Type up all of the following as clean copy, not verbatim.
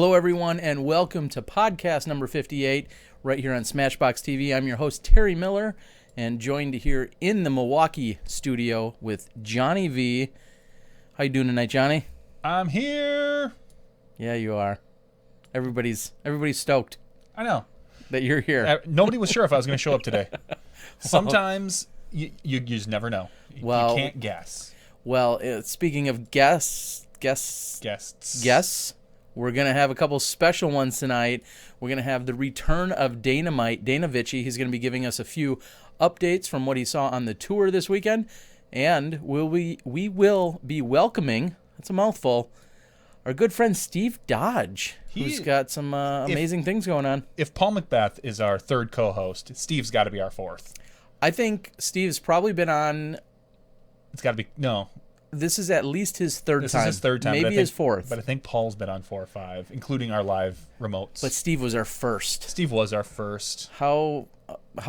Hello, everyone, and welcome to podcast number 58 right here on Smashbox TV. I'm your host, Terry Miller, and joined here in the Milwaukee studio with Johnny V. How you doing tonight, Johnny? I'm here. Yeah, you are. Everybody's stoked I know. that you're here. Nobody was sure if I was going to show up today. Sometimes you just never know. Well- You can't guess. Well, speaking of guests, we're going to have a couple special ones tonight. We're going to have the return of Dana Vici. He's going to be giving us a few updates from what he saw on the tour this weekend. And we will be welcoming, that's a mouthful, our good friend Steve Dodge, who's got some amazing things going on. If Paul Macbeth is our third co-host, Steve's got to be our fourth. I think Steve's probably been on... It's got to be... No. This is at least his third time. This is his third time. Maybe his fourth. But I think Paul's been on 4 or 5, including our live remotes. But Steve was our first. Steve was our first. How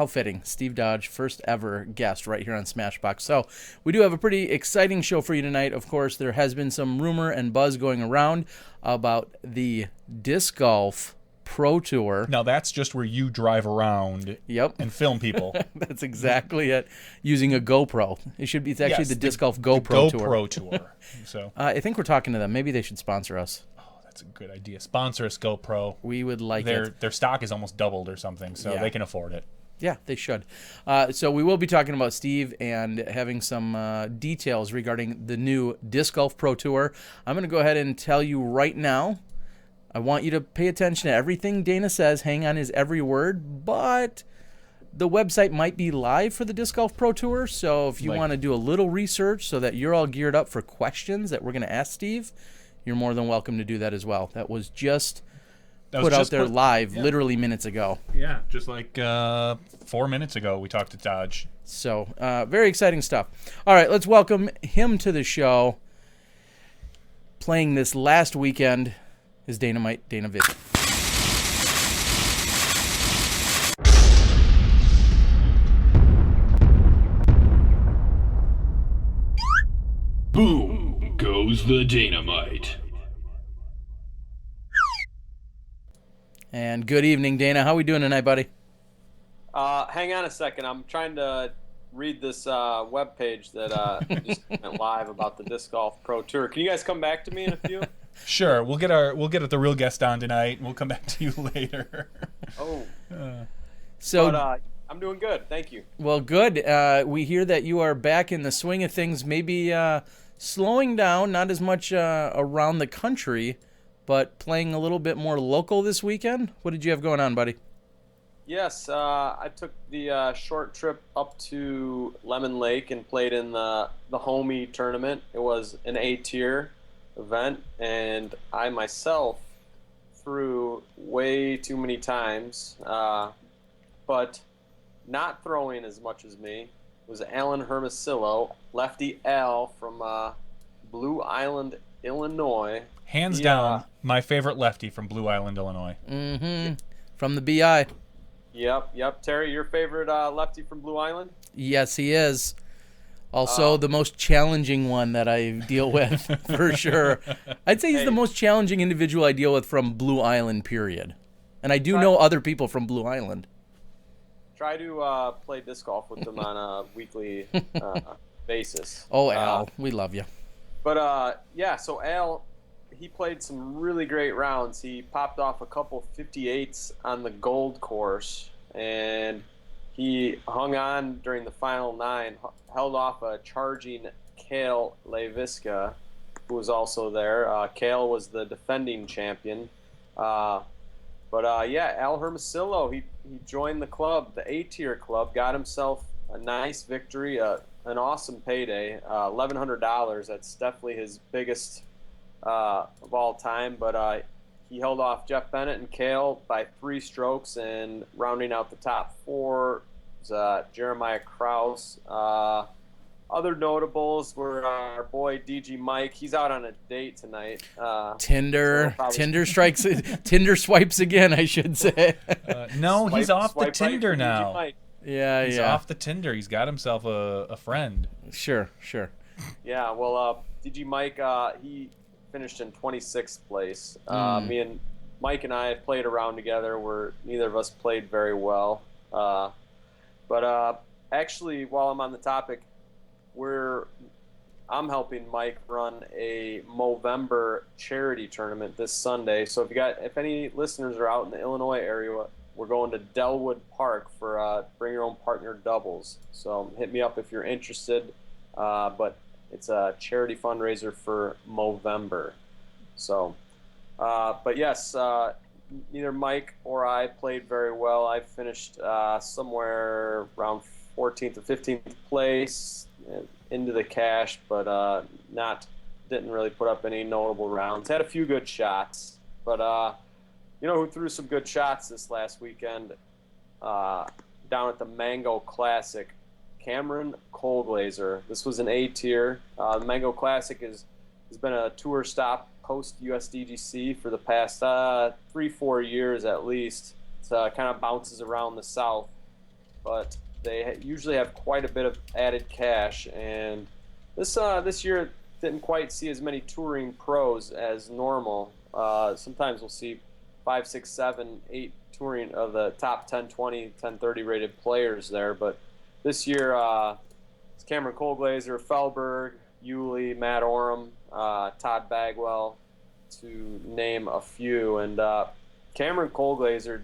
fitting. Steve Dodge, first ever guest right here on Smashbox. So we do have a pretty exciting show for you tonight. Of course, there has been some rumor and buzz going around about the Disc Golf Pro Tour. Now, that's just where you drive around and film people. That's exactly it. Using a GoPro. It's actually the Disc Golf GoPro Tour. GoPro Tour. So I think we're talking to them. Maybe they should sponsor us. Oh, that's a good idea. Sponsor us, GoPro. We would like it. Their stock is almost doubled or something, so they can afford it. Yeah, they should. So we will be talking about Steve and having some details regarding the new Disc Golf Pro Tour. I'm going to go ahead and tell you right now, I want you to pay attention to everything Dana says, hang on his every word, but the website might be live for the Disc Golf Pro Tour, so if you want to do a little research so that you're all geared up for questions that we're going to ask Steve, you're more than welcome to do that as well. That was just put out there live literally minutes ago. Yeah, just like 4 minutes ago we talked to Dodge. So, very exciting stuff. All right, let's welcome him to the show. Playing this last weekend is Dana Vici. Boom goes the dynamite. And good evening, Dana. How are we doing tonight, buddy? Hang on a second. I'm trying to read this web page that just went live about the Disc Golf Pro Tour. Can you guys come back to me in a few? Sure. We'll get the real guest on tonight, and we'll come back to you later. Oh. So But I'm doing good. Thank you. Well, good. We hear that you are back in the swing of things, maybe slowing down, not as much around the country, but playing a little bit more local this weekend. What did you have going on, buddy? Yes, I took the short trip up to Lemon Lake and played in the Homie tournament. It was an A-tier event, and I myself threw way too many times, but not throwing as much as me was Alan Hermosillo, Lefty Al from Blue Island, Illinois. Hands down, my favorite lefty from Blue Island, Illinois. Mm-hmm. From the BI. Yep. Terry, your favorite lefty from Blue Island? Yes, he is. Also, the most challenging one that I deal with, for sure. I'd say he's the most challenging individual I deal with from Blue Island, period. And I do know other people from Blue Island. Try to play disc golf with them on a weekly basis. Oh, Al, we love you. But, so Al, he played some really great rounds. He popped off a couple 58s on the gold course, and he hung on during the final 9, held off a charging Cale Leviska, who was also there. Cale was the defending champion. Al Hermosillo, he joined the club, the A-tier club, got himself a nice victory, an awesome payday, $1,100. That's definitely his biggest of all time, but he held off Jeff Bennett and Cale by 3 strokes, and rounding out the top 4 was Jeremiah Krause. Other notables were our boy DG Mike. He's out on a date tonight. Tinder strikes. Tinder swipes again, I should say. No, he's off the Tinder now. Yeah, he's off the Tinder. He's got himself a friend. Sure. Yeah, well, DG Mike, he finished in 26th place. Me and Mike and I played around together where neither of us played very well. But actually, while I'm on the topic, I'm helping Mike run a Movember charity tournament this Sunday. So if any listeners are out in the Illinois area, we're going to Delwood Park for bring your own partner doubles. So hit me up if you're interested. But it's a charity fundraiser for Movember. So, but yes, neither Mike or I played very well. I finished somewhere around 14th or 15th place into the cash, but didn't really put up any notable rounds. Had a few good shots, but you know who threw some good shots this last weekend down at the Mango Classic? Cameron Colglazer. This was an A tier. The Mango Classic has been a tour stop post USDGC for the past 3-4 years at least. It kind of bounces around the South, but they usually have quite a bit of added cash. And this year didn't quite see as many touring pros as normal. Sometimes we'll see 5, 6, 7, 8 touring of the top 10, 20, 10, 30 rated players there, but this year, it's Cameron Colglazer, Felberg, Yulee, Matt Oram, Todd Bagwell, to name a few. And Cameron Colglazer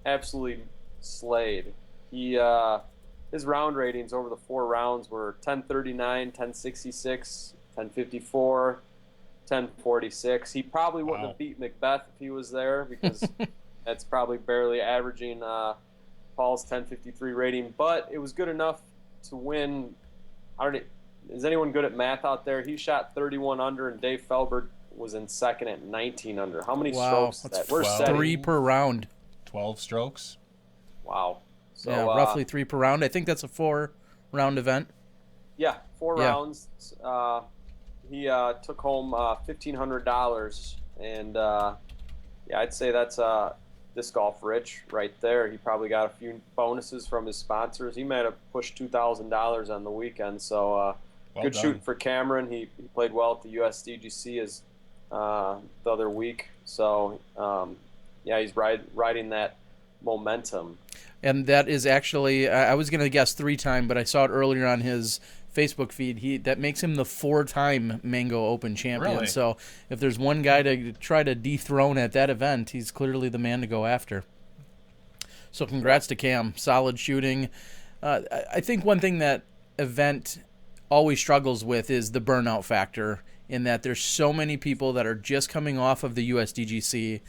absolutely slayed. His round ratings over the 4 rounds were 1039, 1066, 1054, 1046. He probably wouldn't have beat Macbeth if he was there, because that's probably barely averaging Paul's 1053 rating, but it was good enough to win. Is anyone good at math out there? He shot 31 under, and Dave Felberg was in second at 19 under. How many strokes? That's We're 3 per round. 12 strokes. Wow. So, yeah, roughly 3 per round. I think that's a 4-round event. Yeah, 4 rounds. He took home $1,500, and I'd say that's disc golf rich right there. He probably got a few bonuses from his sponsors. He might have pushed $2,000 on the weekend. So good shoot for Cameron. He played well at the USDGC as the other week. So he's riding that momentum. And that is actually, I was going to guess 3-time, but I saw it earlier on his Facebook feed. That makes him the 4-time Mango Open champion. Really? So if there's one guy to try to dethrone at that event, he's clearly the man to go after. So congrats to Cam. Solid shooting. I think one thing that event always struggles with is the burnout factor, in that there's so many people that are just coming off of the USDGC.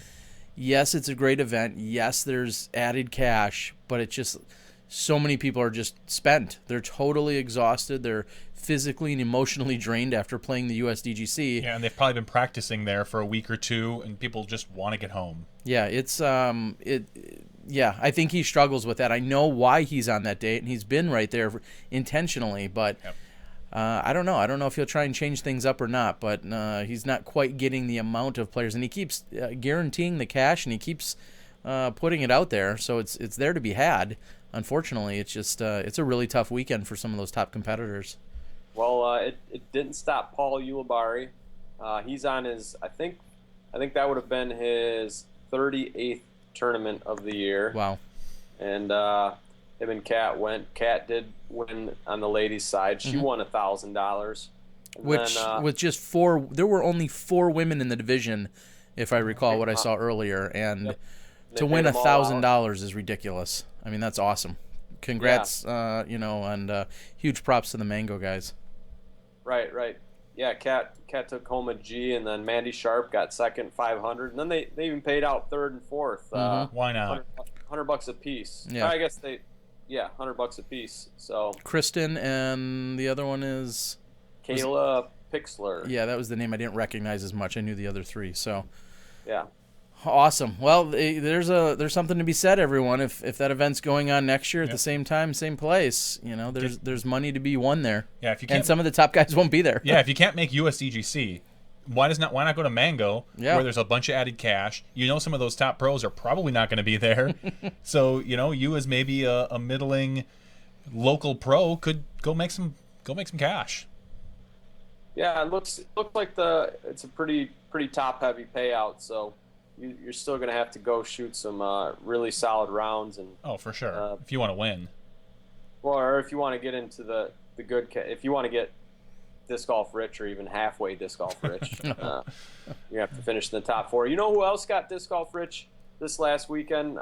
Yes, it's a great event. Yes, there's added cash, but it's just so many people are just spent. They're totally exhausted. They're physically and emotionally drained after playing the USDGC. Yeah, and they've probably been practicing there for a week or two, and people just want to get home. Yeah, it's I think he struggles with that. I know why he's on that date, and he's been right there intentionally, but I don't know. I don't know if he'll try and change things up or not, but he's not quite getting the amount of players, and he keeps guaranteeing the cash, and he keeps putting it out there, so it's there to be had. Unfortunately, it's just it's a really tough weekend for some of those top competitors. Well, it didn't stop Paul Ulibarri. He's on his, I think that would have been his 38th tournament of the year. Wow. And him and Kat went. Kat did win on the ladies' side. She won $1,000. Which with just 4, there were only 4 women in the division, if I recall what I saw earlier, and to win $1,000 is ridiculous. I mean, that's awesome. Congrats, and huge props to the Mango guys. Right. Yeah, Kat took home a G, and then Mandy Sharp got second, 500, and then they even paid out third and fourth. Why not? $100 a piece. Yeah. I guess $100 a piece. So Kristen, and the other one is Kayla Pixler. Yeah, that was the name I didn't recognize as much. I knew the other 3. So yeah. Awesome. Well, there's something to be said, everyone. If that event's going on next year at the same time, same place, there's money to be won there. Yeah, if you can't, and some of the top guys won't be there. Yeah, if you can't make USDGC, why not go to Mango, where there's a bunch of added cash? Some of those top pros are probably not going to be there. So you as maybe a middling local pro could go make some cash. Yeah, it looks like it's a pretty top heavy payout. So you're still going to have to go shoot some really solid rounds. And Oh, for sure. If you want to win. Well, or if you want to get into the good, if you want to get disc golf rich or even halfway disc golf rich, you have to finish in the top 4. You know who else got disc golf rich this last weekend?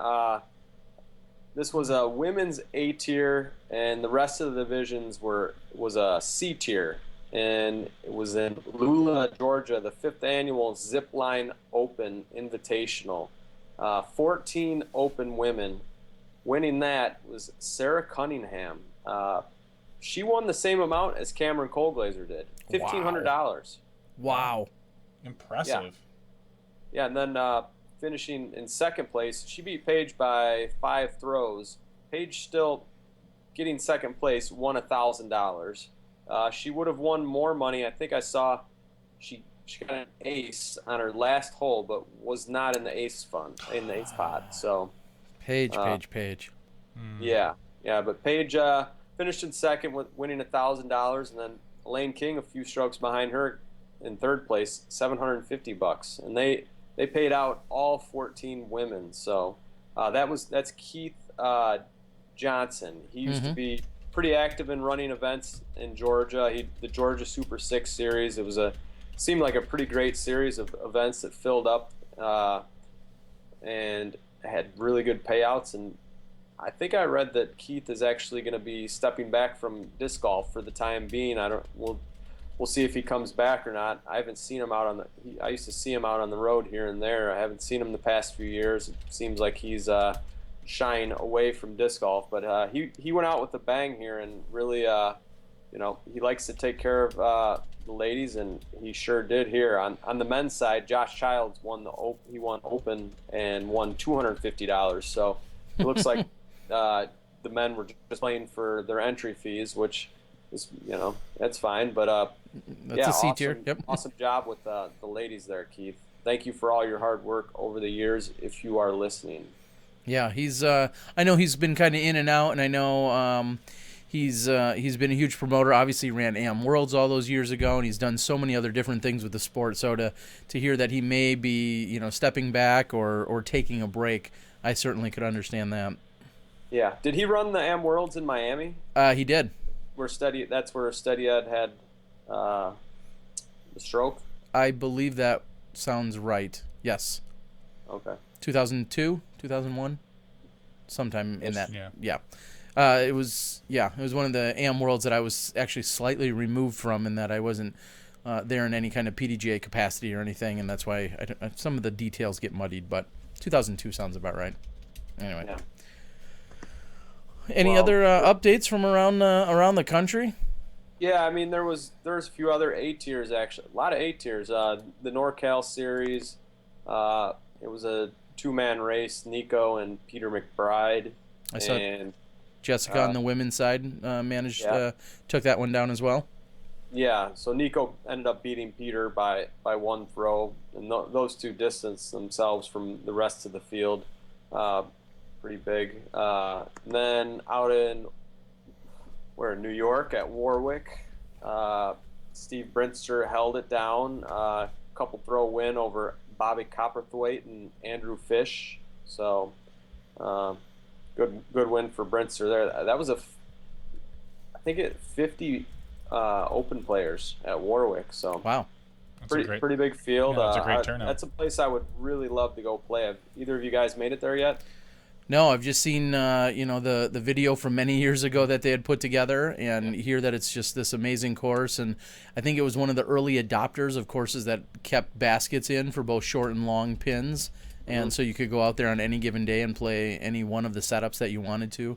This was a women's A tier, and the rest of the divisions was a C tier, and it was in Lula, Georgia, the 5th annual Zipline Open Invitational. 14 open women. Winning that was Sarah Cunningham. She won the same amount as Cameron Colglazer did, $1,500. Wow. Impressive. Yeah, and then finishing in second place, she beat Paige by 5 throws. Paige still getting second place, won $1,000. She would have won more money. I think I saw she got an ace on her last hole, but was not in the ace pot. So Paige. Yeah, but Paige finished in second with winning $1,000, and then Elaine King a few strokes behind her in third place, $750, and they paid out all 14 women. So that's Keith Johnson. He used to be pretty active in running events in Georgia. The Georgia Super 6 series. It seemed like a pretty great series of events that filled up and had really good payouts. And I think I read that Keith is actually going to be stepping back from disc golf for the time being. We'll see if he comes back or not. I haven't seen him out I used to see him out on the road here and there. I haven't seen him the past few years. It seems like he's shying away from disc golf, but he went out with a bang here, and really, he likes to take care of the ladies, and he sure did here. On the men's side, Josh Childs won Open and won $250. So it looks like the men were just playing for their entry fees, which is, that's fine. But that's a C tier. Yep. Awesome job with the ladies there, Keith. Thank you for all your hard work over the years, if you are listening. Yeah, he's. I know he's been kind of in and out, and I know he's been a huge promoter. Obviously, he ran Am Worlds all those years ago, and he's done so many other different things with the sport. So to hear that he may be stepping back or taking a break, I certainly could understand that. Yeah. Did he run the Am Worlds in Miami? He did. That's where Steady Ed had the stroke? I believe that sounds right. Yes. Okay. 2002, 2001, sometime in that. Yeah. It was one of the Am Worlds that I was actually slightly removed from, in that I wasn't there in any kind of PDGA capacity or anything, and that's why some of the details get muddied. But 2002 sounds about right. Anyway. Yeah. Any other updates from around the country? Yeah, I mean there's a few other A tiers actually. A lot of A tiers. The NorCal series. It was a 2-man race. Nico and Peter McBride. I saw Jessica on the women's side took that one down as well. Yeah, so Nico ended up beating Peter by 1 throw, and those two distanced themselves from the rest of the field. Pretty big. And then out in New York at Warwick, Steve Brinster held it down. Couple throw win over Bobby Copperthwaite and Andrew Fish. So good win for Brinster there. That was I think 50 open players at Warwick. So wow. Pretty big field. Yeah, that's a great turnout. That's a place I would really love to go play. Have either of you guys made it there yet? No, I've just seen the video from many years ago that they had put together, and hear that it's just this amazing course. And I think it was one of the early adopters of courses that kept baskets in for both short and long pins, and so you could go out there on any given day and play any one of the setups that you wanted to,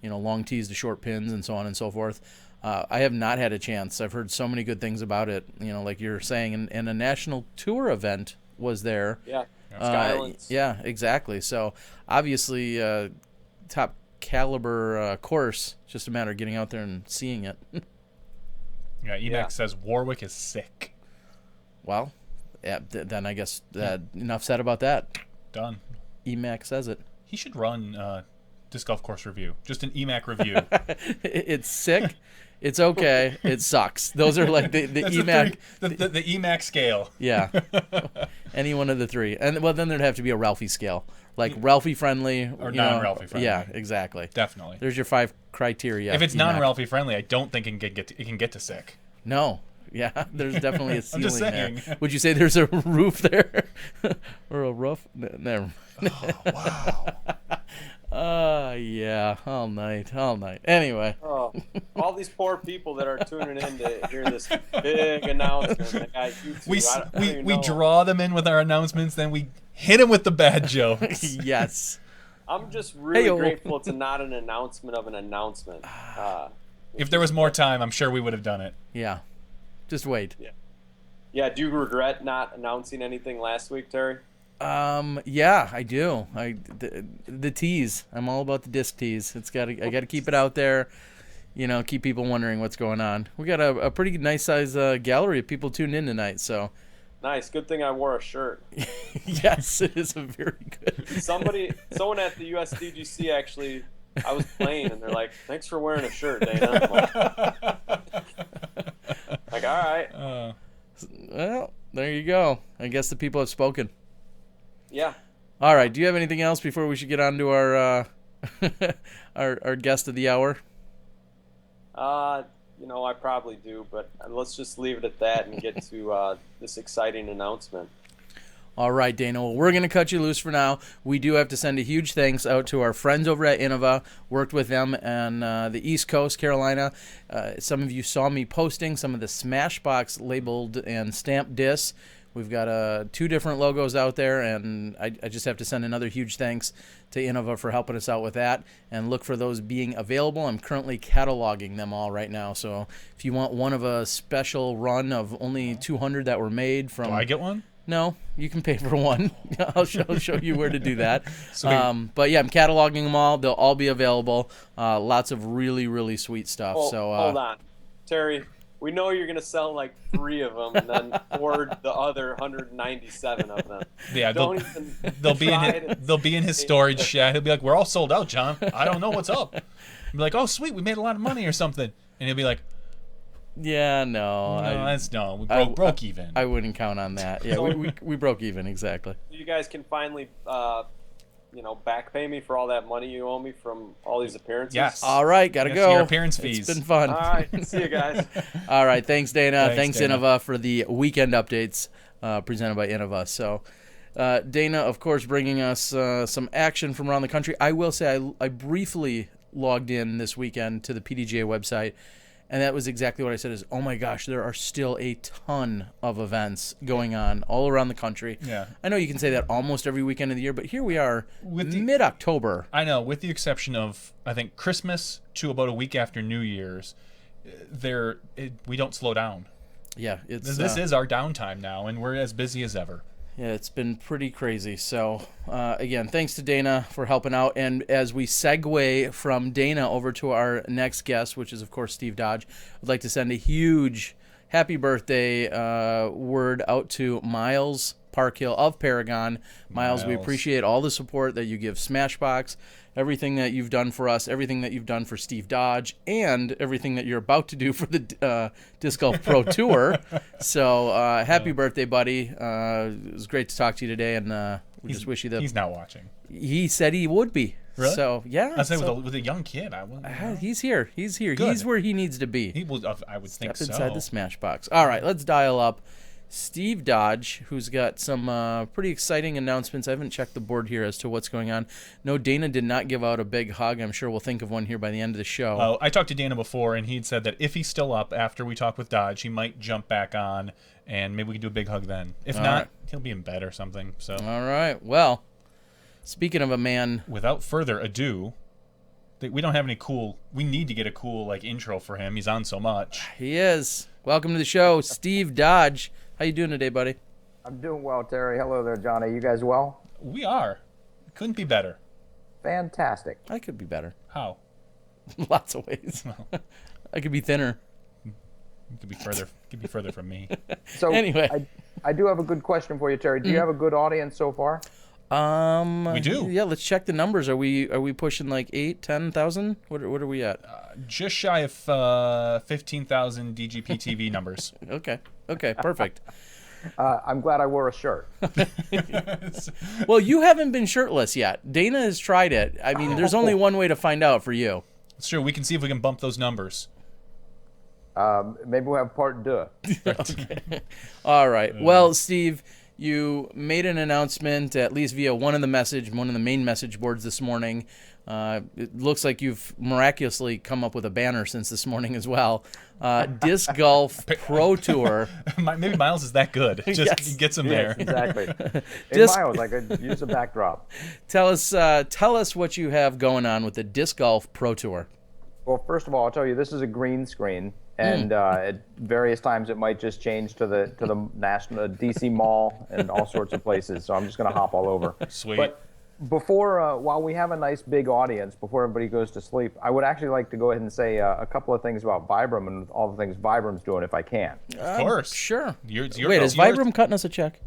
long tees to short pins and so on and so forth. I have not had a chance. I've heard so many good things about it, like you're saying, and a national tour event was there. Yeah. Skylands. Yeah, exactly. So obviously, top caliber course. Just a matter of getting out there and seeing it. Yeah, Emacs says Warwick is sick. Well, yeah. Then I guess enough said about that. Done. Emacs says it. He should run disc golf course review. Just an Emac review. It's sick. It's okay. It sucks. Those are like the That's EMAC. the EMAC scale. Yeah. Any one of the three. And well, then there'd have to be a Ralphie scale. Like Ralphie friendly. Or non-Ralphie friendly. Yeah, exactly. Definitely. There's your 5 criteria. If it's EMAC. non-Ralphie friendly, I don't think it can get to sick. No. Yeah, there's definitely a ceiling just saying. there. Would you say there's a roof there? Or a roof? Never. Oh, wow. Yeah, all night. Anyway. Oh, all these poor people that are tuning in to hear this big announcement. We draw them in with our announcements, then we hit them with the bad jokes. Yes. I'm just really Hey-o. grateful it's not an announcement of an announcement. If there was more time, I'm sure we would have done it. Yeah. Just wait. Yeah, do you regret not announcing anything last week, Terry? Yeah, I do. The tease. I'm all about the disc tease. I got to keep it out there. Keep people wondering what's going on. We got a pretty nice size gallery of people tuned in tonight. So Nice. Good thing I wore a shirt. yes, it is a very good. Someone at the USDGC actually. I was playing and they're like, "Thanks for wearing a shirt, Dana." Like, all right. Well, there you go. I guess the people have spoken. Yeah. All right. Do you have anything else before we should get on to our our guest of the hour? I probably do, but let's just leave it at that and get to this exciting announcement. All right, Dana. Well, we're going to cut you loose for now. We do have to send a huge thanks out to our friends over at Innova. Worked with them on the East Coast, Carolina. Some of you saw me posting some of the Smashbox labeled and stamped discs. We've got 2 different logos out there, and I just have to send another huge thanks to Innova for helping us out with that. And look for those being available. I'm currently cataloging them all right now. So if you want one of a special run of only 200 that were made from... Do I get one? No, you can pay for one. I'll show you where to do that. Sweet. But yeah, I'm cataloging them all. They'll all be available. Lots of really, really sweet stuff. Hold on. Terry, we know you're going to sell like 3 of them and then hoard the other 197 of them. Yeah, they'll be in his storage shed. He'll be like, "We're all sold out, John. I don't know what's up." I'll be like, "Oh, sweet, we made a lot of money or something." And he'll be like, yeah, no. We broke even. I wouldn't count on that. Yeah, we broke even, exactly. You guys can finally, back pay me for all that money you owe me from all these appearances. Yes. All right, gotta go. Your appearance fees. It's been fun. All right, see you guys. All right, thanks, Dana. Thanks Dana. Innova, for the weekend updates presented by Innova. So, Dana, of course, bringing us some action from around the country. I will say I briefly logged in this weekend to the PDGA website, and that was exactly what I said is, oh my gosh, there are still a ton of events going on all around the country. Yeah. I know you can say that almost every weekend of the year, but here we are mid-October. I know, with the exception of, I think, Christmas to about a week after New Year's, we don't slow down. Yeah. This is our downtime now, and we're as busy as ever. Yeah, it's been pretty crazy. So, again, thanks to Dana for helping out. And as we segue from Dana over to our next guest, which is, of course, Steve Dodge, I'd like to send a huge happy birthday word out to Miles Parkhill of Paragon. Miles, we appreciate all the support that you give Smashbox, everything that you've done for us, everything that you've done for Steve Dodge, and everything that you're about to do for the Disc Golf Pro Tour. So happy birthday, buddy. It was great to talk to you today, and we just wish you the... He's not watching. He said he would be. Really? So, yeah. I say with a young kid. He's here. He's here. Good. He's where he needs to be. He will. I would think so. Step inside the Smashbox. All right, let's dial up Steve Dodge, who's got some pretty exciting announcements. I haven't checked the board here as to what's going on. No, Dana did not give out a big hug. I'm sure we'll think of one here by the end of the show. I talked to Dana before, and he'd said that if he's still up after we talk with Dodge, he might jump back on, and maybe we can do a big hug then. If not, he'll be in bed or something. So. All right. Well, speaking of a man... Without further ado... We don't have any cool... We need to get a cool intro for him. He's on so much. He is. Welcome to the show, Steve Dodge. How you doing today, buddy? I'm doing well, Terry. Hello there, Johnny. You guys well? We are. Couldn't be better. Fantastic. I could be better. How? Lots of ways. I could be thinner. You could be further. Could be further from me. So Anyway. I do have a good question for you, Terry. Do you have a good audience so far? We do. Yeah, let's check the numbers. Are we pushing like 8,000-10,000? What are we at? Just shy of 15,000 DGP TV numbers. Okay, perfect. I'm glad I wore a shirt. Well, you haven't been shirtless yet. Dana has tried it. I mean, there's only one way to find out for you. It's true. We can see if we can bump those numbers. Maybe we'll have part deux. Okay. All right. Well, Steve, you made an announcement, at least via one of the main message boards this morning. It looks like you've miraculously come up with a banner since this morning as well. Disc Golf Pro Tour. Maybe Miles is that good. Just Yes. he gets him Yes, there. exactly. Disc- Miles, I could use a backdrop. Tell us what you have going on with the Disc Golf Pro Tour. Well, first of all, I'll tell you this is a green screen, and at various times it might just change to the national DC Mall and all sorts of places. So I'm just going to hop all over. Sweet. But before, while we have a nice big audience, before everybody goes to sleep, I would actually like to go ahead and say a couple of things about Vibram and all the things Vibram's doing, if I can. Of course. Sure. It's Wait, is Vibram cutting us a check?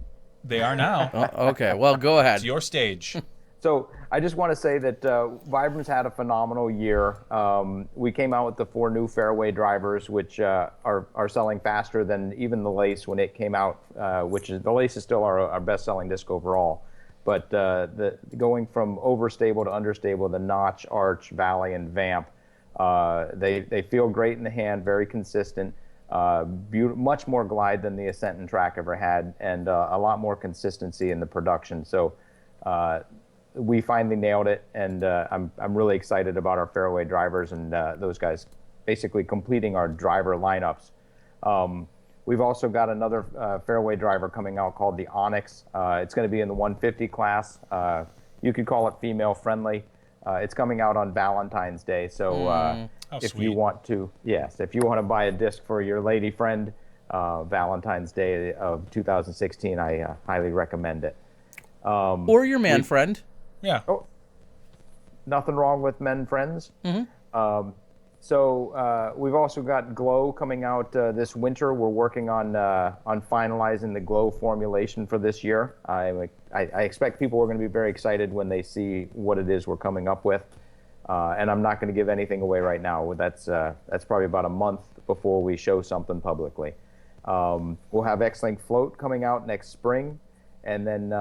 They are now. Okay, well, go ahead. It's your stage. So I just want to say that Vibram's had a phenomenal year. We came out with the 4 new fairway drivers, which are selling faster than even the Lace when it came out, the Lace is still our best-selling disc overall. But going from overstable to understable, the Notch, Arch, Valley, and Vamp, they feel great in the hand, very consistent, much more glide than the Ascent and Track ever had, and a lot more consistency in the production. So we finally nailed it, and I'm really excited about our fairway drivers and those guys basically completing our driver lineups. We've also got another fairway driver coming out called the Onyx. It's going to be in the 150 class. You could call it female friendly. It's coming out on Valentine's Day. So if you want to buy a disc for your lady friend, Valentine's Day of 2016, I highly recommend it. Or your man friend. Yeah. Oh, nothing wrong with men friends. Mm-hmm. So we've also got Glow coming out this winter. We're working on finalizing the Glow formulation for this year. I expect people are going to be very excited when they see what it is we're coming up with. And I'm not going to give anything away right now. That's probably about a month before we show something publicly. We'll have X-Link Float coming out next spring. And then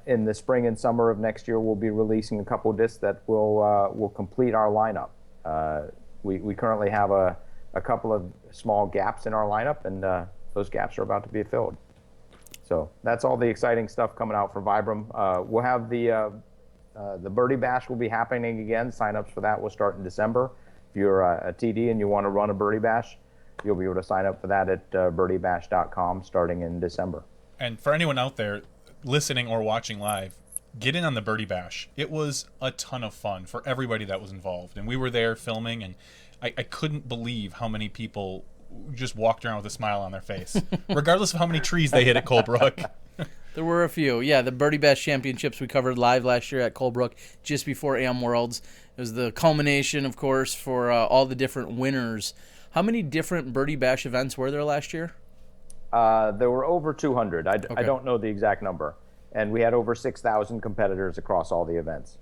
in the spring and summer of next year, we'll be releasing a couple discs that will complete our lineup. We currently have a couple of small gaps in our lineup, and those gaps are about to be filled. So that's all the exciting stuff coming out for Vibram. We'll have the Birdie Bash will be happening again. Sign-ups for that will start in December. If you're a TD and you want to run a Birdie Bash, you'll be able to sign up for that at birdiebash.com starting in December. And for anyone out there listening or watching live, get in on the Birdie Bash. It was a ton of fun for everybody that was involved. And we were there filming, and I couldn't believe how many people just walked around with a smile on their face, regardless of how many trees they hit at Colebrook. There were a few. Yeah, the Birdie Bash Championships we covered live last year at Colebrook just before AM Worlds. It was the culmination, of course, for all the different winners. How many different Birdie Bash events were there last year? There were over 200. I don't know the exact number. And we had over 6,000 competitors across all the events.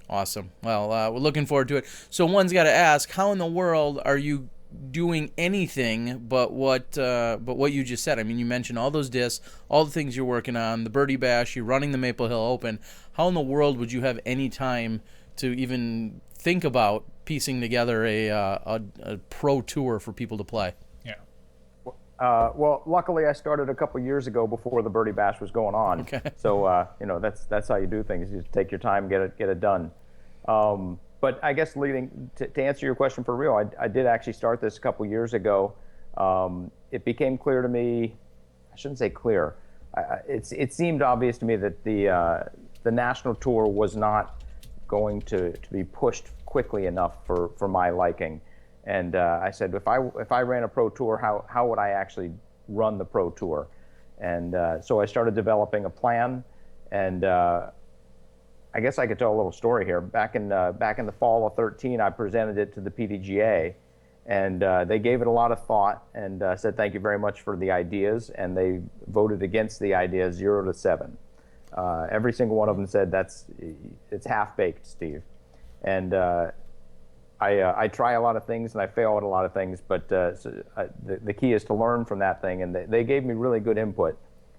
Awesome. Well, we're looking forward to it. So one's got to ask, how in the world are you doing anything but what you just said? I mean, you mentioned all those discs, all the things you're working on, the Birdie Bash, you're running the Maple Hill Open. How in the world would you have any time to even think about piecing together a pro tour for people to play? Well, luckily I started a couple years ago before the Birdie Bash was going on. Okay. So that's how you do things. You just take your time, get it done. But I guess leading to answer your question for real, I did actually start this a couple years ago. It became clear to me, I shouldn't say clear. It seemed obvious to me that the national tour was not going to be pushed quickly enough for my liking. And I said, if I ran a pro tour, how would I actually run the pro tour? And so I started developing a plan. And I guess I could tell a little story here. Back in the fall of 2013, I presented it to the PDGA, and they gave it a lot of thought and said thank you very much for the ideas. And they voted against the idea 0-7. Every single one of them said it's half baked, Steve. And I try a lot of things and I fail at a lot of things, but the key is to learn from that thing. And they gave me really good input.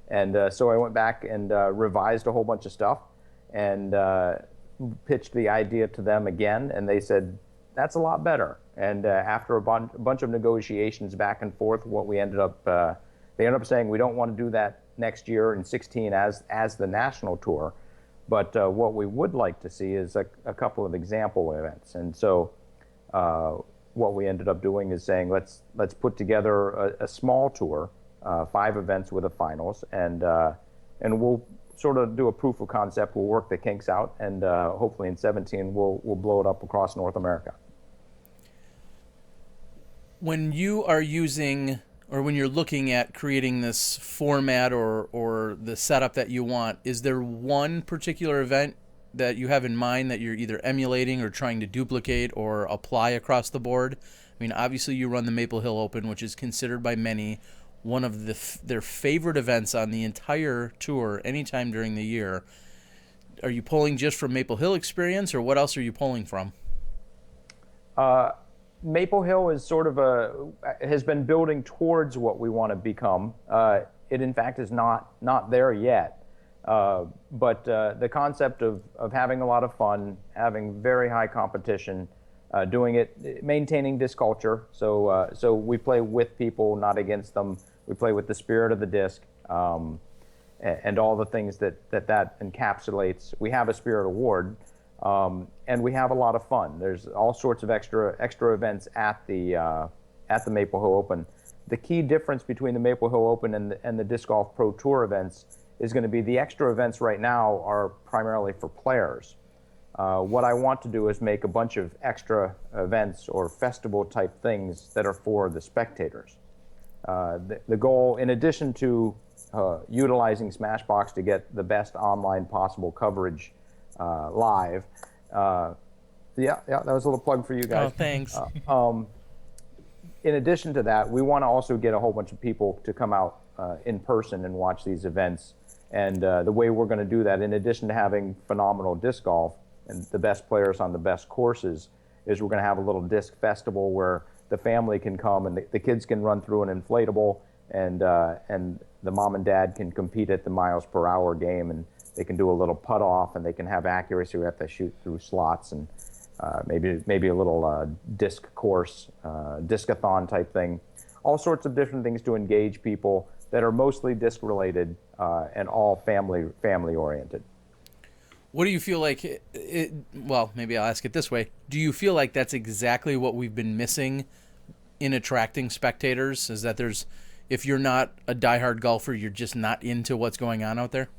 And so I went back and revised a whole bunch of stuff and pitched the idea to them again. And they said, that's a lot better. And after a bunch of negotiations back and forth, what we ended up, they ended up saying we don't want to do that next year in 16 as the national tour. But what we would like to see is a couple of example events. And so what we ended up doing is saying, let's put together a small tour, 5 events with a finals, and we'll sort of do a proof of concept. We'll work the kinks out, and hopefully in 17 we'll blow it up across North America. When you are using, or when you're looking at creating this format or the setup that you want, is there one particular event that you have in mind that you're either emulating or trying to duplicate or apply across the board? I mean, obviously you run the Maple Hill Open, which is considered by many one of their favorite events on the entire tour anytime during the year. Are you pulling just from Maple Hill experience, or what else are you pulling from? Maple Hill is sort of has been building towards what we want to become. It in fact is not there yet. But the concept of having a lot of fun, having very high competition, doing it, maintaining disc culture. So we play with people, not against them. We play with the spirit of the disc, and all the things that encapsulates. We have a spirit award, and we have a lot of fun. There's all sorts of extra events at the Maple Hill Open. The key difference between the Maple Hill Open and the Disc Golf Pro Tour events is going to be the extra events right now are primarily for players. What I want to do is make a bunch of extra events or festival type things that are for the spectators. The goal, in addition to utilizing Smashbox to get the best online possible coverage live, that was a little plug for you guys. Oh, thanks. In addition to that, we want to also get a whole bunch of people to come out in person and watch these events. And the way we're going to do that, in addition to having phenomenal disc golf and the best players on the best courses, is we're going to have a little disc festival where the family can come and the kids can run through an inflatable, and the mom and dad can compete at the miles per hour game, and they can do a little putt off, and they can have accuracy. We have to shoot through slots, and maybe a little disc course, discathon type thing. All sorts of different things to engage people that are mostly disc related and all family oriented. What do you feel like well, maybe I'll ask it this way. Do you feel like that's exactly what we've been missing in attracting spectators? Is that if you're not a diehard golfer, you're just not into what's going on out there?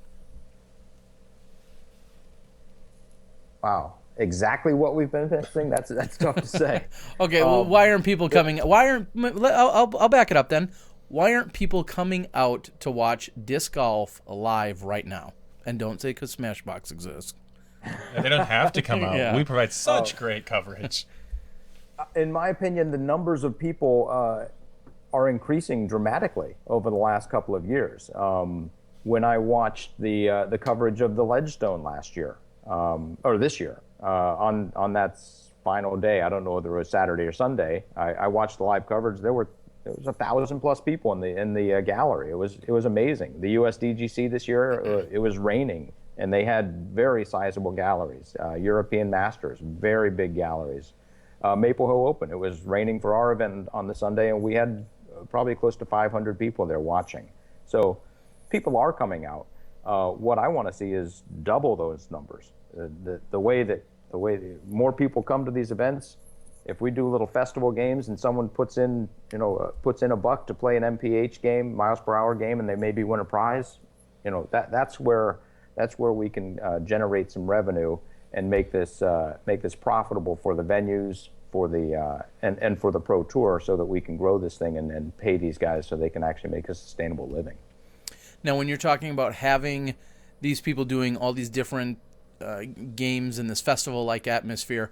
Wow. Exactly what we've been missing? That's tough to say. Okay, well, why aren't people coming? I'll back it up then. Why aren't people coming out to watch disc golf live right now? And don't say because Smashbox exists. Yeah, they don't have to come out. Yeah. We provide such great coverage. In my opinion, the numbers of people are increasing dramatically over the last couple of years. When I watched the coverage of the Ledgestone last year, or this year, on that final day, I don't know whether it was Saturday or Sunday, I watched the live coverage. There was 1,000+ people in the gallery. It was amazing. The USDGC this year, it was raining, and they had very sizable galleries. European Masters, very big galleries. Maple Hill Open, it was raining for our event on the Sunday, and we had probably close to 500 people there watching. So people are coming out. What I want to see is double those numbers. The way more people come to these events. If we do little festival games and someone puts in a buck to play an MPH game, miles per hour game, and they maybe win a prize, that's where we can generate some revenue and make this profitable for the venues, for the and for the pro tour, so that we can grow this thing and pay these guys so they can actually make a sustainable living. Now, when you're talking about having these people doing all these different games in this festival-like atmosphere,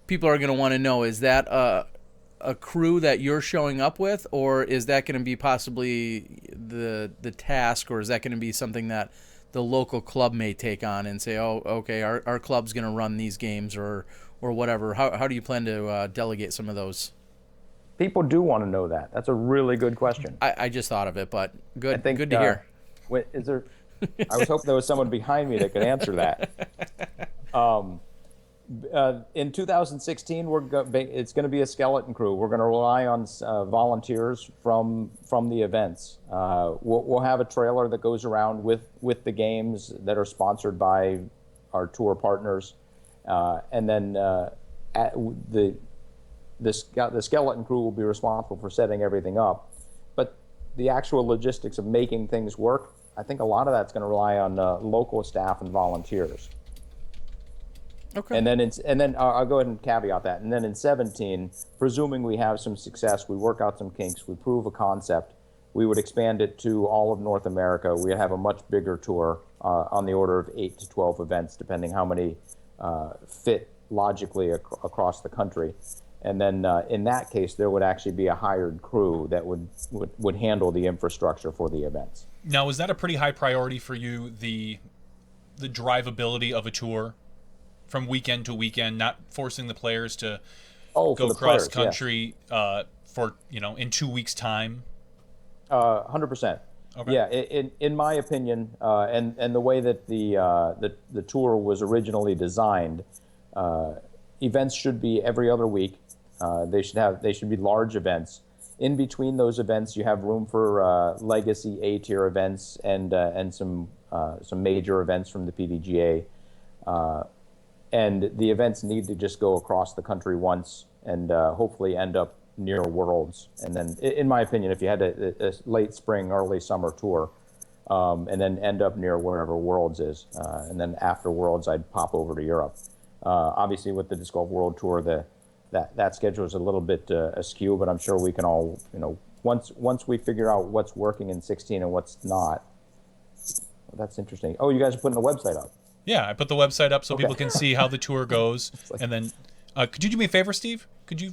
people are going to want to know, is that a crew that you're showing up with, or is that going to be possibly the task, or is that going to be something that the local club may take on and say, oh, okay, our club's going to run these games or whatever. How do you plan to delegate some of those? People do want to know that. That's a really good question. I just thought of it, but good to hear. Is there? I was hoping there was someone behind me that could answer that. In 2016, it's going to be a skeleton crew. We're going to rely on volunteers from the events. We'll have a trailer that goes around with the games that are sponsored by our tour partners, and then the skeleton crew will be responsible for setting everything up. But the actual logistics of making things work, I think a lot of that's going to rely on local staff and volunteers. Okay. And then I'll go ahead and caveat that. And then in 17, presuming we have some success, we work out some kinks, we prove a concept, we would expand it to all of North America. We have a much bigger tour on the order of 8 to 12 events, depending how many fit logically across the country. And then in that case, there would actually be a hired crew that would handle the infrastructure for the events. Now, is that a pretty high priority for you, the drivability of a tour from weekend to weekend, not forcing the players to go cross country for, in 2 weeks' time? 100%. Okay. Yeah, in my opinion, and the way that the tour was originally designed, events should be every other week. They should be large events. In between those events, you have room for legacy A-tier events and some major events from the PDGA. And the events need to just go across the country once and hopefully end up near Worlds. And then, in my opinion, if you had a late spring, early summer tour, and then end up near wherever Worlds is, and then after Worlds, I'd pop over to Europe. Obviously, with the Disc Golf World Tour, that schedule is a little bit askew, but I'm sure we can all, once we figure out what's working in 16 and what's not. Well, that's interesting. Oh, you guys are putting the website up. Yeah, I put the website up so people can see how the tour goes. And then, could you do me a favor, Steve? Could you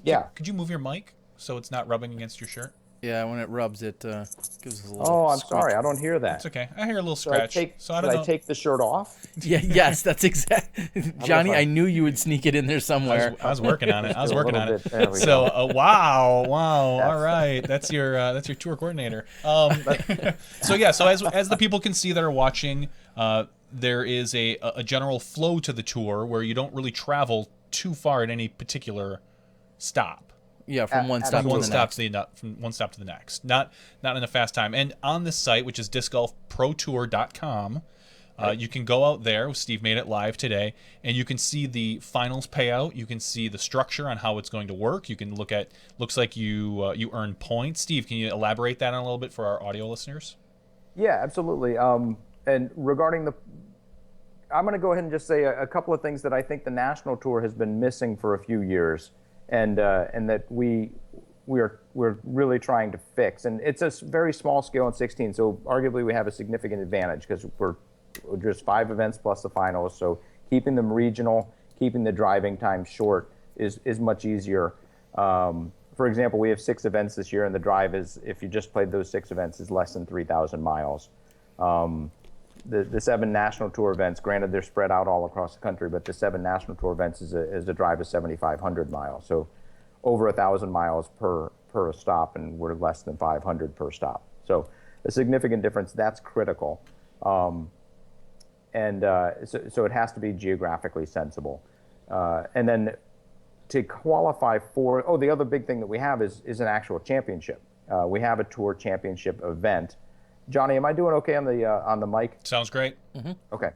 move your mic so it's not rubbing against your shirt? Yeah, when it rubs, it gives us a little. Oh, I'm sorry, I don't hear that. It's okay. I hear a little scratch. Should I take the shirt off? Yeah, yes, that's exact. Johnny, I knew you would sneak it in there somewhere. I was working on it. There we So, go. Wow. All right, that's your tour coordinator. So as the people can see that are watching, there is a general flow to the tour where you don't really travel too far at any particular stop. Yeah, from one stop to the next. Not in a fast time. And on this site, which is discgolfprotour.com, you can go out there. Steve made it live today, and you can see the finals payout. You can see the structure on how it's going to work. You can look at. Looks like you earn points. Steve, can you elaborate that on a little bit for our audio listeners? Yeah, absolutely. And regarding I'm going to go ahead and just say a couple of things that I think the national tour has been missing for a few years. And that we're really trying to fix. And it's a very small scale in 16, so arguably we have a significant advantage because we're just 5 events plus the finals. So keeping them regional, keeping the driving time short is much easier. For example, we have 6 events this year, and the drive is, if you just played those 6 events, is less than 3,000 miles. The 7 national tour events, granted they're spread out all across the country, but the 7 national tour events is a drive of 7,500 miles. So over 1,000 miles per stop, and we're less than 500 per stop. So a significant difference. That's critical. So it has to be geographically sensible. And then to qualify for, the other big thing that we have is an actual championship. We have a tour championship event. Johnny, am I doing okay on the mic? Sounds great. Mm-hmm. Okay.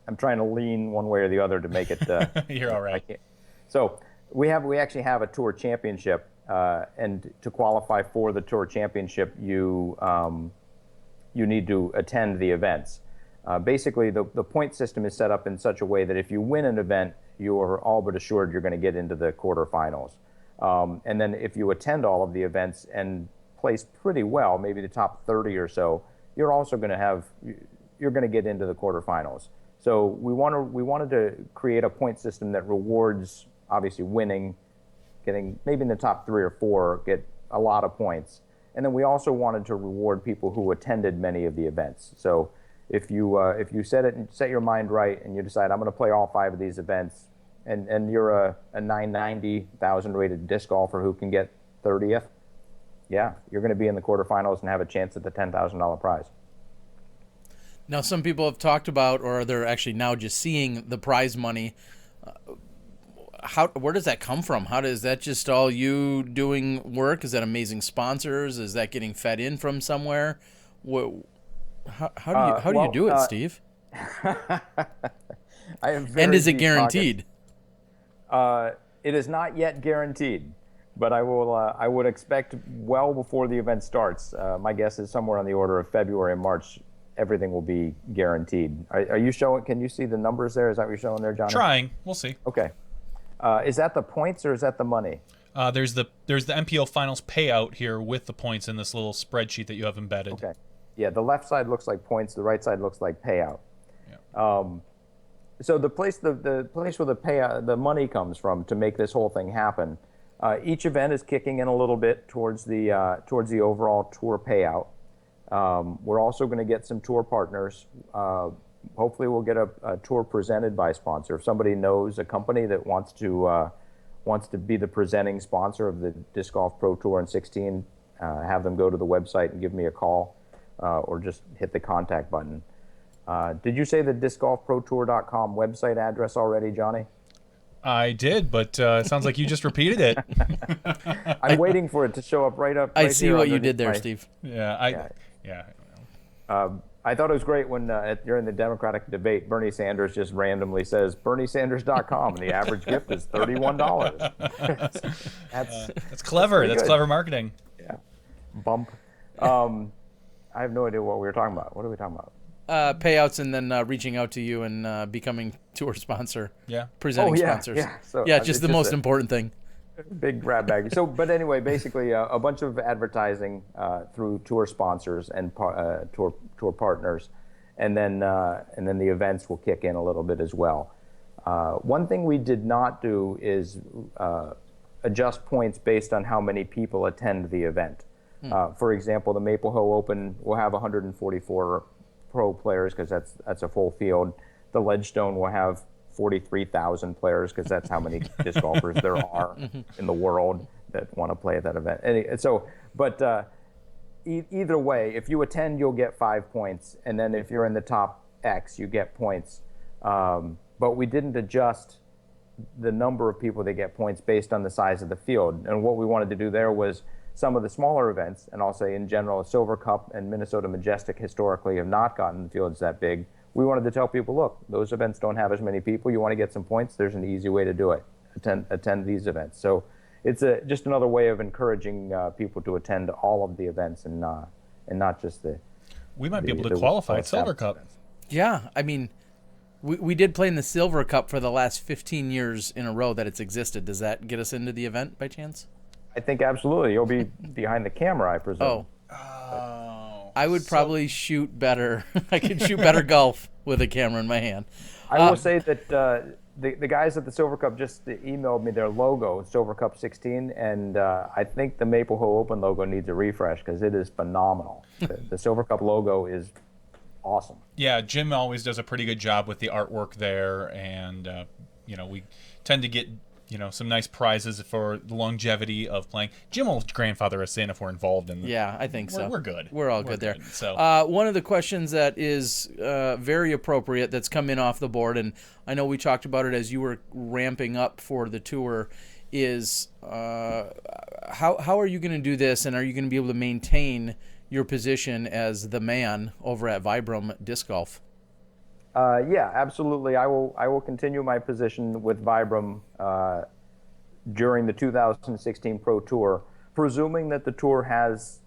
I'm trying to lean one way or the other to make it. You're all right. So we actually have a tour championship, and to qualify for the tour championship, you need to attend the events. Basically, the point system is set up in such a way that if you win an event, you are all but assured you're going to get into the quarterfinals. And then if you attend all of the events and place pretty well, maybe the top 30 or so, you're also going to get into the quarterfinals. So we wanted to create a point system that rewards obviously winning, getting maybe in the top 3 or 4, get a lot of points. And then we also wanted to reward people who attended many of the events. So if you set your mind right and you decide I'm going to play all 5 of these events, and you're a 990,000 rated disc golfer who can get 30th, yeah, you're going to be in the quarterfinals and have a chance at the $10,000 prize. Now, some people have talked about, or they're actually now just seeing the prize money. Where does that come from? Is that just all you doing work? Is that amazing sponsors? Is that getting fed in from somewhere? How do you do it, Steve? I am very and is it deep guaranteed? It is not yet guaranteed, but I will. I would expect well before the event starts. My guess is somewhere on the order of February and March. Everything will be guaranteed. Are you showing? Can you see the numbers there? Is that what you're showing there, Johnny? Trying. We'll see. Okay. Is that the points or is that the money? There's the MPO Finals payout here with the points in this little spreadsheet that you have embedded. Okay. Yeah, the left side looks like points. The right side looks like payout. Yeah. So the place where the money comes from to make this whole thing happen, each event is kicking in a little bit towards the overall tour payout. We're also going to get some tour partners. Hopefully we'll get a tour presented by sponsor. If somebody knows a company that wants to be the presenting sponsor of the Disc Golf Pro Tour in 16, have them go to the website and give me a call, or just hit the contact button. Did you say the discgolfprotour.com website address already, Johnny? I did, but it sounds like you just repeated it. I'm waiting for it to show up right up. I see what you did there, Steve. Yeah. I thought it was great when during the Democratic debate, Bernie Sanders just randomly says BernieSanders.com, and the average gift is $31. That's clever. That's clever marketing. Yeah. Bump. I have no idea what we were talking about. What are we talking about? Payouts and then reaching out to you and becoming tour sponsor. Yeah. Presenting sponsors. Yeah. So, just the most important thing. Big grab bag. So, but anyway, basically a bunch of advertising through tour sponsors and tour partners, and then the events will kick in a little bit as well. One thing we did not do is adjust points based on how many people attend the event. For example, the Maple Hoe Open will have 144 pro players because that's a full field. The Ledgestone will have 43,000 players because that's how many disc golfers there are in the world that want to play at that event. Either way, if you attend, you'll get 5 points, and then if you're in the top X, you get points. But we didn't adjust the number of people that get points based on the size of the field. And what we wanted to do there was some of the smaller events, and I'll say in general, Silver Cup and Minnesota Majestic historically have not gotten fields that big. We wanted to tell people, look, those events don't have as many people. You want to get some points? There's an easy way to do it. Attend these events. So it's just another way of encouraging people to attend all of the events and not just the. We might be able to qualify at Silver Cup. Events. Yeah, I mean, we did play in the Silver Cup for the last 15 years in a row that it's existed. Does that get us into the event by chance? I think absolutely. You'll be behind the camera, I presume. Oh. I would probably shoot better. I could shoot better golf with a camera in my hand. I will say that the guys at the Silver Cup just emailed me their logo, Silver Cup 16, and I think the Maple Hoe Open logo needs a refresh because it is phenomenal. The Silver Cup logo is awesome. Yeah, Jim always does a pretty good job with the artwork there, and we tend to get some nice prizes for the longevity of playing. Jim will grandfather us in if we're involved in. Yeah, I think so. We're good. We're all good there. So one of the questions that is very appropriate that's come in off the board, and I know we talked about it as you were ramping up for the tour, is how are you going to do this, and are you going to be able to maintain your position as the man over at Vibram Disc Golf? Yeah, absolutely. I will continue my position with Vibram during the 2016 Pro Tour, presuming that the tour has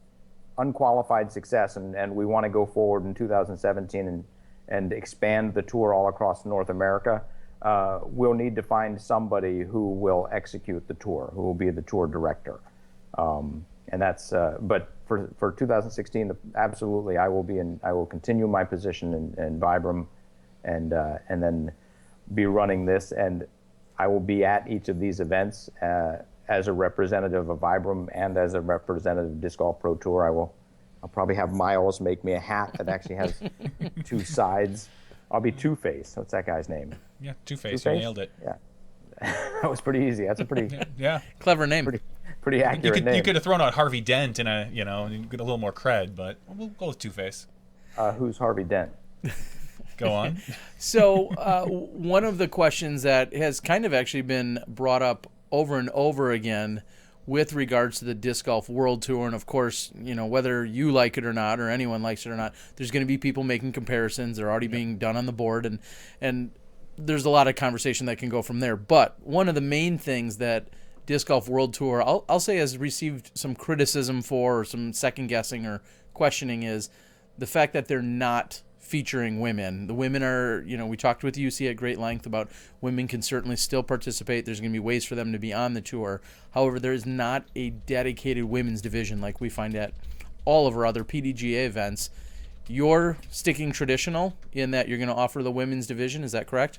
unqualified success and we want to go forward in 2017 and expand the tour all across North America. We'll need to find somebody who will execute the tour, who will be the tour director. And that's but for 2016, absolutely, I will continue my position in Vibram. And then be running this, and I will be at each of these events as a representative of Vibram and as a representative of Disc Golf Pro Tour. I'll probably have Miles make me a hat that actually has two sides. I'll be Two-Face. What's that guy's name? Yeah, Two-Face. You nailed it. Yeah. That was pretty easy. That's a pretty clever name. Pretty accurate name. You could have thrown out Harvey Dent and get a little more cred, but we'll go with Two-Face. Who's Harvey Dent? Go on. So one of the questions that has kind of actually been brought up over and over again with regards to the Disc Golf World Tour, and of course, whether you like it or not, or anyone likes it or not, there's going to be people making comparisons. They're already being done on the board, and there's a lot of conversation that can go from there. But one of the main things that Disc Golf World Tour, I'll say, has received some criticism for, or some second guessing or questioning, is the fact that they're not featuring women. The women are, we talked with UC at great length about women can certainly still participate. There's going to be ways for them to be on the tour. However, there is not a dedicated women's division like we find at all of our other PDGA events. You're sticking traditional in that you're going to offer the women's division. Is that correct?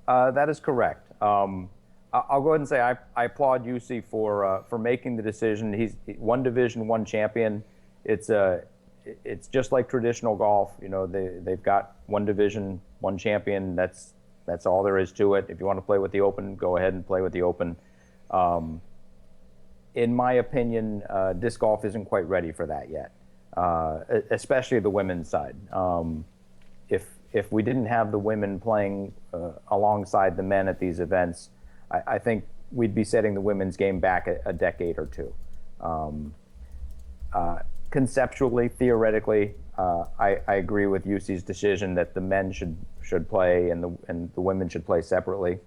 That is correct. I'll go ahead and say I applaud UC for making the decision. He's one division, one champion. It's just like traditional golf. They've got one division, one champion. That's all there is to it. If you want to play with the Open, go ahead and play with the Open. In my opinion, disc golf isn't quite ready for that yet, especially the women's side. If we didn't have the women playing alongside the men at these events, I think we'd be setting the women's game back a decade or two. Conceptually, theoretically, I agree with UC's decision that the men should play and the women should play separately.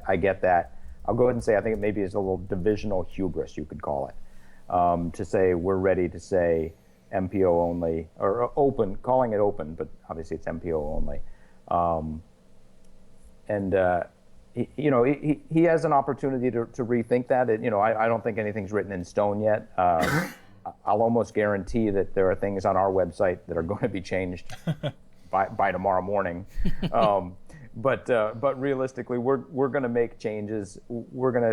I get that. I'll go ahead and say I think it maybe is a little divisional hubris, you could call it, to say we're ready to say MPO only or open, calling it open, but obviously it's MPO only. He has an opportunity to rethink that. I don't think anything's written in stone yet. I'll almost guarantee that there are things on our website that are going to be changed by tomorrow morning. But realistically, we're going to make changes. One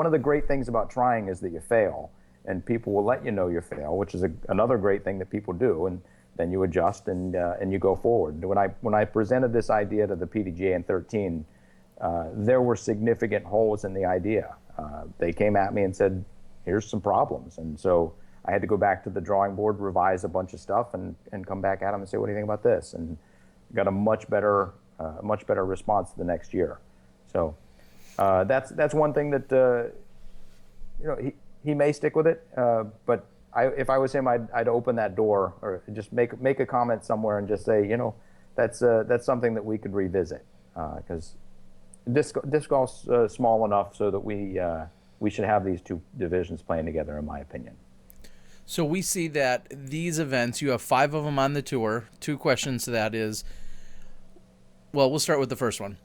of the great things about trying is that you fail, and people will let you know you fail, which is another great thing that people do, and then you adjust and you go forward. When I presented this idea to the PDGA in 2013, there were significant holes in the idea. They came at me and said, here's some problems. And so I had to go back to the drawing board, revise a bunch of stuff, and come back at them and say, what do you think about this? And got a much better response the next year. So that's one thing that, he may stick with it, but if I was him, I'd open that door or just make a comment somewhere and just say, that's something that we could revisit, because disc golf's small enough so that we should have these two divisions playing together, in my opinion. So we see that these events, you have 5 of them on the tour. 2 questions to that is, well, we'll start with the first one.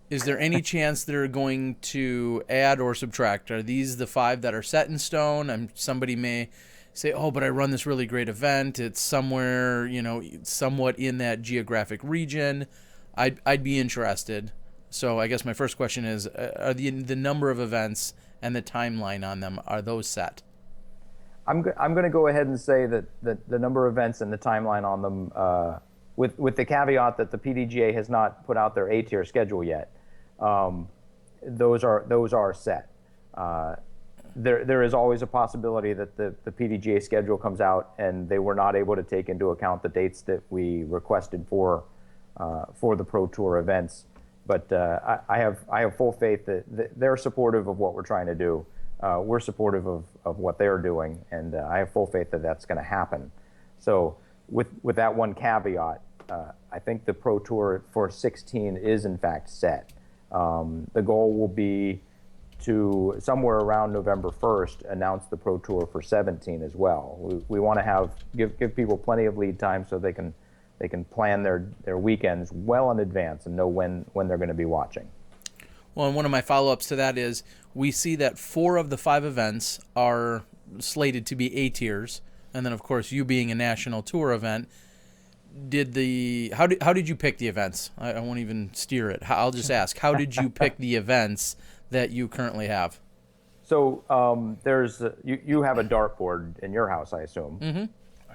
Is there any chance they're going to add or subtract? Are these the 5 that are set in stone? And somebody may say, oh, but I run this really great event. It's somewhere, somewhat in that geographic region. I'd be interested. So I guess my first question is, are the number of events and the timeline on them, are those set? I'm going to go ahead and say that the number of events and the timeline on them, with the caveat that the PDGA has not put out their A-tier schedule yet, those are set. There is always a possibility that the PDGA schedule comes out and they were not able to take into account the dates that we requested for the Pro Tour events. But I have full faith that they're supportive of what we're trying to do. We're supportive of what they're doing, and I have full faith that that's going to happen. So with that one caveat, I think the Pro Tour for 16 is in fact set. The goal will be to somewhere around November 1st announce the Pro Tour for 17 as well. We want to give people plenty of lead time so they can plan their weekends well in advance and know when they're going to be watching. Well, and one of my follow-ups to that is we see that 4 of the 5 events are slated to be A-tiers, and then of course you being a national tour event, how did you pick the events? I won't even steer it. I'll just ask, how did you pick the events that you currently have? So there's you have a dartboard in your house, I assume. Mm-hmm.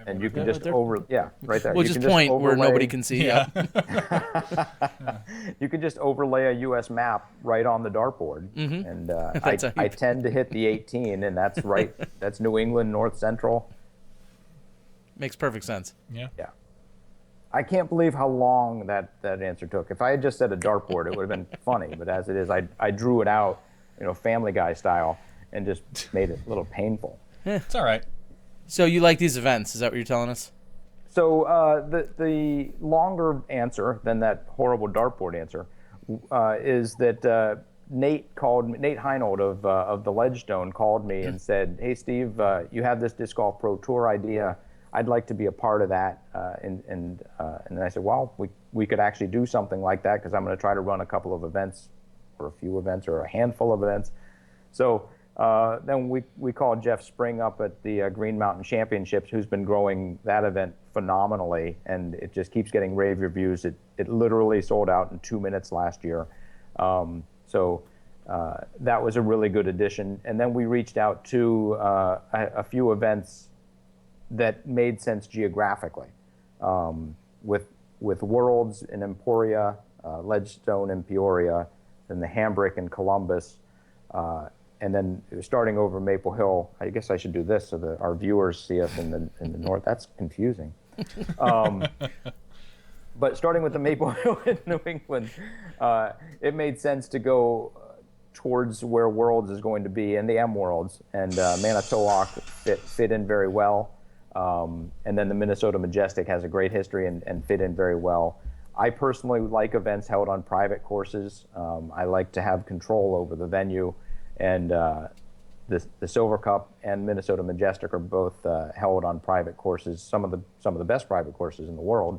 And you can just right there. We'll you just can point where overlay, nobody can see. Yeah. You can just overlay a U.S. map right on the dartboard, and I tend to hit the 18, and that's right. That's New England, North Central. Makes perfect sense. Yeah. Yeah. I can't believe how long that answer took. If I had just said a dartboard, it would have been funny. But as it is, I drew it out, Family Guy style, and just made it a little painful. It's all right. So you like these events? Is that what you're telling us? So the longer answer than that horrible dartboard answer is that Nate Heinold of the Ledgestone called me and said, "Hey Steve, you have this disc golf pro tour idea. I'd like to be a part of that." And then I said, "Well, we could actually do something like that because I'm going to try to run a couple of events, or a few events, or a handful of events." So then we called Jeff Spring up at the Green Mountain Championships, who's been growing that event phenomenally, and it just keeps getting rave reviews. It literally sold out in 2 minutes last year. So that was a really good addition. And then we reached out to a few events that made sense geographically, with Worlds in Emporia, Ledgestone in Peoria, then the Hambrick in Columbus, and then starting over Maple Hill. I guess I should do this so that our viewers see us in the north. That's confusing. But starting with the Maple Hill in New England, it made sense to go towards where Worlds is going to be, and the M Worlds, and Manitowoc fit in very well. And then the Minnesota Majestic has a great history and fit in very well. I personally like events held on private courses. I like to have control over the venue, and the Silver Cup and Minnesota Majestic are both held on private courses, some of the best private courses in the world,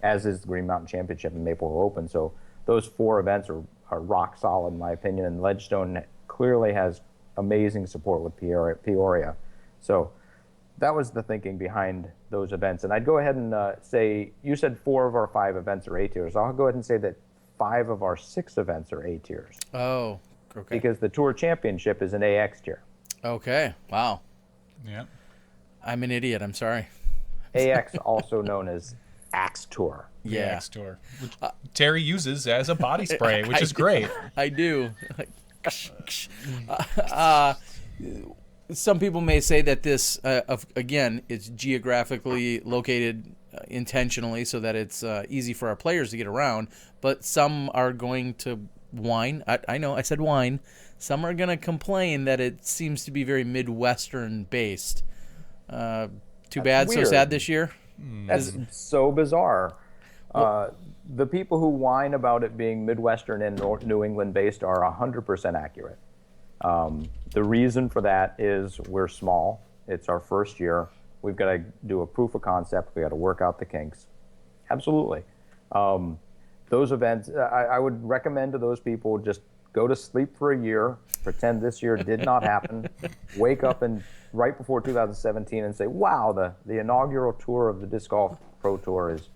as is the Green Mountain Championship and Maple Hill Open. So those 4 events are rock solid in my opinion, and Ledgestone clearly has amazing support with Peoria. So that was the thinking behind those events. And I'd go ahead and say, you said 4 of our 5 events are A tiers. I'll go ahead and say that 5 of our 6 events are A tiers. Oh, okay. Because the Tour Championship is an AX tier. Okay. Wow. Yeah. I'm an idiot. I'm sorry. AX, also known as Axe Tour. Yeah. Axe Tour, which Terry uses as a body spray, which is great. I do. Some people may say that this, again, it's geographically located intentionally so that it's easy for our players to get around, but some are going to whine. I know, I said whine. Some are going to complain that it seems to be very Midwestern based. Too bad, weird. so sad this year. That's so bizarre. The people who whine about it being Midwestern and New England based are 100% accurate. The reason for that is we're small. It's our first year. We've got to do a proof of concept. We got to work out the kinks. Absolutely. Those events, I would recommend to those people, just go to sleep for a year, pretend this year did not happen, wake up right before 2017 and say, wow, the inaugural tour of the Disc Golf Pro Tour is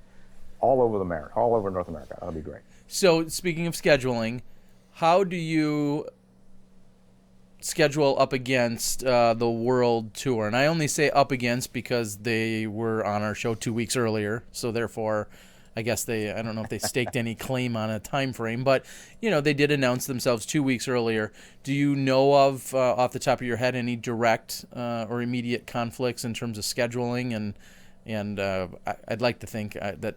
all over North America. That'll be great. So speaking of scheduling, how do you schedule up against the World Tour? And I only say up against because they were on our show 2 weeks earlier, so therefore I guess I don't know if they staked any claim on a time frame, but they did announce themselves 2 weeks earlier. Do you know of, off the top of your head, any direct or immediate conflicts in terms of scheduling? And I'd like to think that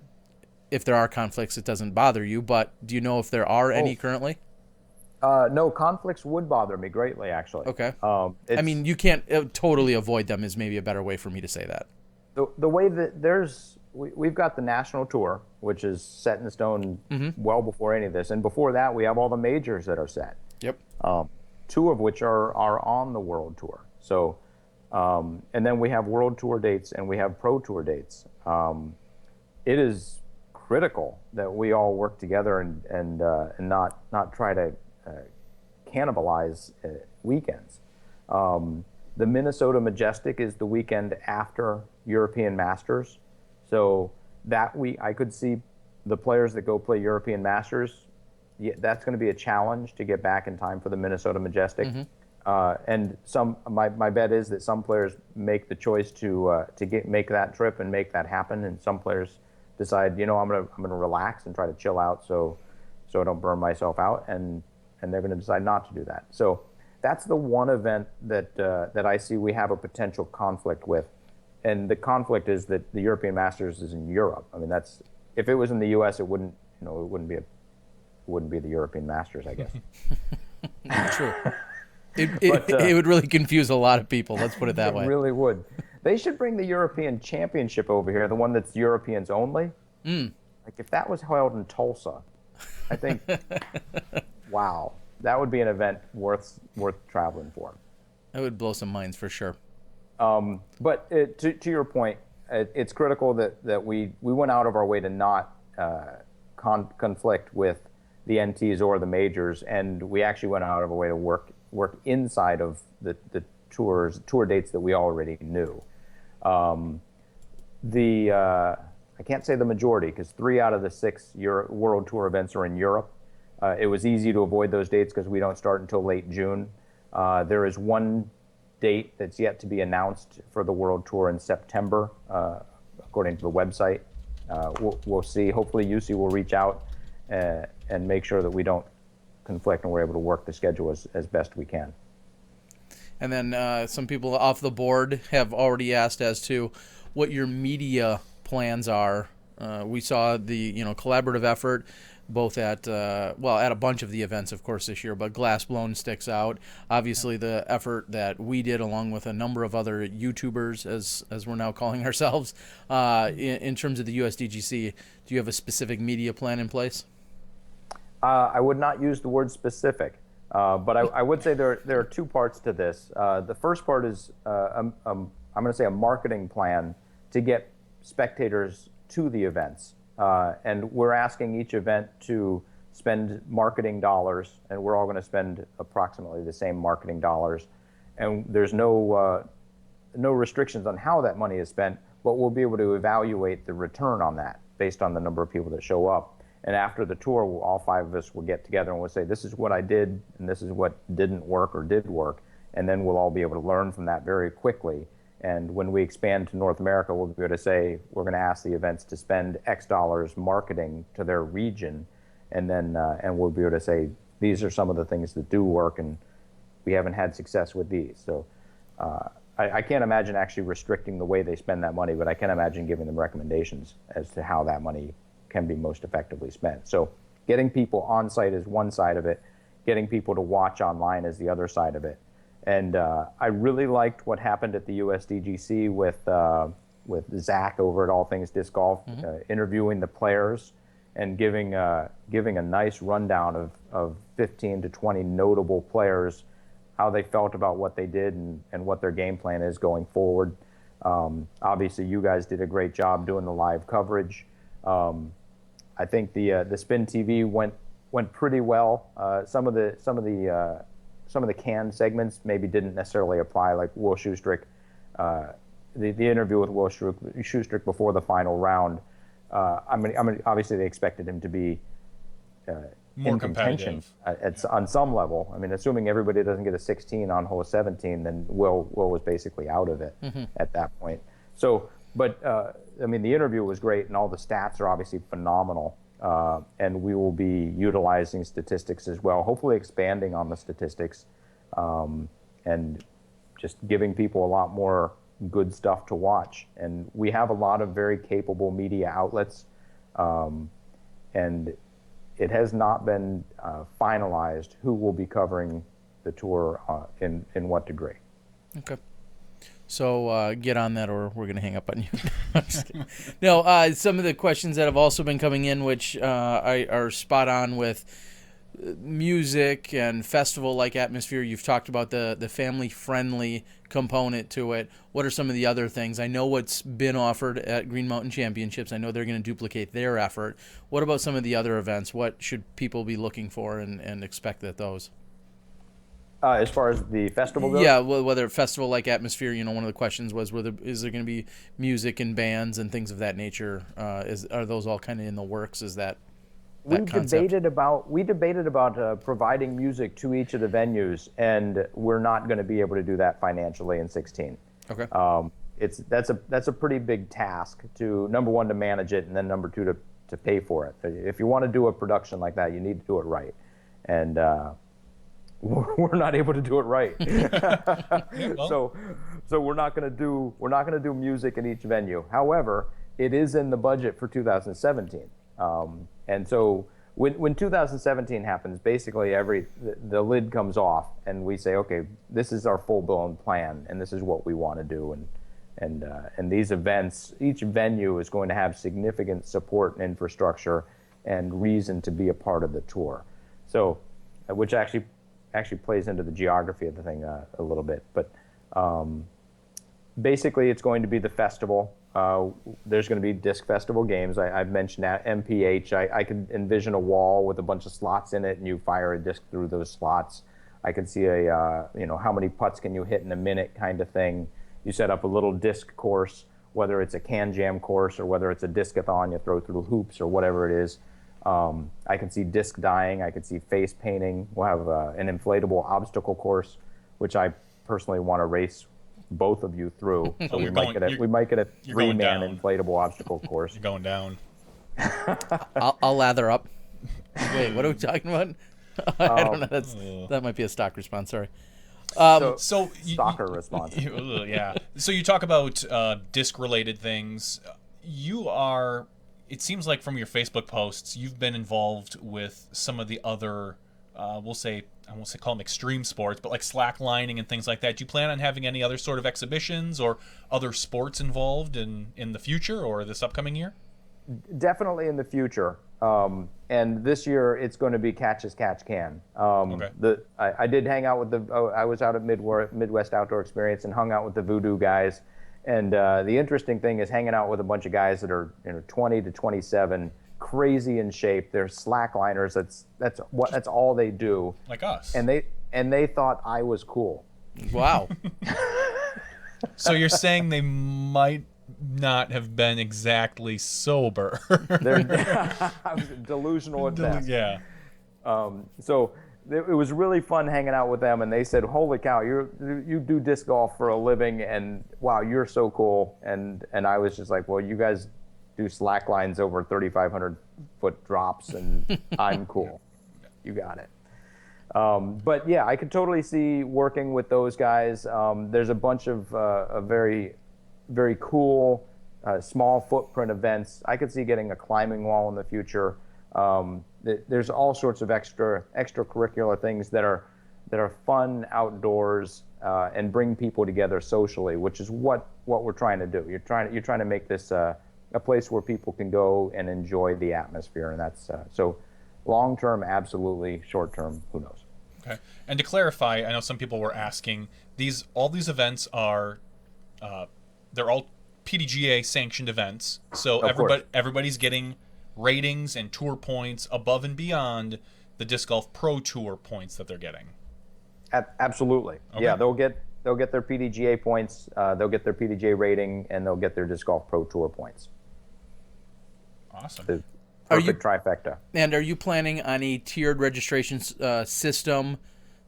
if there are conflicts, it doesn't bother you, but do you know if there are any currently? No, conflicts would bother me greatly, actually. Okay. I mean, you can't totally avoid them is maybe a better way for me to say that. The way that we've got the national tour, which is set in stone well before any of this. And before that, we have all the majors that are set. Yep. 2 of which are on the World Tour. So, and then we have World Tour dates and we have Pro Tour dates. It is critical that we all work together and not try to cannibalize weekends. The Minnesota Majestic is the weekend after European Masters. So that week, I could see the players that go play European Masters. Yeah, that's going to be a challenge to get back in time for the Minnesota Majestic. And my bet is that some players make the choice to make that trip and make that happen, and some players decide, I'm gonna relax and try to chill out so I don't burn myself out, and they're gonna decide not to do that. So that's the one event that I see we have a potential conflict with, and the conflict is that the European Masters is in Europe. I mean, if it was in the U.S., it wouldn't be the European Masters, I guess. True. It would really confuse a lot of people. Let's put it that way. It really would. They should bring the European Championship over here, the one that's Europeans only. Like if that was held in Tulsa, I think, wow, that would be an event worth traveling for. That would blow some minds for sure. But to your point, it's critical that we went out of our way to not conflict with the NTs or the majors, and we actually went out of our way to work inside of the tour dates that we already knew. I can't say the majority because 3 out of the 6 World Tour events are in Europe. It was easy to avoid those dates because we don't start until late June. There is one date that's yet to be announced for the World Tour in September, according to the website. We'll see. Hopefully UC will reach out and make sure that we don't conflict and we're able to work the schedule as best we can. And then some people off the board have already asked as to what your media plans are. We saw the collaborative effort both at a bunch of the events, of course, this year, but Glass Blown sticks out. Obviously, the effort that we did along with a number of other YouTubers, as we're now calling ourselves, in terms of the USDGC. Do you have a specific media plan in place? I would not use the word specific, but I would say there are 2 parts to this. The first part is, I'm going to say, a marketing plan to get spectators to the events. And we're asking each event to spend marketing dollars, and we're all going to spend approximately the same marketing dollars. And there's no restrictions on how that money is spent, but we'll be able to evaluate the return on that based on the number of people that show up. And after the tour, all 5 of us will get together and we'll say, this is what I did, and this is what didn't work or did work. And then we'll all be able to learn from that very quickly. And when we expand to North America, we'll be able to say, we're going to ask the events to spend X dollars marketing to their region. And then and we'll be able to say, these are some of the things that do work, and we haven't had success with these. So I can't imagine actually restricting the way they spend that money, but I can imagine giving them recommendations as to how that money can be most effectively spent. So getting people on site is one side of it. Getting people to watch online is the other side of it. And I really liked what happened at the USDGC with Zach over at All Things Disc Golf, interviewing the players and giving a nice rundown of 15 to 20 notable players, how they felt about what they did and what their game plan is going forward. Obviously, you guys did a great job doing the live coverage. I think the Spin TV went pretty well. Some of the canned segments maybe didn't necessarily apply, like Will Schustrick, the interview with Will Schustrick before the final round. I mean, obviously they expected him to be more in contention on some level. I mean, assuming everybody doesn't get a 16 on hole 17, then Will was basically out of it at that point. So, but I mean, the interview was great, and all the stats are obviously phenomenal. And we will be utilizing statistics as well, hopefully expanding on the statistics, and just giving people a lot more good stuff to watch. And we have a lot of very capable media outlets, and it has not been finalized who will be covering the tour in what degree. Okay. So get on that, or we're going to hang up on you. I'm just kidding. No, some of the questions that have also been coming in, which are spot on with music and festival-like atmosphere. You've talked about the family-friendly component to it. What are some of the other things? I know what's been offered at Green Mountain Championships. I know they're going to duplicate their effort. What about some of the other events? What should people be looking for and expect at those? As far as the festival goes? Yeah, well, whether festival-like atmosphere, one of the questions was, is there going to be music and bands and things of that nature? Are those all kind of in the works? Is that? concept? We debated about providing music to each of the venues, and we're not going to be able to do that financially in 16. Okay. That's a pretty big task to, number one, to manage it, and then number two, to pay for it. If you want to do a production like that, you need to do it right, and we're not able to do it right. Yeah, well. So we're not going to do music in each venue. However, it is in the budget for 2017. And so when 2017 happens, basically the lid comes off, and we say, okay, this is our full-blown plan, and this is what we want to do. And these events, each venue is going to have significant support and infrastructure and reason to be a part of the tour. So, which actually plays into the geography of the thing a little bit. But basically, it's going to be the festival. There's going to be disc festival games. I've mentioned that MPH. I could envision a wall with a bunch of slots in it, and you fire a disc through those slots. I could see how many putts can you hit in a minute kind of thing. You set up a little disc course, whether it's a can jam course or whether it's a discathon, you throw through hoops or whatever it is. I can see disc dyeing. I could see face painting. We'll have an inflatable obstacle course, which I personally want to race both of you through. So we might get a 3-man inflatable obstacle course. You're going down. I'll lather up. Wait, what are we talking about? I don't know. That might be a stock response. Sorry. Stalker response. Yeah. So you talk about disc-related things. You are. It seems like from your Facebook posts, you've been involved with some of the other, I won't say call them extreme sports, but like slacklining and things like that. Do you plan on having any other sort of exhibitions or other sports involved in the future or this upcoming year? Definitely in the future. And this year it's going to be catch as catch can. Okay. I did hang out with I was out at Midwest Outdoor Experience and hung out with the Voodoo guys. And the interesting thing is hanging out with a bunch of guys that are 20 to 27, crazy in shape. They're slackliners. That's all they do. Like us. And they thought I was cool. Wow. So you're saying they might not have been exactly sober. They're delusional at best. Yeah. So it was really fun hanging out with them, and they said, "Holy cow, you do disc golf for a living, and wow, you're so cool." And I was just like, "Well, you guys do slack lines over 3,500 foot drops, and I'm cool. You got it." But yeah, I could totally see working with those guys. There's a bunch of very, very cool small footprint events. I could see getting a climbing wall in the future. There's all sorts of extracurricular things that are fun outdoors and bring people together socially, which is what we're trying to do. You're trying to make this a place where people can go and enjoy the atmosphere, and that's so long term, absolutely. Short term, who knows? Okay. And to clarify, I know some people were asking, all these events are they're all PDGA sanctioned events, so everybody's getting ratings and tour points above and beyond the Disc Golf Pro Tour points that they're getting. Absolutely. Okay. Yeah, they'll get their PDGA points, they'll get their PDGA rating, and they'll get their Disc Golf Pro Tour points. Awesome. The perfect trifecta. And are you planning on a tiered registration system?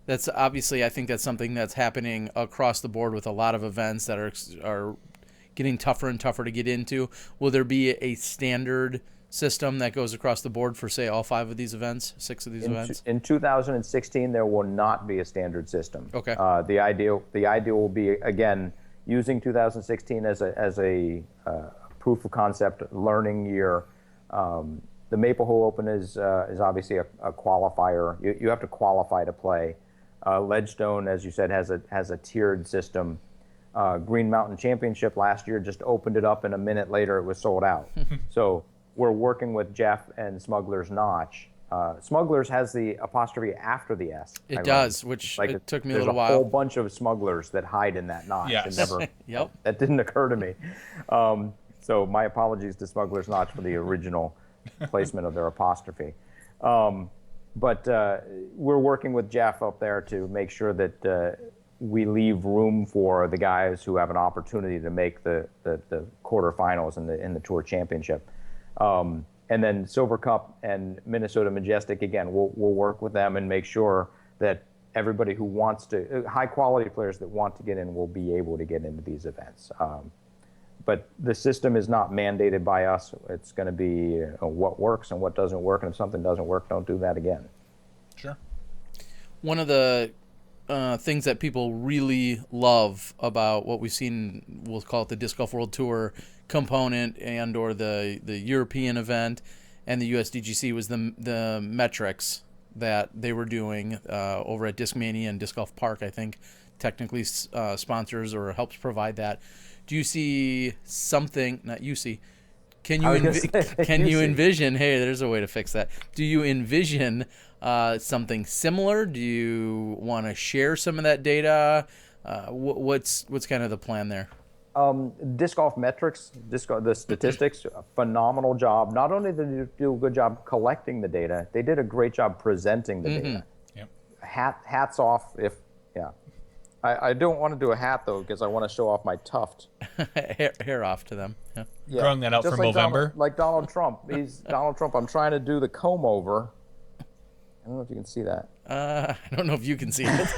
That's obviously, I think that's something that's happening across the board with a lot of events that are getting tougher and tougher to get into. Will there be a standard system that goes across the board for, say, all 5 of these events, 6 of these events? In 2016, there will not be a standard system. Okay. The idea will be, again, using 2016 as a proof of concept learning year. The Maple Hole Open is obviously a qualifier. You have to qualify to play. Ledgestone, as you said, has a tiered system. Green Mountain Championship last year just opened it up, and a minute later it was sold out. So we're working with Jeff and Smuggler's Notch. Smuggler's has the apostrophe after the S. It does, which it took me a little while. There's a whole bunch of smugglers that hide in that notch. Yes. Yep. That didn't occur to me. So my apologies to Smuggler's Notch for the original placement of their apostrophe. But we're working with Jeff up there to make sure that we leave room for the guys who have an opportunity to make the quarterfinals in the Tour Championship. And then Silver Cup and Minnesota Majestic, again, we'll work with them and make sure that everybody who wants to, high quality players that want to get in, will be able to get into these events. But the system is not mandated by us. It's going to be what works and what doesn't work. And if something doesn't work, don't do that again. Sure. One of the things that people really love about what we've seen, we'll call it the Disc Golf World Tour component and or the European event and the USDGC, was the metrics that they were doing over at Discmania and Disc Golf Park, I think, technically sponsors or helps provide that. Do you see something, not you see, can you envision, hey, there's a way to fix that. Do you envision something similar? Do you want to share some of that data? What's kind of the plan there? Disc Golf Metrics, the statistics, a phenomenal job. Not only did they do a good job collecting the data, they did a great job presenting the data. Yep. Hats off I don't want to do a hat, though, because I want to show off my tuft. hair off to them. Yeah. Growing that out just for like November? Like Donald Trump. He's Donald Trump. I'm trying to do the comb over. I don't know if you can see that. I don't know if you can see it.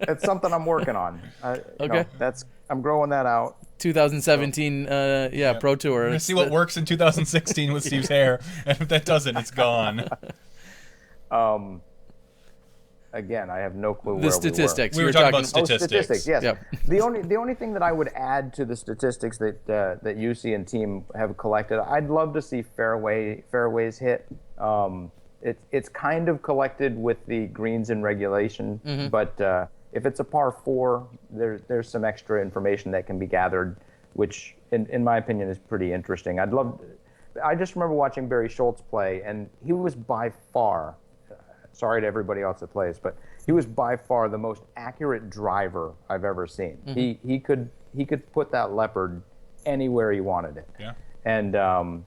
It's something I'm working on. Okay. I'm growing that out. 2017, Pro Tour. We're going to see what works in 2016 with Steve's hair. And if that doesn't, it's gone. Again, I have no clue the statistics. We were talking about statistics. Statistics, yes. Yep. The only thing that I would add to the statistics that UC and team have collected, I'd love to see fairways hit. It's kind of collected with the greens in regulation, but if it's a par 4, there's some extra information that can be gathered, which in my opinion is pretty interesting. I just remember watching Barry Schultz play, and he was by far, sorry to everybody else that plays, but he was by far the most accurate driver I've ever seen. He could put that leopard anywhere he wanted it. Yeah. And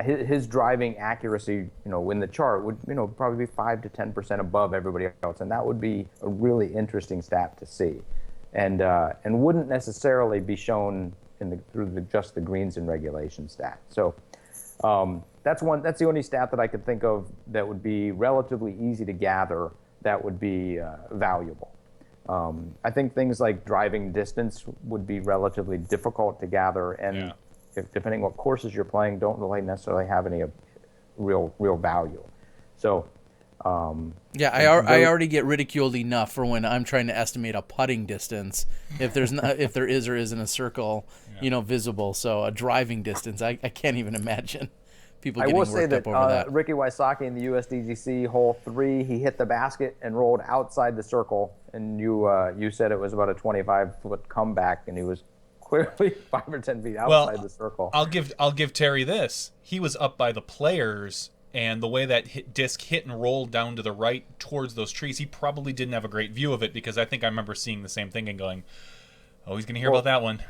his driving accuracy, in the chart would, probably be 5 to 10% above everybody else, and that would be a really interesting stat to see, and wouldn't necessarily be shown through just the greens in regulation stat. So. That's the only stat that I could think of that would be relatively easy to gather that would be valuable. I think things like driving distance would be relatively difficult to gather, and if depending what courses you're playing, don't really necessarily have any real value. So I already get ridiculed enough for when I'm trying to estimate a putting distance if there is or isn't a circle visible. So a driving distance, I can't even imagine people getting worked up over that. Ricky Wysocki in the USDGC hole 3, he hit the basket and rolled outside the circle, and you said it was about a 25-foot comeback, and he was clearly 5 or 10 feet outside the circle. I'll give Terry this. He was up by the players, and the way that disc hit and rolled down to the right towards those trees, he probably didn't have a great view of it, because I think I remember seeing the same thing and going, oh, he's going to hear about that one.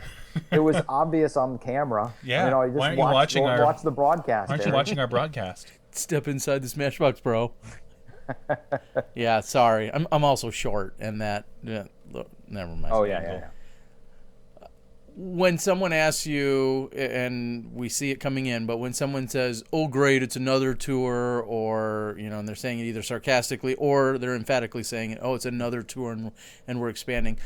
It was obvious on camera. Yeah. Why aren't you watch the broadcast? Aren't you watching our broadcast? Step inside the Smashbox, bro. Yeah, sorry. I'm also short, and that never mind. Oh yeah. When someone asks you, and we see it coming in, but when someone says, "Oh, great, it's another tour," or and they're saying it either sarcastically or they're emphatically saying, "Oh, it's another tour, and we're expanding."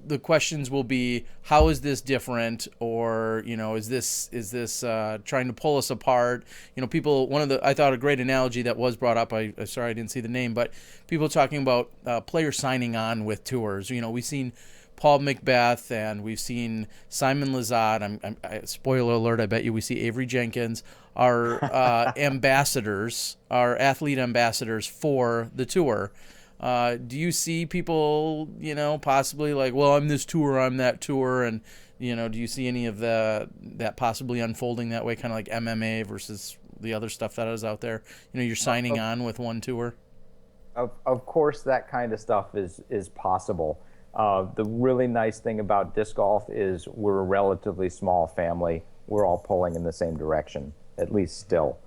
The questions will be, how is this different, or is this trying to pull us apart? People. I thought a great analogy that was brought up. I sorry I didn't see the name, but people talking about players signing on with tours. We've seen Paul Macbeth, and we've seen Simon Lizotte. Spoiler alert, I bet you we see Avery Jenkins, our ambassadors, our athlete ambassadors for the tour. Do you see people, possibly like, well, I'm this tour, I'm that tour, and, do you see any of that possibly unfolding that way, kind of like MMA versus the other stuff that is out there? You're signing on with one tour. Of course, that kind of stuff is possible. The really nice thing about disc golf is we're a relatively small family. We're all pulling in the same direction, at least still.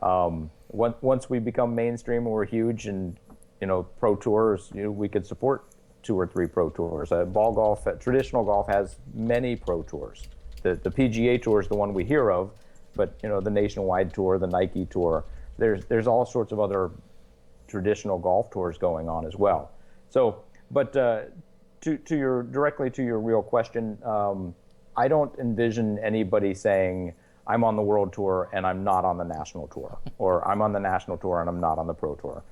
Once we become mainstream and we're huge and, pro tours, we could support 2 or 3 pro tours. Traditional golf has many pro tours. the PGA Tour is the one we hear of, but the Nationwide Tour, the Nike Tour, there's all sorts of other traditional golf tours going on as well. So, but directly to your real question, I don't envision anybody saying I'm on the World Tour and I'm not on the National Tour, or I'm on the National Tour and I'm not on the Pro Tour.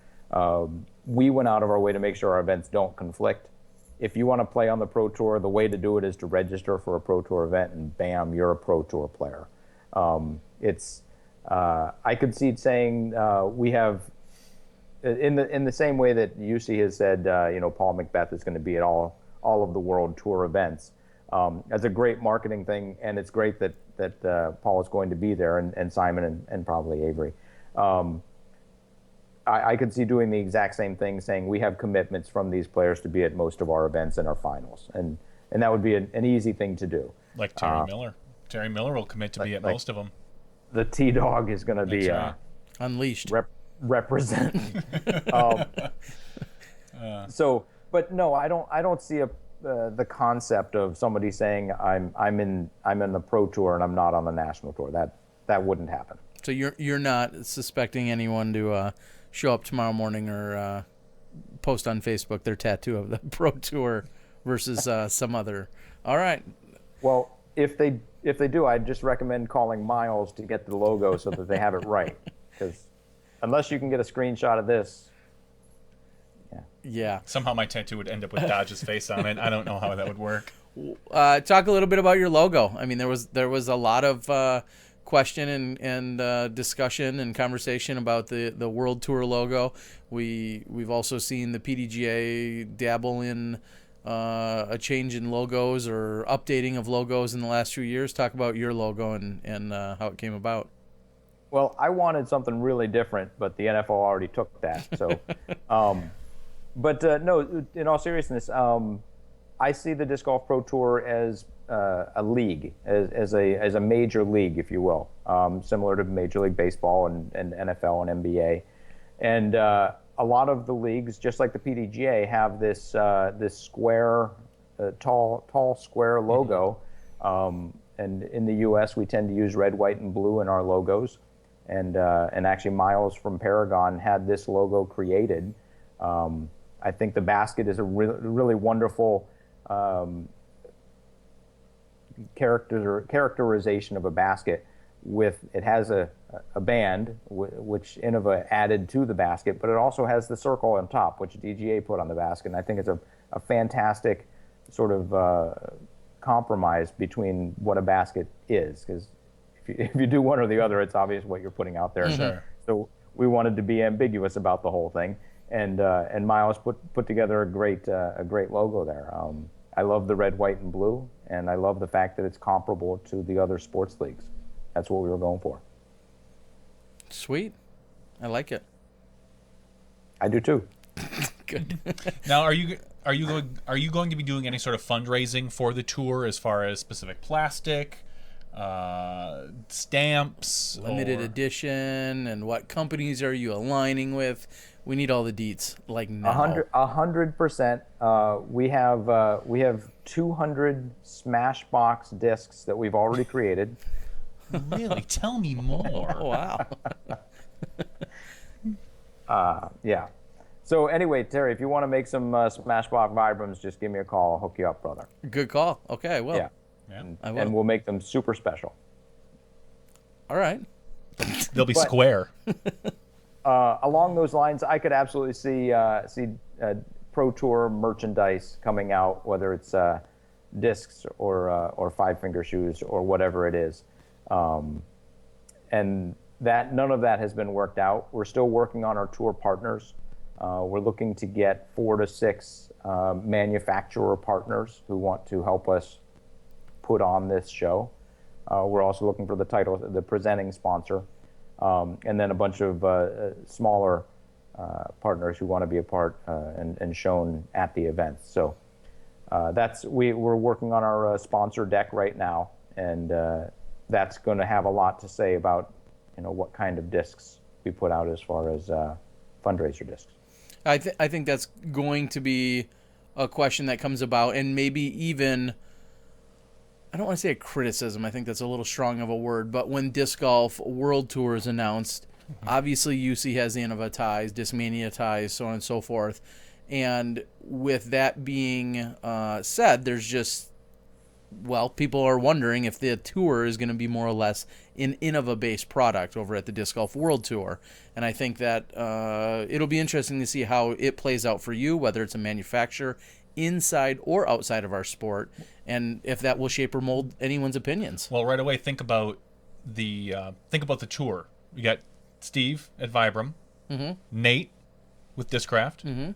We went out of our way to make sure our events don't conflict. If you want to play on the Pro Tour, the way to do it is to register for a Pro Tour event, and bam, you're a Pro Tour player. I could see saying we have, in the same way that UC has said, Paul Macbeth is going to be at all of the World Tour events. That's a great marketing thing, and it's great that Paul is going to be there, and Simon and probably Avery. I could see doing the exact same thing, saying we have commitments from these players to be at most of our events and our finals, and that would be an easy thing to do. Like Terry Miller. Terry Miller will commit to be at most of them. The T-Dog is going to be unleashed. Representing. But no, I don't see the concept of somebody saying I'm in the Pro Tour and I'm not on the National Tour. That wouldn't happen. So you're not suspecting anyone to show up tomorrow morning or post on Facebook their tattoo of the Pro Tour versus some other. All right. Well, if they do, I'd just recommend calling Miles to get the logo so that they have it right. Because unless you can get a screenshot of this. Yeah. Somehow my tattoo would end up with Dodge's face on it. I don't know how that would work. Talk a little bit about your logo. I mean, there was a lot of question and discussion and conversation about the World Tour logo. We've also seen the PDGA dabble in a change in logos or updating of logos in the last few years. Talk about your logo and how it came about. Well, I wanted something really different, but the NFL already took that. So, no, in all seriousness, I see the Disc Golf Pro Tour as a league, as a major league, if you will, similar to Major League Baseball and NFL and NBA. And a lot of the leagues, just like the PDGA, have this square, tall square logo. And in the U.S., we tend to use red, white, and blue in our logos. And actually, Miles from Paragon had this logo created. I think the basket is a really wonderful characterization of a basket. It has a band which Innova added to the basket, but it also has the circle on top, which DGA put on the basket. And I think it's a fantastic sort of compromise between what a basket is, because if you do one or the other, it's obvious what you're putting out there. Mm-hmm. Sure. So we wanted to be ambiguous about the whole thing, and Miles put together a great logo there. I love the red, white, and blue, and I love the fact that it's comparable to the other sports leagues. That's what we were going for. Sweet, I like it. I do too. Good. Now, are you going to be doing any sort of fundraising for the tour, as far as specific plastic, stamps, limited edition, and what companies are you aligning with? We need all the deets, like now. 100%. We have 200 Smashbox discs that we've already created. Really? Tell me more. Oh, wow. Yeah. So anyway, Terry, if you want to make some Smashbox Vibrams, just give me a call. I'll hook you up, brother. Good call. Okay, I will. Yeah. I will. And we'll make them super special. All right. They'll be square. Along those lines, I could absolutely see Pro Tour merchandise coming out, whether it's discs or five-finger shoes or whatever it is. And none of that has been worked out. We're still working on our tour partners. We're looking to get 4 to 6 manufacturer partners who want to help us put on this show. We're also looking for the presenting sponsor, and then a bunch of smaller partners who want to be a part and shown at the events. So we're working on our sponsor deck right now, and that's going to have a lot to say about what kind of discs we put out as far as fundraiser discs. I think that's going to be a question that comes about, and maybe even I don't want to say a criticism. I think that's a little strong of a word. But when Disc Golf World Tour is announced, obviously UC has the Innova ties, Discmania ties, so on and so forth. And with that being said, there's just, well, people are wondering if the tour is going to be more or less an Innova-based product over at the Disc Golf World Tour. And I think that it'll be interesting to see how it plays out for you, whether it's a manufacturer inside or outside of our sport, and if that will shape or mold anyone's opinions. Well, right away, think about the tour. You got Steve at Vibram, Nate with Discraft,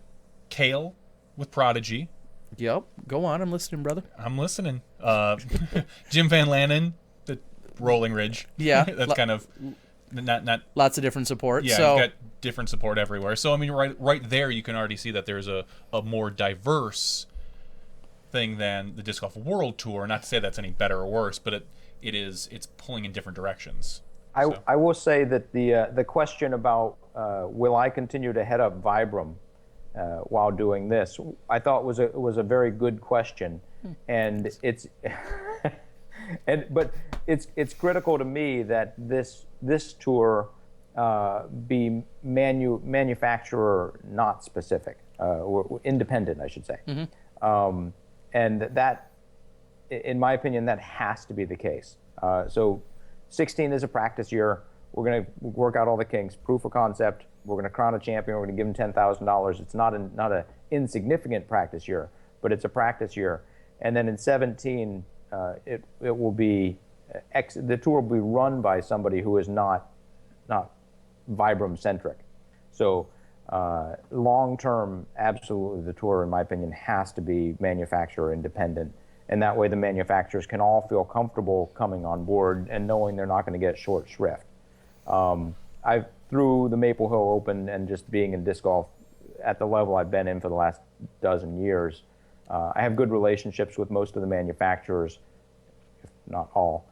Kale with Prodigy. Yep, go on. I'm listening, brother. I'm listening. Jim Van Lannen, the Rolling Ridge. Yeah, that's kind of not lots of different support. Yeah, so you've got different support everywhere. So I mean, right there, you can already see that there's a more diverse thing than the Disc Golf World Tour. Not to say that's any better or worse, but it's pulling in different directions. I will say that the question about will I continue to head up Vibram while doing this, I thought was a very good question, and it's but it's critical to me that this tour be manufacturer not specific, or independent, I should say, and that, in my opinion, that has to be the case. So 16 is a practice year. We're going to work out all the kinks, proof of concept. We're going to crown a champion. We're going to give him $10,000. It's not an insignificant practice year, but it's a practice year. And then in 17, it will be the tour will be run by somebody who is not Vibram centric. So long term, absolutely, the tour, in my opinion, has to be manufacturer independent. And that way the manufacturers can all feel comfortable coming on board and knowing they're not going to get short shrift. I've, through the Maple Hill Open and just being in disc golf at the level I've been in for the last dozen years, I have good relationships with most of the manufacturers, if not all.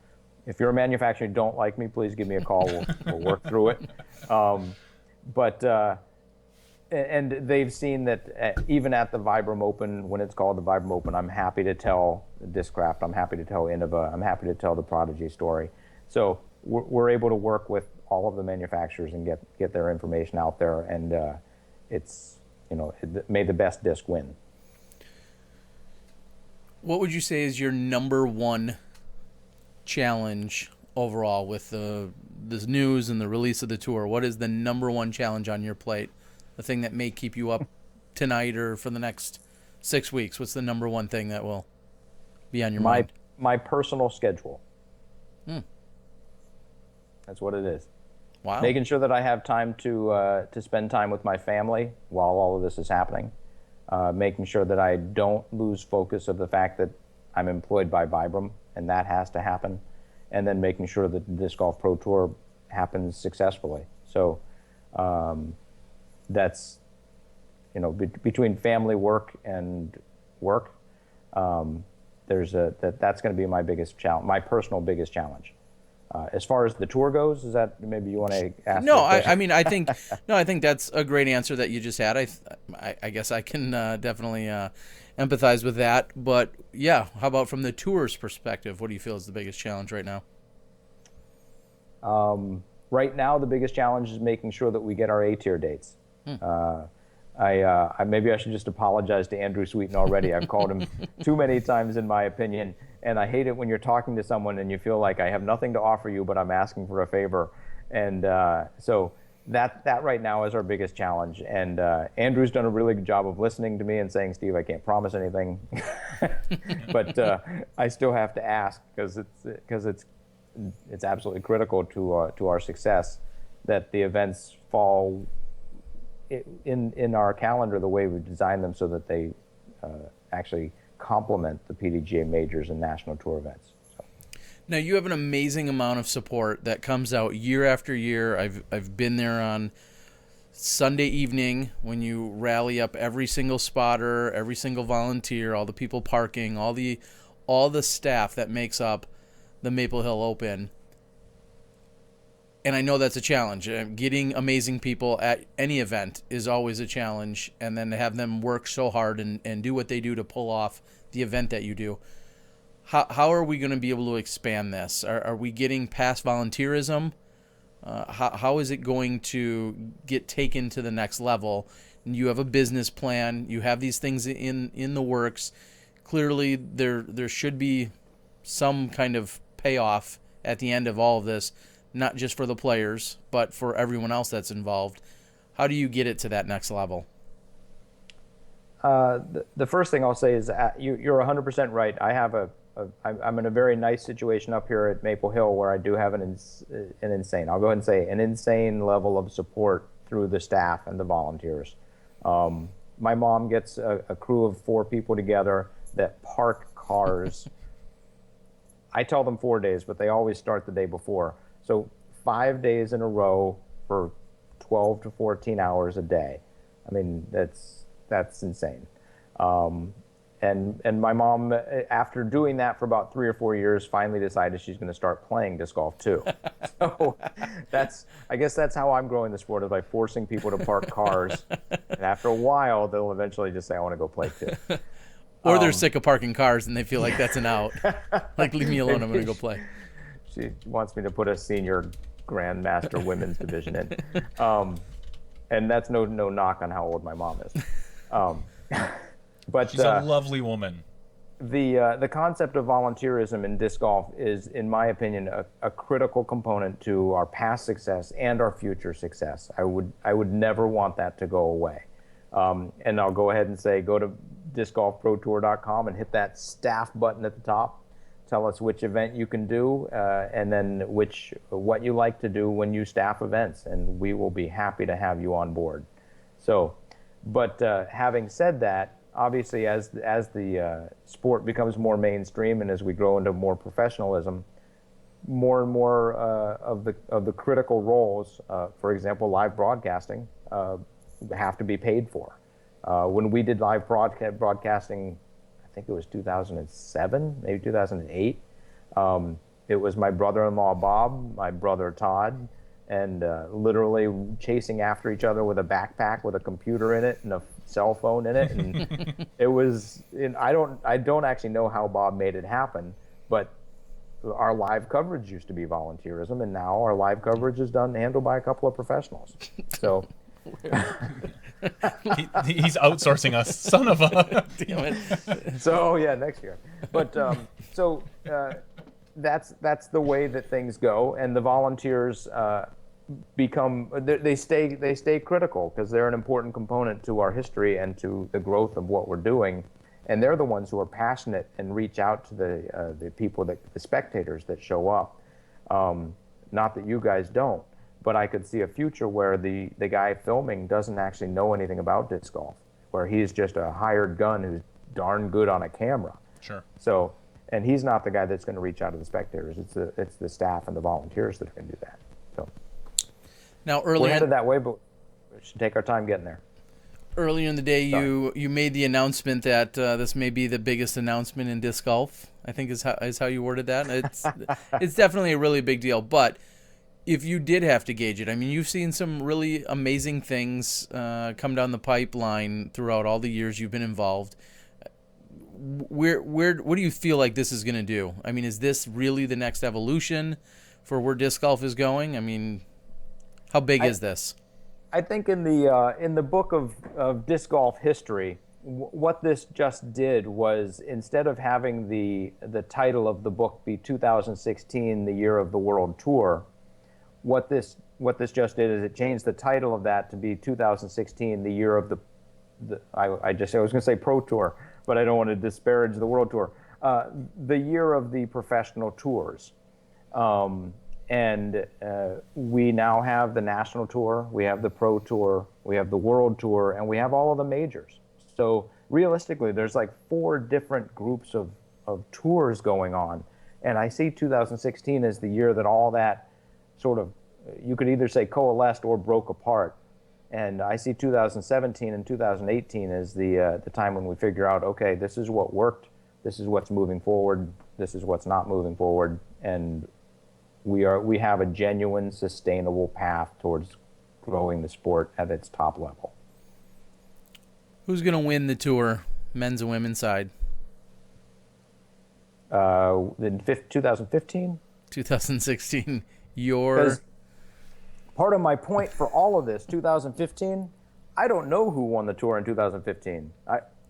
If you're a manufacturer and don't like me, please give me a call. We'll work through it. And they've seen that even at the Vibram Open, when it's called the Vibram Open, I'm happy to tell Discraft, I'm happy to tell Innova, I'm happy to tell the Prodigy story. So we're able to work with all of the manufacturers and get their information out there, and may the best disc win. What would you say is your number one challenge overall with this news and the release of the tour? What is the number one challenge on your plate? The thing that may keep you up tonight or for the next 6 weeks? What's the number one thing that will be on your mind? My personal schedule. That's what it is. Wow. Making sure that I have time to spend time with my family while all of this is happening. Making sure that I don't lose focus of the fact that I'm employed by Vibram, and that has to happen. And then making sure that the Disc Golf Pro Tour happens successfully. So that's, between family, work, and work, that's going to be my biggest challenge, my personal biggest challenge. As far as the tour goes, is that maybe you want to ask? No, I think that's a great answer that you just had. I guess I can definitely empathize with that. But yeah, how about from the tour's perspective? What do you feel is the biggest challenge right now? Right now, the biggest challenge is making sure that we get our A-tier dates. Maybe I should just apologize to Andrew Sweeten already. I've called him too many times, in my opinion, and I hate it when you're talking to someone and you feel like I have nothing to offer you, but I'm asking for a favor. And so that right now is our biggest challenge. And Andrew's done a really good job of listening to me and saying, Steve, I can't promise anything, but I still have to ask because it's absolutely critical to our success that the events fall in our calendar the way we've designed them so that they actually complement the PDGA majors and national tour events. So. Now you have an amazing amount of support that comes out year after year. I've been there on Sunday evening when you rally up every single spotter, every single volunteer, all the people parking, all the staff that makes up the Maple Hill Open. And I know that's a challenge. Getting amazing people at any event is always a challenge, and then to have them work so hard and do what they do to pull off the event that you do. how are we going to be able to expand this? Are we getting past volunteerism? How is it going to get taken to the next level? You have a business plan. You have these things in the works. Clearly, there should be some kind of payoff at the end of all of this, not just for the players, but for everyone else that's involved. How do you get it to that next level? The first thing I'll say is you're 100% right. I'm in a very nice situation up here at Maple Hill where I do have an insane, I'll go ahead and say, an insane level of support through the staff and the volunteers. My mom gets a crew of 4 people together that park cars. I tell them 4 days, but they always start the day before. So 5 days in a row for 12 to 14 hours a day. I mean, that's insane. And my mom, after doing that for about 3 or 4 years, finally decided she's going to start playing disc golf too. So I guess that's how I'm growing the sport, is by forcing people to park cars. And after a while, they'll eventually just say, I want to go play too. Or they're sick of parking cars and they feel like that's an out. Like, leave me alone, I'm going to go play. She wants me to put a senior grandmaster women's division in. And that's no knock on how old my mom is. But she's a lovely woman. The concept of volunteerism in disc golf is, in my opinion, a critical component to our past success and our future success. I would never want that to go away. And I'll go ahead and say, go to discgolfprotour.com and hit that staff button at the top. Tell us which event you can do, and then what you like to do when you staff events, and we will be happy to have you on board. So, but having said that, obviously, as the sport becomes more mainstream and as we grow into more professionalism, more and more of the critical roles, for example, live broadcasting, have to be paid for. When we did live broadcasting, I think it was 2007, maybe 2008. It was my brother-in-law Bob, my brother Todd, and literally chasing after each other with a backpack with a computer in it and a cell phone in it, and it was. I don't actually know how Bob made it happen, but our live coverage used to be volunteerism, and now our live coverage is handled by a couple of professionals. So. He's outsourcing us, son of a. Damn it. So yeah, next year. But that's the way that things go, and the volunteers they stay critical because they're an important component to our history and to the growth of what we're doing, and they're the ones who are passionate and reach out to the people, the spectators that show up. Not that you guys don't. But I could see a future where the guy filming doesn't actually know anything about disc golf, where he's just a hired gun who's darn good on a camera. Sure. So, and he's not the guy that's going to reach out to the spectators. It's the staff and the volunteers that are going to do that. So, now we're headed that way, but we should take our time getting there. Earlier in the day, you made the announcement that this may be the biggest announcement in disc golf. I think is how you worded that. It's definitely a really big deal, but. If you did have to gauge it, I mean, you've seen some really amazing things come down the pipeline throughout all the years you've been involved. What do you feel like this is going to do? I mean, is this really the next evolution for where disc golf is going? I mean, how big is this? I think in the book of disc golf history, what this just did was, instead of having the title of the book be 2016, the year of the World Tour. What this just did is it changed the title of that to be 2016, the year of I was going to say Pro Tour, but I don't want to disparage the World Tour. The year of the professional tours. And we now have the National Tour, we have the Pro Tour, we have the World Tour, and we have all of the majors. So realistically, there's like 4 different groups of tours going on. And I see 2016 as the year that all that sort of, you could either say coalesced or broke apart. And I see 2017 and 2018 as the time when we figure out, okay, this is what worked, this is what's moving forward, this is what's not moving forward, and we have a genuine, sustainable path towards growing the sport at its top level. Who's going to win the tour, men's and women's side? in 2015. 2016. Because part of my point for all of this, 2015, I don't know who won the tour in 2015.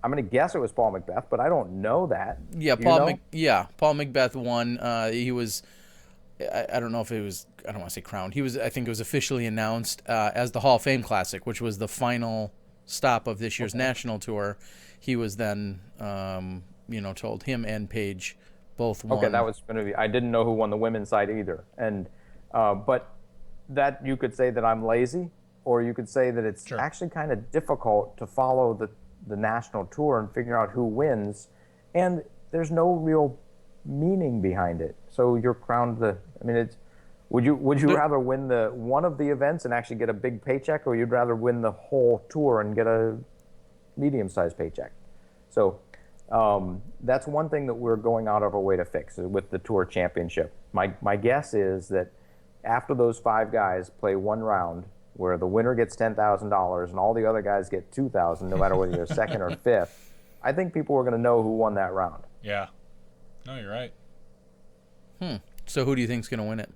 I'm going to guess it was Paul Macbeth, but I don't know that. Yeah, Paul Macbeth won. He was, I don't know if it was, I don't want to say crowned. I think it was officially announced as the Hall of Fame Classic, which was the final stop of this year's national tour. He was then, told him and Paige both won. Okay, that was going to be. I didn't know who won the women's side either, and but that you could say that I'm lazy, or you could say that it's actually kind of difficult to follow the national tour and figure out who wins, and there's no real meaning behind it. So you're crowned it's. Would you rather win one of the events and actually get a big paycheck, or you'd rather win the whole tour and get a medium-sized paycheck? So that's one thing that we're going out of our way to fix with the Tour Championship. My guess is that after those 5 guys play one round, where the winner gets $10,000 and all the other guys get $2,000, no matter whether you're second or fifth, I think people are going to know who won that round. Yeah. No, you're right. So who do you think's going to win it?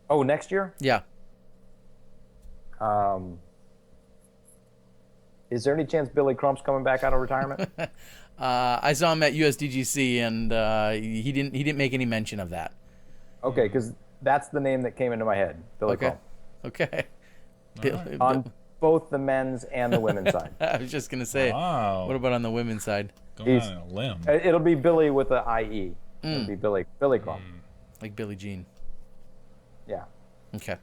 Oh, next year? Yeah. Is there any chance Billy Crump's coming back out of retirement? I saw him at USDGC, and he didn't make any mention of that. Okay, because that's the name that came into my head, Billy Crump. Okay. Right. On both the men's and the women's side. I was just gonna say. Wow. What about on the women's side? Going on a limb. It'll be Billy with the IE. It'll be Billy Crump. Like Billie Jean. Yeah. Okay.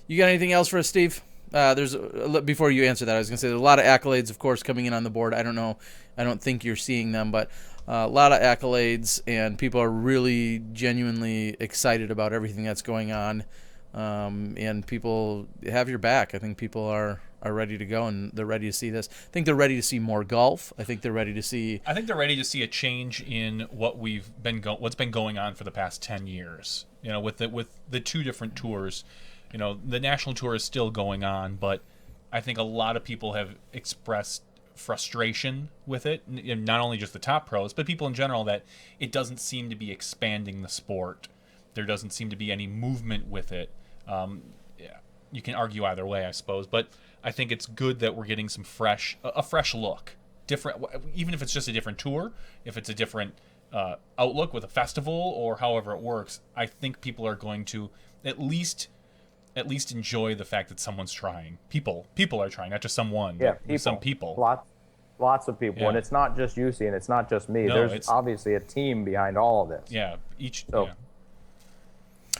You got anything else for us, Steve? Before you answer that, I was going to say there's a lot of accolades, of course, coming in on the board. I don't know. I don't think you're seeing them, but a lot of accolades, and people are really genuinely excited about everything that's going on. And people have your back. I think people are ready to go, and they're ready to see this. I think they're ready to see more golf. I think they're ready to see a change in what's been going on for the past 10 years. With the 2 different tours. The national tour is still going on, but I think a lot of people have expressed frustration with it, not only just the top pros, but people in general, that it doesn't seem to be expanding the sport. There doesn't seem to be any movement with it. You can argue either way, I suppose, but I think it's good that we're getting a fresh look, different, even if it's just a different tour, if it's a different outlook with a festival or however it works. I think people are going to at least enjoy the fact that someone's trying. People are trying, not just someone. Yeah, some people. Lots of people, and it's not just you, and it's not just me. No, There's obviously a team behind all of this. Yeah,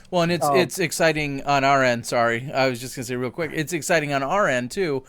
Well, and it's exciting on our end. Sorry, I was just going to say real quick. It's exciting on our end, too,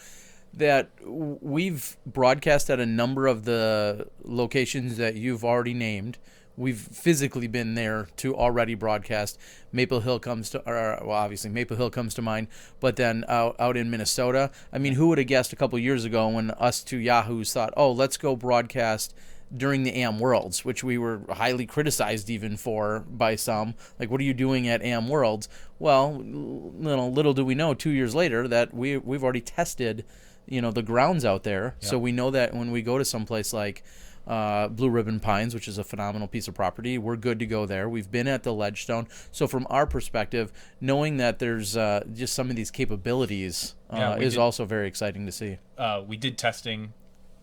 that we've broadcast at a number of the locations that you've already named. We've physically been there to already broadcast. Maple Hill comes to mind, but then out in Minnesota. I mean, who would have guessed a couple years ago when us 2 yahoos thought, oh, let's go broadcast during the AM Worlds, which we were highly criticized even for by some. Like, what are you doing at AM Worlds? Well, little do we know, 2 years later, that we've already tested, the grounds out there. Yep. So we know that when we go to someplace like Blue Ribbon Pines, which is a phenomenal piece of property, we're good to go there. We've been at the Ledgestone. So from our perspective, knowing that there's just some of these capabilities is also very exciting to see. We did testing,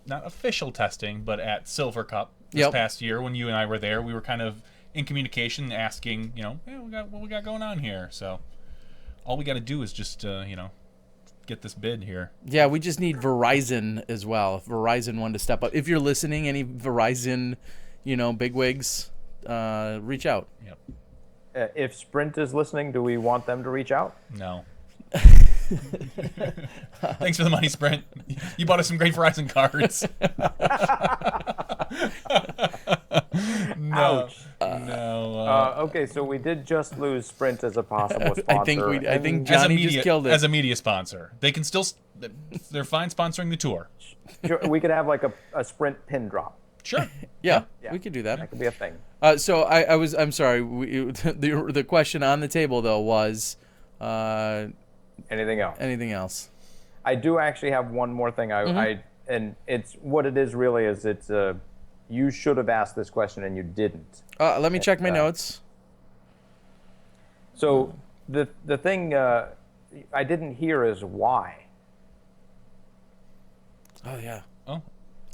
not official testing, but at Silver Cup this past year when you and I were there. We were kind of in communication, asking, hey, what we got going on here. So all we got to do is just, get this bid here. Yeah, we just need Verizon as well. If Verizon wanted to step up. If you're listening, any Verizon, bigwigs, reach out. Yep. If Sprint is listening, do we want them to reach out? No. Thanks for the money, Sprint. You bought us some great Verizon cards. No. No. Okay, so we did just lose Sprint as a possible sponsor. I think Johnny just killed it. As a media sponsor. They can still, they're fine sponsoring the tour. Sure, we could have like a Sprint pin drop. Sure. Yeah, we could do that. That could be a thing. So I'm sorry. The question on the table though was, anything else? Anything else? I do actually have one more thing. And it's what it is really is it's you should have asked this question and you didn't. Let me check my notes. So the thing I didn't hear is why. Oh, yeah. Oh.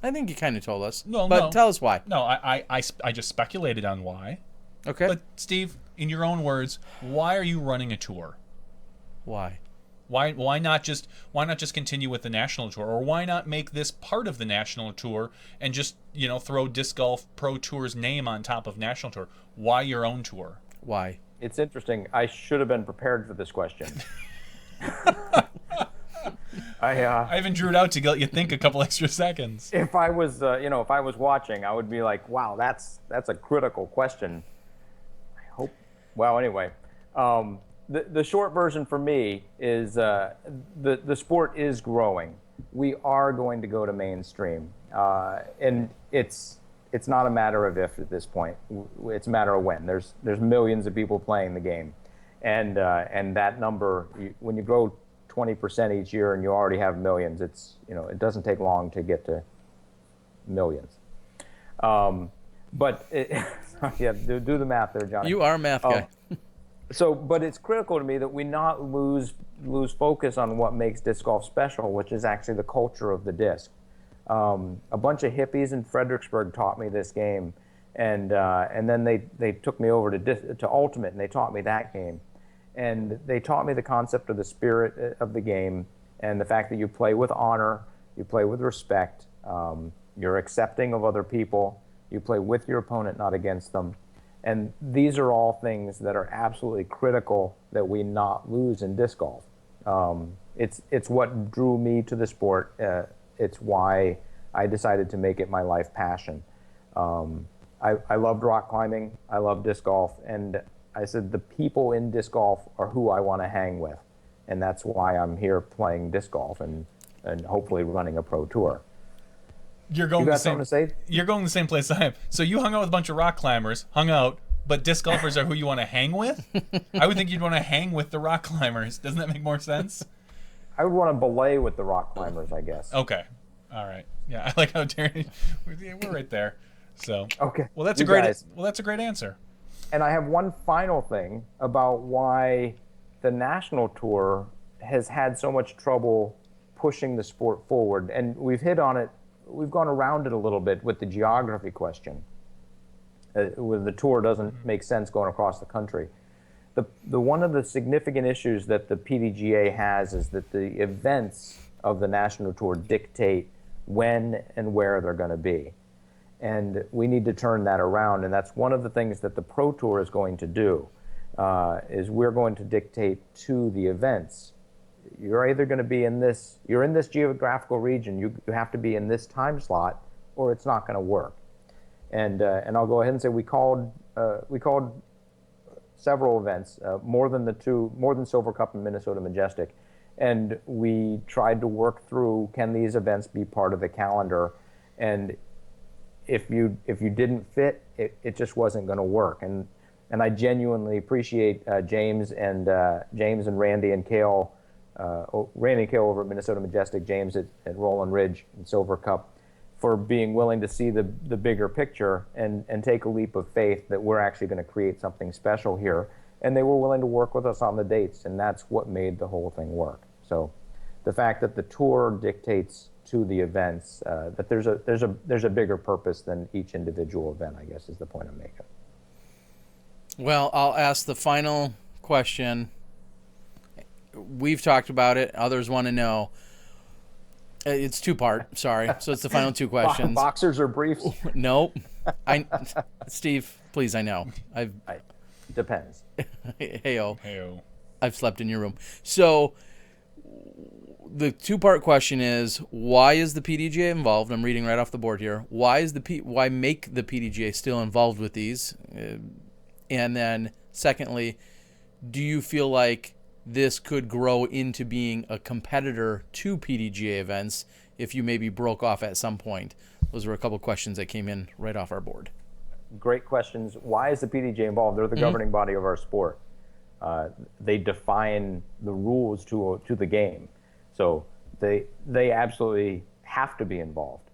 I think you kind of told us. No, but tell us why. No, I just speculated on why. Okay. But Steve, in your own words, why are you running a tour? Why? Why not just continue with the national tour, or why not make this part of the national tour and just throw Disc Golf Pro Tour's name on top of national tour? Why your own tour? Why? It's interesting. I should have been prepared for this question. I even drew it out to let you think a couple extra seconds. If I was, if I was watching, I would be like, "Wow, that's a critical question." I hope. Well, anyway, the short version for me is the sport is growing. We are going to go to mainstream, and it's not a matter of if at this point. It's a matter of when. There's millions of people playing the game, and that number, when you grow 20% each year and you already have millions, it doesn't take long to get to millions. But yeah, do the math there, Johnny. You are a math guy. But it's critical to me that we not lose focus on what makes disc golf special, which is actually the culture of the disc. A bunch of hippies in Fredericksburg taught me this game, and then they took me over to Ultimate, and they taught me that game. And they taught me the concept of the spirit of the game and the fact that you play with honor, you play with respect, you're accepting of other people, you play with your opponent, not against them. And these are all things that are absolutely critical that we not lose in disc golf. It's what drew me to the sport. It's why I decided to make it my life passion. I loved rock climbing, I love disc golf, and I said the people in disc golf are who I want to hang with, and that's why I'm here playing disc golf and hopefully running a pro tour. You're going you got something to say? You're going the same place I am. So you hung out with a bunch of rock climbers, but disc golfers are who you want to hang with? I would think you'd want to hang with the rock climbers. Doesn't that make more sense? I would want to belay with the rock climbers, I guess. Okay. All right. Yeah, I like how Terry. We're right there. So. Okay. Well, that's a great answer. And I have one final thing about why the national tour has had so much trouble pushing the sport forward. And we've hit on it, we've gone around it a little bit with the geography question. Where the tour doesn't make sense going across the country. The one of the significant issues that the PDGA has is that the events of the national tour dictate when and where they're going to be. And we need to turn that around, and that's one of the things that the Pro Tour is going to do, is we're going to dictate to the events. You're either going to be you're in this geographical region, you have to be in this time slot, or it's not going to work. And I'll go ahead and say we called several events, more than Silver Cup and Minnesota Majestic, and we tried to work through, can these events be part of the calendar? And if you didn't fit, it just wasn't going to work. And I genuinely appreciate James and Randy and Kale, Randy and Kale over at Minnesota Majestic, James at Roland Ridge and Silver Cup, for being willing to see the bigger picture and take a leap of faith that we're actually going to create something special here. And they were willing to work with us on the dates, and that's what made the whole thing work. So the fact that the tour dictates to the events, that there's a bigger purpose than each individual event, I guess, is the point I'm making. Well, I'll ask the final question. We've talked about it. Others want to know. It's two-part. Sorry. So it's the final two questions. Boxers or briefs? Nope. Steve, please. I know. Depends. Heyo. Heyo. I've slept in your room. So the two-part question is, why is the PDGA involved? I'm reading right off the board here. Why make the PDGA still involved with these? And then secondly, do you feel like this could grow into being a competitor to PDGA events if you maybe broke off at some point? Those were a couple questions that came in right off our board. Great questions. Why is the PDGA involved? They're the governing body of our sport. They define the rules to the game. So they absolutely have to be involved.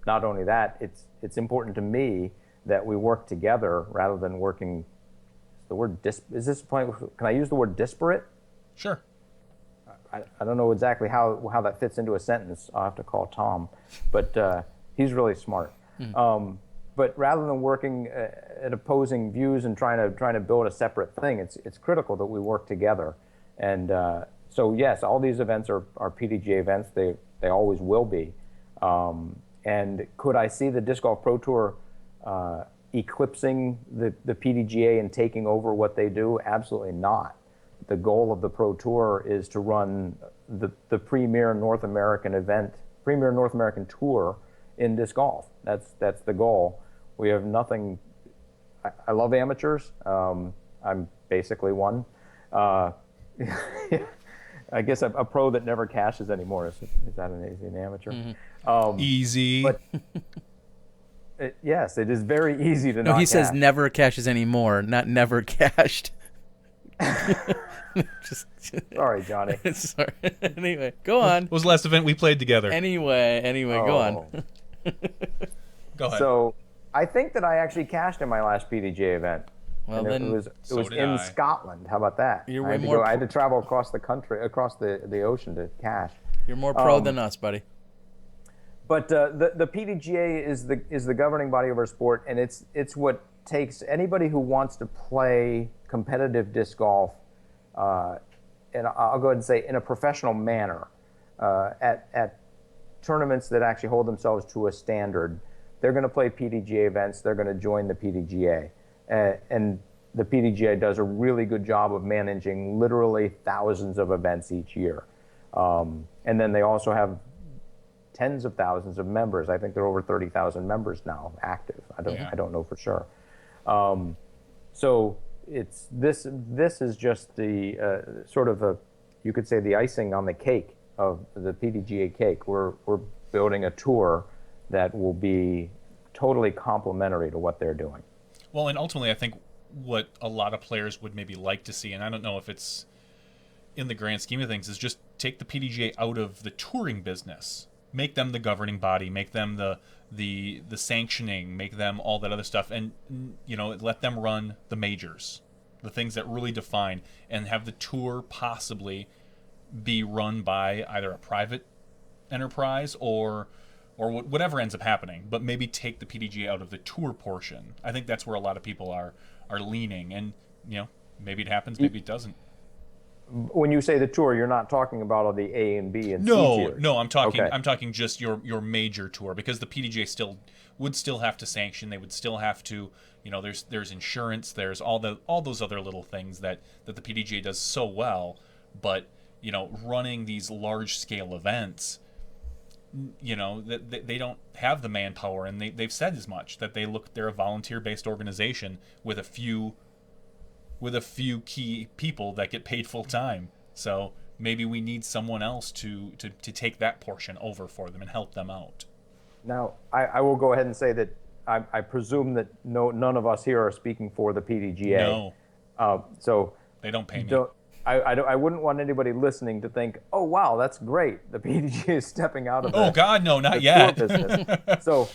not only that, it's important to me that we work together rather than working. The word is this point? Can I use the word disparate? Sure. I don't know exactly how that fits into a sentence. I'll have to call Tom, but he's really smart. But rather than working at opposing views and trying to build a separate thing, it's critical that we work together. And so yes, all these events are PDGA events. They always will be. And could I see the Disc Golf Pro Tour eclipsing the PDGA and taking over what they do? Absolutely not. The goal of the Pro Tour is to run the premier North American tour in disc golf. That's the goal. We have nothing. I love amateurs. I'm basically one. I guess a pro that never cashes anymore. Is that an amateur? Mm-hmm. Easy. But yes, it is very easy to not cash. No, he says never cashes anymore, not never cashed. Sorry, Johnny. Sorry. Anyway, go on. What was the last event we played together? Anyway, go on. Go ahead. So I think that I actually cashed in my last PDGA event. Well, and then it was in Scotland. How about that? I had to travel across the country, across the ocean to cash. You're more pro than us, buddy. But the PDGA is the governing body of our sport, and it's what takes anybody who wants to play competitive disc golf, and I'll go ahead and say in a professional manner, at tournaments that actually hold themselves to a standard. They're going to play PDGA events. They're going to join the PDGA, and the PDGA does a really good job of managing literally thousands of events each year, and then they also have tens of thousands of members. I think there are over 30,000 members now active. I don't know for sure. So it's this is just the sort of you could say the icing on the cake of the PDGA cake. We're building a tour that will be totally complementary to what they're doing. Well, and ultimately, I think what a lot of players would maybe like to see, and I don't know if it's in the grand scheme of things, is just take the PDGA out of the touring business. Make them the governing body, make them the sanctioning, make them all that other stuff, and let them run the majors, the things that really define, and have the tour possibly be run by either a private enterprise or whatever ends up happening, but maybe take the PDGA out of the tour portion. I think that's where a lot of people are leaning, and maybe it happens, maybe it doesn't. When you say the tour, you're not talking about all the A and B and C tiers. No, I'm talking just your major tour, because the PDGA would still have to sanction. They would still have to, there's insurance, there's all those other little things that the PDGA does so well, but running these large scale events, they don't have the manpower, and they've said as much, that they're a volunteer based organization with a few key people that get paid full time. So maybe we need someone else to take that portion over for them and help them out. Now, I will go ahead and say that I presume that none of us here are speaking for the PDGA. No. So they don't pay me. I wouldn't want anybody listening to think, oh, wow, that's great. The PDGA is stepping out of Oh, God, no, not yet. Business. So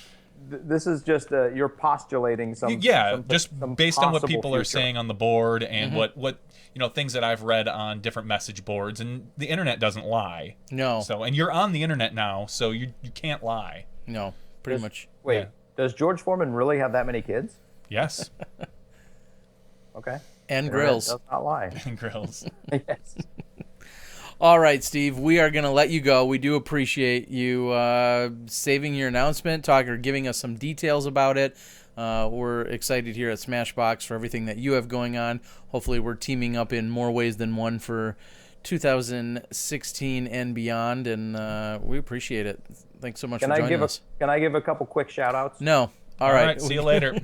this is just you're postulating some based on what people future. Are saying on the board and what things that I've read on different message boards, and the internet doesn't lie. No. So, and you're on the internet now, so you can't lie. No, pretty much. Wait, does George Foreman really have that many kids? Yes. Okay. And grills. Does not lie. And grills. Yes. All right, Steve, we are going to let you go. We do appreciate you saving your announcement, giving us some details about it. We're excited here at Smashbox for everything that you have going on. Hopefully we're teaming up in more ways than one for 2016 and beyond, and we appreciate it. Thanks so much for joining us. Can I give a couple quick shout-outs? No. All right. See you later.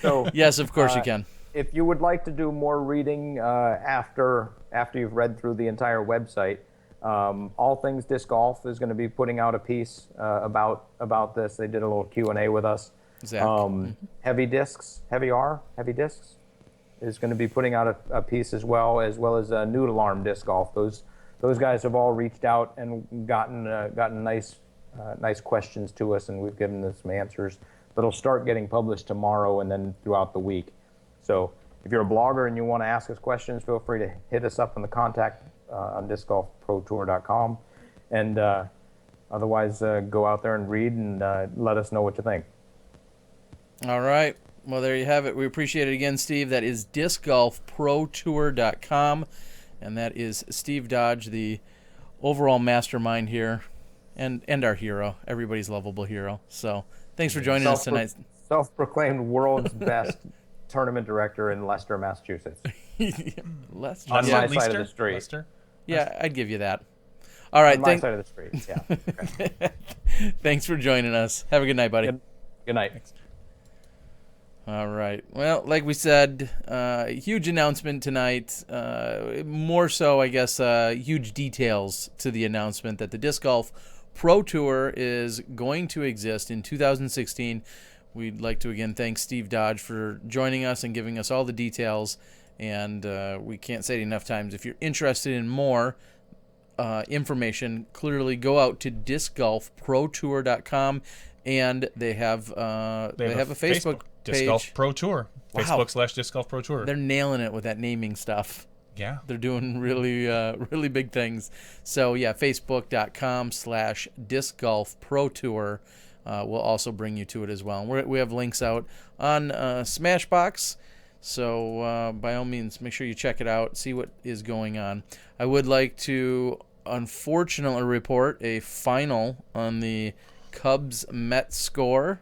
So, yes, of course you can. If you would like to do more reading after you've read through the entire website, All Things Disc Golf is going to be putting out a piece about this. They did a little Q&A with us. Exactly. Heavy Discs is going to be putting out a piece as well as Noodle Arm Disc Golf. Those guys have all reached out and gotten nice nice questions to us, and we've given them some answers that'll start getting published tomorrow and then throughout the week. So if you're a blogger and you want to ask us questions, feel free to hit us up in the contact on discgolfprotour.com. And otherwise, go out there and read and let us know what you think. All right. Well, there you have it. We appreciate it again, Steve. That is discgolfprotour.com. And that is Steve Dodge, the overall mastermind here, and our hero, everybody's lovable hero. So thanks for joining us tonight. Self-proclaimed world's best tournament director in Leicester, Massachusetts. Leicester. On my side of the street. Leicester? Yeah, I'd give you that. All right. On my side of the street, yeah. Okay. Thanks for joining us. Have a good night, buddy. Good night. Thanks. All right. Well, like we said, huge announcement tonight. More so, I guess, huge details to the announcement that the Disc Golf Pro Tour is going to exist in 2016. We'd like to, again, thank Steve Dodge for joining us and giving us all the details. And we can't say it enough times. If you're interested in more information, clearly go out to discgolfprotour.com. And they have a Facebook page. Disc Golf Pro Tour. Wow. Facebook/Disc Golf Pro Tour. They're nailing it with that naming stuff. Yeah. They're doing really big things. So, yeah, facebook.com/Disc Golf Pro Tour will also bring you to it as well. And we have links out on Smashbox. So, by all means, make sure you check it out, see what is going on. I would like to, unfortunately, report a final on the Cubs-Mets score.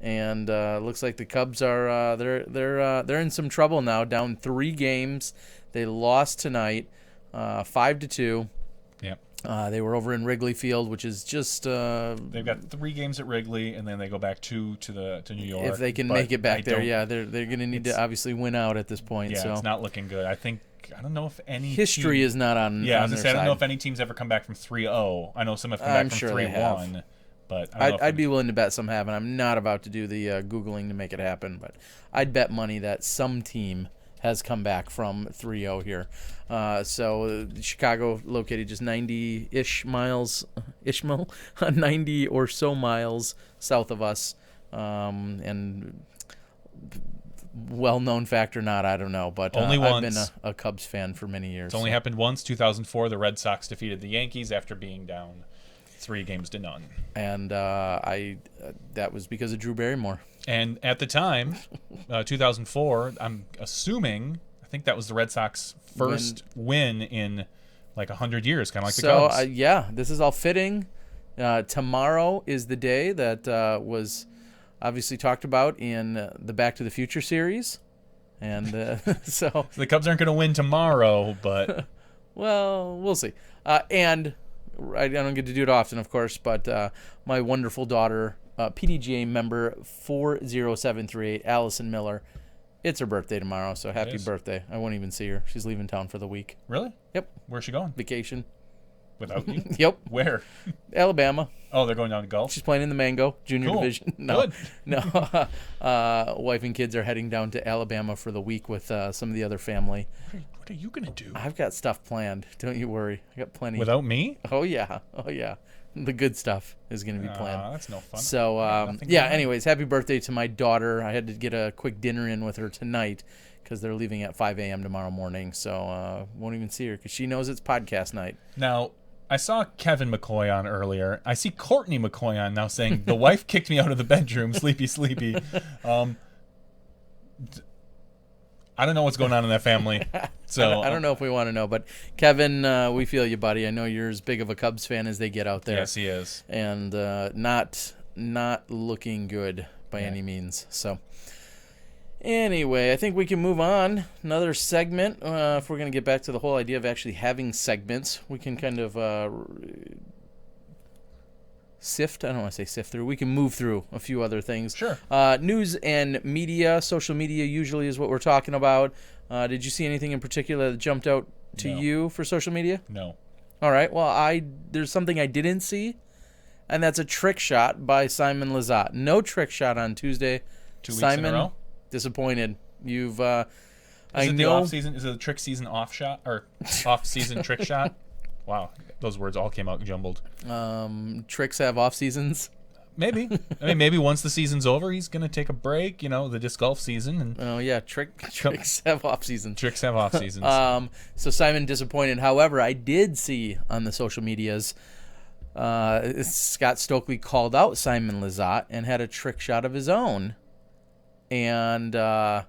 And looks like the Cubs are they're in some trouble now. Down 3 games, they lost tonight, 5-2. Yep. They were over in Wrigley Field, which is just they've got 3 games at Wrigley, and then they go back to New York. If they can make it back there, yeah, they're going to need to obviously win out at this point. Yeah, so it's not looking good. I don't know if any history is not on. Yeah, on their I don't know side. if any team's ever come back from 3-0. I know some have come back from sure 3-1. But I'd be willing to bet some have, and I'm not about to do the Googling to make it happen, but I'd bet money that some team has come back from 3-0 here. So Chicago, located just 90-ish miles, 90 or so miles south of us, and well-known fact or not, I don't know, but only I've once. been a Cubs fan for many years. It's only happened once, 2004. The Red Sox defeated the Yankees after being down 3-0. And that was because of Drew Barrymore. And at the time, 2004, I think that was the Red Sox first win in like 100 years, kind of like the Cubs. So, yeah, this is all fitting. Tomorrow is the day that was obviously talked about in the Back to the Future series. And so the Cubs aren't going to win tomorrow, but... well, we'll see. And I don't get to do it often, of course, but my wonderful daughter, PDGA member 40738, Allison Miller, it's her birthday tomorrow, so happy birthday. I won't even see her. She's leaving town for the week. Really? Yep. Where's she going? Vacation. Without you? Yep. Where? Alabama. Oh, they're going down to golf? She's playing in the Mango Junior Cool. Division. No, Good. no. Wife and kids are heading down to Alabama for the week with some of the other family. What are you going to do? I've got stuff planned. Don't you worry. I got plenty. Without me? Oh, yeah. Oh, yeah. The good stuff is going to be planned. That's no fun. So, anyways, happy birthday to my daughter. I had to get a quick dinner in with her tonight because they're leaving at 5 a.m. tomorrow morning. So, won't even see her because she knows it's podcast night. Now, I saw Kevin McCoy on earlier. I see Courtney McCoy on now saying, the wife kicked me out of the bedroom, sleepy, sleepy. I don't know what's going on in that family. So I don't know if we want to know, but Kevin, we feel you, buddy. I know you're as big of a Cubs fan as they get out there. Yes, he is. And not looking good by any means. So anyway, I think we can move on. Another segment. If we're going to get back to the whole idea of actually having segments, we can kind of sift. I don't want to say sift through. We can move through a few other things. Sure. News and media. Social media usually is what we're talking about. Did you see anything in particular that jumped out to you for social media? No. All right. Well, there's something I didn't see, and that's a trick shot by Simon Lizotte. No trick shot on Tuesday. 2 weeks Simon, in a row? Disappointed. You've. Is it the off season? Is it the trick season off shot or off season trick shot? Wow, those words all came out jumbled. Tricks have off seasons. Maybe. I mean, maybe once the season's over, he's going to take a break, the disc golf season. And Oh, yeah, tricks have off seasons. Tricks have off seasons. So Simon disappointed. However, I did see on the social medias, Scott Stokely called out Simon Lizotte and had a trick shot of his own. And you're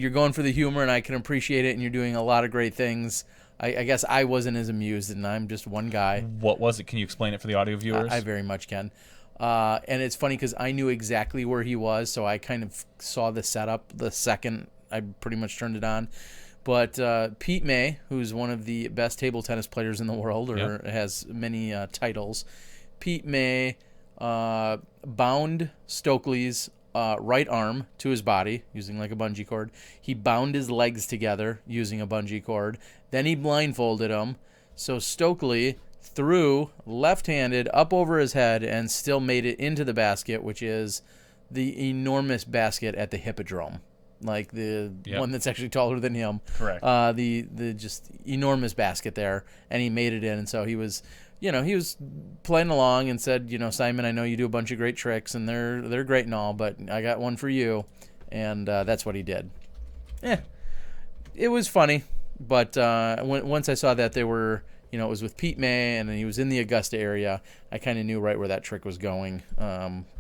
going for the humor, and I can appreciate it, and you're doing a lot of great things. I guess I wasn't as amused, and I'm just one guy. What was it? Can you explain it for the audio viewers? I very much can. And it's funny because I knew exactly where he was, so I kind of saw the setup the second I pretty much turned it on. But Pete May, who's one of the best table tennis players in the world, or has many titles, Pete May bound Stokely's right arm to his body using like a bungee cord. He bound his legs together using a bungee cord. Then he blindfolded him. So Stokely threw left-handed up over his head and still made it into the basket, which is the enormous basket at the Hippodrome. Like the one that's actually taller than him. Correct. The just enormous basket there, and he made it in. And so he was playing along and said, Simon, I know you do a bunch of great tricks, and they're great and all, but I got one for you. And that's what he did. It was funny, but once I saw that they were, it was with Pete May, and he was in the Augusta area, I kind of knew right where that trick was going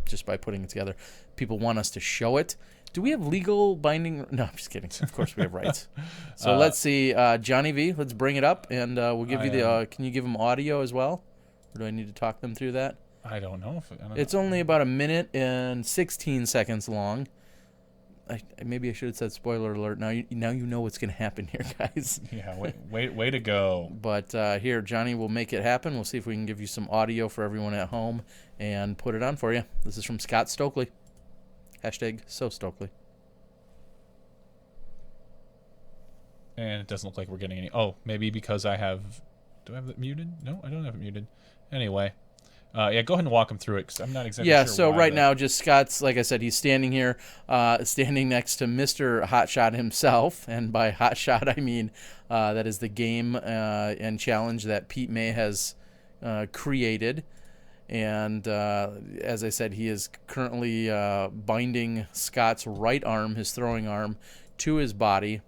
just by putting it together. People want us to show it. Do we have legal binding? No, I'm just kidding. Of course we have rights. So let's see. Johnny V, let's bring it up, and we'll give you the... can you give them audio as well? Or do I need to talk them through that? I don't know. It's only about 1 minute and 16 seconds long. Maybe I should have said spoiler alert. Now you know what's going to happen here, guys. Yeah, way to go. But here, Johnny will make it happen. We'll see if we can give you some audio for everyone at home and put it on for you. This is from Scott Stokely. #SoStokely. And it doesn't look like we're getting any. Oh, maybe because I have... Do I have it muted? No, I don't have it muted. Anyway. Go ahead and walk him through it, because I'm not exactly sure. Yeah, so right now, just Scott's, like I said, he's standing here, standing next to Mr. Hotshot himself. And by Hotshot, I mean that is the game and challenge that Pete May has created. And as I said, he is currently binding Scott's right arm, his throwing arm, to his body.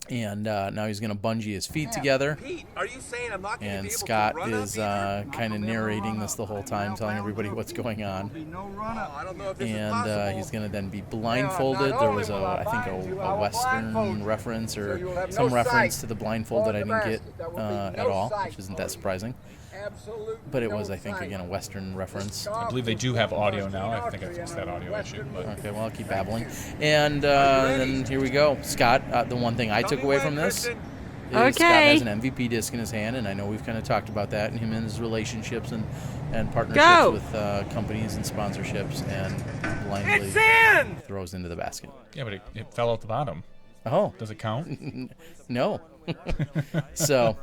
And now he's going to bungee his feet together. Pete, are you saying I'm not and Scott is kind of narrating this the whole time, telling everybody what's going on. And he's going to then be blindfolded. There was, I think, a Western reference or some reference to the blindfold that I didn't get at all, which isn't that surprising. But it was, I think, again, a Western reference. I believe they do have audio now. I think I fixed that audio issue. But. Okay, well, I'll keep babbling. And then here we go. Scott, the one thing I took away from this is Scott has an MVP disc in his hand, and I know we've kind of talked about that, and him and his relationships and partnerships with companies and sponsorships, and blindly throws into the basket. Yeah, but it fell out the bottom. Oh. Does it count? No. So,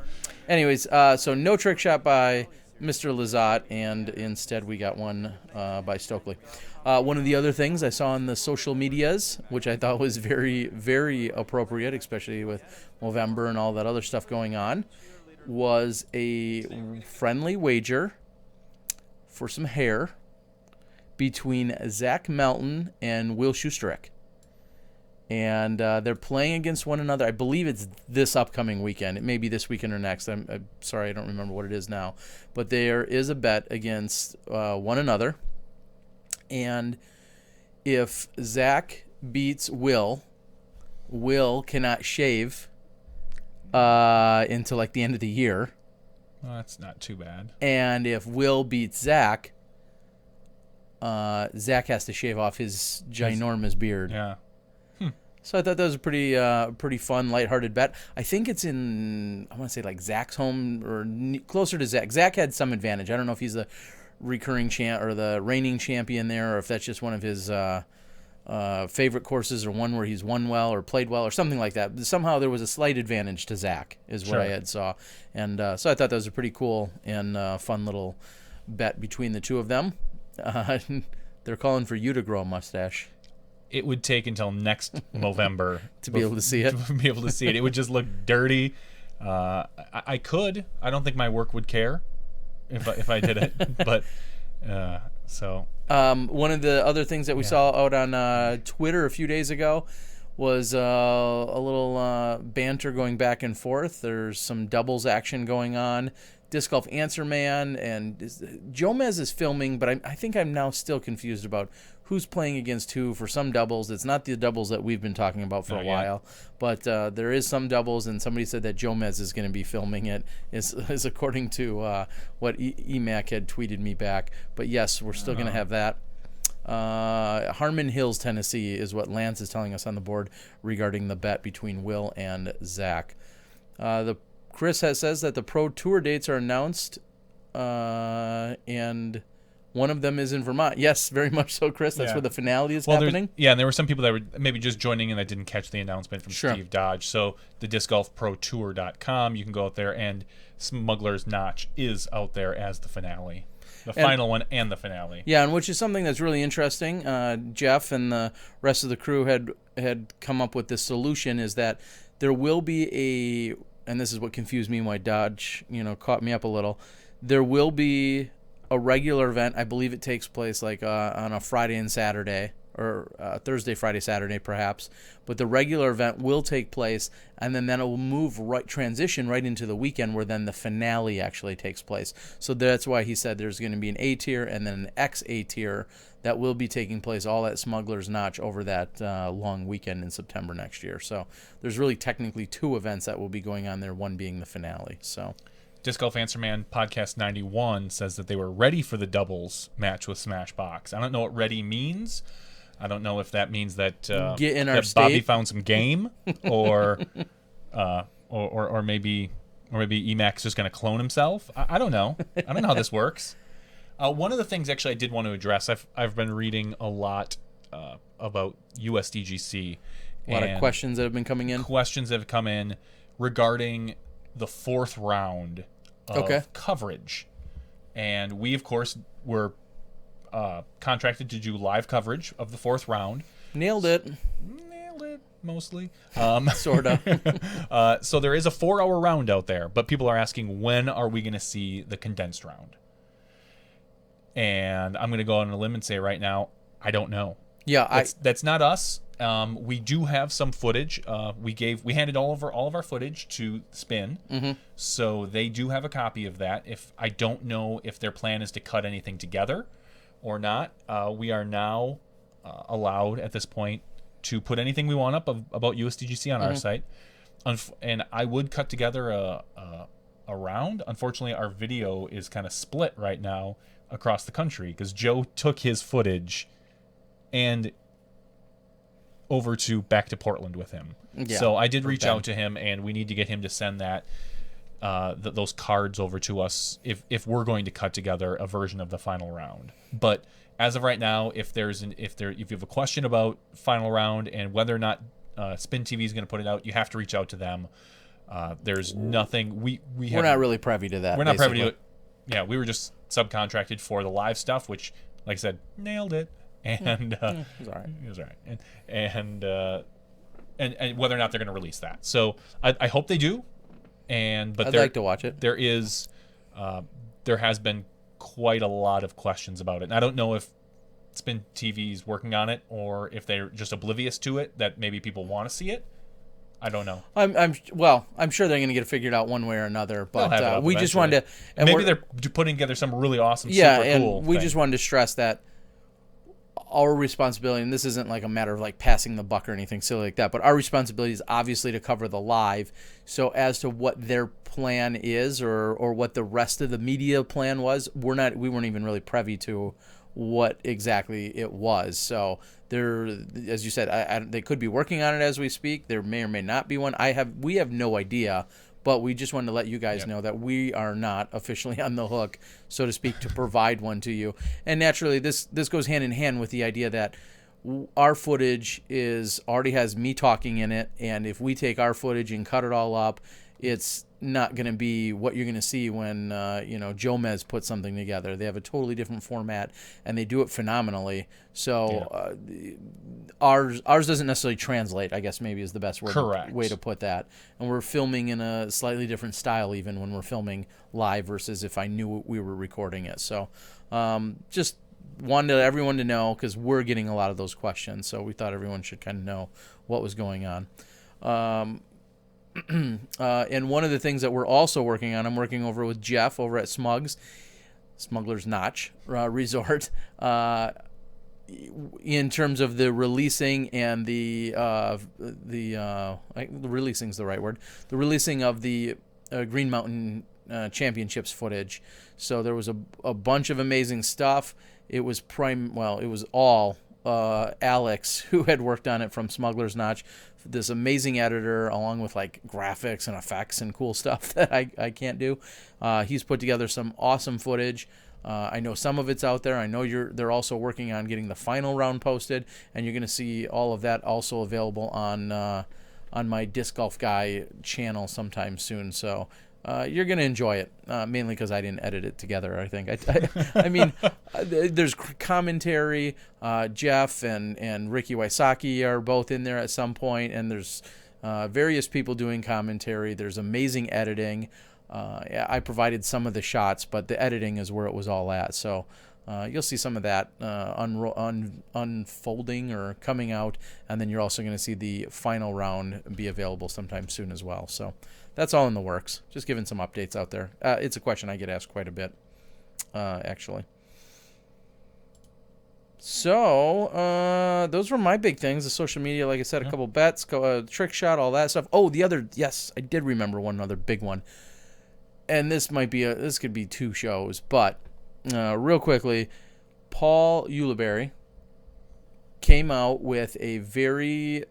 anyways, so no trick shot by Mr. Lizotte, and instead we got one by Stokely. One of the other things I saw on the social medias, which I thought was very, very appropriate, especially with November and all that other stuff going on, was a friendly wager for some hair between Zach Melton and Will Schusterek. And they're playing against one another. I believe it's this upcoming weekend. It may be this weekend or next. I'm sorry, I don't remember what it is now. But there is a bet against one another. And if Zach beats Will cannot shave until like the end of the year. Well, that's not too bad. And if Will beats Zach, Zach has to shave off his ginormous beard. Yeah. So I thought that was a pretty fun, lighthearted bet. I think it's in, I want to say like Zach's home or closer to Zach. Zach had some advantage. I don't know if he's the recurring champ or the reigning champion there, or if that's just one of his favorite courses, or one where he's won well or played well or something like that. But somehow there was a slight advantage to Zach, is what I had saw. And so I thought that was a pretty cool and fun little bet between the two of them. They're calling for you to grow a mustache. It would take until next November to be able to see it. To be able to see it. It would just look dirty. I could. I don't think my work would care if I did it, but so. One of the other things that we saw out on Twitter a few days ago was a little banter going back and forth. There's some doubles action going on. Disc Golf Answer Man and Jomez is filming, but I think I'm now still confused about who's playing against who for some doubles. It's not the doubles that we've been talking about for a while, but there is some doubles, and somebody said that Jomez is going to be filming it, is according to what EMAC had tweeted me back. But yes, we're still going to have that. Harmon Hills, Tennessee is what Lance is telling us on the board regarding the bet between Will and Zach. Chris says that the Pro Tour dates are announced, and one of them is in Vermont. Yes, very much so, Chris. That's where the finale is happening. And there were some people that were maybe just joining in that didn't catch the announcement from Steve Dodge. So the discgolfprotour.com, you can go out there, and Smuggler's Notch is out there as the finale. The final one and the finale. Yeah, and which is something that's really interesting. Jeff and the rest of the crew had come up with this solution, is that there will be and this is what confused me why Dodge, caught me up a little. There will be a regular event. I believe it takes place like on a Friday and Saturday, or Thursday, Friday, Saturday, perhaps. But the regular event will take place, and then it will transition right into the weekend, where then the finale actually takes place. So that's why he said there's going to be an A tier and then an XA tier that will be taking place all at Smuggler's Notch over that long weekend in September next year. So there's really technically two events that will be going on there, one being the finale. So Disc Golf Answer Man Podcast 91 says that they were ready for the doubles match with Smashbox. I don't know what ready means. I don't know if that means that, get in our that state. Bobby found some game, or maybe Emacs just going to clone himself. I don't know. I don't know how this works. One of the things actually I did want to address, I've been reading a lot about USDGC. A lot of questions that have been coming in. Questions that have come in regarding the fourth round of coverage. And we, of course, were contracted to do live coverage of the fourth round. Nailed it, mostly. Sort of. So there is a 4-hour round out there, but people are asking, when are we going to see the condensed round? And I'm going to go on a limb and say right now, I don't know. Yeah, that's not us. We do have some footage. We handed all of our footage to Spin, so they do have a copy of that. I don't know if their plan is to cut anything together or not. We are now allowed at this point to put anything we want up about USDGC on our site, and I would cut together a round. Unfortunately, our video is kind of split right now across the country because Joe took his footage and over back to Portland with him. Yeah, so I did reach out to him, and we need to get him to send that those cards over to us if we're going to cut together a version of the final round. But as of right now, if you have a question about final round and whether or not Spin TV is going to put it out, you have to reach out to them. There's nothing we're not really privy to that. We're not privy to it. Yeah, we were just subcontracted for the live stuff, which, like I said, nailed it. And it was all right. It was all right. And whether or not they're going to release that. So I hope they do. But I'd like to watch it. There has been quite a lot of questions about it. And I don't know if Spin TV is working on it or if they're just oblivious to it, that maybe people want to see it. I don't know. I'm sure they're going to get it figured out one way or another. But we just wanted to. And maybe they're putting together some really awesome, super cool and we thing. Just wanted to stress that our responsibility, and this isn't like a matter of like passing the buck or anything silly like that, but our responsibility is obviously to cover the live. So as to what their plan is or what the rest of the media plan was, we weren't even really privy to what exactly it was. So there, as you said, they could be working on it as we speak. There may or may not be one. We have no idea. But we just wanted to let you guys know that we are not officially on the hook, so to speak, to provide one to you. And naturally, this goes hand in hand with the idea that our footage already has me talking in it, and if we take our footage and cut it all up, it's not going to be what you're going to see when Jomez puts something together. They have a totally different format, and they do it phenomenally. So ours doesn't necessarily translate, I guess maybe is the best Correct. way to put that. And we're filming in a slightly different style even when we're filming live versus if I knew we were recording it. So just wanted everyone to know, because we're getting a lot of those questions. So we thought everyone should kind of know what was going on. And one of the things that we're also working on, I'm working over with Jeff over at Smuggler's Notch Resort, in terms of the releasing and the releasing is the right word. The releasing of the Green Mountain Championships footage. So there was a bunch of amazing stuff. It was all Alex who had worked on it from Smuggler's Notch. This amazing editor, along with like graphics and effects and cool stuff that I can't do. He's put together some awesome footage. I know some of it's out there. I know they're also working on getting the final round posted, and you're going to see all of that also available on my Disc Golf Guy channel sometime soon. So you're going to enjoy it, mainly because I didn't edit it together, I think. I mean, there's commentary. Jeff and Ricky Wysocki are both in there at some point, and there's various people doing commentary. There's amazing editing. I provided some of the shots, but the editing is where it was all at. So you'll see some of that unfolding or coming out, and then you're also going to see the final round be available sometime soon as well. So that's all in the works. Just giving some updates out there. It's a question I get asked quite a bit, actually. So those were my big things. The social media, like I said, a couple bets, trick shot, all that stuff. Oh, yes, I did remember one other big one. And this could be two shows, but real quickly, Paul Ulibarri came out with a very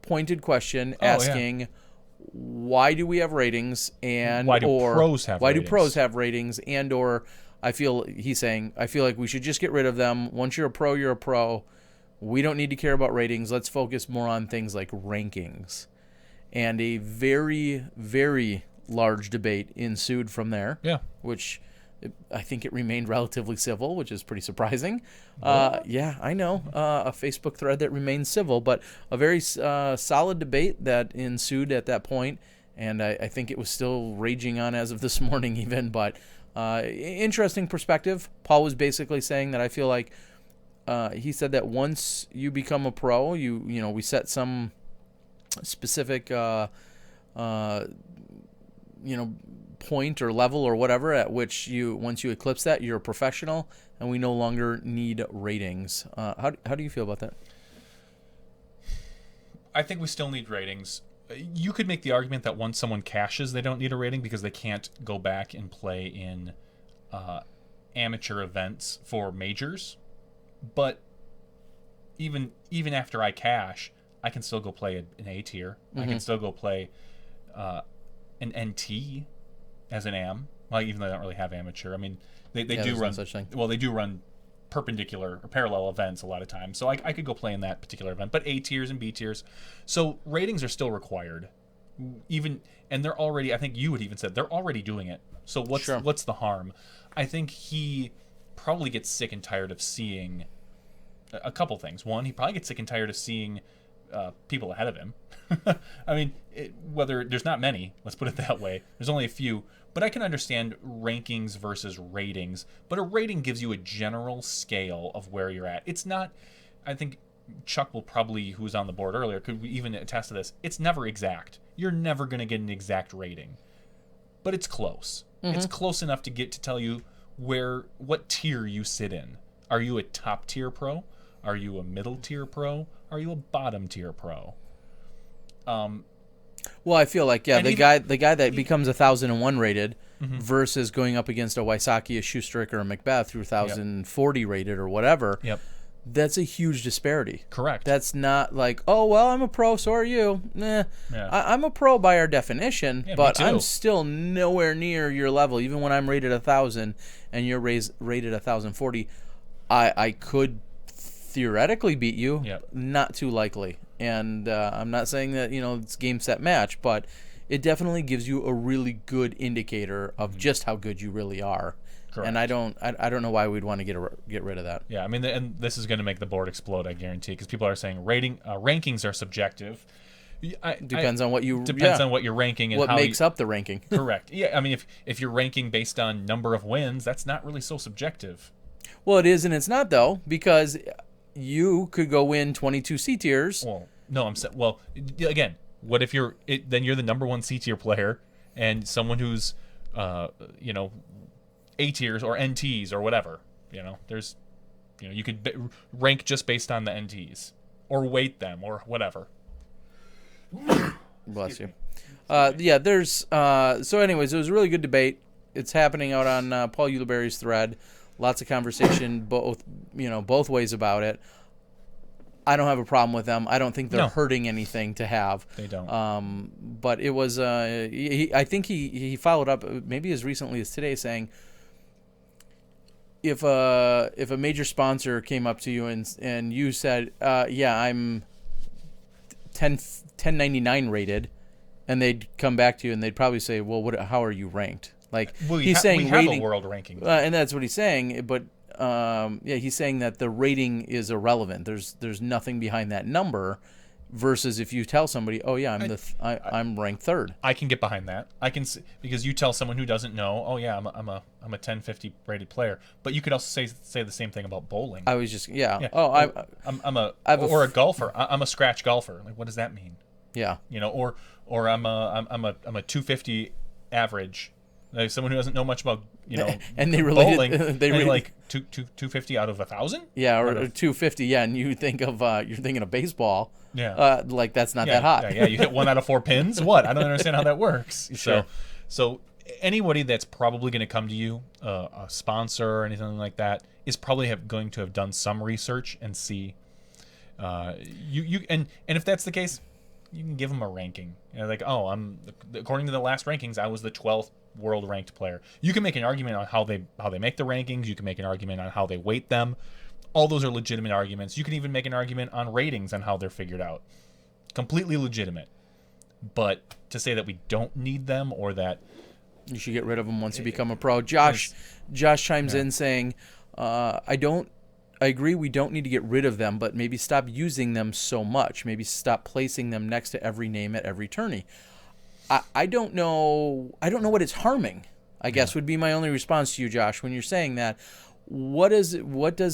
pointed question asking, why do we have ratings, and why do pros have ratings, and or he's saying I feel like we should just get rid of them. Once you're a pro, you're a pro. We don't need to care about ratings. Let's focus more on things like rankings. And a very, very large debate ensued from there. Yeah. Which I think it remained relatively civil, which is pretty surprising. Yeah, I know. A Facebook thread that remained civil, but a very solid debate that ensued at that point, and I think it was still raging on as of this morning even, but interesting perspective. Paul was basically saying that I feel like he said that once you become a pro, we set some specific point or level or whatever at which once you eclipse that, you're a professional, and we no longer need ratings. How do you feel about that? I think we still need ratings. You could make the argument that once someone cashes, they don't need a rating because they can't go back and play in amateur events for majors. But even after I cash, I can still go play an A tier. Mm-hmm. I can still go play an NT as an AM. Well, even though I don't really have amateur. I mean, they do run such thing. Well, they do run perpendicular or parallel events a lot of times. So I could go play in that particular event. But A tiers and B tiers. So ratings are still required. And they're already, I think you had even said, they're already doing it. So what's the harm? I think he probably gets sick and tired of seeing a couple things. One, he probably gets sick and tired of seeing people ahead of him. I mean, whether there's not many, let's put it that way. There's only a few, but I can understand rankings versus ratings. But a rating gives you a general scale of where you're at. It's not, I think Chuck will probably, who was on the board earlier, could even attest to this. It's never exact. You're never going to get an exact rating, but it's close. Mm-hmm. It's close enough to tell you what tier you sit in. Are you a top tier pro? Are you a middle tier pro? Are you a bottom tier pro? Well, I feel like the guy that becomes 1,001 rated mm-hmm. versus going up against a Wysocki, a Schustrick, or a Macbeth who 1,040 rated or whatever. Yep. That's a huge disparity. Correct. That's not like, oh well, I'm a pro, so are you. Nah, yeah. I'm a pro by our definition, but I'm still nowhere near your level. Even when I'm rated 1,000 and you're rated 1,040, I could theoretically beat you. Yep. Not too likely. And I'm not saying that it's game set match, but it definitely gives you a really good indicator of just how good you really are. Correct. And I don't know why we'd want to get rid of that. Yeah, I mean, and this is going to make the board explode, I guarantee, because people are saying rankings are subjective. Depends on what you're ranking and what how makes up the ranking. Correct. Yeah, I mean, if you're ranking based on number of wins, that's not really so subjective. Well, it is and it's not, though, because you could go win 22 C tiers. Well, no, again, what if then you're the number 1 C tier player and someone who's A tiers or NTs or whatever, you could rank just based on the NTs or weight them or whatever. Bless you. Yeah, there's so anyways, it was a really good debate. It's happening out on Paul Ulibarri's thread. Lots of conversation both ways about it. I don't have a problem with them. I don't think they're hurting anything to have. They don't. But it was I think he followed up maybe as recently as today saying if a major sponsor came up to you and you said, yeah, I'm 1099 rated, and they'd come back to you and they'd probably say, well, how are you ranked? Like, he's saying we rating, have a world ranking, and that's what he's saying. But he's saying that the rating is irrelevant. There's nothing behind that number. Versus if you tell somebody, oh yeah, I'm ranked 3rd. I can get behind that. I can see, because you tell someone who doesn't know, oh yeah, I'm a 1050 rated player. But you could also say the same thing about bowling. I was just yeah. Oh, I'm a golfer. I'm a scratch golfer. Like, what does that mean? Yeah. Or I'm a 250 average. Like someone who doesn't know much about and they bowling, they like 250 out of 1,000. Yeah, or 250. Yeah, and you think of you're thinking of baseball. Yeah. Like that's not that hot. Yeah, you hit 1 out of 4 pins. What? I don't understand how that works. Sure. So anybody that's probably going to come to you, a sponsor or anything like that, is probably going to have done some research and see. And if that's the case, you can give them a ranking. Like, oh, according to the last rankings, I was the 12th world ranked player. You can make an argument on how they make the rankings. You can make an argument on how they weight them. All those are legitimate arguments. You can even make an argument on ratings and how they're figured out. Completely legitimate. But to say that we don't need them or that you should get rid of them once you become a pro. Josh chimes in saying, I agree we don't need to get rid of them, but maybe stop using them so much. Maybe stop placing them next to every name at every tourney. I don't know what it's harming, I guess would be my only response to you, Josh, when you're saying that. What does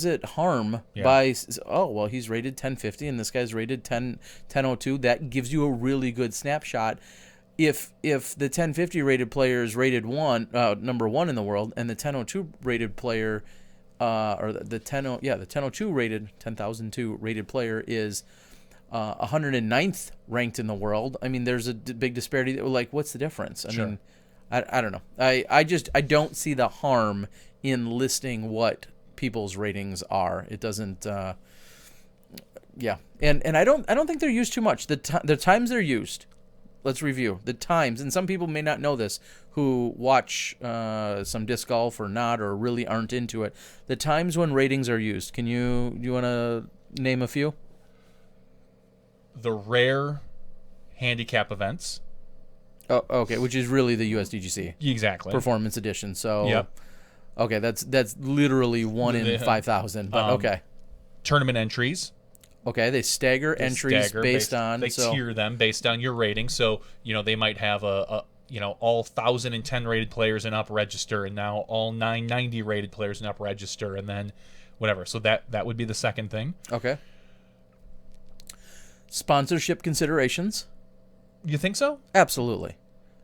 it harm by, oh, well, he's rated 1050 and this guy's rated 1002. That gives you a really good snapshot. If the 1050 rated player is rated number 1 in the world, and the 1002 rated player, or the 1002 rated 10,002 rated player is 109th ranked in the world, I mean, there's a big disparity. Like, what's the difference? I mean, I don't know. I don't see the harm in listing what people's ratings are. It doesn't. And I don't think they're used too much. The times they're used. Let's review the times, and some people may not know this who watch some disc golf or not, or really aren't into it. The times when ratings are used. Do you want to name a few? The rare handicap events. Oh, okay, which is really the USDGC. Exactly. Performance edition. So. Yep. Okay, that's literally 1 in 5,000. But okay. Tournament entries. Okay, they stagger entries based on. They tier them based on your rating. So they might have all 1,010 rated players in up register, and now all 990 rated players in up register, and then whatever. So that would be the second thing. Okay. Sponsorship considerations. You think so? Absolutely.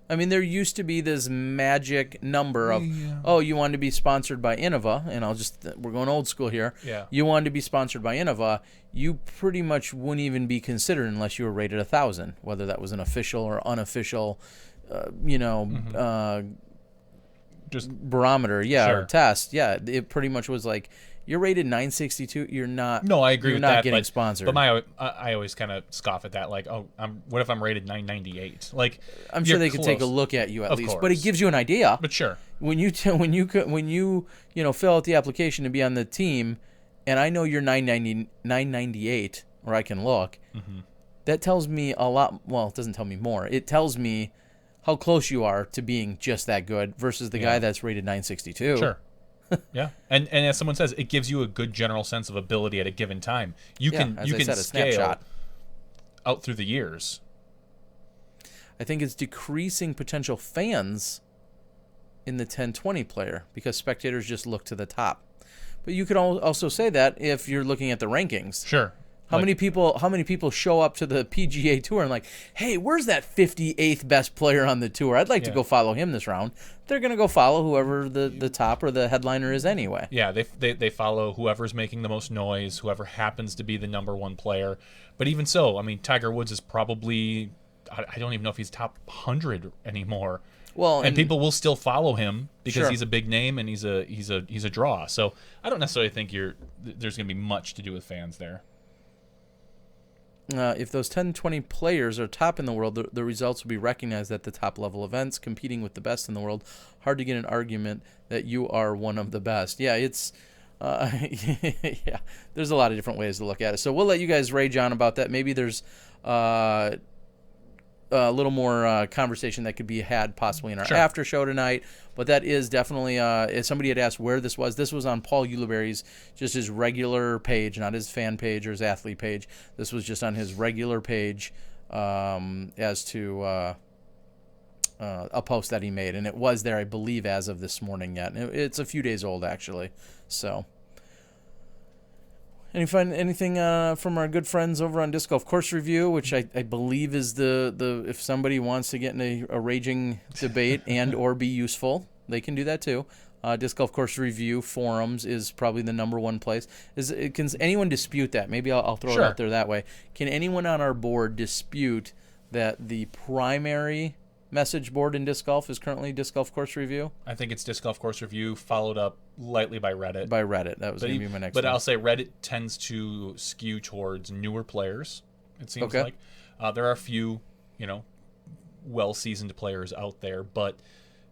I mean, there used to be this magic number of, you wanted to be sponsored by Innova, and we're going old school here. Yeah. You wanted to be sponsored by Innova, you pretty much wouldn't even be considered unless you were rated 1,000, whether that was an official or unofficial, just barometer, or test. Yeah, it pretty much was like, you're rated 962. You're not. No, I agree with that. You're not getting sponsored. But I always kind of scoff at that. Like, what if I'm rated 998? Like, I'm sure they could take a look at you at least, course. But it gives you an idea. But sure, when you fill out the application to be on the team, and I know you're 998, or I can look. Mm-hmm. That tells me a lot. Well, it doesn't tell me more. It tells me how close you are to being just that good versus the guy that's rated 962. Sure. Yeah, and as someone says, it gives you a good general sense of ability at a given time. You can said, a scale snapshot out through the years. I think it's decreasing potential fans in the 10-20 player because spectators just look to the top. But you could also say that if you're looking at the rankings. Sure. How many people show up to the PGA Tour and like, hey, where's that 58th best player on the tour? I'd like to go follow him this round. They're going to go follow whoever the top or the headliner is anyway. Yeah, they follow whoever's making the most noise, whoever happens to be the number one player. But even so, I mean, Tiger Woods is probably, I don't even know if he's top 100 anymore. Well, and people will still follow him because Sure. he's a big name and he's a draw. So I don't necessarily think there's going to be much to do with fans there. If those 10-20 players are top in the world, the results will be recognized at the top level events, competing with the best in the world. Hard to get an argument that you are one of the best. Yeah, it's yeah. There's a lot of different ways to look at it. So we'll let you guys rage on about that. Maybe there's a little more conversation that could be had possibly in our after show tonight. But that is definitely, somebody had asked where this was. This was on Paul Ulibarri's, just his regular page, not his fan page or his athlete page. This was just on his regular page as to a post that he made. And it was there, I believe, as of this morning yet. And it's a few days old, actually. So... Anything from our good friends over on Disc Golf Course Review, which I believe is the if somebody wants to get in a raging debate and or be useful, they can do that too. Disc Golf Course Review forums is probably the number one place. Can anyone dispute that? Maybe I'll throw it out there that way. Can anyone on our board dispute that the primary message board in disc golf is currently Disc Golf Course Review? I think it's Disc Golf Course Review, followed up lightly by Reddit. That was going to be my next one. But I'll say Reddit tends to skew towards newer players, it seems like. There are a few, well-seasoned players out there, but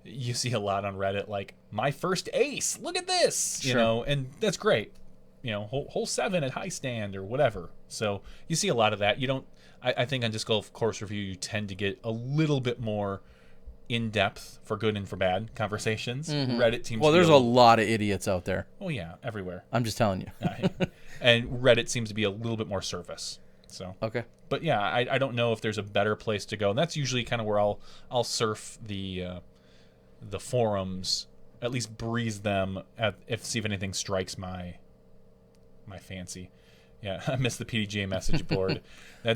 you see a lot on Reddit like, my first ace, look at this, and that's great. Hole 7 at high stand or whatever. So you see a lot of that. You don't. I think on Disc Golf Course Review, you tend to get a little bit more in-depth, for good and for bad, conversations. Mm-hmm. Reddit seems well, to be there's a lot of idiots out there. Oh, yeah, everywhere. I'm just telling you. And Reddit seems to be a little bit more surface. So okay. But, yeah, I don't know if there's a better place to go. And that's usually kind of where I'll surf the forums, at least breeze them, see if anything strikes my fancy. Yeah, I missed the PDGA message board.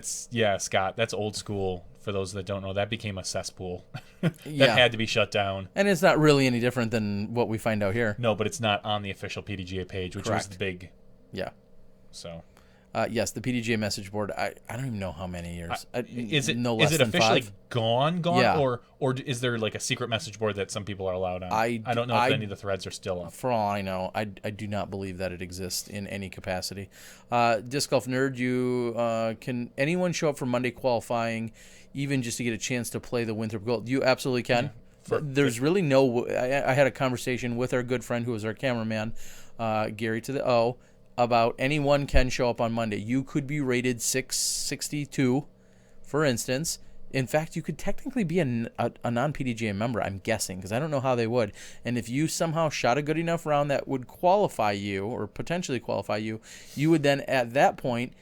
Scott, that's old school. For those that don't know, that became a cesspool. that had to be shut down. And it's not really any different than what we find out here. No, but it's not on the official PDGA page, which was big. Yeah. So. Yes, the PDGA message board. I don't even know how many years. Is it less than officially 5? gone? Yeah. Or is there like a secret message board that some people are allowed on? I don't know if any of the threads are still up. For all I know, I do not believe that it exists in any capacity. Disc Golf Nerd, can anyone show up for Monday qualifying, even just to get a chance to play the Winthrop Gold? You absolutely can. Yeah. There's really no. I had a conversation with our good friend who was our cameraman, Gary to the O, about anyone can show up on Monday. You could be rated 662, for instance. In fact, you could technically be a non-PDGA member, I'm guessing, because I don't know how they would. And if you somehow shot a good enough round that would qualify you, or potentially qualify you, you would then, at that point,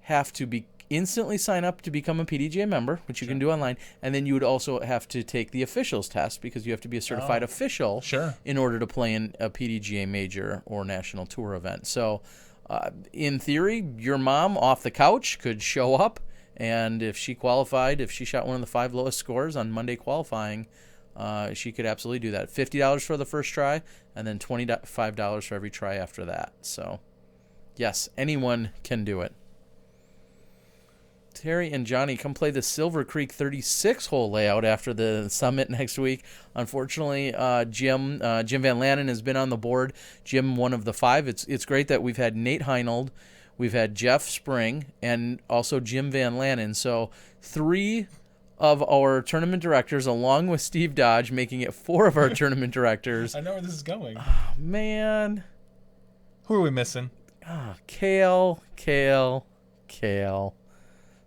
have to instantly sign up to become a PDGA member, which you can do online, and then you would also have to take the officials test, because you have to be a certified official in order to play in a PDGA major or national tour event. So, in theory, your mom off the couch could show up, and if she shot one of the 5 lowest scores on Monday qualifying, she could absolutely do that. $50 for the first try, and then $25 for every try after that. So, yes, anyone can do it. Terry and Johnny, come play the Silver Creek 36-hole layout after the summit next week. Unfortunately, Jim Van Lannen has been on the board. Jim, one of the 5. It's great that we've had Nate Heinold, we've had Jeff Spring, and also Jim Van Lannen. So 3 of our tournament directors, along with Steve Dodge, making it 4 of our tournament directors. I know where this is going. Oh, man. Who are we missing? Kale.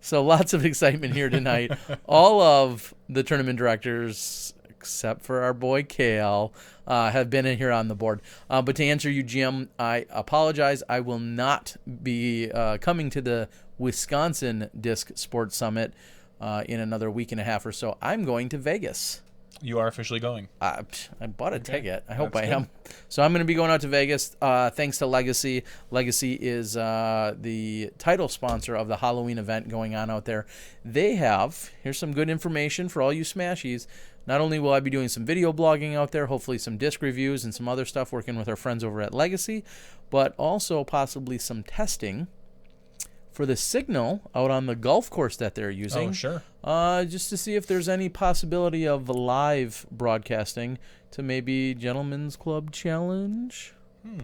So lots of excitement here tonight. All of the tournament directors except for our boy Kale, have been in here on the board. But to answer you, Jim, I apologize. I will not be coming to the Wisconsin Disc Sports Summit in another week and a half or so. I'm going to Vegas. You are officially going. I bought a ticket. I hope I That's am. So I'm going to be going out to Vegas thanks to Legacy. Legacy is the title sponsor of the Halloween event going on out there. They have, here's some good information for all you Smashies. Not only will I be doing some video blogging out there, hopefully some disc reviews and some other stuff working with our friends over at Legacy, but also possibly some testing for the signal out on the golf course that they're using. Oh, sure. Just to see if there's any possibility of live broadcasting to maybe Gentlemen's Club Challenge,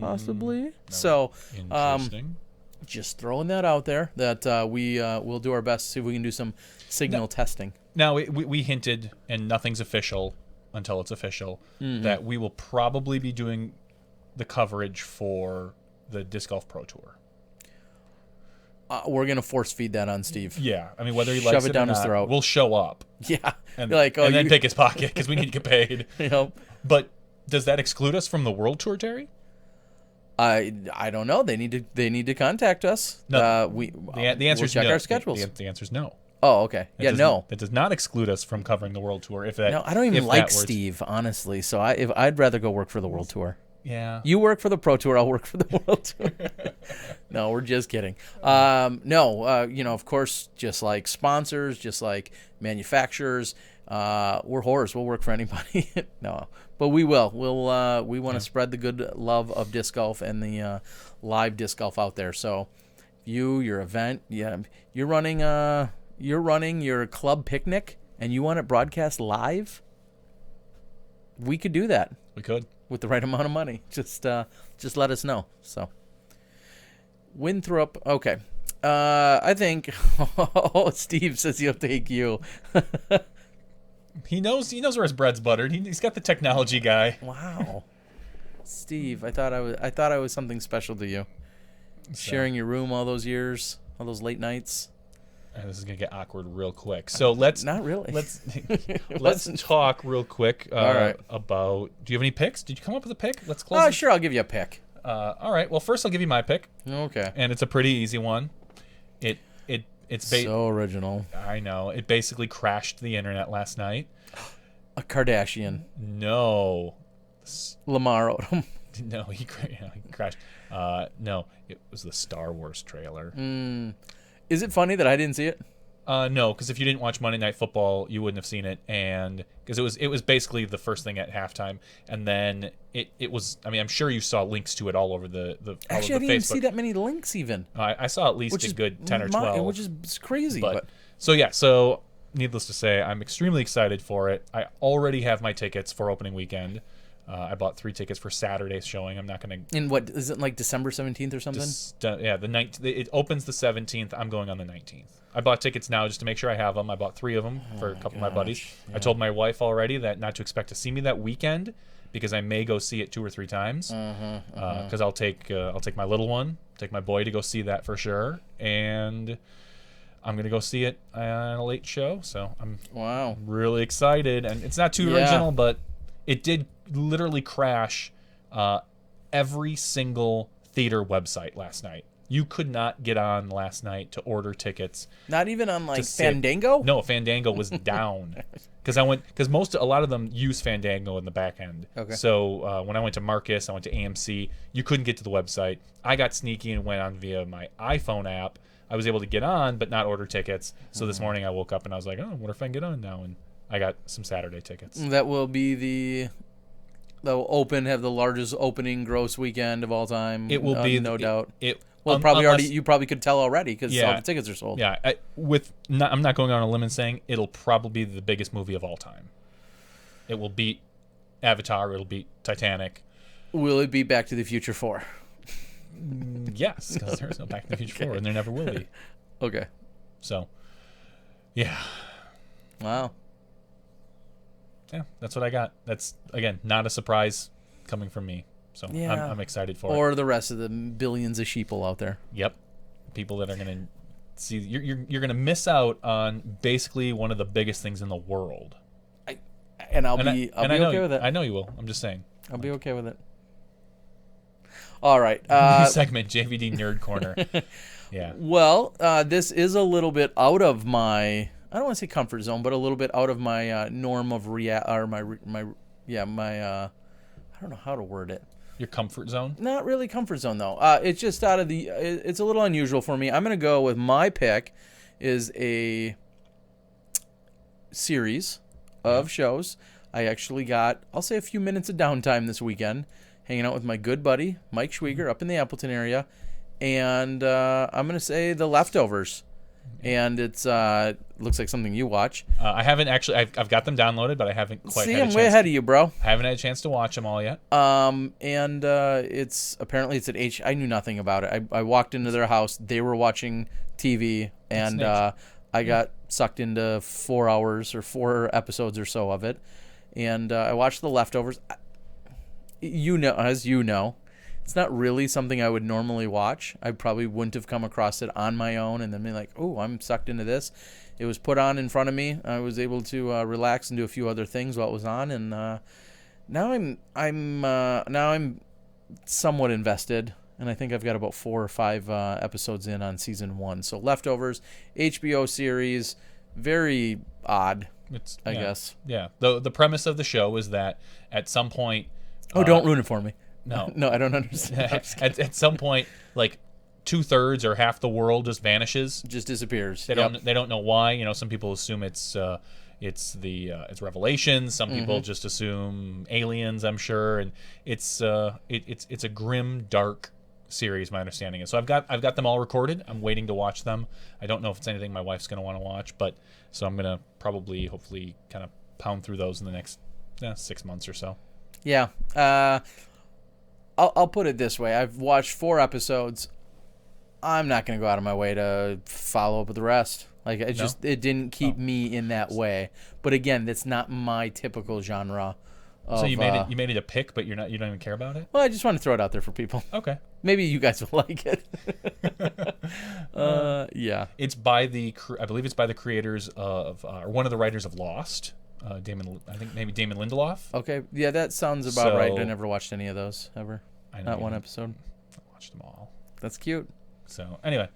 possibly. So, Interesting. just throwing that out there that we will do our best to see if we can do some signal testing. Now, we hinted, and nothing's official until it's official, that we will probably be doing the coverage for the Disc Golf Pro Tour. We're going to force feed that on Steve. Yeah. I mean, whether he Shove likes it it down or his not, throat. we'll show up. Yeah. And, You're like, oh, and then pick his pocket because we need to get paid. Yep. But does that exclude us from the World Tour, Terry? I don't know. They need to contact us. No. The answer we'll is check no. our schedules. The answer is no. Oh, okay. That does not exclude us from covering the World Tour. If that, No, I don't even if like that were- Steve, honestly. So I'd rather go work for the World Tour. Yeah. You work for the Pro Tour, I'll work for the World Tour. No, we're just kidding. Of course, just like sponsors, just like manufacturers, we're whores. We'll work for anybody. No, but we will. We want to spread the good love of disc golf and the live disc golf out there. So, your event, you're running your club picnic, and you want it broadcast live. We could do that. We could. With the right amount of money. Just let us know. So, Winthrop. Okay. I think. Oh, Steve says he'll take you. He knows where his bread's buttered. He's got the technology guy. Wow. Steve, I thought I was something special to you. Sharing your room all those years, all those late nights. And this is gonna get awkward real quick. So let's Not really. let's talk real quick All right. about. Do you have any picks? Did you come up with a pick? Let's close. Oh, sure. I'll give you a pick. All right. Well, first I'll give you my pick, Okay. and it's a pretty easy one. It's So original. I know it basically crashed the internet last night. A Kardashian. No, Lamar Odom. no, he crashed. No, it was the Star Wars trailer. Is it funny that I didn't see it? No, because if you didn't watch Monday Night Football, you wouldn't have seen it, and because it was basically the first thing at halftime, and then it was. I mean, I'm sure you saw links to it all over the Actually, I all over didn't the even Facebook. see that many links even. I saw at least Which a is good 10 or 12, which is crazy. But So needless to say, I'm extremely excited for it. I already have my tickets for opening weekend. I bought 3 tickets for Saturday's showing. I'm not going to. in what is it, like December 17th or something? The 19th. It opens the 17th. I'm going on the 19th. I bought tickets now just to make sure I have them. I bought 3 of them for a couple of my buddies. Yeah. I told my wife already that not to expect to see me that weekend because I may go see it 2 or 3 times. Because I'll take my little one, take my boy to go see that for sure, and I'm gonna go see it on a late show. So I'm really excited, and it's not too original, but it did literally crash every single theater website last night. You could not get on last night to order tickets. Not even on like Fandango? No, Fandango was down because a lot of them use Fandango in the back end. Okay. So when I went to Marcus, I went to AMC. You couldn't get to the website. I got sneaky and went on via my iPhone app. I was able to get on, but not order tickets. So this morning I woke up and I was like, oh, what if I can get on now? And I got some Saturday tickets. That will be have the largest opening gross weekend of all time. It will be no doubt. Well, you probably could tell already because all the tickets are sold. Yeah, I'm not going on a limb and saying it'll probably be the biggest movie of all time. It will beat Avatar. It'll beat Titanic. Will it be Back to the Future 4? Yes, because there's no Back to the Future 4, and there never will be. Okay. So, yeah. Wow. Yeah, that's what I got. That's, again, not a surprise coming from me. So I'm excited for it. Or the rest of the billions of sheeple out there. Yep. People that are going to see, you're going to miss out on basically one of the biggest things in the world. And I'll be okay with it. I know you will. I'm just saying. I'll be okay with it. All right. New segment, JVD Nerd Corner. Yeah. Well, this is a little bit out of my, I don't want to say comfort zone, but a little bit out of my norm of I don't know how to word it. Your comfort zone? Not really comfort zone, though. It's just out of the, it's a little unusual for me. I'm going to go with my pick is a series of shows. I actually got, I'll say, a few minutes of downtime this weekend, hanging out with my good buddy, Mike Schwieger, up in the Appleton area. And I'm going to say The Leftovers. And it's looks like something you watch. I haven't actually. I've got them downloaded, but I haven't quite. See, I'm way ahead of you, bro. I haven't had a chance to watch them all yet. And it's apparently it's at H. I knew nothing about it. I walked into their house. They were watching TV, and I got sucked into 4 hours or 4 episodes or so of it. And I watched The Leftovers. As you know. It's not really something I would normally watch. I probably wouldn't have come across it on my own and then be like, oh, I'm sucked into this. It was put on in front of me. I was able to relax and do a few other things while it was on, and now I'm somewhat invested, and I think I've got about 4 or 5 episodes in on season 1. So Leftovers, HBO series, very odd. I guess. Yeah. The premise of the show is that at some point. Don't ruin it for me. No, I don't understand. At some point, like 2/3 or half the world just vanishes, just disappears. They don't know why. Some people assume it's Revelations. Some people just assume aliens. I'm sure, and it's a grim, dark series. My understanding is. So I've got them all recorded. I'm waiting to watch them. I don't know if it's anything my wife's going to want to watch, but so I'm gonna hopefully kind of pound through those in the next 6 months or so. Yeah. I'll put it this way. I've watched 4 episodes. I'm not going to go out of my way to follow up with the rest. Like it didn't keep me in that way. But again, that's not my typical genre. So you made it a pick, but you don't even care about it? Well, I just want to throw it out there for people. Okay. Maybe you guys will like it. Yeah. It's by I believe it's by the creators of or one of the writers of Lost. Damon Lindelof. Okay, yeah, that sounds about right. I never watched any of those ever. Not one episode. I watched them all. That's cute. So anyway,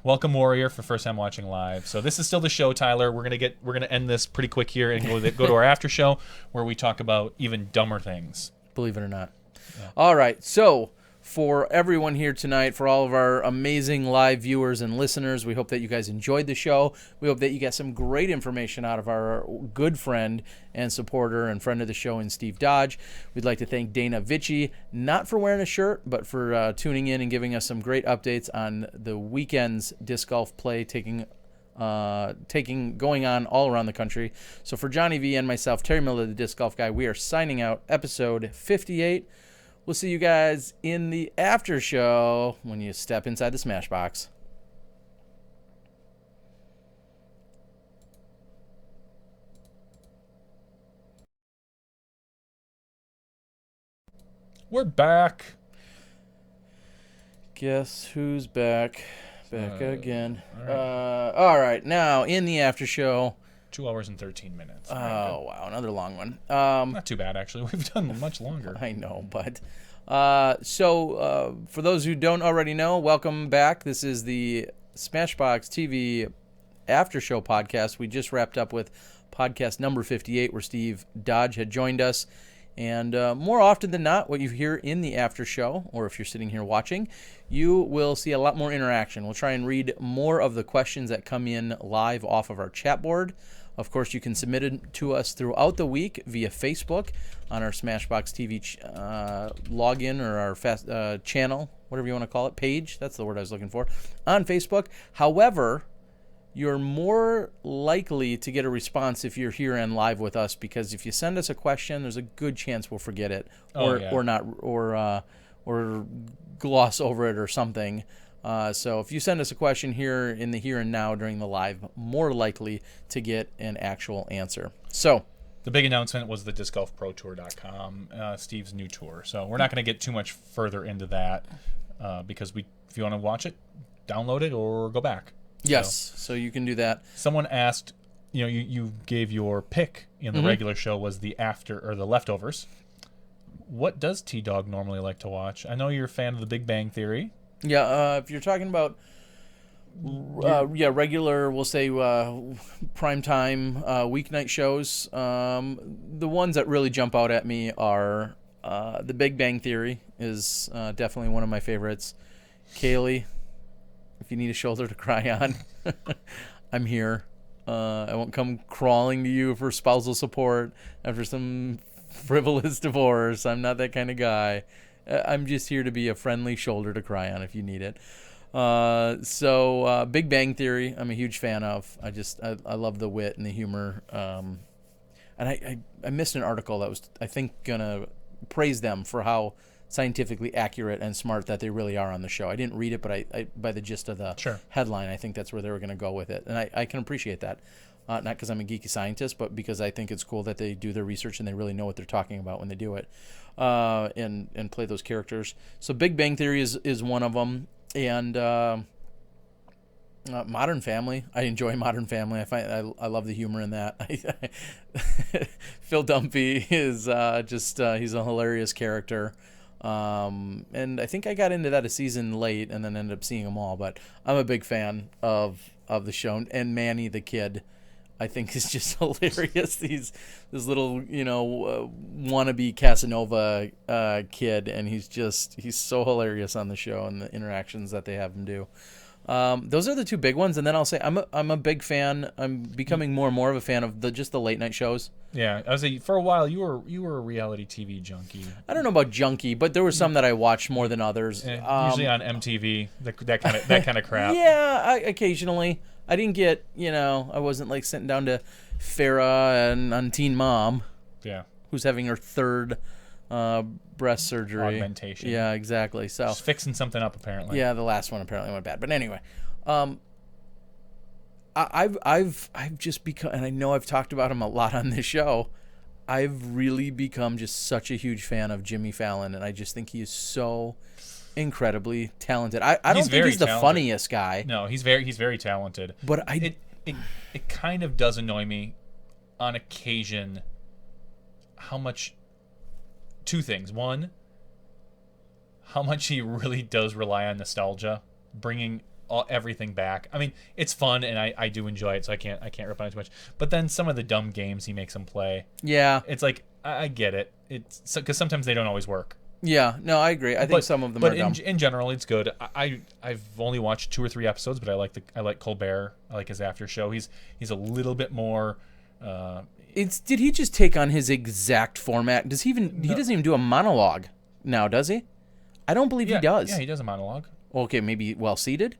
welcome Warrior for first time watching live. So this is still the show, Tyler. We're gonna end this pretty quick here and go to our after show where we talk about even dumber things. Believe it or not. Yeah. All right, so. For everyone here tonight, for all of our amazing live viewers and listeners, we hope that you guys enjoyed the show. We hope that you got some great information out of our good friend and supporter and friend of the show in Steve Dodge. We'd like to thank Dana Vici, not for wearing a shirt, but for tuning in and giving us some great updates on the weekend's disc golf play going on all around the country. So for Johnny V and myself, Terry Miller, the Disc Golf Guy, we are signing out episode 58. We'll see you guys in the after show when you step inside the Smash Box. We're back. Guess who's back? Back again. All right. Now, in the after show. 2 hours and 13 minutes. Oh, wow. Another long one. Not too bad, actually. We've done much longer. I know, but... for those who don't already know, welcome back. This is the Smashbox TV After Show podcast. We just wrapped up with podcast number 58 where Steve Dodge had joined us. And more often than not, what you hear in the after show, or if you're sitting here watching, you will see a lot more interaction. We'll try and read more of the questions that come in live off of our chat board. Of course, you can submit it to us throughout the week via Facebook on our Smashbox TV login or our channel, whatever you want to call it, page. That's the word I was looking for, on Facebook. However, you're more likely to get a response if you're here and live with us, because if you send us a question, there's a good chance we'll forget it or not or gloss over it or something. So if you send us a question here in the here and now during the live, more likely to get an actual answer. So the big announcement was the discgolfprotour.com, Steve's new tour. So we're not going to get too much further into that because if you want to watch it, download it or go back. Yes, so you can do that. Someone asked you gave your pick in the regular show was the the Leftovers. What does T-Dog normally like to watch? I know you're a fan of The Big Bang Theory. Yeah, if you're talking about regular, we'll say primetime weeknight shows, the ones that really jump out at me are The Big Bang Theory is definitely one of my favorites. Kaylee, if you need a shoulder to cry on, I'm here. I won't come crawling to you for spousal support after some frivolous divorce. I'm not that kind of guy. I'm just here to be a friendly shoulder to cry on if you need it. So Big Bang Theory, I'm a huge fan of. I love the wit and the humor. And I missed an article that was, I think, gonna praise them for how scientifically accurate and smart that they really are on the show. I didn't read it, but I by the gist of the headline, I think that's where they were gonna go with it, and I can appreciate that. Not because I'm a geeky scientist, but because I think it's cool that they do their research and they really know what they're talking about when they do it, and play those characters. So Big Bang Theory is one of them, and Modern Family. I enjoy Modern Family. I love the humor in that. Phil Dunphy is he's a hilarious character. And I think I got into that a season late and then ended up seeing them all, but I'm a big fan of the show. And Manny the kid, I think, is just hilarious. This little, wannabe Casanova kid, and he's so hilarious on the show and the interactions that they have him do. Those are the two big ones, and then I'll say I'm a big fan. I'm becoming more and more of a fan of the late night shows. Yeah, I was saying, for a while you were a reality TV junkie. I don't know about junkie, but there were some that I watched more than others. Usually on MTV, that kind of crap. Yeah, occasionally. I didn't get, I wasn't like sitting down to Farrah and on Teen Mom. Yeah. Who's having her third breast surgery. Augmentation. Yeah, exactly. So she's fixing something up apparently. Yeah, the last one apparently went bad. But anyway, I've just become, and I know I've talked about him a lot on this show, I've really become just such a huge fan of Jimmy Fallon, and I just think he is so incredibly talented. I don't think he's the funniest guy. No, he's very talented. But it kind of does annoy me on occasion how much. Two things. One, how much he really does rely on nostalgia, bringing everything back. I mean, it's fun and I do enjoy it, so I can't rip on it too much. But then some of the dumb games he makes them play. Yeah, it's like I get it. It's because sometimes they don't always work. Yeah, no, I agree. I think some of them are dumb. But in general, it's good. I've only watched 2 or 3 episodes, but I like Colbert. I like his after show. He's a little bit more. Did he just take on his exact format? Does he even? No. He doesn't even do a monologue now, does he? I don't believe he does. Yeah, he does a monologue. Okay, maybe well seated.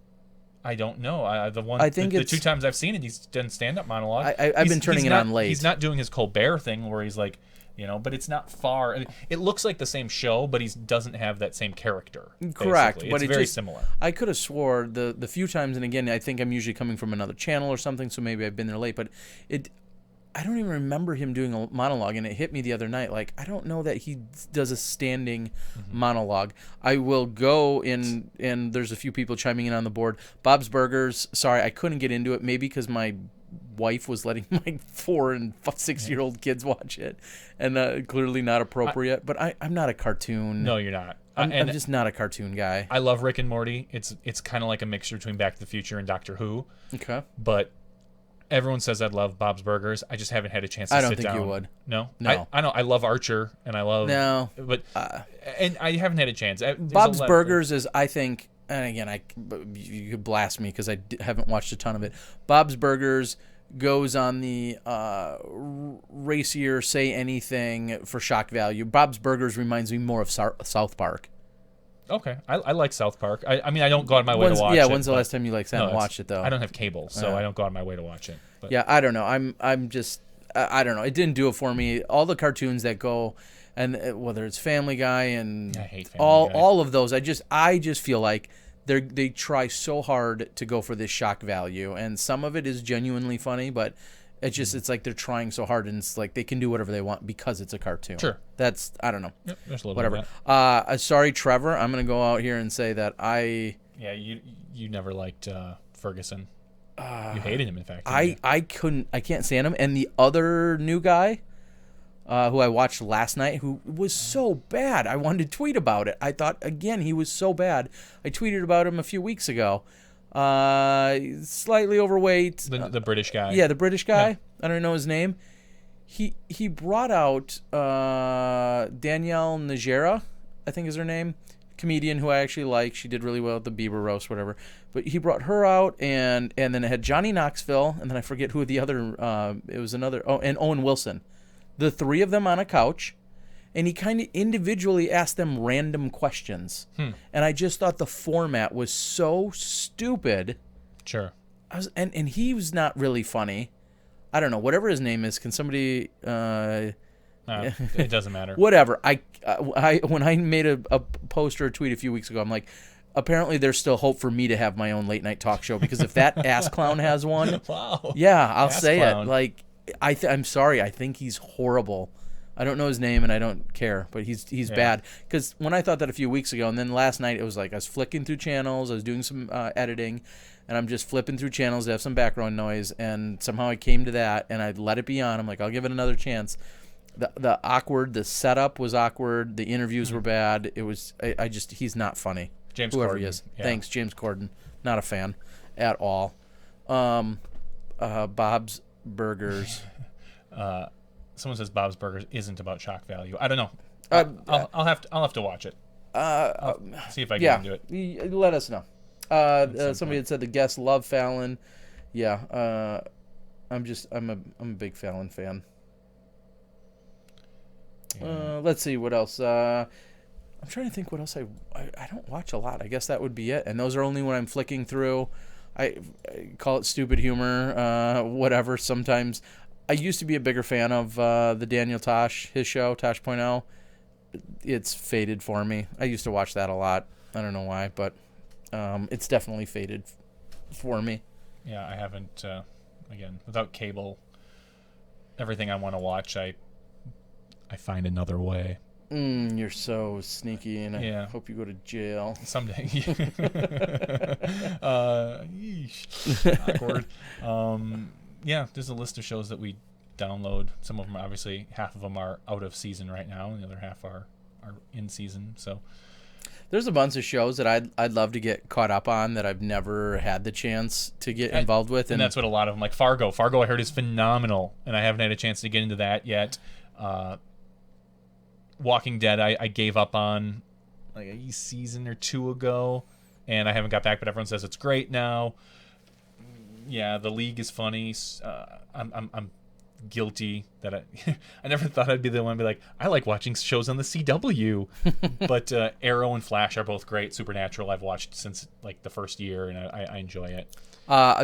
I don't know. The 2 times I've seen it, he's done stand-up monologue. I've been turning it on late. He's not doing his Colbert thing where he's like, but it's not far. It looks like the same show, but he doesn't have that same character. Correct, basically. but it's very similar. I could have swore the few times, and again, I think I'm usually coming from another channel or something, so maybe I've been there late, but I don't even remember him doing a monologue, and it hit me the other night. Like, I don't know that he does a standing monologue. I will go in, and there's a few people chiming in on the board. Bob's Burgers, sorry, I couldn't get into it, maybe because my wife was letting my 4 and 6-year-old kids watch it, and clearly not appropriate. But I'm not a cartoon. No, you're not. I'm just not a cartoon guy. I love Rick and Morty. It's kind of like a mixture between Back to the Future and Doctor Who. Okay. But everyone says I love Bob's Burgers. I just haven't had a chance to sit down. I don't think you would. No? No. I know. I love Archer, and I love... No. But and I haven't had a chance. Bob's Burgers is, I think... And again, you could blast me because I haven't watched a ton of it. Bob's Burgers goes on the racier say anything for shock value. Bob's Burgers reminds me more of South Park. Okay, I like South Park. I mean, I don't go out of my way to watch it. Yeah, when's the last time you sat and watched it, though? I don't have cable, so I don't go out of my way to watch it. But. Yeah, I don't know. I'm just... I don't know. It didn't do it for me. All the cartoons that go... And whether it's Family Guy and I hate Family Guy. All of those, I just feel like they try so hard to go for this shock value, and some of it is genuinely funny, but it's like they're trying so hard, and it's like they can do whatever they want because it's a cartoon. Sure, that's I don't know. Yep, there's a little whatever. Bit of that. Sorry, Trevor. I'm gonna go out here and say that you never liked Ferguson. You hated him, in fact. I can't stand him. And the other new guy, who I watched last night, who was so bad, I wanted to tweet about it. I thought, again, he was so bad. I tweeted about him a few weeks ago. Slightly overweight. The British guy. Yeah, the British guy. Yeah. I don't know his name. He brought out Danielle Najera, I think is her name, comedian who I actually like. She did really well at the Bieber roast, whatever. But he brought her out, and then it had Johnny Knoxville, and then I forget who the other. It was another. Oh, and Owen Wilson, the three of them on a couch, and he kind of individually asked them random questions, and I just thought the format was so stupid. Sure. And he was not really funny. I don't know. Whatever his name is, can somebody? It doesn't matter. Whatever. I when I made a post or a tweet a few weeks ago, I'm like, apparently there's still hope for me to have my own late night talk show, because if that ass clown has one, wow. Yeah, I'll ass say clown. it. Like I'm sorry. I think he's horrible. I don't know his name and I don't care, but he's bad. Because when I thought that a few weeks ago, and then last night it was like I was flicking through channels, I was doing some editing, and I'm just flipping through channels to have some background noise, and somehow I came to that, and I let it be on. I'm like, I'll give it another chance. The setup was awkward. The interviews were bad. It was he's not funny. James Whoever Corden. he is. Yeah. Thanks, James Corden. Not a fan at all. Bob's Burgers. Someone says Bob's Burgers isn't about shock value. I don't know. I'll have to watch it. I'll see if I get into it. Let us know. Somebody had said the guests love Fallon. Yeah. I'm a big Fallon fan. Yeah. Let's see what else. I'm trying to think what else I don't watch a lot. I guess that would be it. And those are only when I'm flicking through. I call it stupid humor, whatever. Sometimes I used to be a bigger fan of the Daniel Tosh, his show, Tosh.0. It's faded for me. I used to watch that a lot. I don't know why, but it's definitely faded for me. Yeah, I haven't. Again, without cable, everything I want to watch, I find another way. You're so sneaky, and I hope you go to jail someday. Yeesh. Awkward. Yeah, there's a list of shows that we download. Some of them, obviously, half of them are out of season right now, and the other half are in season. So there's a bunch of shows that I'd love to get caught up on that I've never had the chance to get involved with, and that's what a lot of them like. Fargo, I heard is phenomenal, and I haven't had a chance to get into that yet. Walking Dead, I gave up on like a season or two ago, and I haven't got back, but everyone says it's great now. Yeah, The League is funny. I'm guilty that I never thought I'd be the one to be like, I like watching shows on the CW. But Arrow and Flash are both great. Supernatural I've watched since like the first year, and I enjoy it.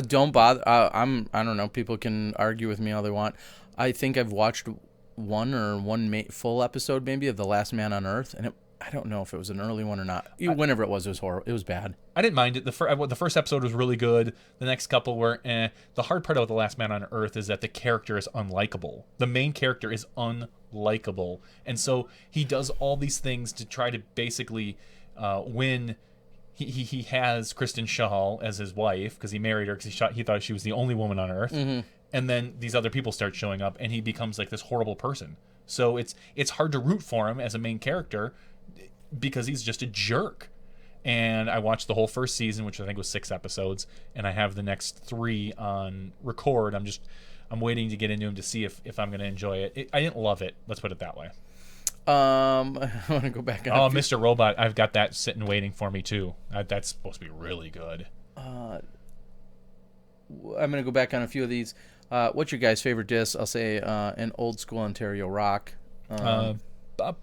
Don't bother. I don't know. People can argue with me all they want. I think I've watched one full episode maybe of The Last Man on Earth, and I don't know if it was an early one or not. Whenever it was horrible. It was bad. I didn't mind it. The first episode was really good. The next couple were eh. The hard part about The Last Man on Earth is that the character is unlikable. The main character is unlikable, and so he does all these things to try to basically win. He has Kristen Schaal as his wife because he married her because he thought she was the only woman on Earth. Mm-hmm. And then these other people start showing up, and he becomes like this horrible person. So it's hard to root for him as a main character because he's just a jerk. And I watched the whole first season, which I think was 6 episodes, and I have the next 3 on record. I'm waiting to get into them to see if I'm going to enjoy it. I didn't love it. Let's put it that way. I want to go back. Mr. Robot, I've got that sitting waiting for me too. That's supposed to be really good. I'm going to go back on a few of these. What's your guys' favorite disc? I'll say an old school Ontario rock.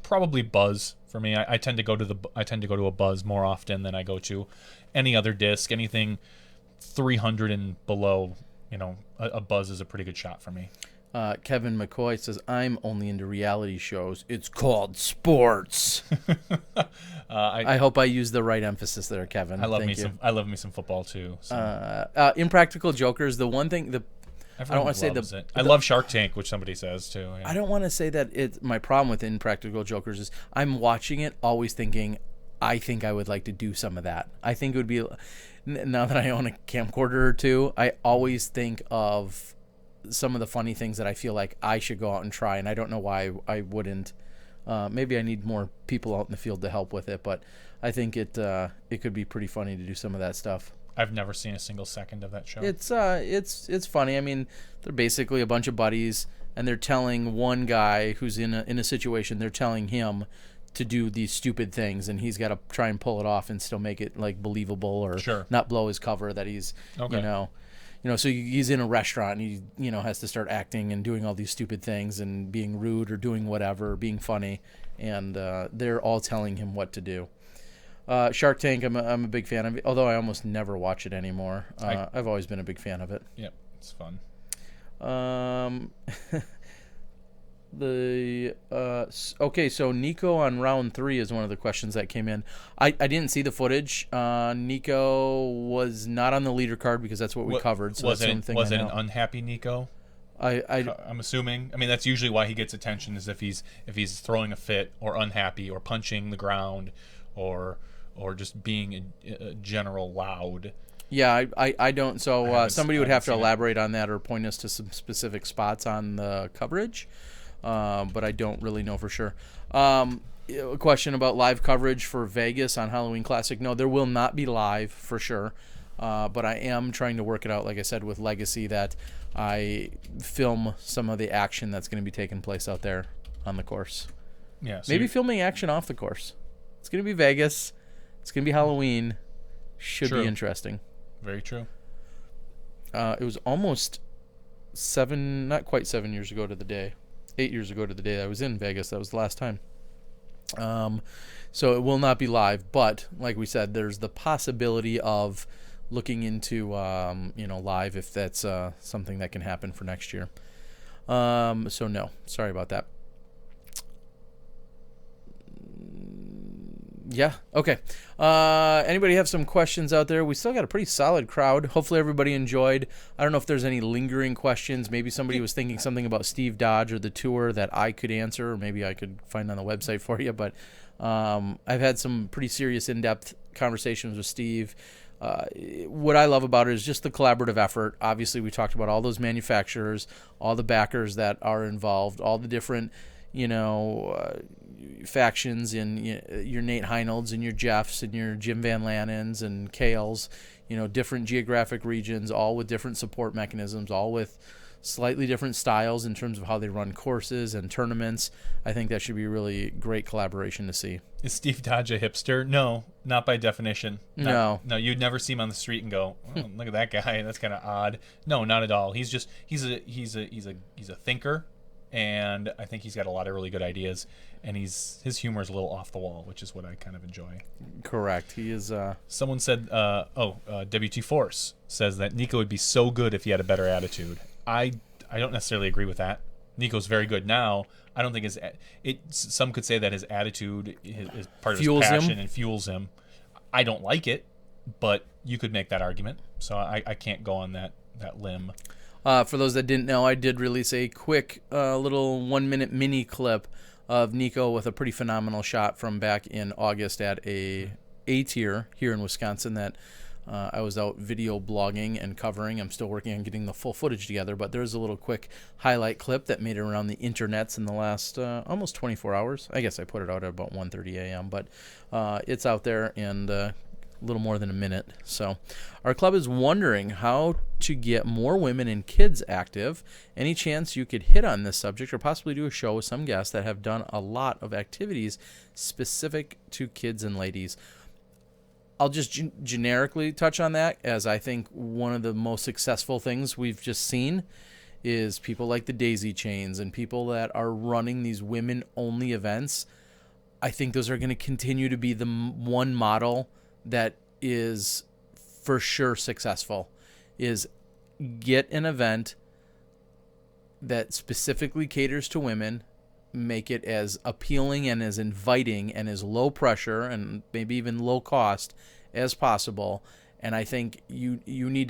Probably Buzz for me. I tend to go to a Buzz more often than I go to any other disc. Anything 300 and below, a Buzz is a pretty good shot for me. Kevin McCoy says, I'm only into reality shows. It's called sports. I hope I use the right emphasis there, Kevin. I love me some football too. So. Impractical Jokers, the one thing I don't want to say it. I love Shark Tank, which somebody says too. Yeah. I don't want to say that it's my problem with Impractical Jokers is I'm watching it always thinking, I think I would like to do some of that. I think it would be now that I own a camcorder or two, I always think of some of the funny things that I feel like I should go out and try, and I don't know why I wouldn't. Maybe I need more people out in the field to help with it, but I think it could be pretty funny to do some of that stuff. I've never seen a single second of that show. It's funny. I mean, they're basically a bunch of buddies, and they're telling one guy who's in a situation. They're telling him to do these stupid things, and he's got to try and pull it off and still make it like believable, or not blow his cover that he's so he's in a restaurant and he has to start acting and doing all these stupid things and being rude or doing whatever, being funny, and they're all telling him what to do. Shark Tank, I'm a big fan of it, although I almost never watch it anymore. I've always been a big fan of it. Yep, it's fun. So Nico on round 3 is one of the questions that came in. I didn't see the footage. Nico was not on the leader card because that's what we covered. So was it an unhappy Nico? I'm assuming. I mean, that's usually why he gets attention, is if he's throwing a fit or unhappy or punching the ground or just being a general loud. Yeah, I don't. So somebody would have to elaborate on that or point us to some specific spots on the coverage. But I don't really know for sure. A question about live coverage for Vegas on Halloween Classic. No, there will not be live for sure. But I am trying to work it out, like I said, with Legacy, that I film some of the action that's going to be taking place out there on the course. Yeah. So maybe filming action off the course. It's going to be Vegas. It's going to be Halloween. Should be interesting. Very true. It was almost not quite 7 years ago to the day. 8 years ago to the day that I was in Vegas. That was the last time. So it will not be live, but like we said, there's the possibility of looking into live if that's something that can happen for next year. So no, sorry about that. Yeah. Okay. Anybody have some questions out there? We still got a pretty solid crowd. Hopefully everybody enjoyed. I don't know if there's any lingering questions. Maybe somebody was thinking something about Steve Dodge or the tour that I could answer, or maybe I could find on the website for you. But I've had some pretty serious, in-depth conversations with Steve. What I love about it is just the collaborative effort. Obviously, we talked about all those manufacturers, all the backers that are involved, all the different factions in your Nate Heinolds and your Jeffs and your Jim Van Lannens and Kales, different geographic regions, all with different support mechanisms, all with slightly different styles in terms of how they run courses and tournaments. I think that should be a really great collaboration to see. Is Steve Dodge a hipster? No, not by definition. No, you'd never see him on the street and go, oh, look at that guy. That's kind of odd. No, not at all. He's a thinker. And I think he's got a lot of really good ideas, and his humor is a little off the wall, which is what I kind of enjoy. Correct. He is. Someone said, WT Force says that Nico would be so good if he had a better attitude. I don't necessarily agree with that. Nico's very good now. I don't think some could say that his attitude is part of his passion and fuels him. I don't like it, but you could make that argument. So I can't go on that limb. For those that didn't know, I did release a quick little 1-minute mini clip of Nico with a pretty phenomenal shot from back in August at a tier here in Wisconsin that I was out video blogging and covering. I'm still working on getting the full footage together, but there's a little quick highlight clip that made it around the internets in the last almost 24 hours. I guess I put it out at about 1:30 a.m., but it's out there and a little more than a minute. So our club is wondering how to get more women and kids active. Any chance you could hit on this subject or possibly do a show with some guests that have done a lot of activities specific to kids and ladies? I'll just generically touch on that, as I think one of the most successful things we've just seen is people like the Daisy Chains and people that are running these women-only events. I think those are going to continue to be the one model that is for sure successful, is get an event that specifically caters to women, make it as appealing and as inviting and as low pressure and maybe even low cost as possible. And I think you need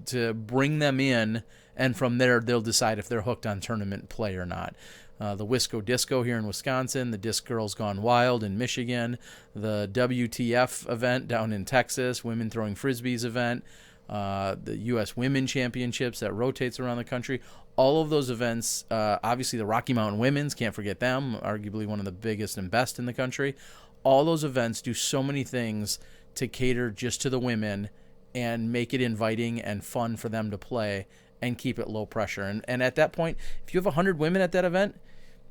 to bring them in, and from there they'll decide if they're hooked on tournament play or not. the Wisco Disco here in Wisconsin, the Disc Girls Gone Wild in Michigan, the WTF event down in Texas, Women Throwing Frisbees event, the U.S. Women Championships that rotates around the country. All of those events, obviously the Rocky Mountain Women's, can't forget them, arguably one of the biggest and best in the country. All those events do so many things to cater just to the women and make it inviting and fun for them to play and keep it low pressure. And at that point, if you have 100 women at that event,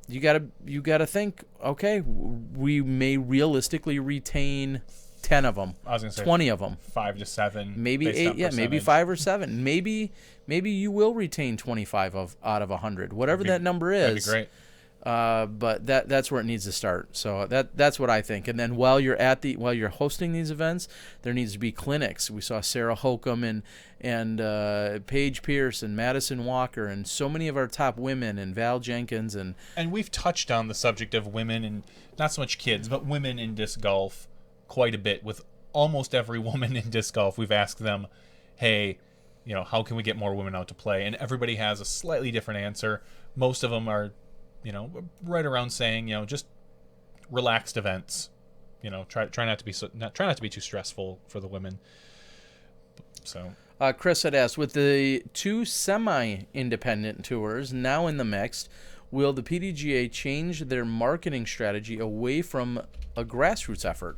you gotta think, okay, we may realistically retain 10 of them, I was gonna say 20 of them, 5 to 7, maybe 8, maybe 5 or 7, maybe you will retain 25 out of 100, whatever that number is. That'd be great. But that's where it needs to start. So that's what I think. And then while you're hosting these events, there needs to be clinics. We saw Sarah Holcomb and Paige Pierce and Madison Walker and so many of our top women and Val Jenkins and we've touched on the subject of women and not so much kids, but women in disc golf quite a bit. With almost every woman in disc golf, we've asked them, hey, how can we get more women out to play? And everybody has a slightly different answer. Most of them are right around saying, just relaxed events. Try not to be too stressful for the women. So, Chris had asked, with the 2 semi-independent tours now in the mix, will the PDGA change their marketing strategy away from a grassroots effort?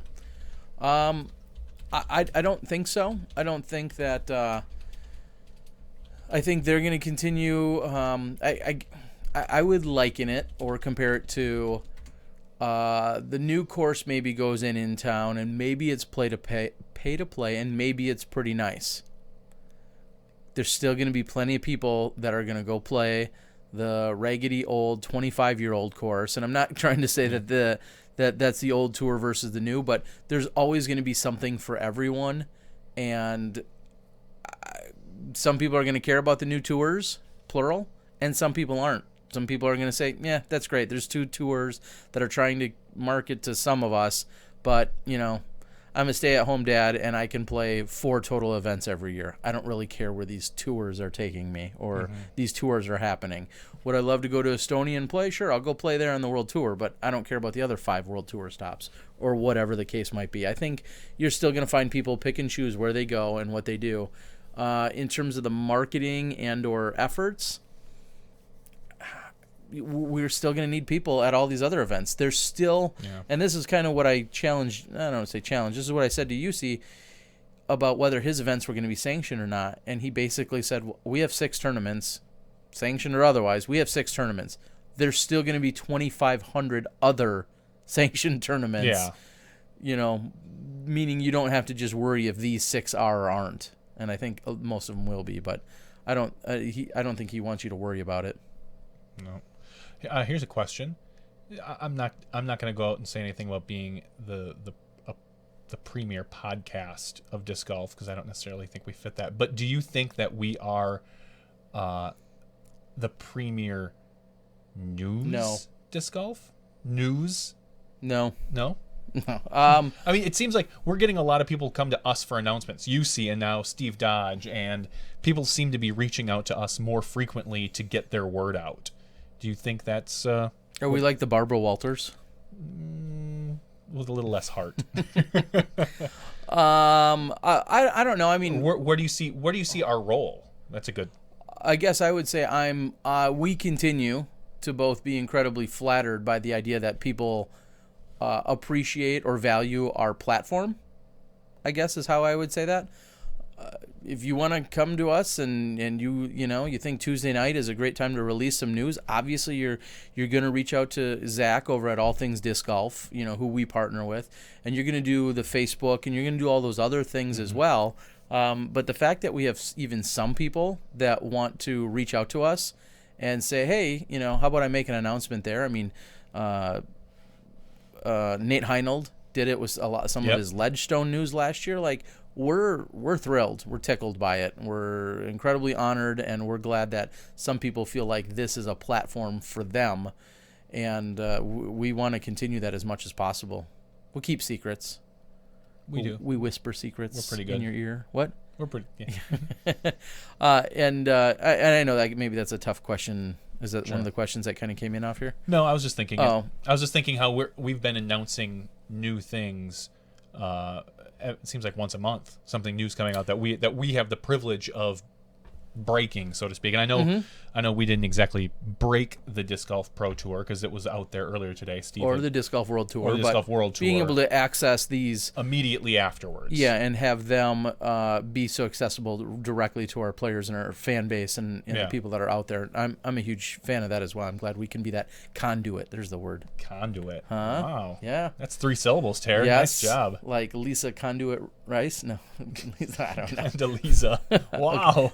I don't think so. I don't think that. I think they're going to continue. I would liken it or compare it to the new course maybe goes in town and maybe it's pay to play and maybe it's pretty nice. There's still going to be plenty of people that are going to go play the raggedy old 25-year-old course, and I'm not trying to say that that's the old tour versus the new, but there's always going to be something for everyone, and some people are going to care about the new tours, plural, and some people aren't. Some people are going to say, yeah, that's great. There's 2 tours that are trying to market to some of us, but, I'm a stay-at-home dad, and I can play 4 total events every year. I don't really care where these tours are taking me or these tours are happening. Would I love to go to Estonia and play? Sure, I'll go play there on the World Tour, but I don't care about the other 5 World Tour stops or whatever the case might be. I think you're still going to find people pick and choose where they go and what they do. In terms of the marketing and or efforts, we're still going to need people at all these other events. There's still, and this is kind of what I challenged, I don't want to say challenge, this is what I said to UC about whether his events were going to be sanctioned or not. And he basically said, we have 6 tournaments, sanctioned or otherwise, we have 6 tournaments. There's still going to be 2,500 other sanctioned tournaments. Yeah. Meaning you don't have to just worry if these 6 are or aren't. And I think most of them will be, but I don't think he wants you to worry about it. No. Here's a question. I'm not going to go out and say anything about being the premier podcast of disc golf because I don't necessarily think we fit that. But do you think that we are the premier news disc golf? News? No. No? No. I mean, it seems like we're getting a lot of people come to us for announcements. UC and now Steve Dodge, and people seem to be reaching out to us more frequently to get their word out. Do you think that's... Are we like the Barbara Walters? With a little less heart. I don't know. I mean... Where do you see our role? That's a good... I guess I would say we continue to both be incredibly flattered by the idea that people appreciate or value our platform, I guess is how I would say that. If you want to come to us and you think Tuesday night is a great time to release some news, obviously you're going to reach out to Zach over at All Things Disc Golf, who we partner with, and you're going to do the Facebook and you're going to do all those other things as well. But the fact that we have even some people that want to reach out to us and say, hey, how about I make an announcement there? I mean, Nate Heinold did it with some of his Ledgestone news last year. Like, we're thrilled. We're tickled by it. We're incredibly honored, and we're glad that some people feel like this is a platform for them, and we want to continue that as much as possible. We'll keep secrets. We do. We whisper secrets. We're pretty good in your ear. What? We're pretty. Yeah. And I know that maybe that's a tough question Is that one of the questions that kind of came in off here? No, I was just thinking. Oh. I was just thinking how we've been announcing new things. It seems like once a month, something new's coming out that we have the privilege of breaking, so to speak. And I know we didn't exactly break the Disc Golf Pro Tour because it was out there earlier today, Steve. Or the Disc Golf World Tour. Or the Disc Golf World Tour. Being able to access these immediately afterwards. Yeah, and have them be so accessible directly to our players and our fan base and the people that are out there. I'm a huge fan of that as well. I'm glad we can be that conduit. There's the word. Conduit. Huh? Wow. Yeah. That's 3 syllables, Terry. Yes. Nice job. Like Lisa Conduit Rice? No. Lisa, I don't know. Delisa. Wow.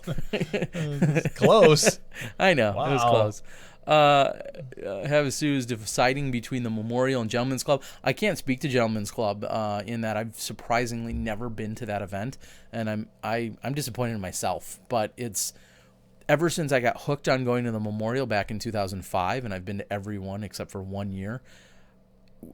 Close. I know. Wow. It was close. Havasu is deciding between the Memorial and Gentlemen's Club. I can't speak to Gentlemen's Club in that I've surprisingly never been to that event, and I'm disappointed in myself. But it's ever since I got hooked on going to the Memorial back in 2005, and I've been to every one except for 1 year.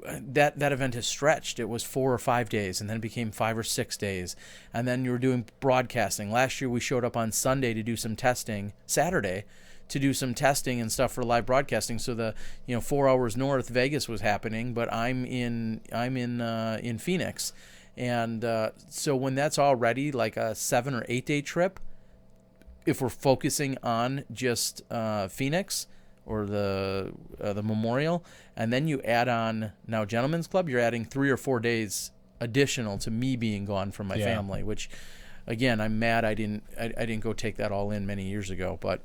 That event has stretched. It was 4 or 5 days, and then it became 5 or 6 days, and then you were doing broadcasting. Last year we showed up on Sunday to do some testing, Saturday to do some testing and stuff for live broadcasting. So the 4 hours north, Vegas was happening, but I'm in Phoenix, and so when that's already like a 7 or 8 day trip, if we're focusing on just Phoenix or the Memorial, and then you add on now Gentlemen's Club, you're adding 3 or 4 days additional to me being gone from my family, which again, I'm mad I didn't go take that all in many years ago. But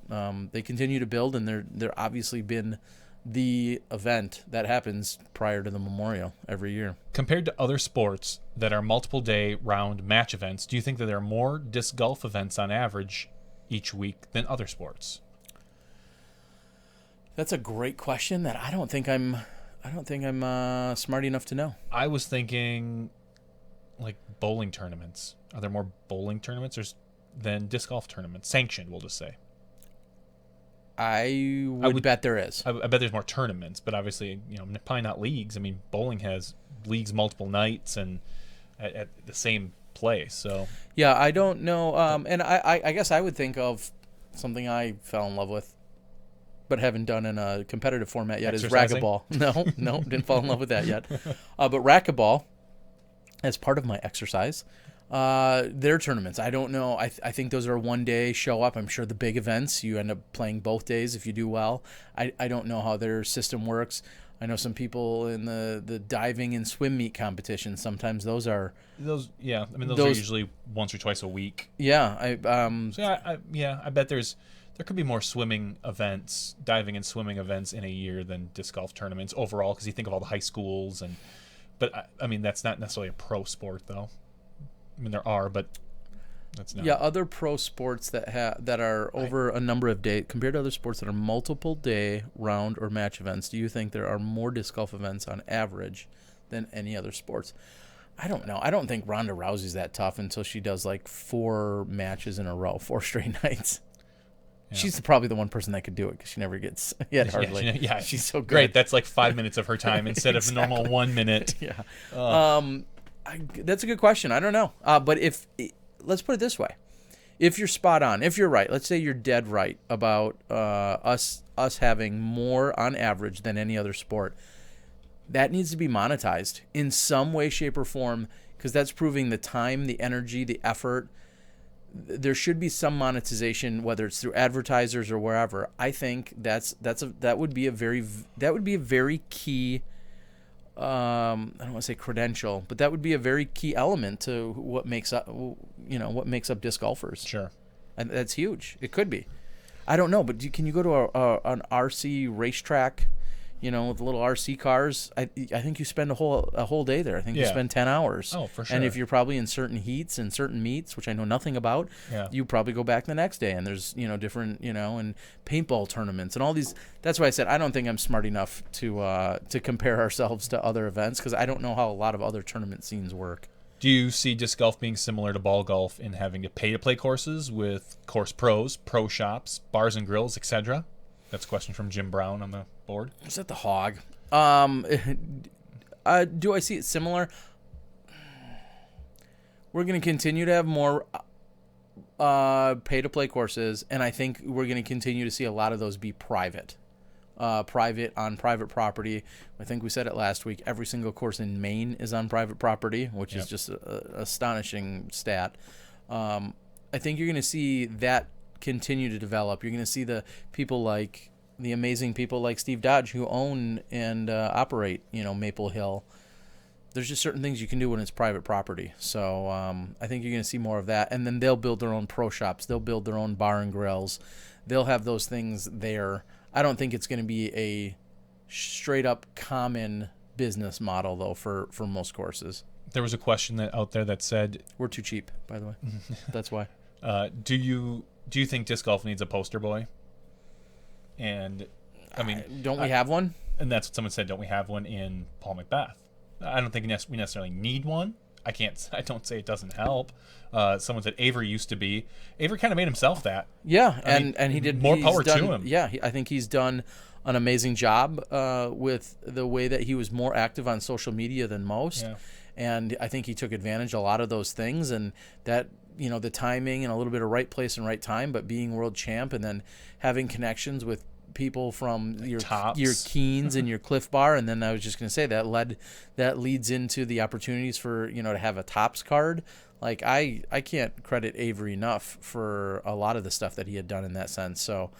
they continue to build, and they're obviously been the event that happens prior to the Memorial every year. Compared to other sports that are multiple day round match events, do you think that there are more disc golf events on average each week than other sports? That's a great question that I don't think I'm smart enough to know. I was thinking like bowling tournaments. Are there more bowling tournaments than disc golf tournaments? Sanctioned, we'll just say. I would bet there is. I bet there's more tournaments, but obviously, probably not leagues. I mean, bowling has leagues multiple nights and at the same place. So yeah, I don't know. And I guess I would think of something I fell in love with, but haven't done in a competitive format yet, is racquetball. No, didn't fall in love with that yet. But racquetball, as part of my exercise, their tournaments, I don't know. I think those are 1 day show up. I'm sure the big events, you end up playing both days if you do well. I don't know how their system works. I know some people in the diving and swim meet competitions. Sometimes those are those are usually once or twice a week. Yeah, I bet there could be more diving and swimming events in a year than disc golf tournaments overall, because you think of all the high schools but I mean that's not necessarily a pro sport though. I mean there are, but that's not. Yeah, other pro sports that are over a number of days compared to other sports that are multiple day round or match events. Do you think there are more disc golf events on average than any other sports? I don't know. I don't think Ronda Rousey's that tough until she does like 4 matches in a row, 4 straight nights. Yeah. She's probably the one person that could do it because she never gets hit hardly. Yeah, she's so good. Great. That's like 5 minutes of her time instead of normal 1 minute. Yeah. That's a good question. I don't know. But let's put it this way: if you're spot on, if you're right, let's say you're dead right about us having more on average than any other sport, that needs to be monetized in some way, shape, or form, because that's proving the time, the energy, the effort. There should be some monetization, whether it's through advertisers or wherever. I think that would be a very key. I don't want to say credential, but that would be a very key element to what makes up disc golfers. Sure, and that's huge. It could be. I don't know, but can you go to an RC racetrack? With little RC cars, I think you spend a whole day there. I think you spend 10 hours. Oh, for sure. And if you're probably in certain heats and certain meets, which I know nothing about, you probably go back the next day. And there's different and paintball tournaments and all these. That's why I said I don't think I'm smart enough to compare ourselves to other events, because I don't know how a lot of other tournament scenes work. Do you see disc golf being similar to ball golf in having to pay to play courses with course pros, pro shops, bars and grills, etc.? That's a question from Jim Brown on the board. Is that the Hog? Do I see it similar? We're going to continue to have more pay-to-play courses, and I think we're going to continue to see a lot of those be private. Private on private property. I think we said it last week. Every single course in Maine is on private property, which is just an astonishing stat. I think you're going to see that continue to develop. You're going to see the amazing people like Steve Dodge who own and operate, Maple Hill. There's just certain things you can do when it's private property. So I think you're going to see more of that. And then they'll build their own pro shops. They'll build their own bar and grills. They'll have those things there. I don't think it's going to be a straight up common business model, though, for most courses. There was a question out there that said... We're too cheap, by the way. That's why. Do you think disc golf needs a poster boy? And, I mean... don't we have one? And that's what someone said. Don't we have one in Paul Macbeth? I don't think we necessarily need one. I don't say it doesn't help. Someone said Avery used to be. Avery kind of made himself that. Yeah, and he did more power to him. Yeah, I think he's done an amazing job with the way that he was more active on social media than most. Yeah. And I think he took advantage of a lot of those things, and that, the timing and a little bit of right place and right time, but being world champ and then having connections with people from your Keens and your Cliff Bar, and then I was just going to say that leads into the opportunities for to have a Tops card. Like I can't credit Avery enough for a lot of the stuff that he had done in that sense. So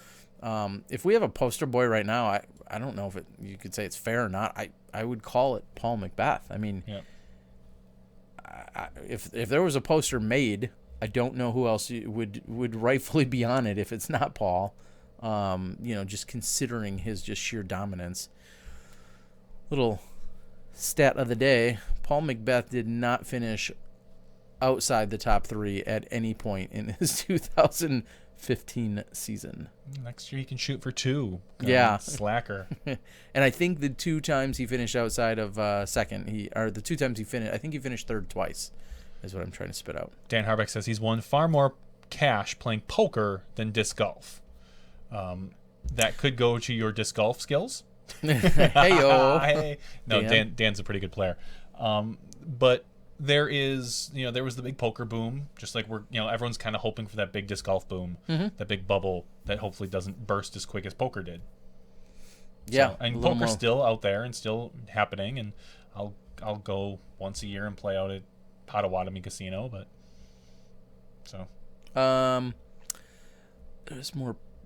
if we have a poster boy right now, I don't know if you could say it's fair or not. I would call it Paul Macbeth. I mean, if there was a poster made, I don't know who else would rightfully be on it if it's not Paul. Just considering his just sheer dominance. Little stat of the day, Paul Macbeth did not finish outside the top 3 at any point in his 2015 season. Next year he can shoot for 2. Slacker. And I think the 2 times he finished outside of second, the 2 times he finished, I think he finished third twice, is what I'm trying to spit out. Dan Harbeck says he's won far more cash playing poker than disc golf. That could go to your disc golf skills. Hey. No, Dan's a pretty good player. But there was the big poker boom, just like everyone's kind of hoping for that big disc golf boom, that big bubble that hopefully doesn't burst as quick as poker did. Yeah. So, and poker's still out there and still happening, and I'll go once a year and play out at Potawatomi Casino, but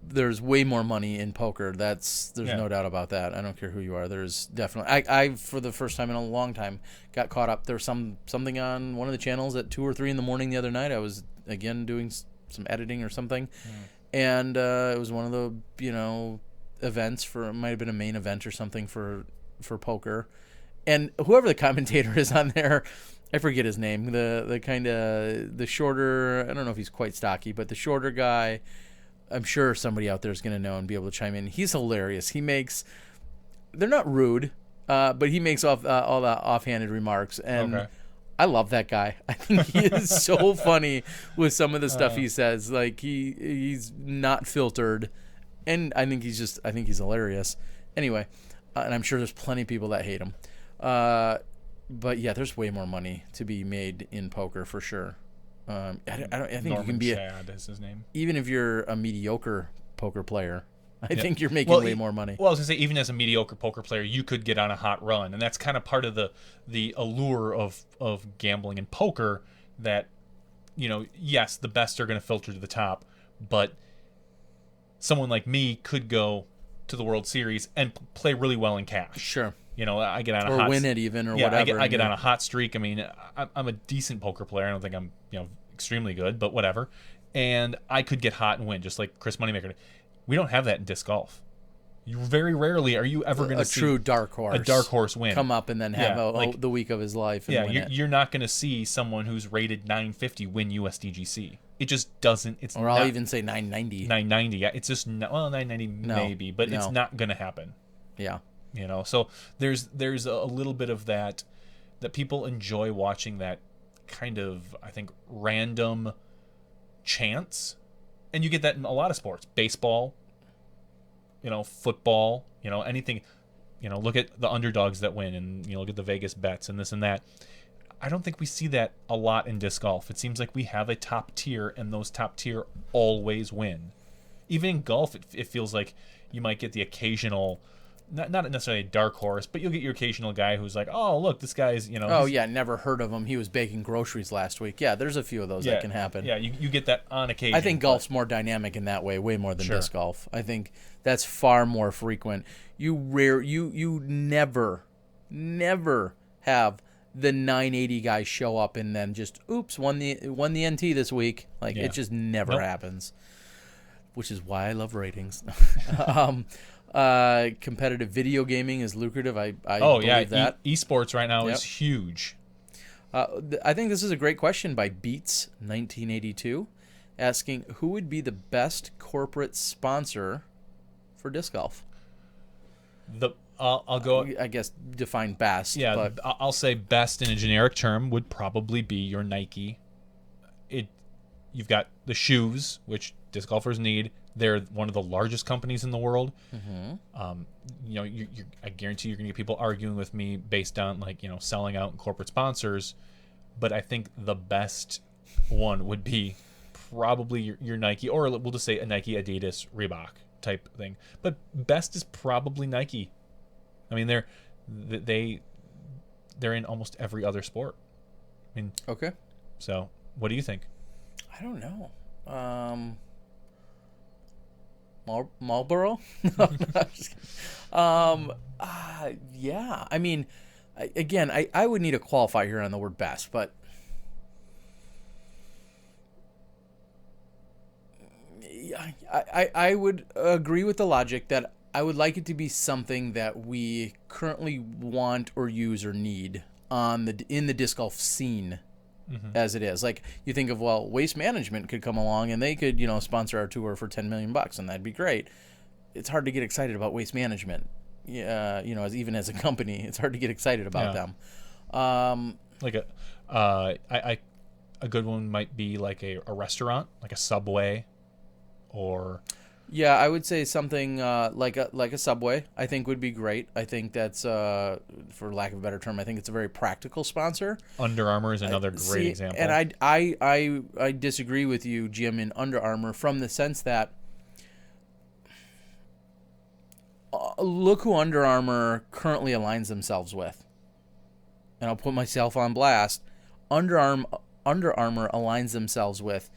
there's way more money in poker. There's no doubt about that. I don't care who you are. There's definitely. I for the first time in a long time got caught up. There was something on one of the channels at 2 or 3 in the morning the other night. I was again doing some editing or something, and it was one of the events for, it might have been a main event or something for poker, and whoever the commentator is on there, I forget his name. The kind of the shorter. I don't know if he's quite stocky, but the shorter guy. I'm sure somebody out there is going to know and be able to chime in. He's hilarious. They're not rude, but he makes all the offhanded remarks, and I love that guy. I think he is so funny with some of the stuff he says. Like he's not filtered, and I think he's hilarious. Anyway, and I'm sure there's plenty of people that hate him. But yeah, there's way more money to be made in poker for sure. I think Norman you can be Chad is his name. Even if you're a mediocre poker player, I think you're making way more money. Well, I was gonna say, even as a mediocre poker player, you could get on a hot run, and that's kind of part of the allure of gambling and poker. That yes, the best are going to filter to the top, but someone like me could go to the World Series and play really well in cash. Sure. I get on a hot win it even or whatever. I get on a hot streak. I mean, I'm a decent poker player. I don't think I'm extremely good, but whatever. And I could get hot and win, just like Chris Moneymaker. We don't have that in disc golf. You very rarely are you ever going to see a dark horse win, come up and then have the week of his life. And win you're not going to see someone who's rated 950 win USDGC. It just doesn't. I'll even say 990. 990. Yeah, it's just 990 maybe, but it's not going to happen. Yeah. So there's a little bit of that people enjoy watching, that kind of, I think, random chance, and you get that in a lot of sports, baseball, football, anything, look at the underdogs that win, and look at the Vegas bets and this and that. I don't think we see that a lot in disc golf. It seems like we have a top tier, and those top tier always win. Even in golf, it feels like you might get the occasional, not necessarily a dark horse, but you'll get your occasional guy who's like, oh, look, this guy's, Oh, yeah, never heard of him. He was baking groceries last week. Yeah, there's a few of those that can happen. Yeah, you get that on occasion. I think golf's more dynamic in that way, way more than disc golf. I think that's far more frequent. You never have the 980 guy show up and then just, oops, won the NT this week. Like, it just never happens, which is why I love ratings. Competitive video gaming is lucrative. I believe that. Esports right now is huge. I think this is a great question by Beats 1982, asking who would be the best corporate sponsor for disc golf. I'll go. I guess define best. Yeah, but I'll say best in a generic term would probably be your Nike. You've got the shoes, which disc golfers need. They're one of the largest companies in the world. Mm-hmm. I guarantee you're going to get people arguing with me based on selling out and corporate sponsors, but I think the best one would be probably your Nike, or we'll just say a Nike, Adidas, Reebok type thing. But best is probably Nike. I mean, they're in almost every other sport. I mean, okay. So, what do you think? I don't know. Marlboro? No, I'm just kidding. Yeah. I mean, I would need a qualifier here on the word best, but I would agree with the logic that I would like it to be something that we currently want or use or need in the disc golf scene. Mm-hmm. As it is, like you think of, Waste Management could come along and they could sponsor our tour for $10 million, and that'd be great. It's hard to get excited about Waste Management, even as a company, it's hard to get excited about them. Like a good one might be like a restaurant, like a Subway, or yeah, I would say something like a Subway. I think would be great. I think that's, for lack of a better term, I think it's a very practical sponsor. Under Armour is another great example. And I disagree with you, Jim, in Under Armour from the sense that look who Under Armour currently aligns themselves with, and I'll put myself on blast. Under Armour aligns themselves with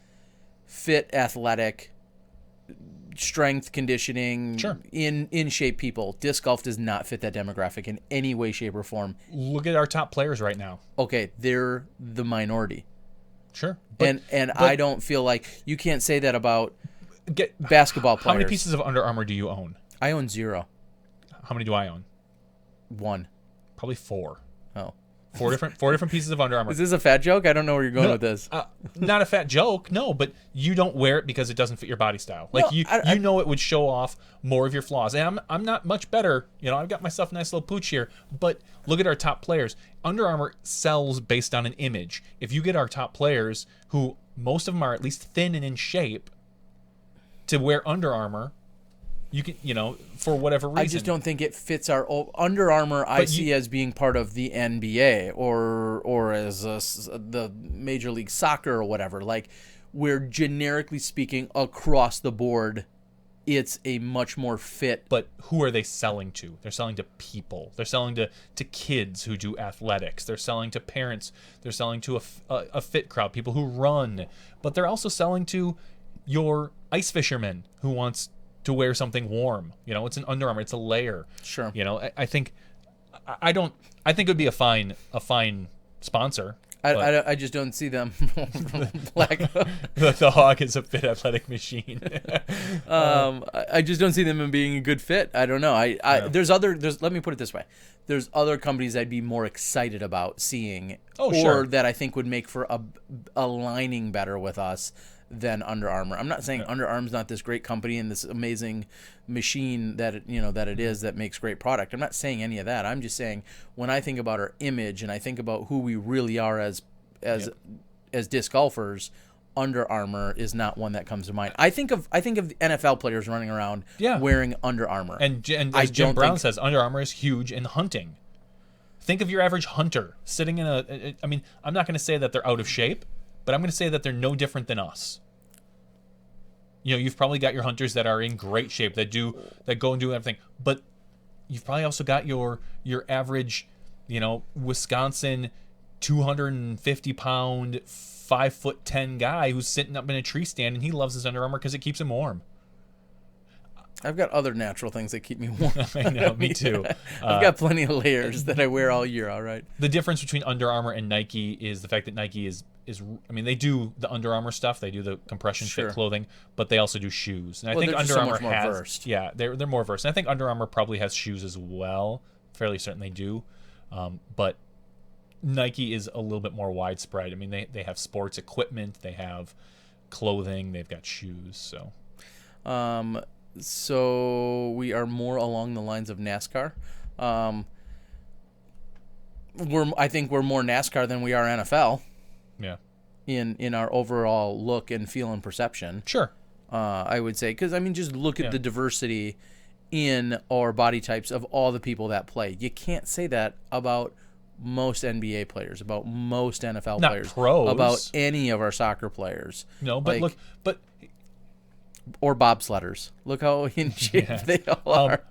fit, athletic, strength, conditioning, in shape people. Disc golf does not fit that demographic in any way, shape, or form. Look at our top players right now. Okay, they're the minority. Sure. But I don't feel like you can't say that about basketball players. How many pieces of Under Armour do you own? I own 0. How many do I own? 1. Probably 4. Oh. Four different pieces of Under Armour. Is this a fat joke? I don't know where you're going with this. Not a fat joke, no, but you don't wear it because it doesn't fit your body style. Like, you know it would show off more of your flaws. And I'm not much better. I've got myself a nice little pooch here, but look at our top players. Under Armour sells based on an image. If you get our top players, who most of them are at least thin and in shape, to wear Under Armour, you can, for whatever reason. I just don't think it fits our Under Armour. I see as being part of the NBA or as the Major League Soccer or whatever. Like, where generically speaking, across the board, it's a much more fit. But who are they selling to? They're selling to people. They're selling to kids who do athletics. They're selling to parents. They're selling to a fit crowd, people who run. But they're also selling to your ice fisherman who wants to wear something warm. It's an Under Armour. It's a layer. Sure. I think it would be a fine sponsor. I just don't see them. The Hawk is a fit athletic machine. I just don't see them being a good fit. I don't know. Let me put it this way. There's other companies I'd be more excited about seeing, that I think would make for aligning better with us than Under Armour. I'm not saying Under Armour's not this great company and this amazing machine that it is that makes great product. I'm not saying any of that. I'm just saying when I think about our image and I think about who we really are as disc golfers, Under Armour is not one that comes to mind. I think of NFL players running around wearing Under Armour. And as Jim Brown says, Under Armour is huge in hunting. think of your average hunter sitting in I mean, I'm not going to say that they're out of shape, but I'm going to say that they're no different than us. You know, you've probably got your hunters that are in great shape that go and do everything, but you've probably also got your average, you know, Wisconsin 250-pound 5'10" guy who's sitting up in a tree stand and he loves his Under Armour because it keeps him warm. I've got other natural things that keep me warm. I know, me too. I've got plenty of layers that I wear all year, all right? The difference between Under Armour and Nike is the fact that Nike is I mean, they do the Under Armour stuff, they do the compression fit clothing, but they also do shoes. And I think Under Armour more versed. Yeah, they're more versed. And I think Under Armour probably has shoes as well. Fairly certain they do. But Nike is a little bit more widespread. I mean, they have sports equipment, they have clothing, they've got shoes, so. So we are more along the lines of NASCAR. I think we're more NASCAR than we are NFL. Yeah. In our overall look and feel and perception. Sure. I would say, because I mean, just look at the diversity in our body types of all the people that play. You can't say that about most NBA players, about most NFL players, pros. about any of our soccer players. No, but or bobsledders. Look how in shape they all are.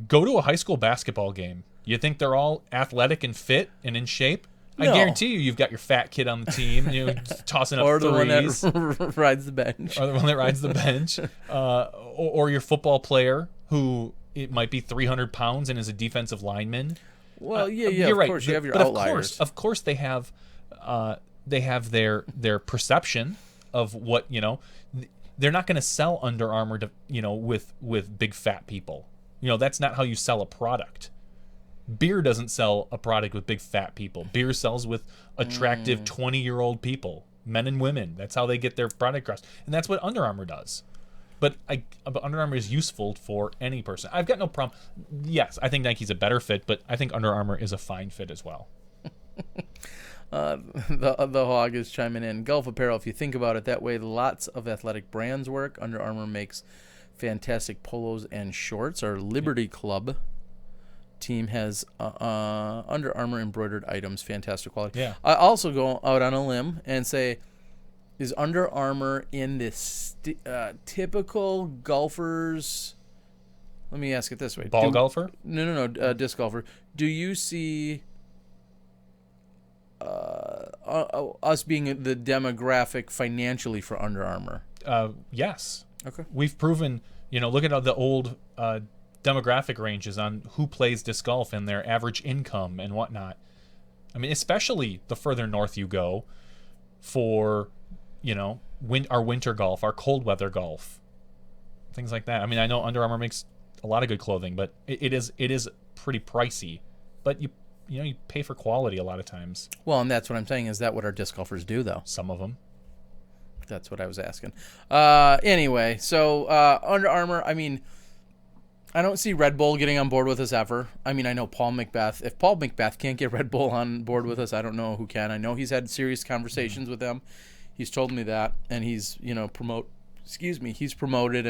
Go to a high school basketball game. You think they're all athletic and fit and in shape? No. I guarantee you've got your fat kid on the team, you know, tossing up or threes. Or the one that rides the bench. Or the one that rides the bench. Or your football player who it might be 300 pounds and is a defensive lineman. Well, you're of right. course you have your but outliers. Of course they have their perception of what, you know, they're not going to sell Under Armour to, you know, with big fat people. You know, that's not how you sell a product. Beer doesn't sell a product with big fat people. Beer sells with attractive 20-year-old people, men and women. That's how they get their product across. And that's what Under Armour does. But Under Armour is useful for any person. I've got no problem. Yes, I think Nike's a better fit, but I think Under Armour is a fine fit as well. The Hog is chiming in. Golf apparel, if you think about it that way, lots of athletic brands work. Under Armour makes fantastic polos and shorts. Our Liberty Club team has Under Armour embroidered items, fantastic quality. Yeah. I also go out on a limb and say, is Under Armour in this typical golfers? Let me ask it this way: golfer? No, disc golfer. Do you see us being the demographic financially for Under Armour? Yes. Okay. We've proven. You know, look at the old demographic ranges on who plays disc golf and their average income and whatnot. I mean, especially the further north you go for, you know, our winter golf, our cold weather golf, things like that. I mean, I know Under Armour makes a lot of good clothing, but it is pretty pricey. But you pay for quality a lot of times. Well, and that's what I'm saying. Is that what our disc golfers do, though? Some of them. That's what I was asking. Anyway, so Under Armour, I mean, I don't see Red Bull getting on board with us ever. I mean, I know Paul Macbeth. If Paul Macbeth can't get Red Bull on board with us, I don't know who can. I know he's had serious conversations with them. He's told me that, and he's, you know, he's promoted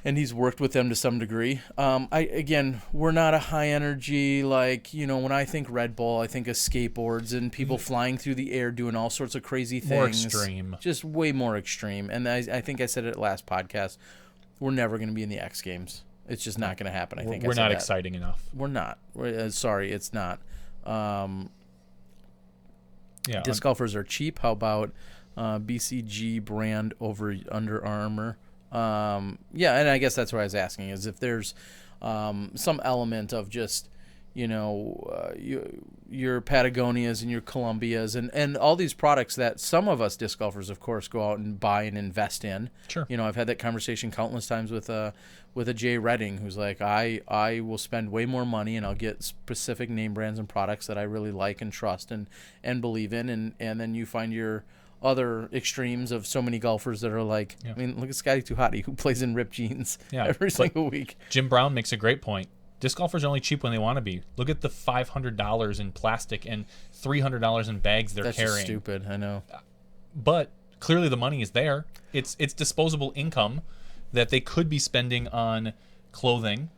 and he's worked with them to some degree. We're not a high energy, like, you know, when I think Red Bull, I think of skateboards and people flying through the air doing all sorts of crazy things. More extreme. Just way more extreme. And I think I said it last podcast, we're never going to be in the X Games. It's just not going to happen. I think we're not exciting enough. We're not. Sorry, it's not. Disc golfers are cheap. How about BCG brand over Under Armour? And I guess that's what I was asking, is if there's some element of just, you know, your Patagonias and your Columbias and all these products that some of us disc golfers, of course, go out and buy and invest in. Sure. You know, I've had that conversation countless times with a Jay Redding, who's like, I will spend way more money and I'll get specific name brands and products that I really like and trust and believe in, and then you find your other extremes of so many golfers that are like, I mean, look at Scotty Tuhati, who plays in ripped jeans every single week. Jim Brown makes a great point. Disc golfers are only cheap when they want to be. Look at the $500 in plastic and $300 in bags they're carrying. That's just stupid, I know. But clearly the money is there. It's disposable income that they could be spending on clothing.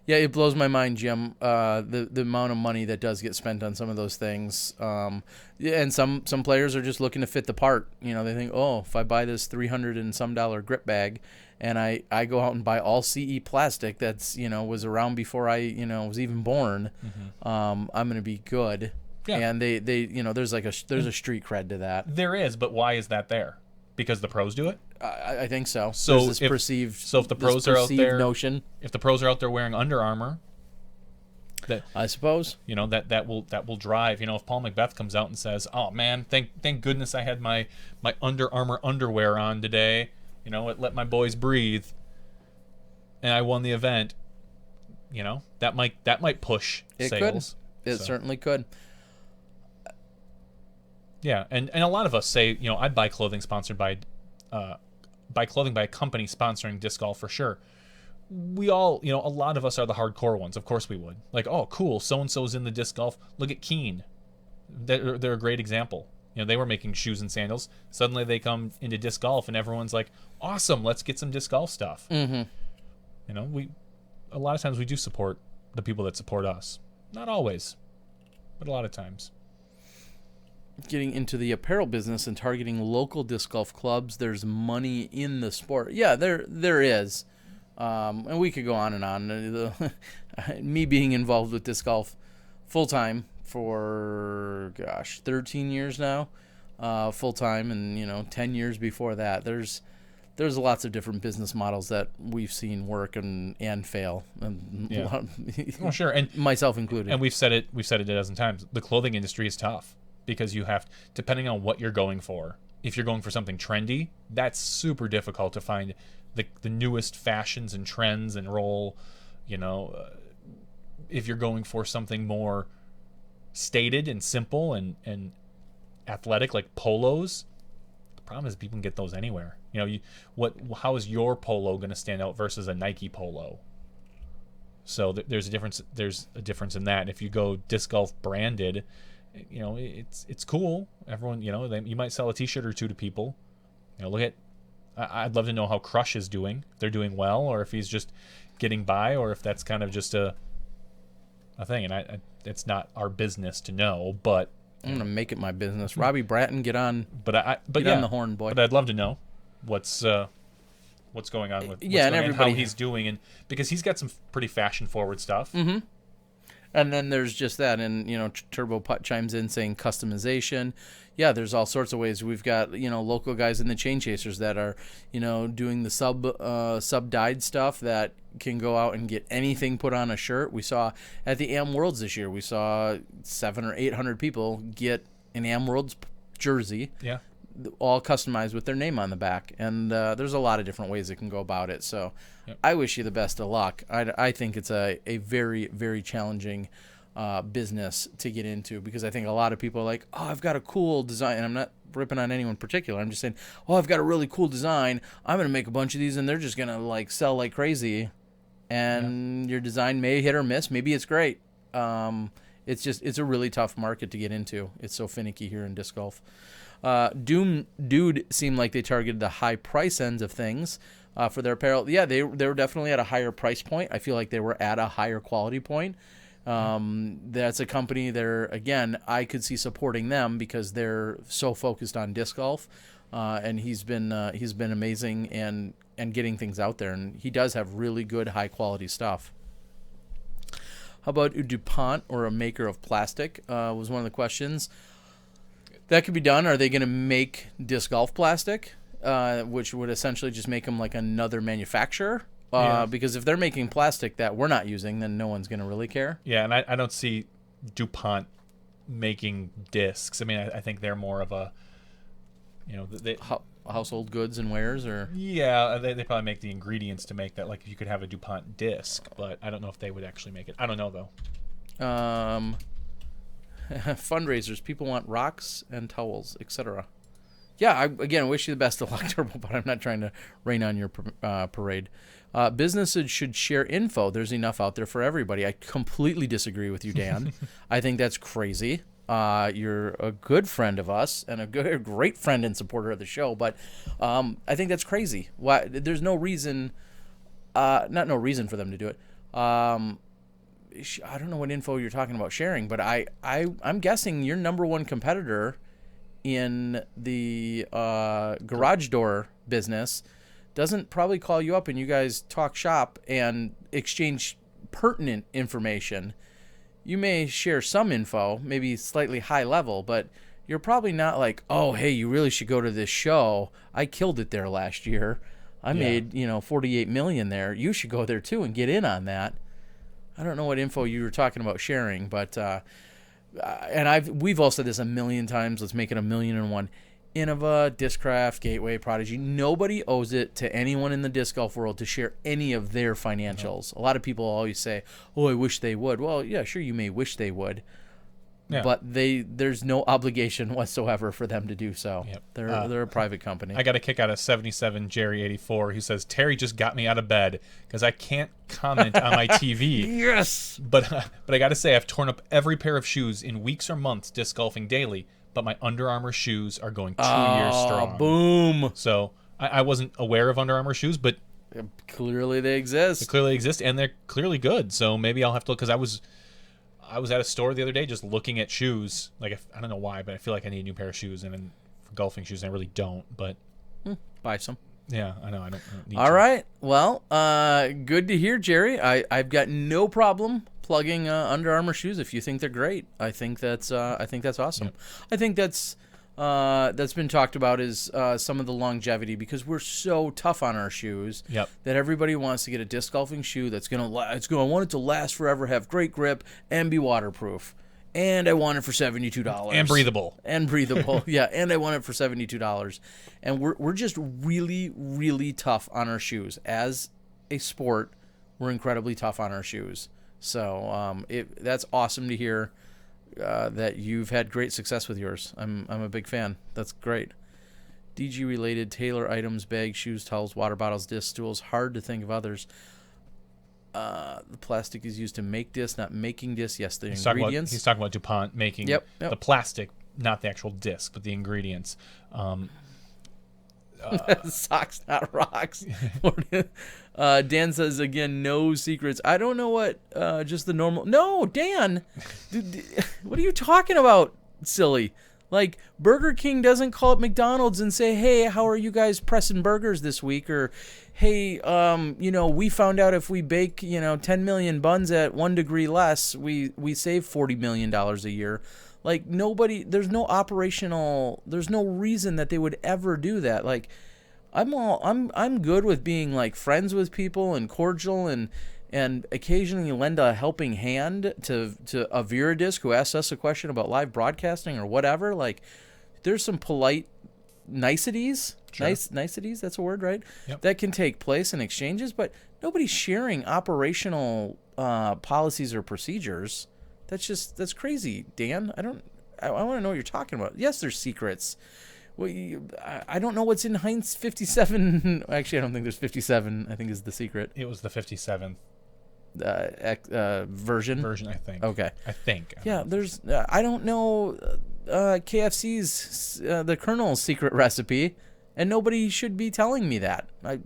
Yeah, it blows my mind, Jim. The amount of money that does get spent on some of those things. And some players are just looking to fit the part. You know, they think, oh, if I buy this $300 and some grip bag, and I go out and buy all CE plastic that's was around before I was even born, I'm gonna be good. Yeah. And they there's a street cred to that. There is, but why is that there? Because the pros do it? I think so. So if the pros are out there, notion. If the pros are out there wearing Under Armour, that I suppose that will drive. If Paul Macbeth comes out and says, "Oh man, thank goodness I had my Under Armour underwear on today. It let my boys breathe, and I won the event." That might push sales. It certainly could. Yeah, and a lot of us say, I'd buy clothing sponsored by clothing by a company sponsoring disc golf for sure. We all, a lot of us are the hardcore ones. Of course we would. Like, oh, cool, so-and-so's in the disc golf. Look at Keen. They're a great example. They were making shoes and sandals. Suddenly they come into disc golf and everyone's like, awesome, let's get some disc golf stuff. Mm-hmm. A lot of times we do support the people that support us. Not always, but a lot of times. Getting into the apparel business and targeting local disc golf clubs, there's money in the sport. Yeah, there is. And we could go on and on. Me being involved with disc golf full-time for, 13 years now, full-time, and, 10 years before that. There's lots of different business models that we've seen work and fail. And well, sure, and myself included. And we've said it a dozen times. The clothing industry is tough. Because you have, depending on what you're going for, if you're going for something trendy, that's super difficult to find the newest fashions and trends and roll. If you're going for something more stated and simple and athletic, like polos, the problem is people can get those anywhere. How is your polo going to stand out versus a Nike polo? So there's a difference. There's a difference in that. And if you go disc golf branded, it's cool. Everyone, you might sell a T-shirt or two to people. Look at. I'd love to know how Crush is doing. If they're doing well, or if he's just getting by, or if that's kind of just a thing. And it's not our business to know. But I'm gonna make it my business. Robbie Bratton, get on. But on the horn, boy. But I'd love to know what's going on with and everybody how he's doing, and because he's got some pretty fashion forward stuff. Mm-hmm. And then there's just that, and Turbo Putt chimes in saying customization. Yeah, there's all sorts of ways. We've got local guys in the Chain Chasers that are doing the sub dyed stuff that can go out and get anything put on a shirt. We saw at the Am Worlds this year, we saw 700 or 800 people get an Am Worlds jersey. Yeah. All customized with their name on the back, and there's a lot of different ways it can go about it. So yep. I wish you the best of luck. I think it's a very, very challenging business to get into, because I think a lot of people are like, oh, I've got a cool design, and I'm not ripping on anyone in particular. I'm just saying, oh, I've got a really cool design. I'm going to make a bunch of these, and they're just going to sell like crazy, and your design may hit or miss. Maybe it's great. It's a really tough market to get into. It's so finicky here in disc golf. Doom Dude seemed like they targeted the high price ends of things for their apparel. Yeah, they were definitely at a higher price point. I feel like they were at a higher quality point. That's a company there, again, I could see supporting them because they're so focused on disc golf. And he's been amazing and getting things out there, and he does have really good high quality stuff. How about DuPont, or a maker of plastic, was one of the questions. That could be done. Are they going to make disc golf plastic, which would essentially just make them like another manufacturer? Because if they're making plastic that we're not using, then no one's going to really care. Yeah, and I don't see DuPont making discs. I mean, I think they're more of a, household goods and wares, or yeah, they probably make the ingredients to make that. Like, you could have a DuPont disc, but I don't know if they would actually make it. I don't know though. Fundraisers, people want rocks and towels, etc. Yeah, I wish you the best of luck, Turbo, but I'm not trying to rain on your parade. Businesses should share info. There's enough out there for everybody. I completely disagree with you, Dan. I think that's crazy. You're a good friend of us and a great friend and supporter of the show, but I think that's crazy. Why? There's no reason, not no reason for them to do it. I don't know what info you're talking about sharing, but I'm guessing your number one competitor in the garage door business doesn't probably call you up and you guys talk shop and exchange pertinent information. You may share some info, maybe slightly high level, but you're probably not like, oh, hey, you really should go to this show. I killed it there last year. I made, $48 million there. You should go there too and get in on that. I don't know what info you were talking about sharing, but and we've all said this a million times. Let's make it 1,000,001. Innova, Discraft, Gateway, Prodigy. Nobody owes it to anyone in the disc golf world to share any of their financials. A lot of people always say, "Oh, I wish they would." Well, yeah, sure, you may wish they would, but there's no obligation whatsoever for them to do so. Yep. They're a private company. I got a kick out of 77 Jerry 84 who says Terry just got me out of bed because I can't comment on my TV. Yes, but I got to say I've torn up every pair of shoes in weeks or months disc golfing daily. But my Under Armour shoes are going 2 years strong. Boom! So I wasn't aware of Under Armour shoes, but clearly they exist. They clearly exist, and they're clearly good. So maybe I'll have to look, because I was at a store the other day just looking at shoes. Like, I don't know why, but I feel like I need a new pair of shoes, and for golfing shoes, and I really don't. But buy some. Yeah, I know. I don't need All to. right. Well, good to hear, Jerry. I've got no problem plugging Under Armour shoes if you think they're great. I think that's awesome. Yep. I think that's been talked about is some of the longevity, because we're so tough on our shoes that everybody wants to get a disc golfing shoe that's I want it to last forever, have great grip, and be waterproof. And I want it for $72. And breathable. Yeah, and I want it for $72. And we're just really, really tough on our shoes. As a sport, we're incredibly tough on our shoes. So that's awesome to hear that you've had great success with yours. I'm a big fan. That's great. DG related tailor items, bags, shoes, towels, water bottles, disc stools. Hard to think of others. The plastic is used to make disc, not making disc. Yes, the ingredients. He's talking about DuPont making the plastic, not the actual disc, but the ingredients. Socks, not rocks. Dan says again, no secrets. I don't know what. Just the normal. No, Dan. What are you talking about, silly? Like, Burger King doesn't call up McDonald's and say, hey, how are you guys pressing burgers this week? Or, hey, we found out if we bake, 10 million buns at 1 degree less, we save $40 million a year. Like, there's no reason that they would ever do that. Like, I'm good with being, like, friends with people and cordial and occasionally lend a helping hand to a Viradisc who asks us a question about live broadcasting or whatever. Like, there's some polite niceties. Sure. Niceties, that's a word, right? Yep. That can take place in exchanges, but nobody's sharing operational policies or procedures. That's crazy, Dan. I want to know what you're talking about. Yes, there's secrets. Well, I don't know what's in Heinz 57. Actually, I don't think there's 57. I think is the secret. It was the 57th version, I think. Okay. I think. Yeah, there's. I don't know KFC's the Colonel's secret recipe, and nobody should be telling me that. I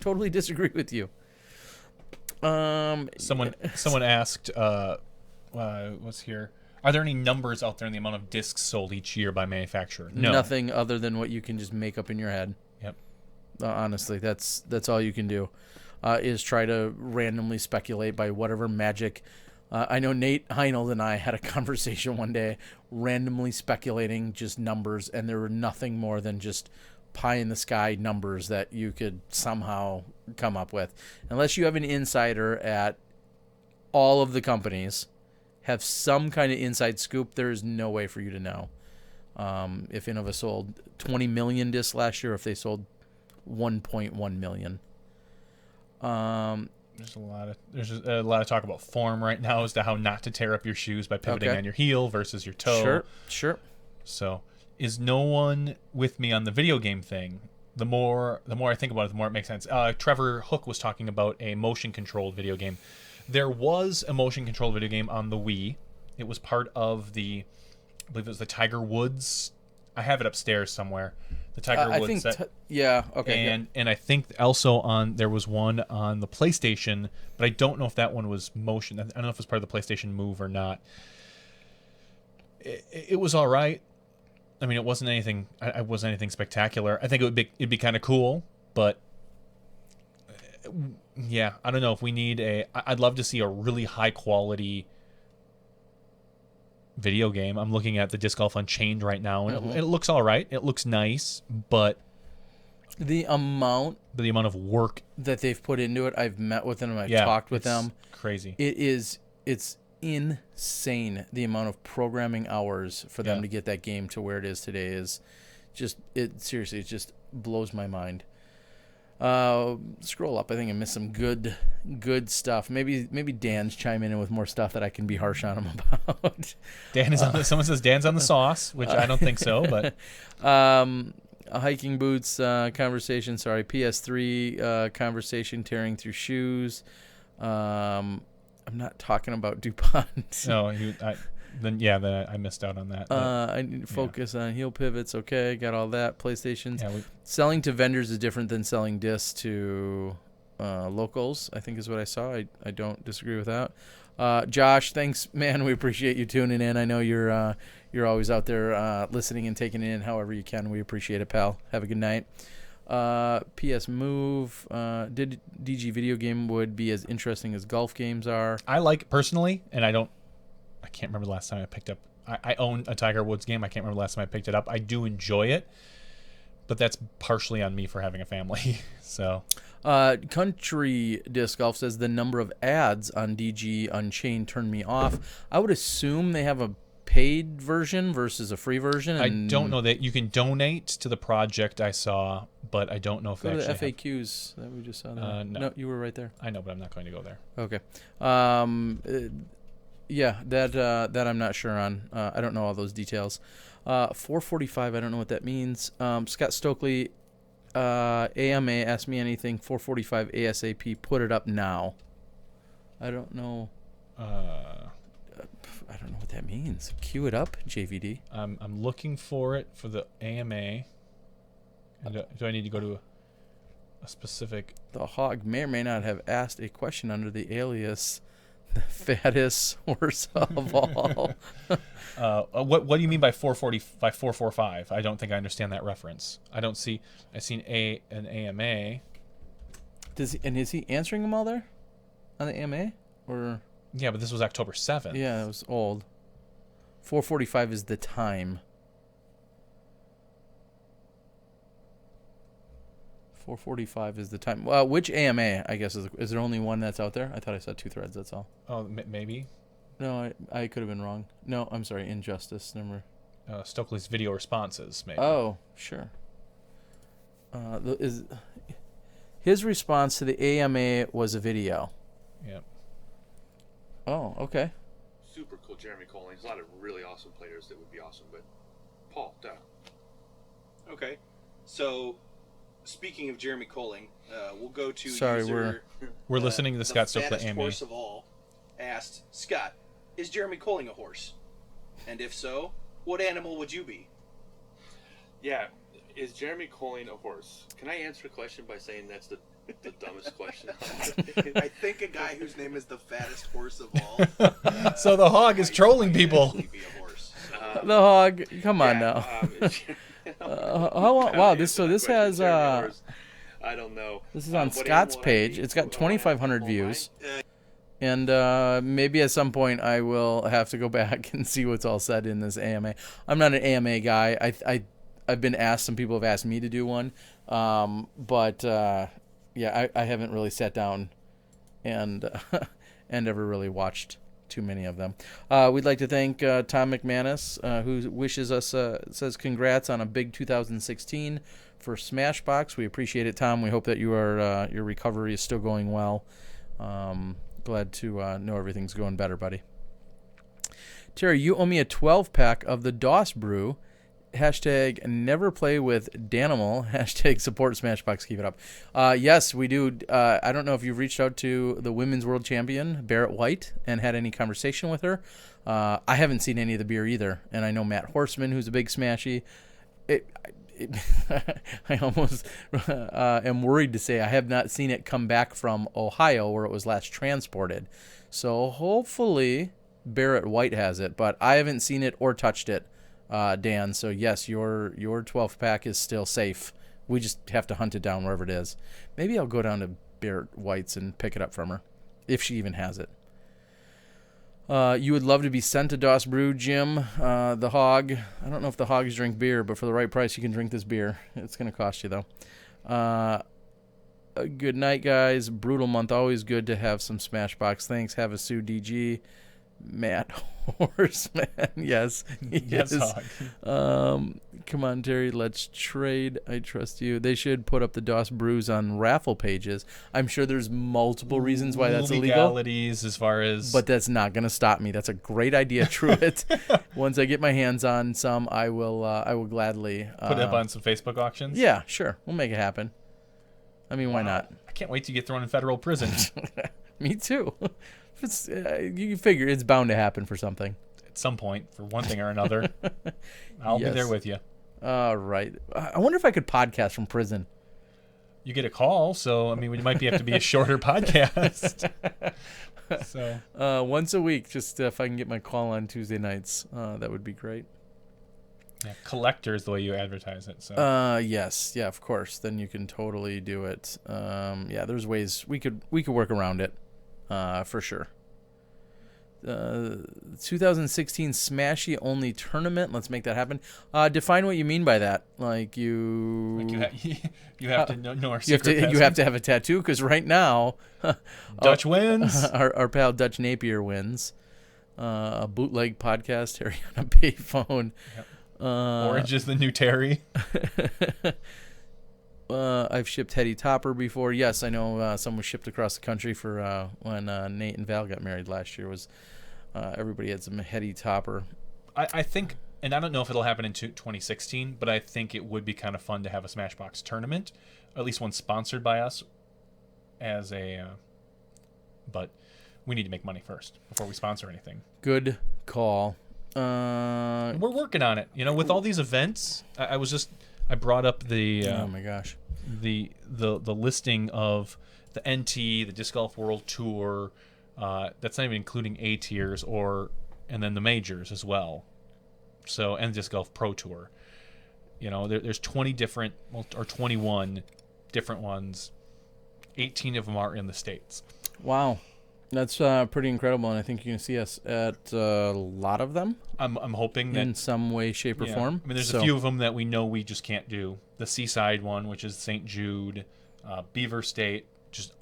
totally disagree with you. Someone asked, what's here? Are there any numbers out there in the amount of discs sold each year by manufacturer? No. Nothing other than what you can just make up in your head. Yep. Honestly, that's all you can do, is try to randomly speculate by whatever magic. I know Nate Heinold and I had a conversation one day, randomly speculating just numbers, and there were nothing more than just pie in the sky numbers that you could somehow come up with. Unless you have an insider at all of the companies, have some kind of inside scoop, there is no way for you to know. If Innova sold 20 million discs last year, if they sold 1.1 million. There's a lot of talk about form right now as to how not to tear up your shoes by pivoting on your heel versus your toe. Sure. So, is no one with me on the video game thing? The more I think about it, the more it makes sense. Trevor Hook was talking about a motion-controlled video game. There was a motion-controlled video game on the Wii. It was part of I believe it was the Tiger Woods. I have it upstairs somewhere. The Tiger I Woods think set. yeah, okay. And I think also there was one on the PlayStation, but I don't know if that one was motion. I don't know if it was part of the PlayStation Move or not. It was all right. I mean, it wasn't anything. I wasn't anything spectacular. I think it'd be kind of cool, but yeah, I don't know if we need I'd love to see a really high quality video game. I'm looking at the Disc Golf Unchained right now, and it looks all right. It looks nice, but the amount of work that they've put into it, I've met with them, I've talked with them. Crazy. It's insane the amount of programming hours for them to get that game to where it is today. Is just seriously, it just blows my mind. Scroll up. I think I missed some good stuff. Maybe Dan's chiming in with more stuff that I can be harsh on him about. Dan is someone says Dan's on the sauce, which I don't think so, but a hiking boots conversation. Sorry, PS3 conversation. Tearing through shoes. I'm not talking about DuPont. No, then I missed out on that. I need to focus on heel pivots. Okay, got all that. PlayStations. Yeah, Selling to vendors is different than selling discs to locals, I think is what I saw. I don't disagree with that. Josh, thanks, man. We appreciate you tuning in. I know you're always out there listening and taking it in however you can. We appreciate it, pal. Have a good night. PS Move. Did DG video game would be as interesting as golf games are? I like personally, and I can't remember the last time I picked up. I own a Tiger Woods game. I can't remember the last time I picked it up. I do enjoy it, but that's partially on me for having a family. So, Country Disc Golf says the number of ads on DG Unchained turned me off. I would assume they have a paid version versus a free version. I don't know that you can donate to the project I saw, but I don't know if go they to actually the FAQs that we just saw. No, you were right there. I know, but I'm not going to go there. Okay. Yeah, that I'm not sure on. I don't know all those details. 445, I don't know what that means. Scott Stokely, AMA, ask me anything. 445 ASAP, put it up now. I don't know. I don't know what that means. Cue it up, JVD. I'm looking for it for the AMA. Do I need to go to a specific? The Hog may or may not have asked a question under the alias the fattest horse of all. What do you mean by 445? I don't think I understand that reference. I've seen an AMA. Is he answering them all there on the AMA or? Yeah, but this was October 7th. Yeah, it was old. 4:45 is the time. 4:45 is the time. Which AMA, I guess, is there only one that's out there? I thought I saw two threads, that's all. Oh, maybe? No, I could have been wrong. No, I'm sorry, Injustice number. Stokely's video responses, maybe. Oh, sure. His response to the AMA was a video. Yep. Oh, okay. Super cool, Jeremy Colling. There's a lot of really awesome players that would be awesome, but Paul, duh. Okay, so speaking of Jeremy Colling, we'll go to Sorry, user, we're listening to the Scott Stokely fattest AMA. horse of all asked, Scott, is Jeremy Colling a horse? And if so, what animal would you be? Yeah, is Jeremy Colling a horse? Can I answer the question by saying that's the dumbest question? I think a guy whose name is the fattest horse of all. So the Hog is trolling people. Be a horse. The Hog, come on now. Wow, this has I don't know. This is on what Scott's animal would I page. be? It's got Well, 2,500 views. And maybe at some point I will have to go back and see what's all said in this AMA. I'm not an AMA guy. I've been asked. Some people have asked me to do one, but yeah, I haven't really sat down and ever really watched too many of them. We'd like to thank Tom McManus, who wishes us says congrats on a big 2016 for Smashbox. We appreciate it, Tom. We hope that your recovery is still going well. Glad to know everything's going better, buddy. Terry, you owe me a 12-pack of the DOS Brew. Hashtag never play with Danimal. Hashtag support Smashbox. Keep it up. Yes, we do. I don't know if you've reached out to the women's world champion, Barrett White, and had any conversation with her. I haven't seen any of the beer either. And I know Matt Horseman, who's a big Smashy. I almost am worried to say I have not seen it come back from Ohio where it was last transported. So hopefully Barrett White has it, but I haven't seen it or touched it, Dan. So yes, your 12 pack is still safe. We just have to hunt it down wherever it is. Maybe I'll go down to Barrett White's and pick it up from her, if she even has it. You would love to be sent to Doss Brew, Jim. The Hog. I don't know if the Hogs drink beer, but for the right price, you can drink this beer. It's going to cost you, though. Good night, guys. Brutal month. Always good to have some Smashbox. Thanks. Have a Sue DG. Matt Horseman. Yes. Yes, Hog. Come on, Terry. Let's trade. I trust you. They should put up the Doss Brews on raffle pages. I'm sure there's multiple reasons why that's illegal. Legalities as far as... But that's not going to stop me. That's a great idea, Truett. Once I get my hands on some, I will gladly... put it up on some Facebook auctions? Yeah, sure. We'll make it happen. I mean, why not? I can't wait to get thrown in federal prison. Me too. It's, you figure it's bound to happen for something. At some point, for one thing or another. I'll be there with you. All right. I wonder if I could podcast from prison. You get a call, so, I mean, we might have to be a shorter podcast. So once a week, just if I can get my call on Tuesday nights, that would be great. Yeah, collector is the way you advertise it. So. Yes. Yeah, of course. Then you can totally do it. Yeah, there's ways we could work around it. For sure. 2016 Smashy only tournament. Let's make that happen. Define what you mean by that. Like you have to know our you have to have a tattoo because right now Dutch wins. Our pal Dutch Napier wins. A bootleg podcast. Harry on a payphone. Yep. Orange is the new Terry. I've shipped Hetty Topper before. Yes, I know some was shipped across the country for when Nate and Val got married last year. Was everybody had some Hetty Topper. I think, and I don't know if it'll happen in 2016, but I think it would be kind of fun to have a Smashbox tournament, at least one sponsored by us as a but we need to make money first before we sponsor anything. Good call. We're working on it. You know, with all these events, I brought up the oh my gosh, the listing of the NT, the Disc Golf World Tour. That's not even including A tiers and then the majors as well. So and Disc Golf Pro Tour. You know, there's 20 different or 21 different ones. 18 of them are in the States. Wow. That's pretty incredible, and I think you can see us at a lot of them. I'm hoping that in some way, shape, or form. I mean, there's a few of them that we know we just can't do. The Seaside one, which is St. Jude, Beaver State, just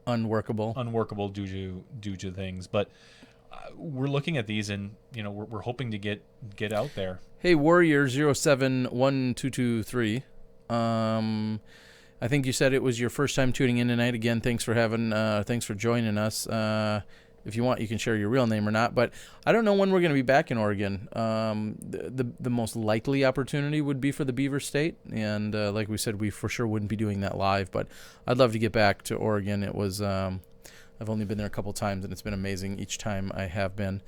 unworkable due to things. But we're looking at these, and you know, we're hoping to get out there. Hey, Warrior 071223. I think you said it was your first time tuning in tonight. Again, thanks for joining us. If you want, you can share your real name or not. But I don't know when we're going to be back in Oregon. The most likely opportunity would be for the Beaver State, and like we said, we for sure wouldn't be doing that live. But I'd love to get back to Oregon. It was I've only been there a couple times, and it's been amazing each time I have been.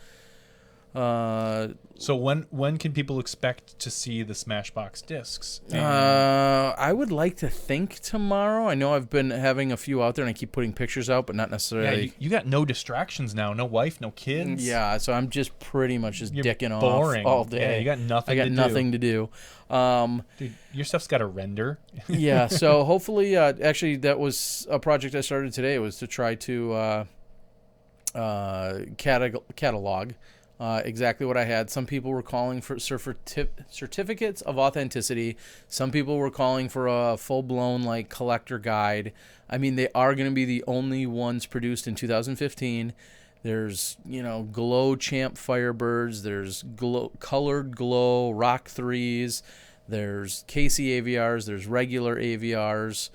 So when can people expect to see the Smashbox discs? I would like to think tomorrow. I know I've been having a few out there, and I keep putting pictures out, but not necessarily. Yeah, you got no distractions now. No wife, no kids. Yeah, so I'm just pretty much just dicking boring. off all day. Yeah, you got nothing. I got nothing to do. Dude, your stuff's got to render. Yeah, so hopefully, actually, that was a project I started today. Was to try to catalog. Exactly what I had. Some people were calling for certificates of authenticity. Some people were calling for a full-blown like collector guide. I mean, they are going to be the only ones produced in 2015. There's, Glow Champ Firebirds. There's Colored Glow Rock 3s. There's KC AVRs. There's regular AVRs.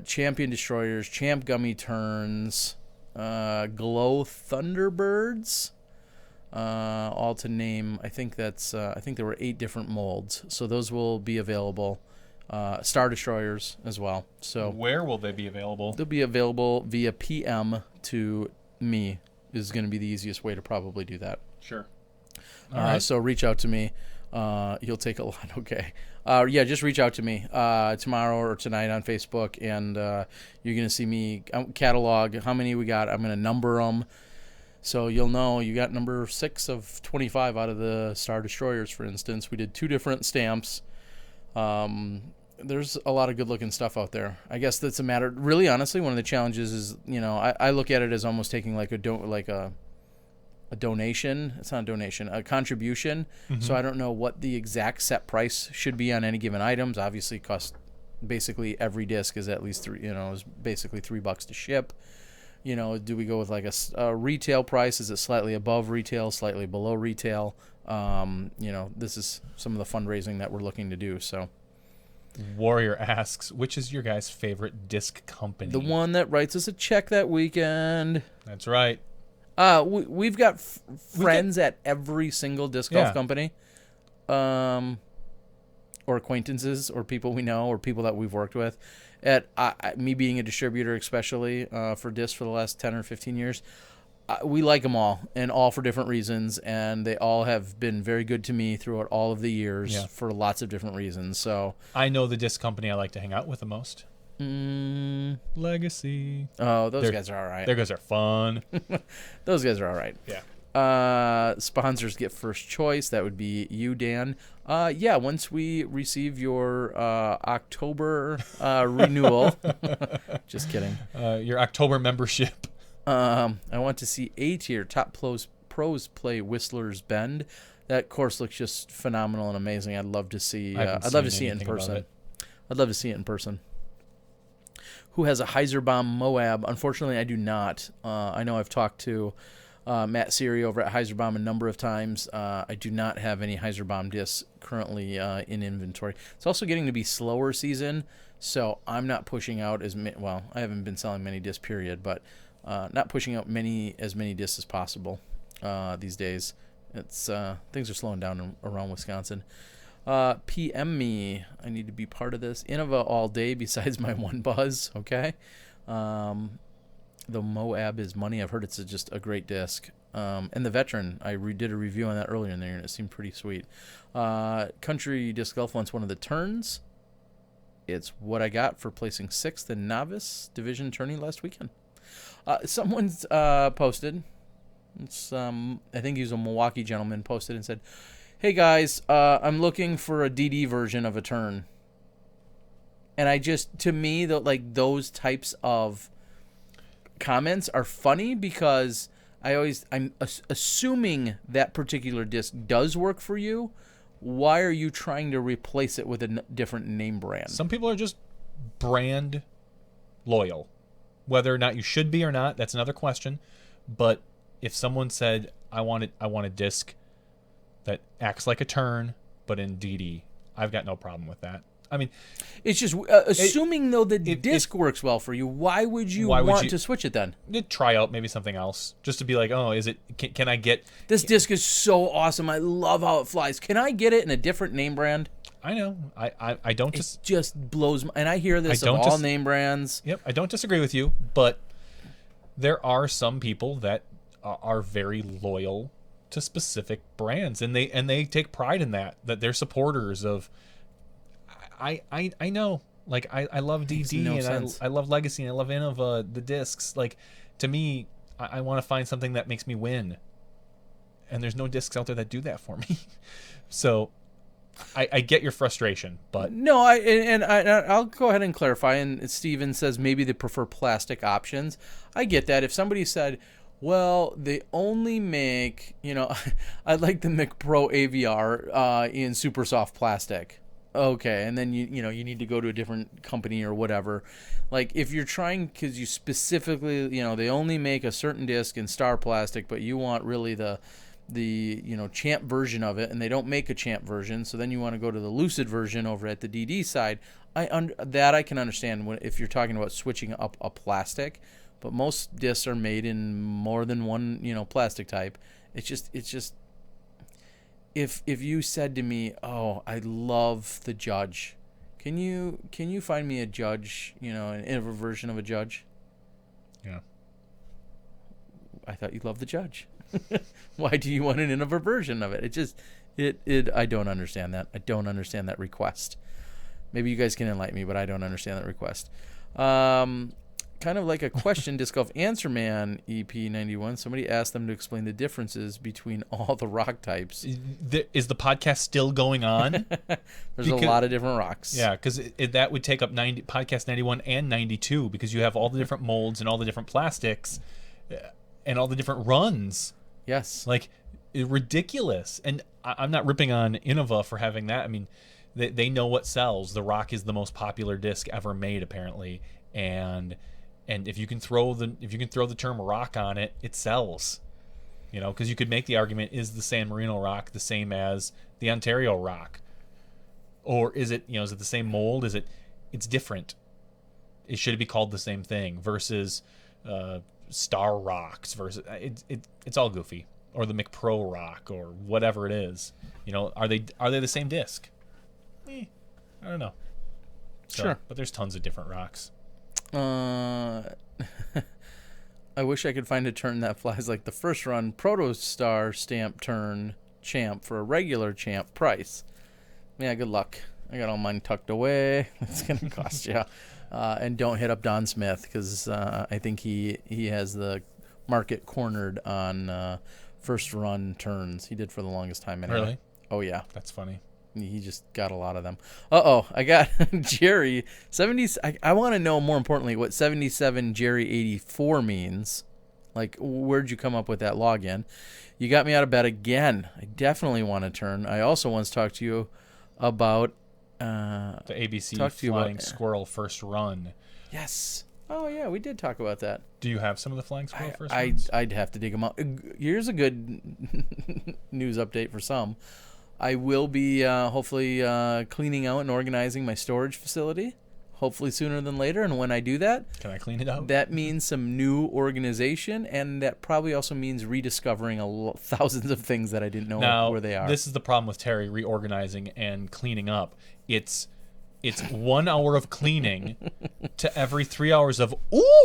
Champion Destroyers. Champ Gummy Turns. Glow Thunderbirds. All to name. I think there were 8 different molds, so those will be available. Star Destroyers as well. So where will they be available? They'll be available via PM to me. Is going to be the easiest way to probably do that. Sure. All right. So reach out to me. You'll take a lot. Okay. Yeah, just reach out to me tomorrow or tonight on Facebook, and you're going to see me catalog how many we got. I'm going to number them. So you'll know you got number 6 of 25 out of the Star Destroyers, for instance. We did 2 different stamps. There's a lot of good-looking stuff out there. I guess that's a matter. Really, honestly, one of the challenges is, I look at it as almost taking like a donation. It's not a donation, a contribution. Mm-hmm. So I don't know what the exact set price should be on any given items. Obviously, basically every disc is at least is basically $3 to ship. Do we go with like a retail price? Is it slightly above retail, slightly below retail? This is some of the fundraising that we're looking to do. So, Warrior asks, which is your guys' favorite disc company? The one that writes us a check that weekend. That's right. We've got friends at every single disc golf company, or acquaintances, or people we know, or people that we've worked with. At me being a distributor, especially for discs for the last 10 or 15 years, we like them all, and all for different reasons, and they all have been very good to me throughout all of the years for lots of different reasons. So I know the disc company I like to hang out with the most. Legacy. Oh, those guys are all right. Their guys are fun. Those guys are all right. Yeah. Sponsors get first choice. That would be you, Dan. Once we receive your October renewal. Just kidding. Your October membership. I want to see A-tier top pros play Whistler's Bend. That course looks just phenomenal and amazing. I'd love to see. I'd love to see it in person. I'd love to see it in person. Who has a Heiserbaum Moab? Unfortunately, I do not. I know I've talked to Matt Siri over at Heiserbaum a number of times. I do not have any Heiserbaum discs currently in inventory. It's also getting to be slower season, so I'm not pushing out I haven't been selling many discs, period, but not pushing out as many discs as possible these days. It's things are slowing down around Wisconsin. PM me. I need to be part of this. Innova all day besides my one buzz. Okay. The Moab is money. I've heard it's just a great disc. And the Veteran, I did a review on that earlier in there, and it seemed pretty sweet. Country Disc Golf wants one of the turns. It's what I got for placing 6th in Novice Division tourney last weekend. Someone's posted. It's I think he was a Milwaukee gentleman, posted and said, "Hey guys, I'm looking for a DD version of a turn." And to me, those types of comments are funny because I'm assuming that particular disc does work for you. Why are you trying to replace it with a different name brand? Some people are just brand loyal. Whether or not you should be or not, that's another question. But if someone said, I want a disc that acts like a turn, but in DD, I've got no problem with that. I mean, it's just assuming though the disc works well for you. Why would you want to switch it then? Try out maybe something else, just to be like, oh, is it? Can I get this disc? Is so awesome. I love how it flies. Can I get it in a different name brand? I know. I don't. It just blows. And I hear this of all name brands. Yep, I don't disagree with you, but there are some people that are very loyal to specific brands, and they take pride in that they're supporters of. I know, like I love DD and I love Legacy and I love Innova, the discs. Like, to me, I want to find something that makes me win, and there's no discs out there that do that for me. So I get your frustration, but no, I'll go ahead and clarify. And Steven says maybe they prefer plastic options. I get that. If somebody said, well, they only make, I like the McPro AVR in super soft plastic. Okay, and then you need to go to a different company or whatever. Like, if you're trying, because you specifically, they only make a certain disc in Star Plastic, but you want really the Champ version of it, and they don't make a Champ version, so then you want to go to the Lucid version over at the DD side. I can understand if you're talking about switching up a plastic, but most discs are made in more than one plastic type. It's just. If you said to me, "Oh, I love the Judge," can you find me a Judge, a version of a Judge? Yeah. I thought you loved the Judge. Why do you want an Innova version of it? I don't understand that. I don't understand that request. Maybe you guys can enlighten me, but I don't understand that request. Kind of like a question, Disc Golf Answer Man EP91. Somebody asked them to explain the differences between all the rock types. Is the podcast still going on? There's a lot of different rocks. Yeah, because that would take up podcast 91 and 92 because you have all the different molds and all the different plastics and all the different runs. Yes. Like, ridiculous. And I'm not ripping on Innova for having that. I mean, they know what sells. The rock is the most popular disc ever made, apparently, and if you can throw the term rock on it, it sells. You know, because you could make the argument: is the San Marino rock the same as the Ontario rock, or is it is it the same mold? It's different? Should it be called the same thing versus Star Rocks versus it's all goofy, or the McPro rock or whatever it is. Are they the same disc? I don't know. Sure, but there's tons of different rocks. I wish I could find a turn that flies like the first run Protostar stamp turn champ for a regular champ price. Yeah, good luck. I got all mine tucked away. It's going to cost you. And don't hit up Don Smith because I think he has the market cornered on first run turns. He did for the longest time anyway. Really? Oh, yeah. That's funny. He just got a lot of them. I got Jerry 70. I want to know, more importantly, what 77 Jerry 84 means. Like, where'd you come up with that login? You got me out of bed again. I definitely want to turn. I also once talked to you about the ABC Flying Squirrel first run. Yes. Oh yeah, we did talk about that. Do you have some of the Flying Squirrel first runs? I'd have to dig them out. Here's a good news update for some. I will be hopefully cleaning out and organizing my storage facility, hopefully sooner than later. And when I do that, can I clean it out? That means some new organization, and that probably also means rediscovering thousands of things that I didn't know where they are. This is the problem with Terry reorganizing and cleaning up. It's 1 hour of cleaning to every 3 hours of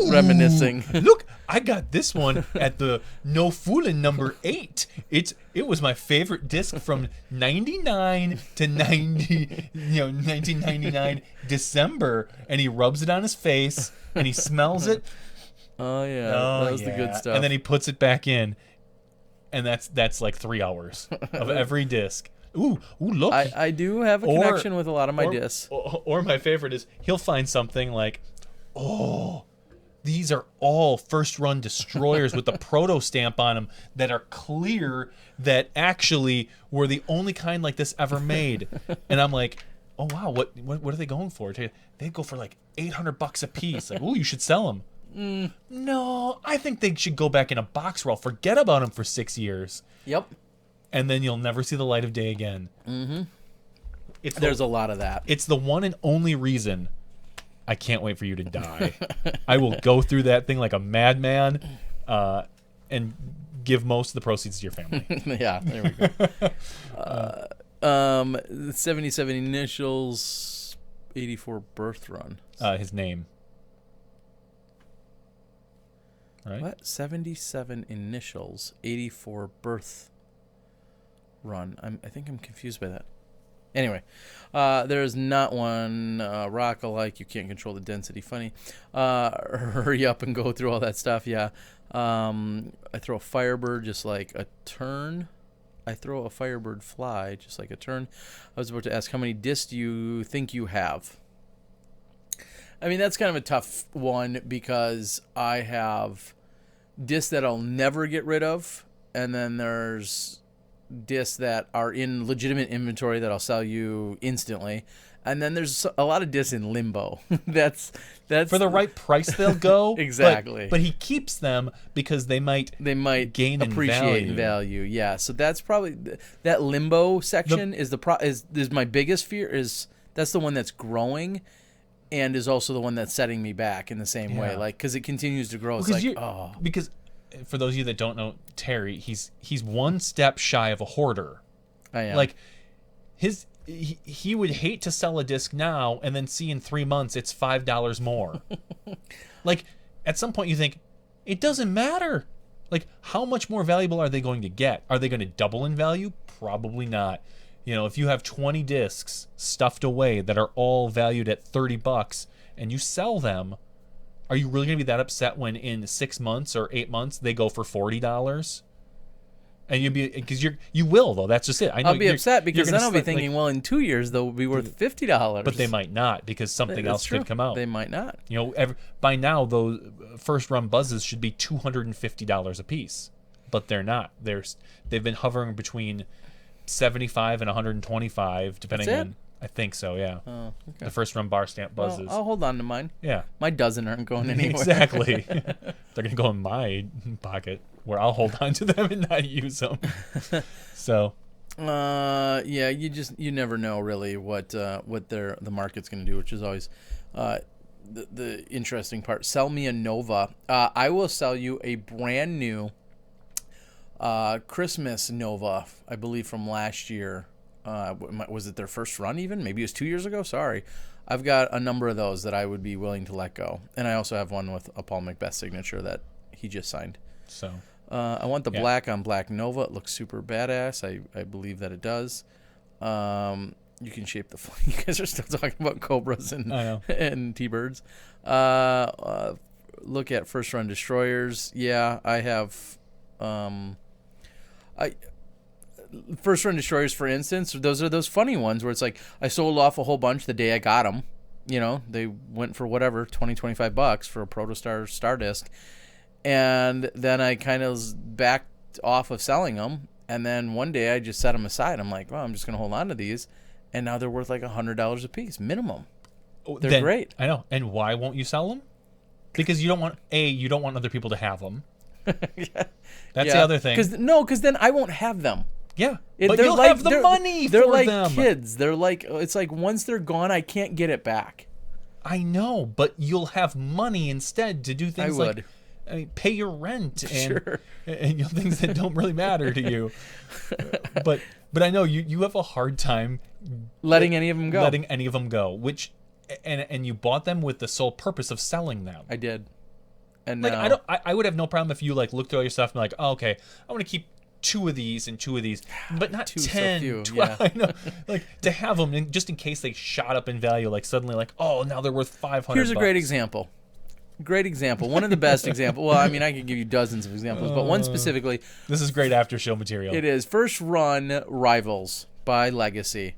reminiscing. Look, I got this one at the No Foolin' number 8. It was my favorite disc from 99 to 1999 December, and he rubs it on his face and he smells it. Oh yeah, that was the good stuff. And then he puts it back in, and that's like 3 hours of every disc. Ooh, look. I do have a connection with a lot of my discs. Or my favorite is he'll find something like, these are all first run destroyers with the proto stamp on them that are clear, that actually were the only kind like this ever made. And I'm like, oh wow, what are they going for? They go for like $800 a piece. Like, you should sell them. No, I think they should go back in a box roll. Forget about them for 6 years. Yep. And then you'll never see the light of day again. Mm-hmm. There's a lot of that. It's the one and only reason I can't wait for you to die. I will go through that thing like a madman and give most of the proceeds to your family. Yeah, there we go. 77 initials, 84 birth run. His name. Right? What? 77 initials, 84 birth run. I think I'm confused by that. Anyway, there is not one rock alike. You can't control the density. Funny. Hurry up and go through all that stuff. Yeah. I throw a Firebird just like a turn. I throw a Firebird fly just like a turn. I was about to ask, how many discs do you think you have? I mean, that's kind of a tough one because I have discs that I'll never get rid of, and then there's discs that are in legitimate inventory that I'll sell you instantly, and then there's a lot of discs in limbo. that's for the right price they'll go. Exactly. But he keeps them because they might gain appreciate in value. Yeah, so that's probably that limbo section is my biggest fear. Is that's the one that's growing, and is also the one that's setting me back in the same way, like because it continues to grow. Because for those of you that don't know Terry, he's one step shy of a hoarder. I am. Like he would hate to sell a disc now and then see in 3 months it's $5 more. Like at some point you think it doesn't matter. Like, how much more valuable are they going to get? Are they going to double in value? Probably not. You know, if you have 20 discs stuffed away that are all valued at $30 and you sell them, are you really going to be that upset when in 6 months or 8 months they go for $40? And because you will though. That's just it. I know I'll be upset because then I'll be like, thinking, well, in 2 years they'll be worth $50. but they might not because something else could come out. They might not. You know, by now those first run buzzes should be $250 a piece, but they're not. They've been hovering between 75 and 125, depending on. I think so. Yeah. Oh, okay. The first run bar stamp buzzes. Well, I'll hold on to mine. Yeah. My dozen aren't going anywhere. Exactly. They're gonna go in my pocket where I'll hold on to them and not use them. So. Yeah. You never know really what the market's gonna do, which is always the interesting part. Sell me a Nova. I will sell you a brand new Christmas Nova, I believe from last year. Was it their first run even? Maybe it was 2 years ago? Sorry. I've got a number of those that I would be willing to let go. And I also have one with a Paul Macbeth signature that he just signed. So I want the black on black Nova. It looks super badass. I believe that it does. You can shape the You guys are still talking about Cobras and T-Birds. Look at first run destroyers. Yeah, I have first run destroyers, for instance. Those are those funny ones where it's like I sold off a whole bunch the day I got them. You know, they went for whatever, $20-25 for a Protostar Star Disc. And then I kind of backed off of selling them. And then one day I just set them aside. I'm like, well, I'm just going to hold on to these. And now they're worth like $100 a piece, minimum. They're great. I know. And why won't you sell them? Because you don't want other people to have them. Yeah. That's the other thing. Because then I won't have them. Yeah, but you'll have the money for them. They're like kids. They're like, it's like once they're gone, I can't get it back. I know, but you'll have money instead to do things like pay your rent and things that don't really matter to you. But I know you have a hard time letting any of them go. Which and you bought them with the sole purpose of selling them. I did. And like I would have no problem if you like looked through all your stuff and like, oh, okay, I want to keep 2 of these and 2 of these, but not 10, so 12. Yeah. I know, like to have them just in case they shot up in value. Like suddenly, like now they're worth $500. Here's a great example. One of the best examples. Well, I mean, I could give you dozens of examples, but one specifically. This is great after show material. It is first run Rivals by Legacy.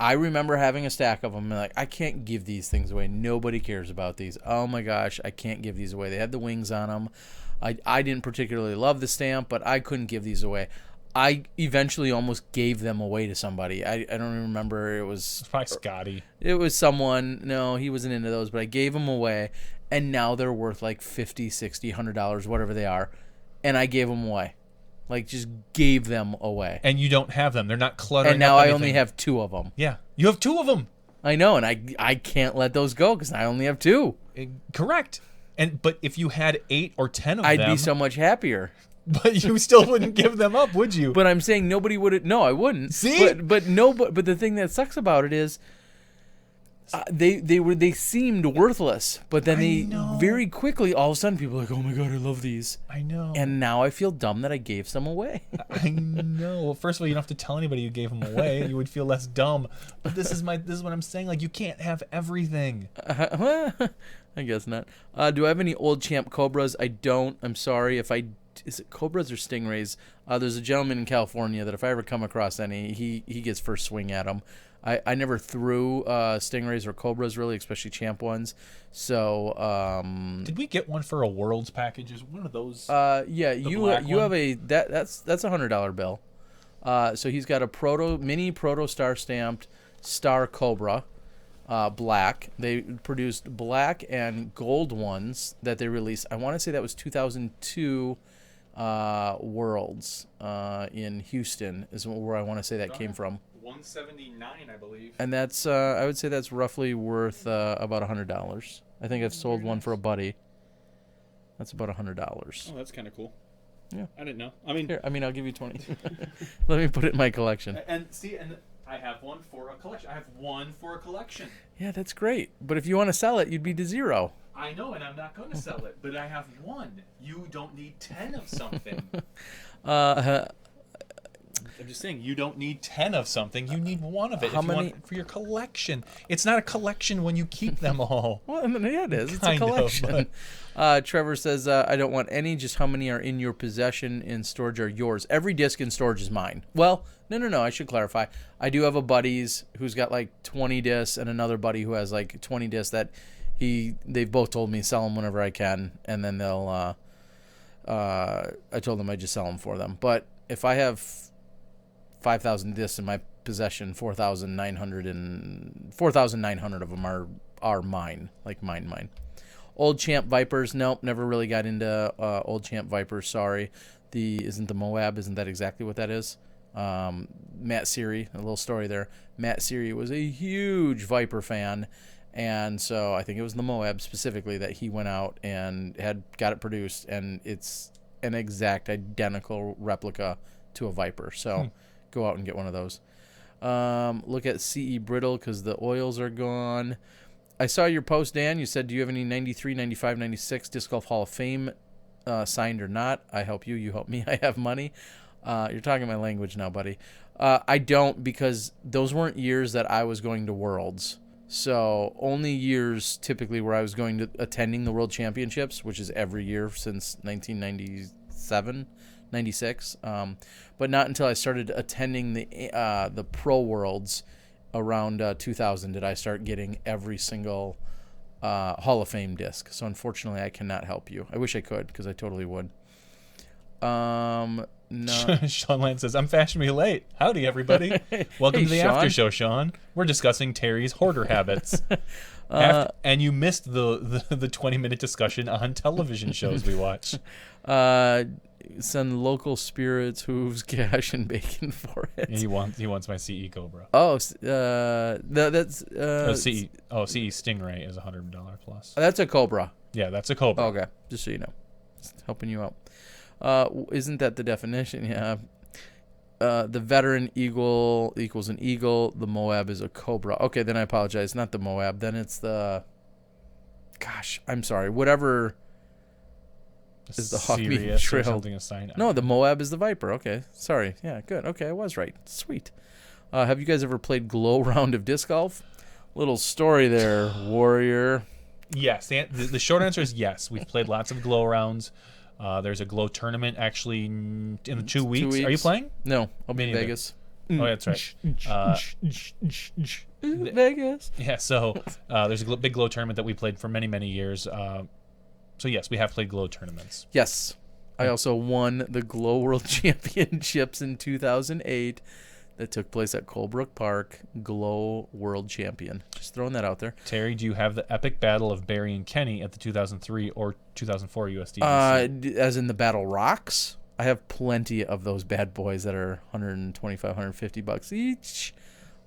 I remember having a stack of them and like, I can't give these things away. Nobody cares about these. Oh my gosh, I can't give these away. They had the wings on them. I didn't particularly love the stamp, but I couldn't give these away. I eventually almost gave them away to somebody. I don't even remember. It's probably Scotty. It was someone. No, he wasn't into those, but I gave them away, and now they're worth like $50, $60, $100, whatever they are, and I gave them away. Like, just gave them away. And you don't have them. They're not cluttering. And now up I only have 2 of them. Yeah, you have 2 of them. I know, and I can't let those go because I only have 2. Correct. But if you had 8 or 10 of I'd them, be so much happier. But you still wouldn't give them up, would you? But I'm saying nobody would. No, I wouldn't. See, but the thing that sucks about it is, they seemed worthless, but then they very quickly all of a sudden people are like, oh my god, I love these. I know. And now I feel dumb that I gave some away. I know. Well, first of all, you don't have to tell anybody you gave them away. You would feel less dumb. But this is what I'm saying. Like, you can't have everything. I guess not. Do I have any old champ Cobras? I don't. I'm sorry. Is it Cobras or Stingrays? There's a gentleman in California that if I ever come across any, he gets first swing at them. I never threw Stingrays or Cobras really, especially champ ones. So did we get one for a Worlds package? Is one of those? Yeah, you have that's a $100 bill. So he's got a mini Proto Star stamped Star Cobra. Black. They produced black and gold ones that they released. I want to say that was 2002 Worlds in Houston is where I want to say that came from. 179, I believe. And that's I would say that's roughly worth about $100. I think I've sold one for a buddy. That's about $100. Oh, that's kind of cool. Yeah, I didn't know. I'll give you 20. Let me put it in my collection. And I have one for a collection. Yeah, that's great. But if you want to sell it, you'd be to 0. I know, and I'm not going to sell it, but I have one. You don't need 10 of something. I'm just saying, you don't need 10 of something. You need one of it. How if you many want it for your collection? It's not a collection when you keep them all. Well, I mean, yeah, it is. It's a Kind of, collection. Trevor says, I don't want any. Just how many are in your possession in storage are yours? Every disc in storage is mine. Well, no. I should clarify. I do have a buddy's who's got like 20 discs and another buddy who has like 20 discs that they've both told me sell them whenever I can. And then they'll, I told them I just sell them for them. But if I have 5,000 discs in my possession, 4,900 of them are mine, like mine. Old Champ Vipers, nope, never really got into Old Champ Vipers. Sorry, isn't that exactly what that is? Matt Seary, a little story there. Matt Seary was a huge Viper fan, and so I think it was the Moab specifically that he went out and got it produced, and it's an exact identical replica to a Viper. So. Go out and get one of those. Look at CE Brittle because the oils are gone. I saw your post, Dan. You said, do you have any 93, 95, 96 Disc Golf Hall of Fame signed or not? I help you. You help me. I have money. You're talking my language now, buddy. I don't, because those weren't years that I was going to Worlds. So only years typically where I was going to attending the World Championships, which is every year since 1997. 96, but not until I started attending the Pro Worlds around 2000 did I start getting every single Hall of Fame disc. So unfortunately, I cannot help you. I wish I could, because I totally would. No. Sean Lance says, I'm fashionably late. Howdy, everybody. Welcome to the Sean. After Show, Sean. We're discussing Terry's hoarder habits. And you missed the 20-minute discussion on television shows we watch. Send local spirits, hooves, cash, and bacon for it. He wants my CE Cobra. Oh, that's CE Stingray is $100 plus. That's a Cobra. Yeah, that's a Cobra. Okay, just so you know, just helping you out. Isn't that the definition? Yeah. The veteran eagle equals an eagle. The Moab is a Cobra. Okay, then I apologize. Not the Moab. Then it's the. Gosh, I'm sorry. Whatever. Is the hawk being trailed? No, the Moab is the Viper. Okay, sorry. Yeah, good. Okay, I was right. Sweet. Have you guys ever played Glow Round of Disc Golf? Little story there, Warrior. Yes. The short answer is yes. We've played lots of Glow Rounds. There's a Glow tournament actually in the 2 weeks. Are you playing? No, I'll be in Vegas. Oh, that's right. Vegas. Yeah, so there's a big Glow tournament that we played for many, many years. So yes, we have played Glow tournaments. Yes. I also won the Glow World Championships in 2008 that took place at Colebrook Park. Glow World Champion. Just throwing that out there. Terry, do you have the epic battle of Barry and Kenny at the 2003 or 2004 USDGC? As in the Battle Rocks? I have plenty of those bad boys that are $125, $150 each.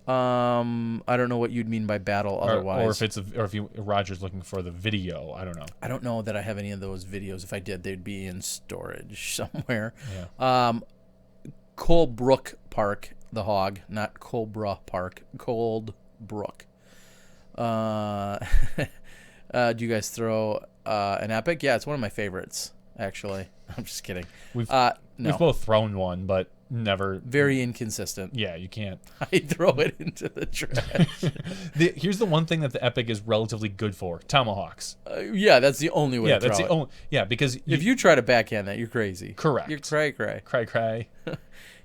I don't know what you'd mean by battle otherwise. Or if Roger's looking for the video, I don't know. I don't know that I have any of those videos. If I did, they'd be in storage somewhere. Yeah. Colebrook Park, the hog, not Cobra Park. Coldbrook. Do you guys throw an epic? Yeah, it's one of my favorites, actually. I'm just kidding. We've both thrown one, but never. Very inconsistent. Yeah, you can't. I throw it into the trash. Here's the one thing that the epic is relatively good for: tomahawks. Yeah, that's the only way to throw that's the only. Yeah, because if you try to backhand that, you're crazy. Correct. You're cray. Cray.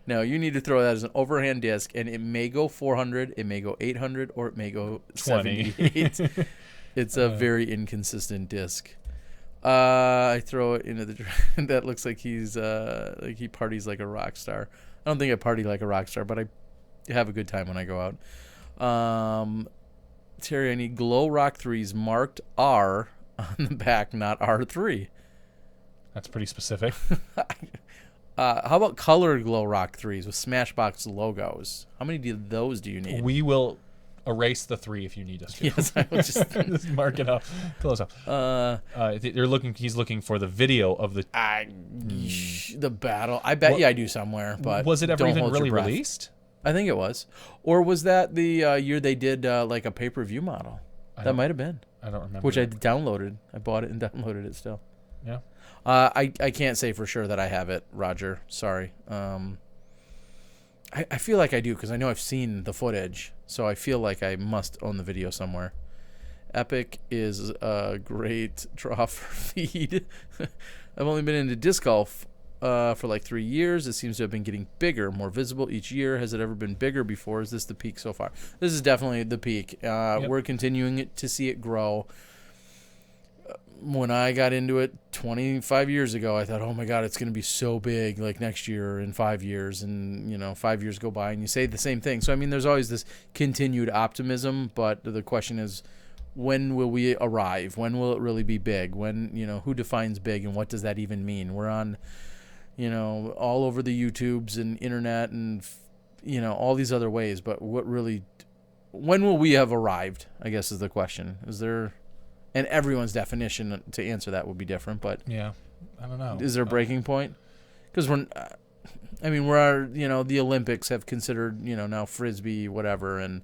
No, you need to throw that as an overhand disc, and it may go 400, it may go 800, or it may go 78. It's a very inconsistent disc. I throw it into the. That looks like he's like he parties like a rock star. I don't think I party like a rock star, but I have a good time when I go out. Terry, I need Glow Rock 3s marked R on the back, not R3. That's pretty specific. How about colored Glow Rock 3s with Smashbox logos? How many of those do you need? We will erase the 3 if you need us to. Yes, I will just just mark it up. Close up. He's looking for the video of the the battle. I bet I do somewhere, but was it ever even really released? I think it was. Or was that the year they did like a pay-per-view model? That might have been. I don't remember. Which I downloaded. I bought it and downloaded it still. Yeah. I can't say for sure that I have it, Roger. Sorry. I feel like I do because I know I've seen the footage, so I feel like I must own the video somewhere. Epic is a great draw for feed. I've only been into disc golf for like 3 years. It seems to have been getting bigger, more visible each year. Has it ever been bigger before? Is this the peak so far? This is definitely the peak. We're continuing to see it grow. When I got into it 25 years ago, I thought, oh my God, it's going to be so big like next year or in 5 years. And, 5 years go by and you say the same thing. So, I mean, there's always this continued optimism, but the question is, when will we arrive? When will it really be big? When, who defines big and what does that even mean? We're on, all over the YouTubes and internet and, all these other ways. But when will we have arrived, I guess is the question. Is there... And everyone's definition to answer that would be different, but yeah, I don't know. Is there a breaking point? Because the Olympics have considered, now Frisbee, whatever, and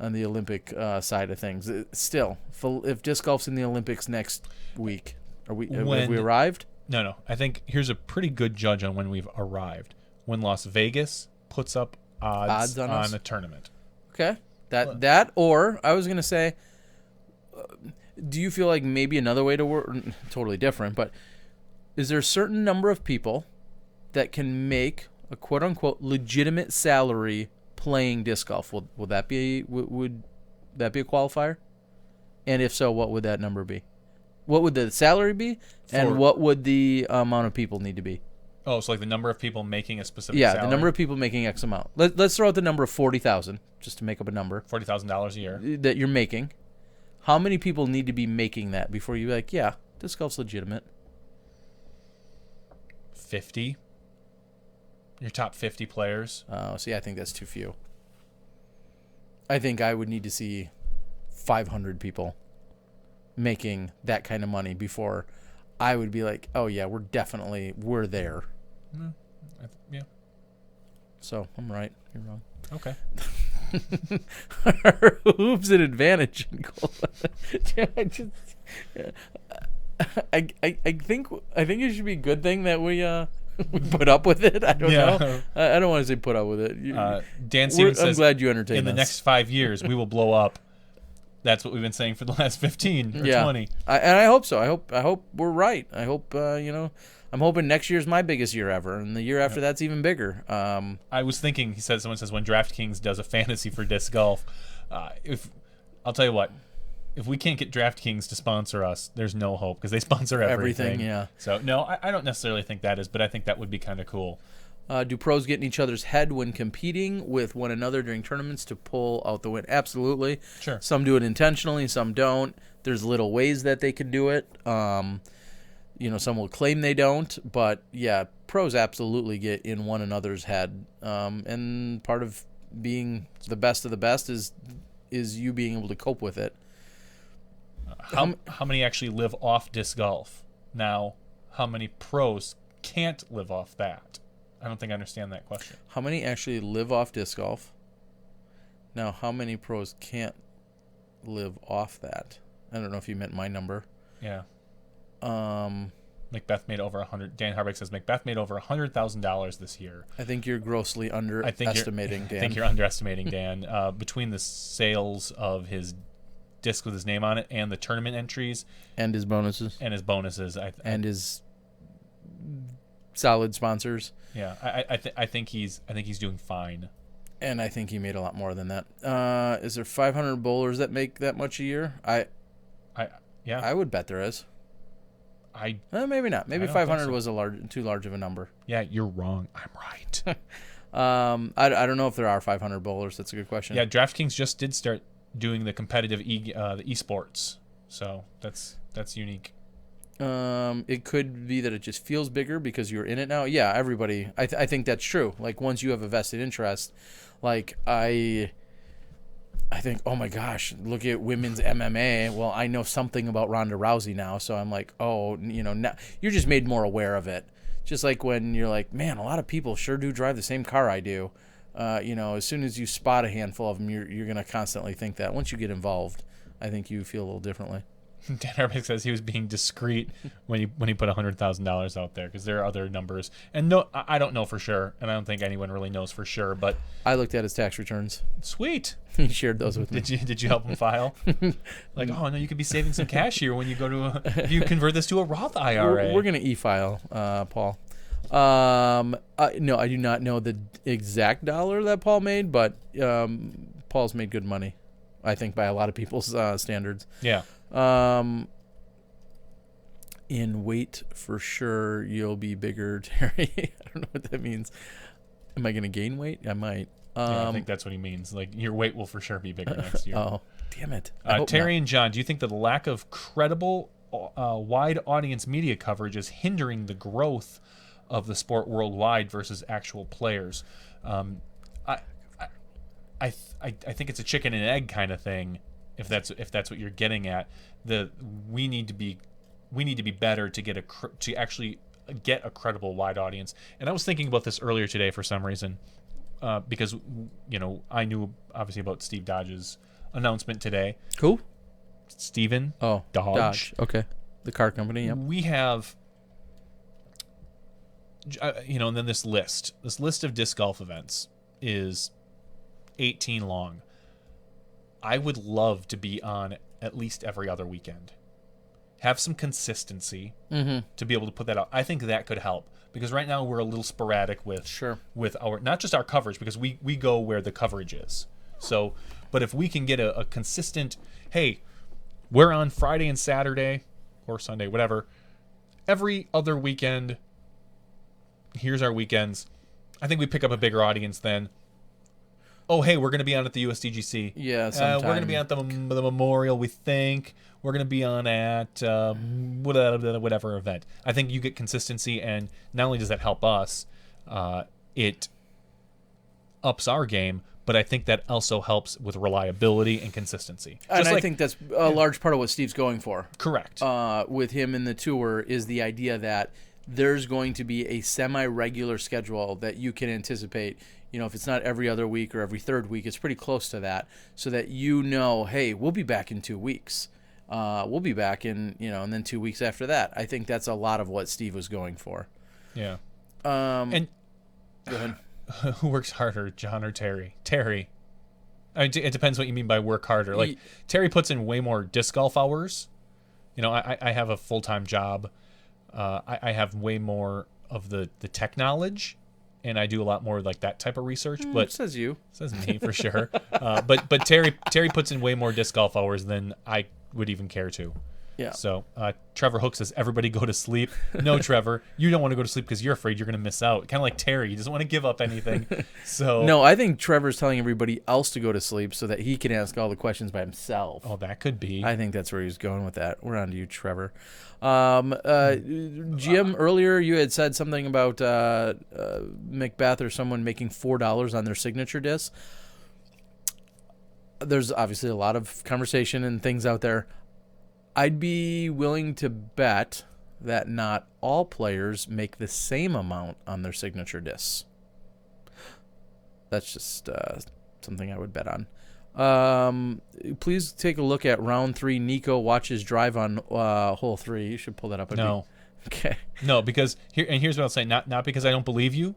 on the Olympic side of things. Still, if disc golf's in the Olympics next week, have we arrived? No. I think here's a pretty good judge on when we've arrived. When Las Vegas puts up odds on a tournament. Okay, or I was gonna say. Do you feel like maybe another way to work, totally different, but is there a certain number of people that can make a quote-unquote legitimate salary playing disc golf? Would that be a qualifier? And if so, what would that number be? What would the salary be? And what would the amount of people need to be? Oh, so like the number of people making a specific salary? Yeah, the number of people making X amount. Let's throw out the number of 40,000, just to make up a number. $40,000 a year. That you're making. How many people need to be making that before you're like, yeah, disc golf's legitimate? 50. Your top 50 players. Oh, see, I think that's too few. I think I would need to see 500 people making that kind of money before I would be like, oh, yeah, we're there. Yeah. So I'm right. You're wrong. Okay. Who's an advantage? I think it should be a good thing that we put up with it. I don't know. I don't want to say put up with it. Dan Stevens says, I'm glad you entertained in the us. next 5 years, we will blow up. That's what we've been saying for the last 15 or 20. And I hope so. I hope we're right. I hope, I'm hoping next year's my biggest year ever, and the year after that's even bigger. I was thinking, someone says when DraftKings does a fantasy for disc golf, I'll tell you what, if we can't get DraftKings to sponsor us, there's no hope because they sponsor everything. Yeah. So no, I don't necessarily think that is, but I think that would be kind of cool. Do pros get in each other's head when competing with one another during tournaments to pull out the win? Absolutely. Sure. Some do it intentionally, some don't. There's little ways that they can do it. Some will claim they don't, but yeah, pros absolutely get in one another's head. And part of being the best of the best is you being able to cope with it. How many actually live off disc golf? Now, how many pros can't live off that? I don't think I understand that question. How many actually live off disc golf? Now, how many pros can't live off that? I don't know if you meant my number. Yeah. Macbeth made over 100. Dan Harbeck says Macbeth made over $100,000 this year. I think you're grossly underestimating, Dan. I think you're underestimating Dan. Between the sales of his disc with his name on it and the tournament entries and his bonuses and his solid sponsors. Yeah, I think he's doing fine. And I think he made a lot more than that. Is there 500 bowlers that make that much a year? I would bet there is. Maybe not. Maybe 500 was too large of a number. Yeah, you're wrong. I'm right. I don't know if there are 500 bowlers. That's a good question. Yeah, DraftKings just did start doing the competitive the esports, so that's unique. It could be that it just feels bigger because you're in it now. Yeah, everybody. I think that's true. Like once you have a vested interest, like I think, oh my gosh, look at women's MMA. Well, I know something about Ronda Rousey now, so I'm like, oh, now you're just made more aware of it. Just like when you're like, man, a lot of people sure do drive the same car I do. As soon as you spot a handful of them, you're gonna constantly think that. Once you get involved, I think you feel a little differently. Dan Harbeck says he was being discreet when he put $100,000 out there because there are other numbers. And no, I don't know for sure, and I don't think anyone really knows for sure. But I looked at his tax returns. Sweet. He shared those with me. Did you help him file? Like, oh no, you could be saving some cash here when you go to if you convert this to a Roth IRA. We're gonna e-file, Paul. No, I do not know the exact dollar that Paul made, but Paul's made good money, I think, by a lot of people's standards. Yeah. In weight, for sure, you'll be bigger, Terry. I don't know what that means. Am I going to gain weight? I might. Yeah, I think that's what he means. Like, your weight will for sure be bigger next year. Oh, damn it. Terry and John, do you think that the lack of credible, wide audience media coverage is hindering the growth of the sport worldwide versus actual players? I think it's a chicken and egg kind of thing. If that's what you're getting at, we need to be better to actually get a credible wide audience. And I was thinking about this earlier today for some reason, because I knew obviously about Steve Dodge's announcement today. Who? Steven. Oh, Dodge. Okay, the car company. Yep. We have, and then this list of disc golf events is 18 long. I would love to be on at least every other weekend. Have some consistency to be able to put that out. I think that could help because right now we're a little sporadic with our, not just our coverage, because we go where the coverage is. So, but if we can get a consistent, hey, we're on Friday and Saturday or Sunday, whatever, every other weekend, here's our weekends. I think we pick up a bigger audience then. Oh, hey, we're going to be on at the USDGC. Yeah, we're going to be at the Memorial, we think. We're going to be on at whatever event. I think you get consistency, and not only does that help us, it ups our game, but I think that also helps with reliability and consistency. And I think that's a large part of what Steve's going for. Correct. With him in the tour is the idea that there's going to be a semi-regular schedule that you can anticipate. If it's not every other week or every third week, it's pretty close to that, so that hey, we'll be back in 2 weeks. We'll be back in, and then 2 weeks after that. I think that's a lot of what Steve was going for. Yeah. And go ahead. Who works harder, John or Terry? Terry. I mean, it depends what you mean by work harder. Like, Terry puts in way more disc golf hours. I have a full-time job. I have way more of the tech knowledge. And I do a lot more like that type of research, but says me for sure. But Terry puts in way more disc golf hours than I would even care to. Yeah. So Trevor Hook says, everybody go to sleep. No, Trevor, you don't want to go to sleep because you're afraid you're going to miss out. Kind of like Terry. He doesn't want to give up anything. So no, I think Trevor's telling everybody else to go to sleep so that he can ask all the questions by himself. Oh, that could be. I think that's where he's going with that. We're on to you, Trevor. Jim, earlier you had said something about Macbeth or someone making $4 on their signature disc. There's obviously a lot of conversation and things out there. I'd be willing to bet that not all players make the same amount on their signature discs. That's just something I would bet on. Please take a look at round 3. Nico watches drive on hole 3. You should pull that up. No. Okay. No, because here's what I'll say. Not because I don't believe you.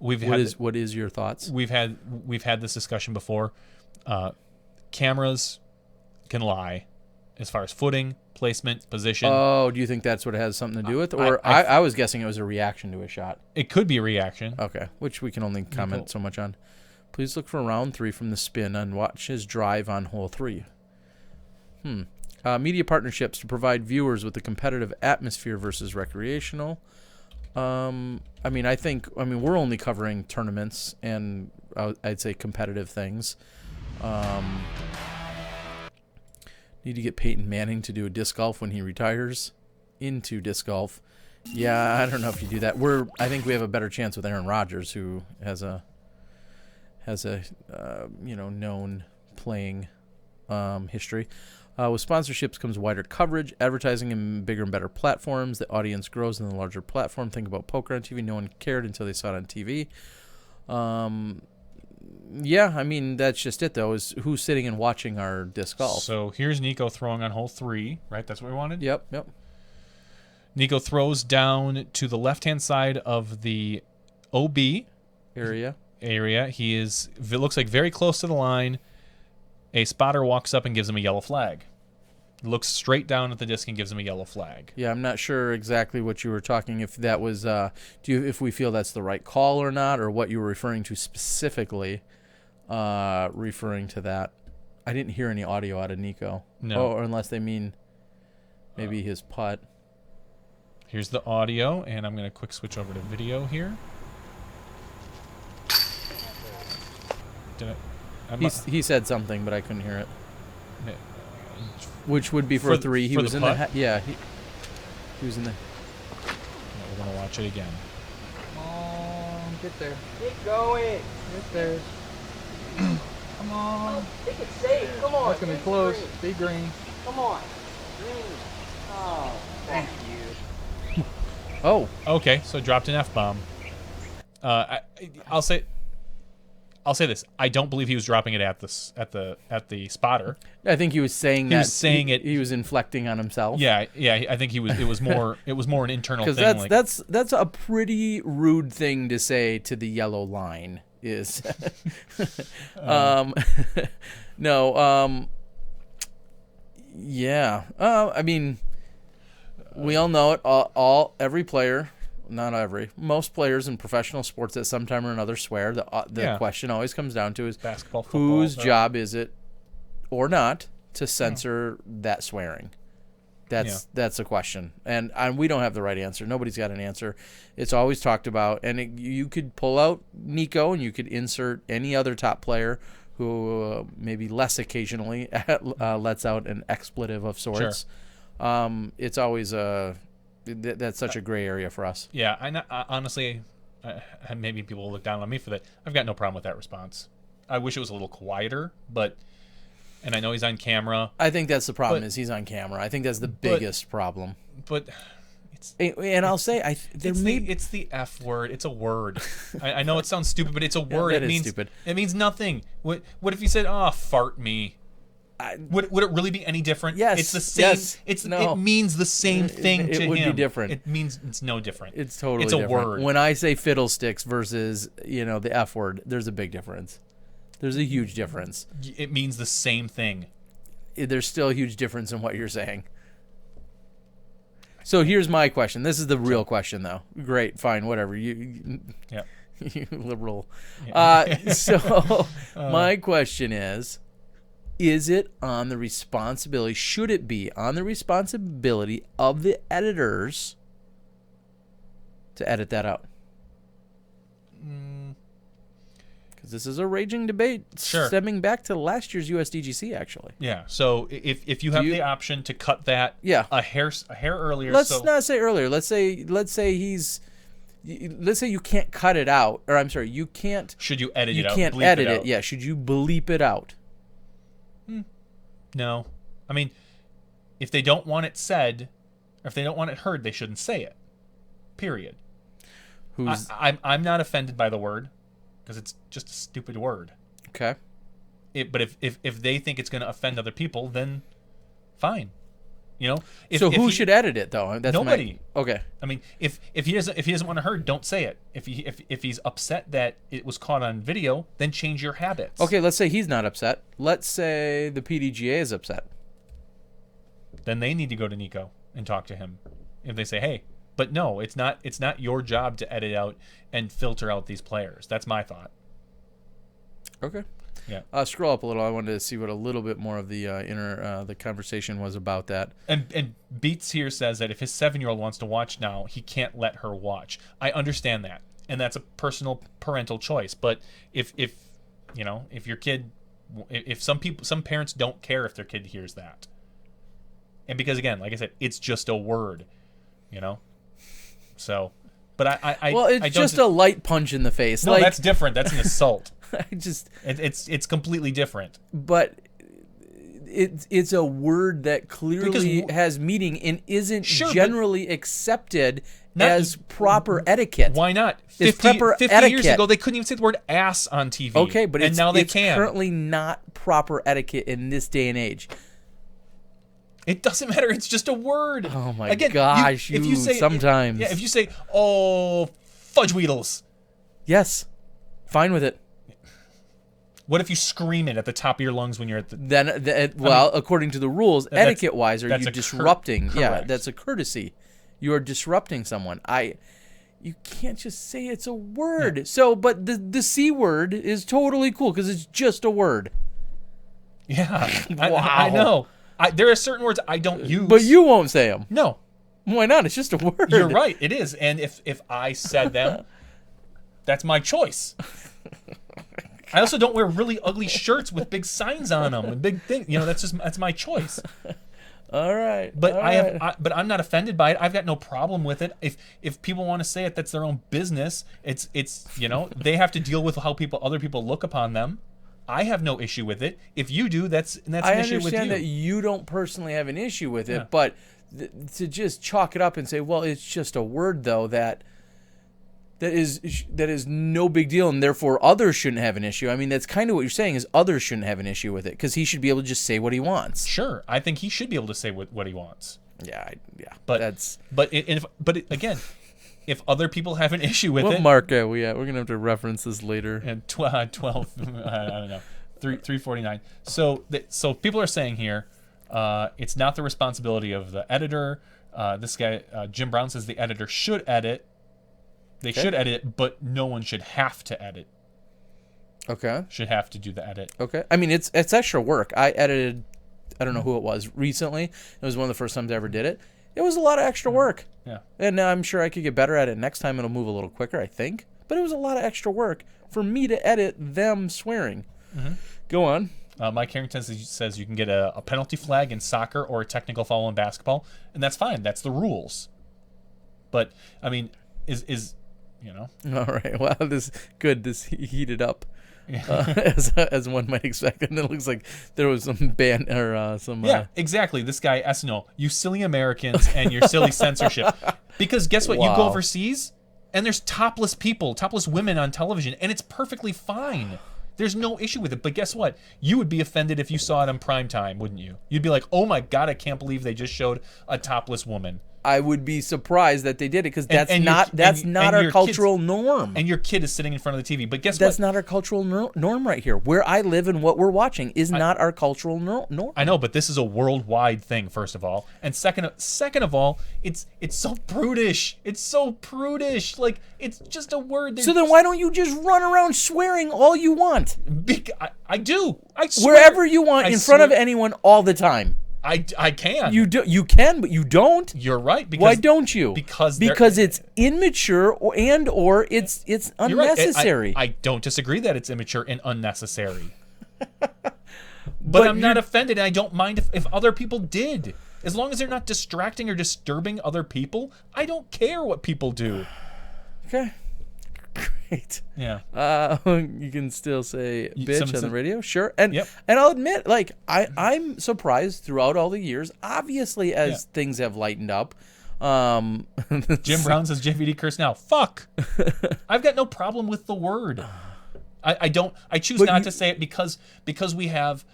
What is your thoughts? We've had this discussion before. Cameras can lie as far as footing, placement, position. Oh, do you think that's what it has something to do with? Or I was guessing it was a reaction to a shot. It could be a reaction. Okay, which we can only comment so much on. Please look for round 3 from the spin and watch his drive on hole 3. Media partnerships to provide viewers with a competitive atmosphere versus recreational. We're only covering tournaments and I'd say competitive things. Need to get Peyton Manning to do a disc golf when he retires into disc golf. Yeah, I don't know if you do that. I think we have a better chance with Aaron Rodgers, who has a known playing history. With sponsorships comes wider coverage, advertising, and bigger and better platforms. The audience grows in the larger platform. Think about poker on TV. No one cared until they saw it on TV. Yeah, I mean, that's just it, though, is who's sitting and watching our disc golf. So here's Nico throwing on hole 3, right? That's what we wanted? Yep. Nico throws down to the left-hand side of the OB Area. He is, it looks like, very close to the line. A spotter walks up and gives him a yellow flag. Looks straight down at the disc and gives him a yellow flag. Yeah, I'm not sure exactly what you were talking. If that was, if we feel that's the right call or not, or what you were referring to specifically, referring to that. I didn't hear any audio out of Nico. No. Or unless they mean maybe his putt. Here's the audio, and I'm going to quick switch over to video here. He said something, but I couldn't hear it. Which would be for 3. He was in the he was in the. We're gonna watch it again. Come on, get there. Keep going. Get there. Come on. Take it safe. Come on. That's gonna be close. Be green. Come on. Green. Oh, thank you. Oh. Okay, so dropped an F-bomb. I'll say this. I don't believe he was dropping it at the spotter. I think he was saying he was inflecting on himself. Yeah. I think it was more an internal thing. Because that's a pretty rude thing to say to the yellow line. Is no. Yeah. I mean, we all know it. Every player. Not every. Most players in professional sports at some time or another swear. The question always comes down to is basketball, football, whose job is it or not to censor that swearing? That's a question. And we don't have the right answer. Nobody's got an answer. It's always talked about. And you could pull out Nico and you could insert any other top player who maybe less occasionally lets out an expletive of sorts. Sure. It's always that's such a gray area for us. Yeah, honestly, maybe people will look down on me for that. I've got no problem with that response. I wish it was a little quieter, and I know he's on camera. I think that's the problem is he's on camera. I think that's the biggest problem. But and I'll say it's the F word. It's a word. I know it sounds stupid, but it's a word. It means stupid. It means nothing. What if you said, "Oh, fart me"? Would it really be any different? Yes. It's the same. Yes. It means the same thing to him. It would be different. It means it's no different. It's totally It's different. a word. When I say fiddlesticks versus, the F word, there's a big difference. There's a huge difference. It means the same thing. There's still a huge difference in what you're saying. So here's my question. This is the real question, though. Great, fine, whatever. You liberal. So my question is it on the responsibility, should it be on the responsibility of the editors to edit that out? Because this is a raging debate stemming back to last year's USDGC, actually. Yeah, so if you have the option to cut that a hair earlier. Let's not say earlier. Let's say you can't cut it out, or I'm sorry, you can't. Should you edit it out? You can't edit it. Yeah, should you bleep it out? No. I mean, if they don't want it said, or if they don't want it heard, they shouldn't say it. Period. I'm not offended by the word, because it's just a stupid word. Okay. But if they think it's going to offend other people, then fine. So who should edit it though? That's nobody. Okay. I mean, if he doesn't want to heard, don't say it. If he's upset that it was caught on video, then change your habits. Okay, let's say he's not upset. Let's say the PDGA is upset. Then they need to go to Nico and talk to him. If they say, "Hey," but no, it's not your job to edit out and filter out these players. That's my thought. Okay. Yeah. Scroll up a little. I wanted to see what a little bit more of the the conversation was about that. And Beats here says that if his 7-year-old wants to watch now, he can't let her watch. I understand that, and that's a personal parental choice. But if your kid, if some parents don't care if their kid hears that, and because again, like I said, it's just a word, So, but it's just a light punch in the face. No, that's different. That's an assault. It's completely different. But it's a word that clearly has meaning and isn't generally accepted as proper etiquette. Why not? It's 50 proper 50 etiquette. years ago, they couldn't even say the word ass on TV. Okay, but and now they it's can. currently not proper etiquette in this day and age. It doesn't matter. It's just a word. Oh my gosh! If you say sometimes, if you say, "Oh, fudge Weedles," yes, fine with it. What if you scream it at the top of your lungs when you're at the? Then, according to the rules, etiquette-wise, are you disrupting? Yeah, that's a courtesy. You are disrupting someone. You can't just say it's a word. Yeah. So, but the C word is totally cool because it's just a word. Yeah, wow. I know. There are certain words I don't use. But you won't say them. No. Why not? It's just a word. You're right. It is. And if I said them, that's my choice. I also don't wear really ugly shirts with big signs on them and big things. That's my choice. All right. But but I'm not offended by it. I've got no problem with it. If people want to say it, that's their own business. It's they have to deal with how other people look upon them. I have no issue with it. If you do, that's an issue with you. I understand that you don't personally have an issue with it, but to just chalk it up and say, well, it's just a word though that is no big deal, and therefore others shouldn't have an issue. I mean, that's kind of what you're saying is others shouldn't have an issue with it because he should be able to just say what he wants. Sure, I think he should be able to say what he wants. Yeah. But again, if other people have an issue with it, what mark are we at? We're gonna have to reference this later. And 12, I don't know, 349. So people are saying here, it's not the responsibility of the editor. This guy Jim Brown says the editor should edit. They should edit, but no one should have to edit. Okay. Should have to do the edit. Okay. I mean, it's extra work. I edited, I don't know who it was, recently. It was one of the first times I ever did it. It was a lot of extra work. Yeah. And I'm sure I could get better at it. Next time it'll move a little quicker, I think. But it was a lot of extra work for me to edit them swearing. Mm-hmm. Go on. Mike Harrington says you can get a penalty flag in soccer or a technical foul in basketball, and that's fine. That's the rules. But, I mean, is All right. Well, this heated up. As one might expect, and it looks like there was some ban or some. Yeah, exactly. This guy SNL, you silly Americans and your silly censorship. Because guess what? Wow. You go overseas, and there's topless women on television, and it's perfectly fine. There's no issue with it. But guess what? You would be offended if you saw it on prime time, wouldn't you? You'd be like, "Oh my God, I can't believe they just showed a topless woman." I would be surprised that they did it because that's not our cultural norm. And your kid is sitting in front of the TV. But guess that's what? not our cultural norm right here. Where I live and what we're watching is not our cultural norm. I know, but this is a worldwide thing, first of all. And second of all, it's so prudish. It's so prudish. Like, it's just a word. So then why don't you just run around swearing all you want? I do. I swear. Wherever you want, in front of anyone, all the time. I can. You can, but you don't. You're right. Because, why don't you? Because it's immature or it's unnecessary. Right. I don't disagree that it's immature and unnecessary. but I'm not offended. And I don't mind if other people did. As long as they're not distracting or disturbing other people, I don't care what people do. Okay. Great. Yeah. You can still say bitch on the radio, sure. And I'll admit, like, I'm surprised throughout all the years, obviously as things have lightened up. Jim Brown says JVD curse now. Fuck. I've got no problem with the word. I choose not to say it because we have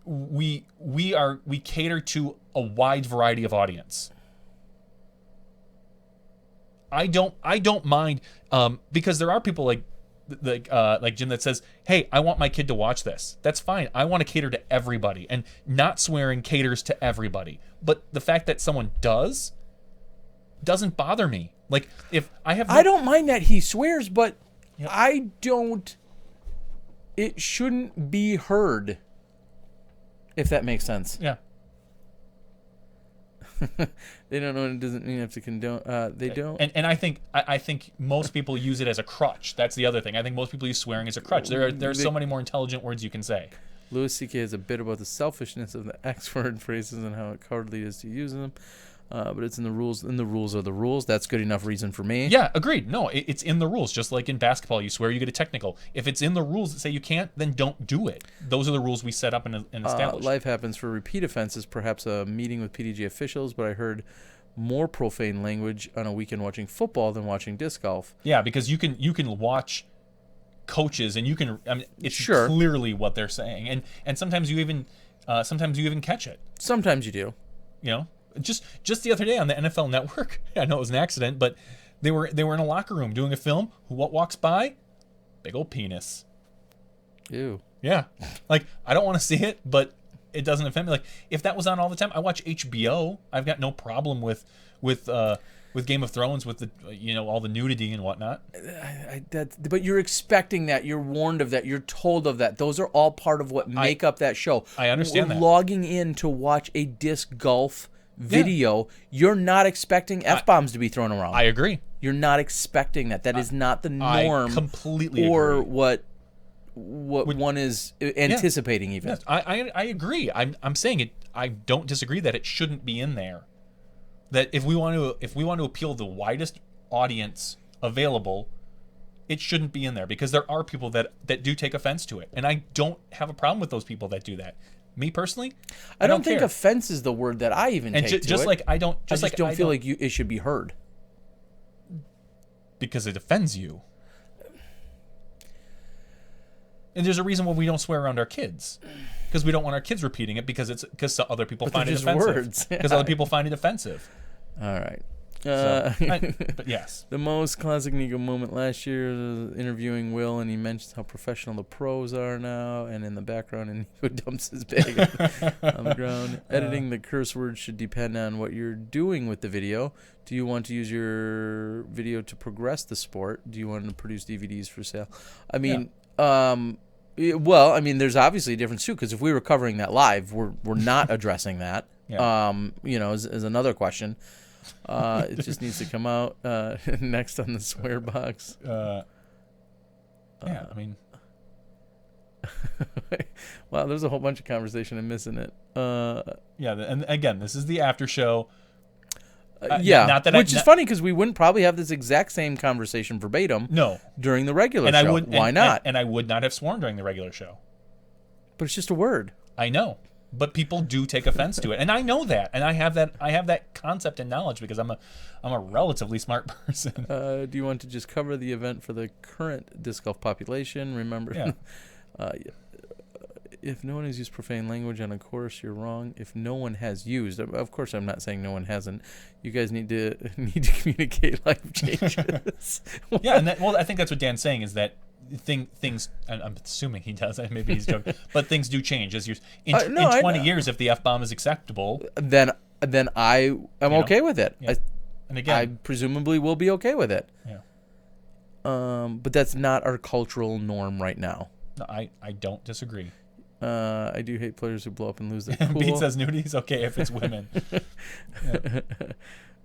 we cater to a wide variety of audience. I don't mind because there are people like Jim that says, "Hey, I want my kid to watch this." That's fine. I want to cater to everybody, and not swearing caters to everybody. But the fact that someone doesn't bother me. Like, if I have, I don't mind that he swears, but I don't. It shouldn't be heard. If that makes sense. Yeah. They don't know, and it doesn't mean you have to condone. They don't. And I think most people use it as a crutch. That's the other thing. I think most people use swearing as a crutch. There are so many more intelligent words you can say. Louis C.K. has a bit about the selfishness of the X word phrases and how cowardly it is to use them. But it's in the rules, and the rules are the rules. That's good enough reason for me. Yeah, agreed. No, it's in the rules. Just like in basketball, you swear, you get a technical. If it's in the rules that say you can't, then don't do it. Those are the rules we set up and established. Life happens for repeat offenses, perhaps a meeting with PDG officials, but I heard more profane language on a weekend watching football than watching disc golf. Yeah, because you can watch coaches and you can. I mean, it's Sure. clearly what they're saying, and sometimes you even catch it. Sometimes you do. You know, just the other day on the NFL Network, I know it was an accident, but they were in a locker room doing a film. What walks by? Big old penis. Ew. Yeah, like I don't want to see it, but it doesn't offend me. Like if that was on all the time, I watch HBO. I've got no problem with Game of Thrones, with the all the nudity and whatnot. But you're expecting that. You're warned of that. You're told of that. Those are all part of what make up that show. I understand that. Logging in to watch a disc golf video, you're not expecting F-bombs to be thrown around. I agree. You're not expecting that. That is not the norm. I completely or agree. what one is anticipating even. Yes, I agree. I'm saying it. I don't disagree that it shouldn't be in there. That if we want to appeal the widest audience available, it shouldn't be in there, because there are people that do take offense to it, and I don't have a problem with those people that do that. Me personally, I don't think care. offense is the word that I even take to just it. like I don't I just don't feel like it should be heard because it offends you. And there's a reason why we don't swear around our kids, because we don't want our kids repeating it because other people find it offensive. Because other people find it offensive. All right. But yes. The most classic Nico moment last year was interviewing Will, and he mentions how professional the pros are now, and in the background, and Nico dumps his bag on the ground. Editing the curse words should depend on what you're doing with the video. Do you want to use your video to progress the sport? Do you want to produce DVDs for sale? I mean, well, I mean, there's obviously a difference too, because if we were covering that live, we're not addressing that. Is another question. It just needs to come out next on the swear box. I mean, wow, there's a whole bunch of conversation. I'm missing it. And again, this is the after show. Which is funny because we wouldn't probably have this exact same conversation verbatim. No, during the regular show. Why not? And I would not have sworn during the regular show. But it's just a word. I know, but people do take offense to it, and I know that, and I have that concept and knowledge because I'm a relatively smart person. Do you want to just cover the event for the current disc golf population? Remember, if no one has used profane language on a course, you're wrong. If no one has used, of course, I'm not saying no one hasn't. You guys need to communicate life changes. I think that's what Dan's saying, is that things. I'm assuming he does. Maybe he's joking, but things do change as in 20 years. If the F-bomb is acceptable, then I am okay with it. Yeah. And again, I presumably will be okay with it. Yeah. But that's not our cultural norm right now. No, I don't disagree. I do hate players who blow up and lose their cool. Pete says nudity's okay if it's women.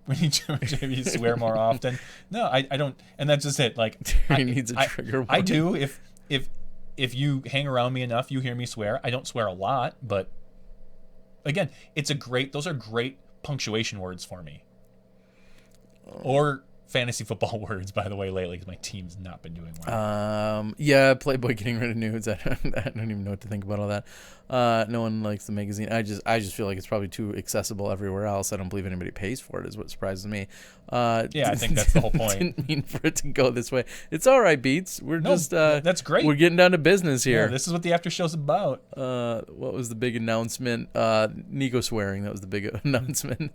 We need to swear more often. No, I don't, and that's just it. Like he needs a trigger warning. I do. If you hang around me enough, you hear me swear. I don't swear a lot, but again, those are great punctuation words for me. Or fantasy football words, by the way, lately, because my team's not been doing well. Playboy getting rid of nudes. I don't even know what to think about all that. No one likes the magazine. I just feel like it's probably too accessible everywhere else. I don't believe anybody pays for it, is what surprises me. I think that's the whole point. Didn't mean for it to go this way. It's all right, Beats. That's great. We're getting down to business here. Yeah, this is what the after show's about. What was the big announcement? Nico swearing. That was the big announcement.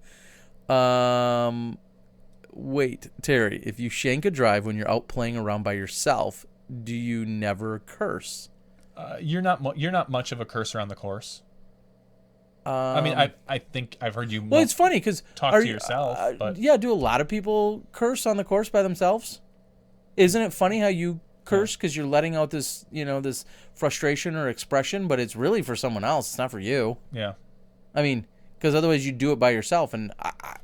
Wait, Terry, if you shank a drive when you're out playing around by yourself, do you never curse? You're not much of a cursor on the course. I mean, I think I've heard you. Well, it's funny because talk to yourself. But do a lot of people curse on the course by themselves? Isn't it funny how you curse because you're letting out this this frustration or expression, but it's really for someone else. It's not for you. Yeah. I mean, because otherwise you do it by yourself, and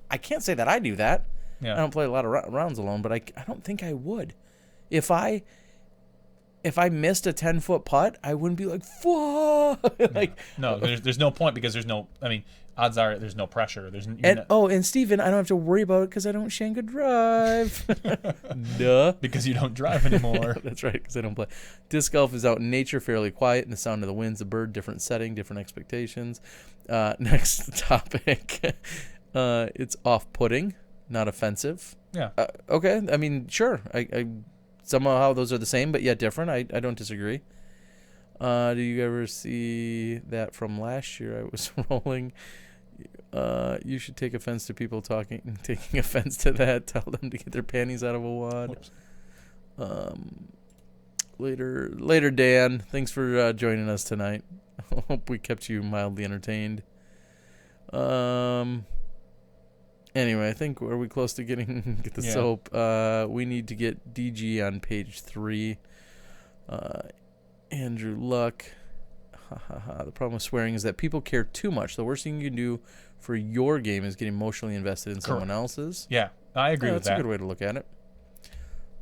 I can't say that I do that. Yeah. I don't play a lot of rounds alone, but I don't think I would. If I missed a 10-foot putt, I wouldn't be like, fuck. No, there's no point, because there's no. I mean, odds are there's no pressure. And Steven, I don't have to worry about it because I don't shank a drive. Duh. Because you don't drive anymore. That's right, because I don't play. Disc golf is out in nature, fairly quiet, and the sound of the winds, the bird, different setting, different expectations. Next topic. It's off-putting, not offensive. Yeah. Okay, I mean, sure. I somehow those are the same, but yet different. I don't disagree. Do you ever see that from last year? I was rolling. You should take offense to people taking offense to that. Tell them to get their panties out of a wad. Later, Dan. Thanks for joining us tonight. Hope we kept you mildly entertained. Anyway, I think are we close to get the soap? We need to get DG on page 3. Andrew Luck. The problem with swearing is that people care too much. The worst thing you can do for your game is get emotionally invested in someone else's. Yeah, I agree with that. That's a good way to look at it.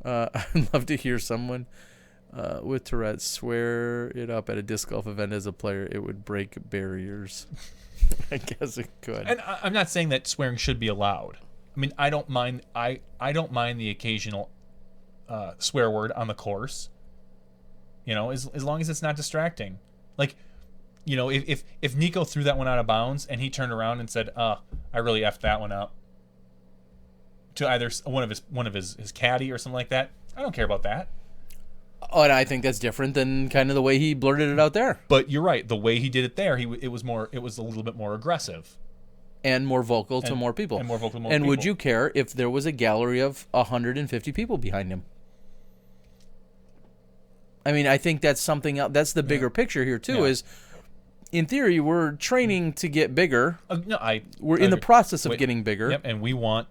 I'd love to hear someone with Tourette's swear it up at a disc golf event as a player. It would break barriers. I guess it could. And I'm not saying that swearing should be allowed. I mean, I don't mind. I don't mind the occasional swear word on the course. You know, as long as it's not distracting. Like, you know, if Nico threw that one out of bounds and he turned around and said, I really effed that one up, to either one of his caddy or something like that, I don't care about that. Oh, and I think that's different than kind of the way he blurted it out there. But you're right. The way he did it there, it was a little bit more aggressive. And more vocal to more people. And more vocal to more people. And would you care if there was a gallery of 150 people behind him? I mean, I think that's something else. That's the bigger picture here, too, is in theory, we're training to get bigger. We're in the process of getting bigger. Yep, and we want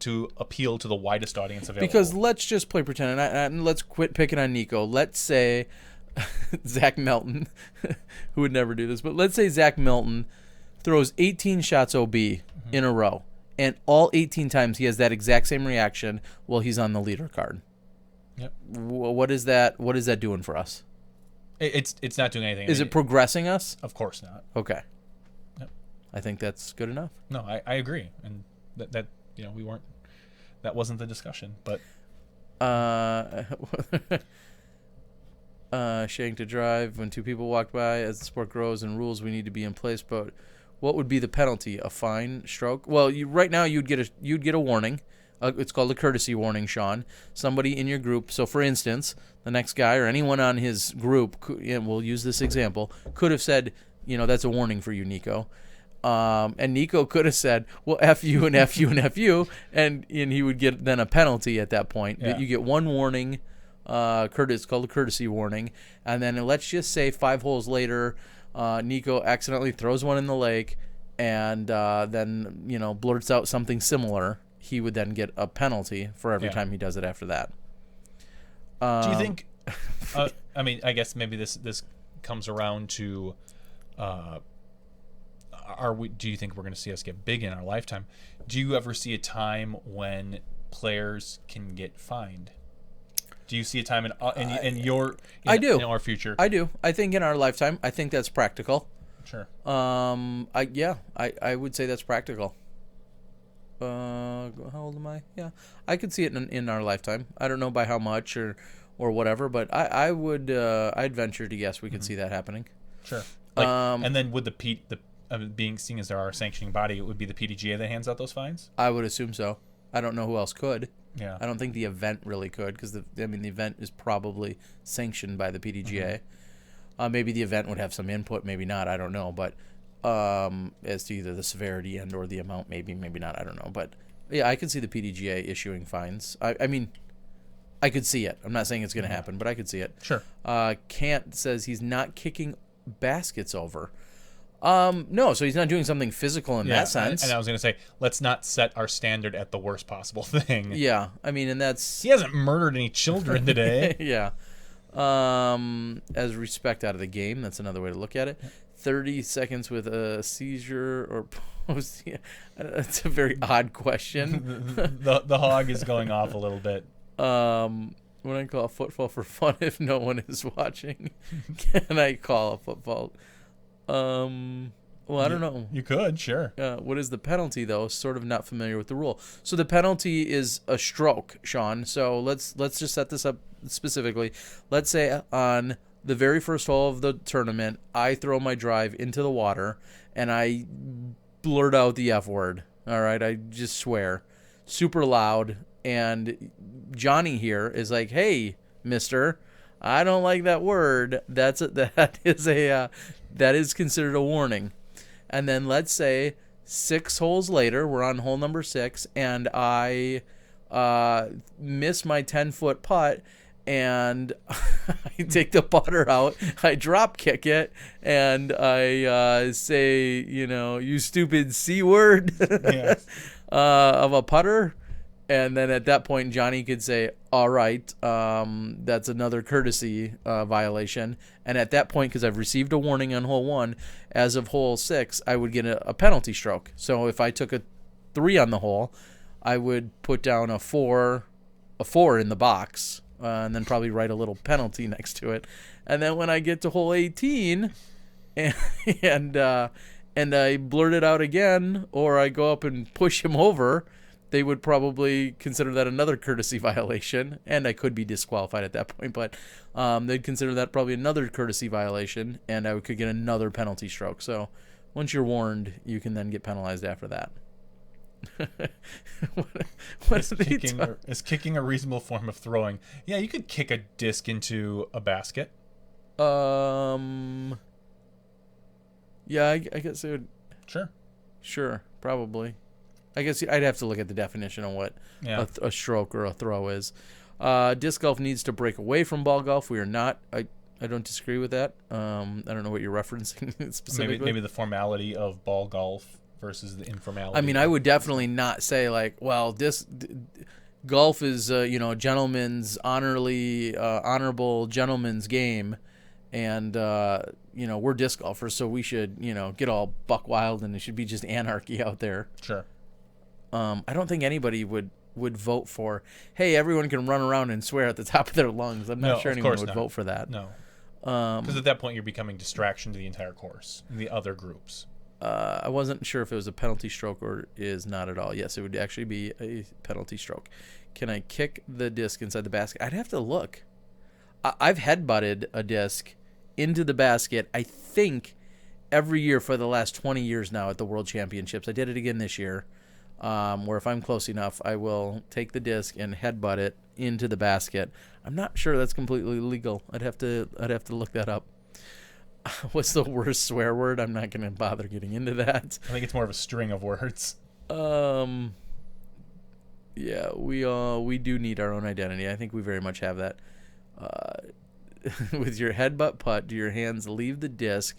to appeal to the widest audience available. Because let's just play pretend, and let's quit picking on Nico. Let's say Zach Melton, who would never do this, but let's say Zach Melton throws 18 shots OB in a row, and all 18 times he has that exact same reaction while he's on the leader card. Yep. What is that? What is that doing for us? It's not doing anything. Is it progressing us? Of course not. Okay. Yep. I think that's good enough. No, I agree, and that we weren't. That wasn't the discussion, but. Shank to drive when two people walk by. As the sport grows and rules, we need to be in place. But what would be the penalty? A fine, stroke? Well, right now you'd get a warning. It's called a courtesy warning, Sean. Somebody in your group. So, for instance, the next guy or anyone on his group, and we'll use this example, could have said, that's a warning for you, Nico. And Nico could have said, well, F you and F you and F you, and he would get then a penalty at that point. Yeah. You get one warning. It's called a courtesy warning. And then let's just say 5 holes later, Nico accidentally throws one in the lake and then, blurts out something similar. He would then get a penalty for every time he does it after that. Do you think? I mean, I guess maybe this comes around to. Do you think we're going to see us get big in our lifetime? Do you ever see a time when players can get fined? Do you see a time in our future? I do. I think in our lifetime, I think that's practical. Sure. I would say that's practical. How old am I? Yeah, I could see it in our lifetime. I don't know by how much or whatever, but I would I'd venture to guess we could see that happening. Sure. And then would being seen as our sanctioning body, it would be the PDGA that hands out those fines? I would assume so. I don't know who else could. Yeah. I don't think the event really could because the event is probably sanctioned by the PDGA. Mm-hmm. Maybe the event would have some input, maybe not. I don't know, but. As to either the severity and or the amount, maybe not, I don't know. But yeah, I could see the PDGA issuing fines. I mean, I could see it. I'm not saying it's going to happen, but I could see it. Sure. Kant says he's not kicking baskets over. No, so he's not doing something physical in that sense. And I was going to say, let's not set our standard at the worst possible thing. Yeah, I mean, and that's... He hasn't murdered any children today. Yeah. As respect out of the game, that's another way to look at it. 30 seconds with a seizure or post. Yeah, that's a very odd question. the hog is going off a little bit. When I call football for fun if no one is watching, can I call a football? Well, I don't know. You could, sure. What is the penalty, though? Sort of not familiar with the rule. So the penalty is a stroke, Sean. So let's just set this up specifically. Let's say on the very first hole of the tournament, I throw my drive into the water and I blurt out the F word. All right, I just swear super loud. And Johnny here is like, "Hey, mister, I don't like that word." That is considered a warning. And then let's say 6 holes later, we're on hole number 6, and I miss my 10-foot putt, and I take the putter out, I drop kick it, and I say, you stupid C word Yes. of a putter. And then at that point, Johnny could say, all right, that's another courtesy violation. And at that point, because I've received a warning on hole 1, as of hole 6, I would get a penalty stroke. So if I took a 3 on the hole, I would put down a 4 in the box, and then probably write a little penalty next to it. And then when I get to hole 18 and I blurt it out again, or I go up and push him over, they would probably consider that another courtesy violation, and I could be disqualified at that point, but they'd consider that probably another courtesy violation, and I could get another penalty stroke. So once you're warned, you can then get penalized after that. Is kicking a reasonable form of throwing? Yeah, you could kick a disc into a basket. Yeah, I guess it would. Sure, probably. I guess I'd have to look at the definition of what a stroke or a throw is. Disc golf needs to break away from ball golf. We are not. I don't disagree with that. I don't know what you're referencing specifically. Maybe the formality of ball golf versus the informality. I mean, I would definitely not say like, well, golf is gentleman's honorable gentleman's game, and we're disc golfers, so we should get all buck wild, and it should be just anarchy out there. Sure. I don't think anybody would vote for, hey, everyone can run around and swear at the top of their lungs. I'm not sure anyone would vote for that. No. Because at that point, you're becoming distraction to the entire course and the other groups. I wasn't sure if it was a penalty stroke or is not at all. Yes, it would actually be a penalty stroke. Can I kick the disc inside the basket? I'd have to look. I've headbutted a disc into the basket, I think, every year for the last 20 years now at the World Championships. I did it again this year. Where if I'm close enough, I will take the disc and headbutt it into the basket. I'm not sure that's completely legal. I'd have to look that up. What's the worst swear word? I'm not going to bother getting into that. I think it's more of a string of words. Yeah, we do need our own identity. I think we very much have that. With your headbutt putt, do your hands leave the disc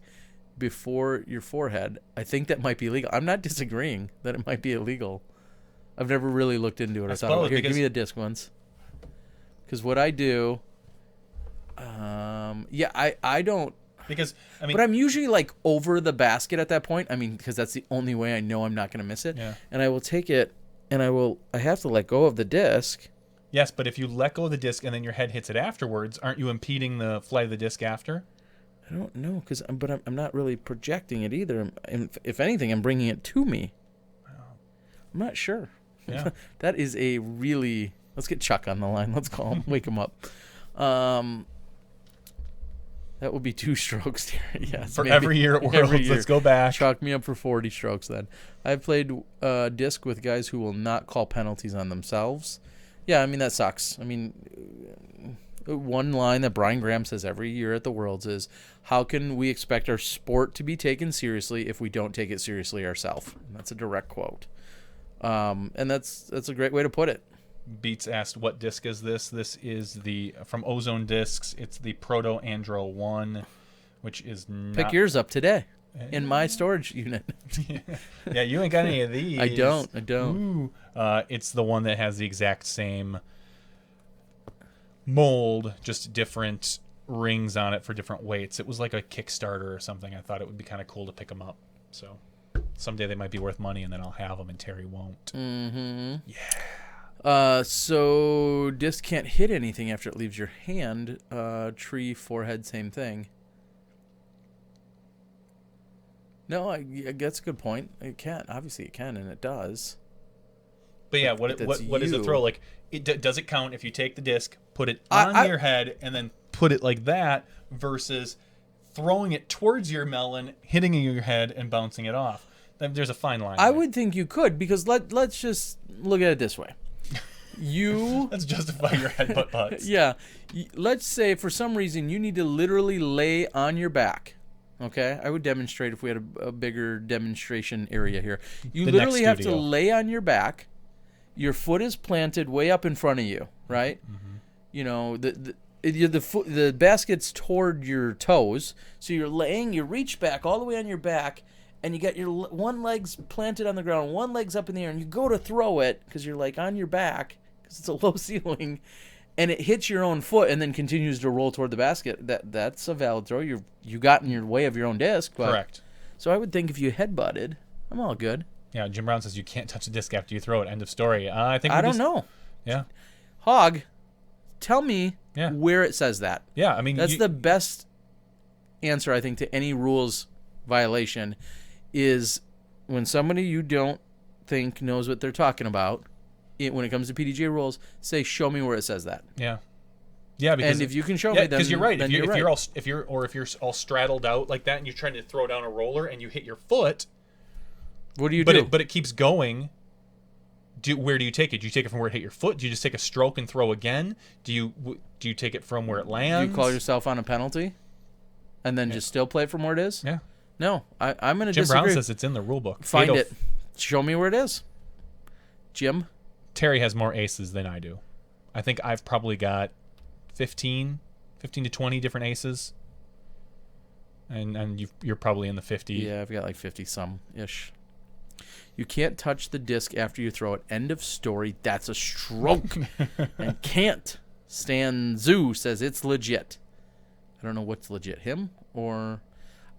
before your forehead? I think that might be illegal. I'm not disagreeing that it might be illegal. I've never really looked into it. I thought, here, give me the disc once. Because what I do, I don't. Because but I'm usually like over the basket at that point. I mean, because that's the only way I know I'm not going to miss it. Yeah. And I will take it, and I have to let go of the disc. Yes, but if you let go of the disc and then your head hits it afterwards, aren't you impeding the flight of the disc after? I don't know, but I'm not really projecting it either. If anything, I'm bringing it to me. I'm not sure. Yeah. That is a really... Let's get Chuck on the line. Let's call him. Wake him up. That would be 2 strokes here. Yes, for every year at Worlds. Let's go back. Chalk me up for 40 strokes then. I've played disc with guys who will not call penalties on themselves. Yeah, I mean, that sucks. I mean... One line that Brian Graham says every year at the Worlds is, how can we expect our sport to be taken seriously if we don't take it seriously ourselves? That's a direct quote. And that's a great way to put it. Beats asked, what disc is this? This is from Ozone Discs. It's the Proto Andro 1, which is not... Pick yours up today in my storage unit. Yeah, you ain't got any of these. I don't. Ooh. It's the one that has the exact same mold, just different rings on it for different weights. It was like a Kickstarter or something. I thought it would be kind of cool to pick them up. So someday they might be worth money, and then I'll have them, and Terry won't. Mm-hmm. Yeah. So disc can't hit anything after it leaves your hand. Tree, forehead, same thing. No, that's a good point. It can. Obviously, it can, and it does. But yeah, what is the throw? Like, does it count if you take the disc, put it on your head, and then put it like that, versus throwing it towards your melon, hitting your head, and bouncing it off? There's a fine line. I would think you could, because let's just look at it this way. Let's justify your headbutt butts. Yeah. Let's say for some reason you need to literally lay on your back. Okay? I would demonstrate if we had a bigger demonstration area here. You literally have to lay on your back. Your foot is planted way up in front of you, right? Mm-hmm. You know, the basket's toward your toes. So you're laying, you reach back all the way on your back, and you got your one leg's planted on the ground, one leg's up in the air, and you go to throw it because you're like on your back because it's a low ceiling, and it hits your own foot and then continues to roll toward the basket. That's a valid throw. You got in your way of your own disc. But, correct. So I would think if you headbutted, I'm all good. Yeah, Jim Brown says you can't touch a disc after you throw it. End of story. I don't know. Yeah. Hog, tell me where it says that. Yeah, I mean, that's the best answer, I think, to any rules violation is when somebody you don't think knows what they're talking about, when it comes to PDGA rules, say, show me where it says that. Yeah. Yeah, because if you can show me, then because you're right. Then if you're all straddled out like that, and you're trying to throw down a roller, and you hit your foot, what do you do? But it keeps going. Where do you take it? Do you take it from where it hit your foot? Do you just take a stroke and throw again? Do you take it from where it lands? Do you call yourself on a penalty, and then just still play it from where it is? Yeah. No, I'm going to disagree. Jim Brown says it's in the rule book. Find it. Show me where it is. Jim? Terry has more aces than I do. I think I've probably got 15 to 20 different aces. And you're probably in the 50. Yeah, I've got like 50-some-ish. You can't touch the disc after you throw it. End of story. That's a stroke. And can't. Stan Zoo says it's legit. I don't know what's legit. Him or...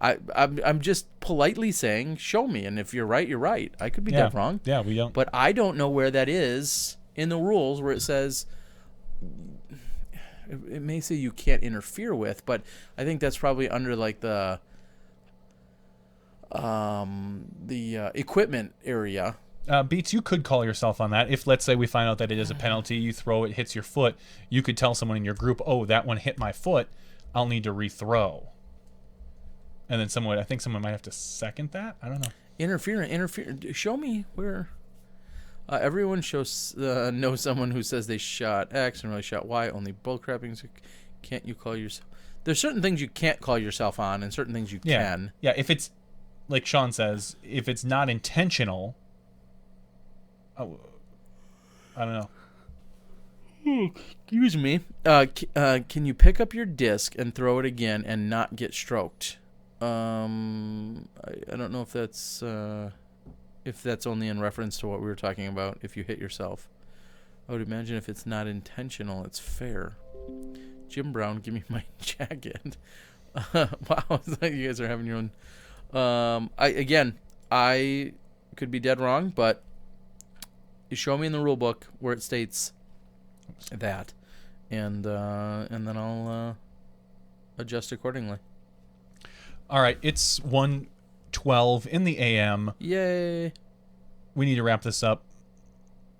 I'm just politely saying, show me, and if you're right, you're right. I could be dead wrong. Yeah, we don't. But I don't know where that is in the rules where it says. It may say you can't interfere with, but I think that's probably under like the equipment area. Beats, you could call yourself on that. If, let's say, we find out that it is a penalty, you throw it, hits your foot, you could tell someone in your group, oh, that one hit my foot, I'll need to rethrow. And then I think someone might have to second that. I don't know. Interfere. Show me where. Everyone knows someone who says they shot X and really shot Y. Only bullcrapping. Can't you call yourself? There's certain things you can't call yourself on, and certain things you can. Yeah. If it's like Sean says, if it's not intentional. Oh, I don't know. Excuse me. Can you pick up your disc and throw it again and not get stroked? I don't know if that's only in reference to what we were talking about. If you hit yourself, I would imagine if it's not intentional, it's fair. Jim Brown, give me my jacket. Wow, you guys are having your own. I could be dead wrong, but you show me in the rule book where it states that, and then I'll adjust accordingly. All right, it's 1:12 in the a.m. Yay. We need to wrap this up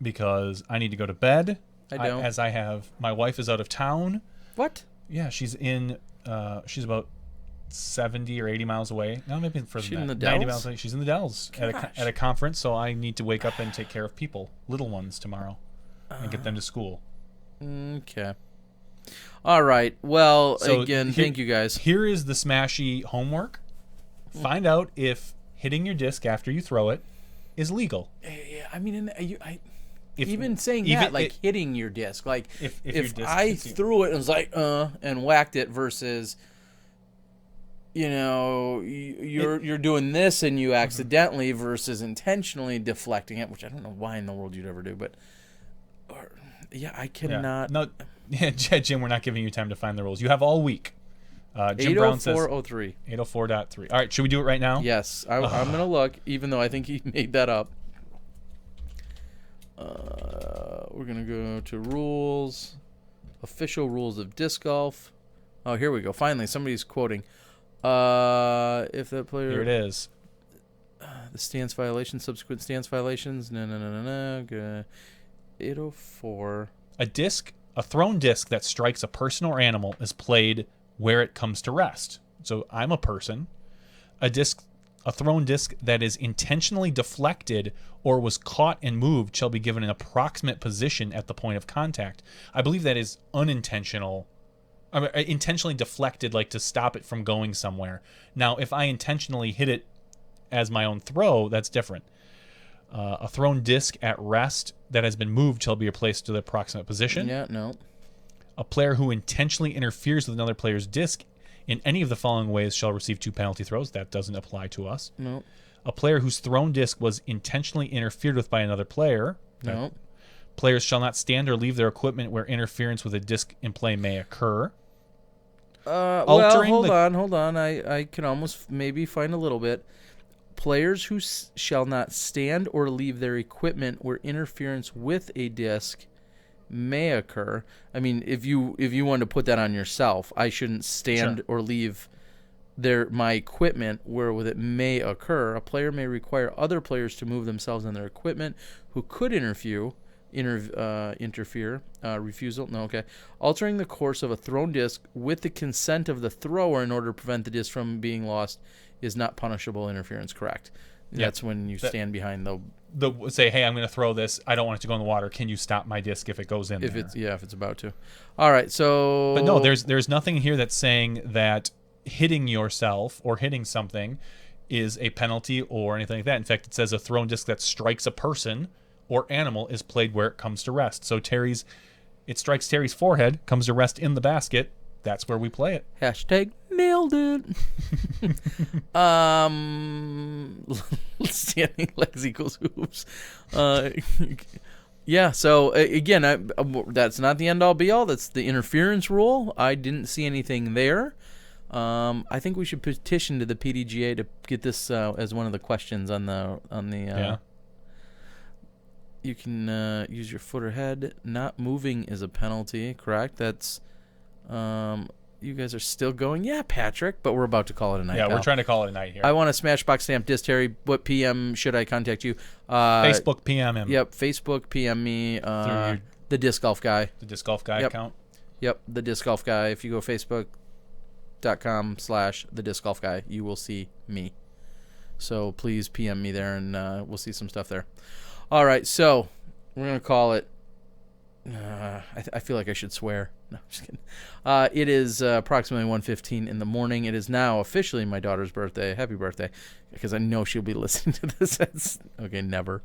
because I need to go to bed. I have my wife is out of town. What? Yeah, she's she's about 70 or 80 miles away. No, maybe further than that. 90 miles away. She's in the Dells at a conference, so I need to wake up and take care of people, little ones, tomorrow, and get them to school. Okay. All right. Well, so thank you guys. Here is the Smashy homework. Find out if hitting your disc after you throw it is legal. Yeah, I mean, hitting your disc, like if I threw it and was like and whacked it versus, you're doing this and you accidentally versus intentionally deflecting it, which I don't know why in the world you'd ever do, but I cannot. No. Yeah, Jim, we're not giving you time to find the rules. You have all week. Jim Brown says 804.03. 804.3. All right, should we do it right now? Yes, I'm going to look, even though I think he made that up. We're going to go to rules, official rules of disc golf. Oh, here we go. Finally, somebody's quoting. If that player... Here it is. The stance violations, subsequent stance violations. No. 804. A thrown disc that strikes a person or animal is played where it comes to rest. So I'm a person. A thrown disc that is intentionally deflected or was caught and moved shall be given an approximate position at the point of contact. I believe that is unintentional. I mean, intentionally deflected, like to stop it from going somewhere. Now, if I intentionally hit it as my own throw, that's different. A thrown disc at rest that has been moved shall be replaced to the approximate position. Yeah, no. A player who intentionally interferes with another player's disc in any of the following ways shall receive 2 penalty throws. That doesn't apply to us. No. A player whose thrown disc was intentionally interfered with by another player. No. Players shall not stand or leave their equipment where interference with a disc in play may occur. Hold on. I can almost maybe find a little bit. Players who shall not stand or leave their equipment where interference with a disc may occur. I mean, if you want to put that on yourself, I shouldn't stand or leave my equipment where with it may occur. A player may require other players to move themselves on their equipment who could interfere. Refusal. No, okay. Altering the course of a thrown disc with the consent of the thrower in order to prevent the disc from being lost is not punishable interference. Correct. That's when you stand behind the say, hey, I'm going to throw this. I don't want it to go in the water. Can you stop my disc if it goes in there? If it's about to. All right. So. But no, there's nothing here that's saying that hitting yourself or hitting something is a penalty or anything like that. In fact, it says a thrown disc that strikes a person or animal is played where it comes to rest. So it strikes Terry's forehead, comes to rest in the basket. That's where we play it. Hashtag nailed it. Standing legs equals hoops. Yeah, so again, that's not the end all be all. That's the interference rule. I didn't see anything there. I think we should petition to the PDGA to get this as one of the questions on the You can use your foot or head. Not moving is a penalty, correct? That's you guys are still going. Yeah, Patrick, but we're about to call it a night. Yeah, pal. We're trying to call it a night here. I want a Smashbox stamp disc, Terry. What PM should I contact you? Facebook PM him. Yep, Facebook PM me. The Disc Golf Guy. The Disc Golf Guy account? Yep, the Disc Golf Guy. If you go facebook.com/the Disc Golf Guy, you will see me. So please PM me there, and we'll see some stuff there. All right, so we're going to call it. I feel like I should swear. No, I'm just kidding. It is approximately 1:15 in the morning. It is now officially my daughter's birthday. Happy birthday, because I know she'll be listening to this. Okay, never.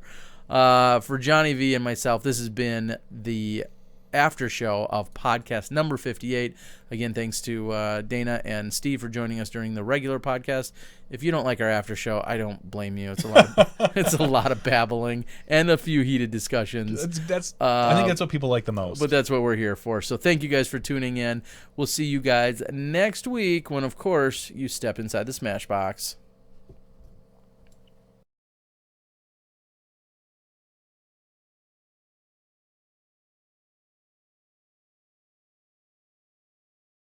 For Johnny V and myself, this has been the after show of podcast number 58. Again, thanks to Dana and Steve for joining us during the regular podcast. If you don't like our after show, I don't blame you. It's a lot of, it's a lot of babbling and a few heated discussions. I think that's what people like the most. But that's what we're here for. So thank you guys for tuning in. We'll see you guys next week when, of course, you step inside the Smashbox.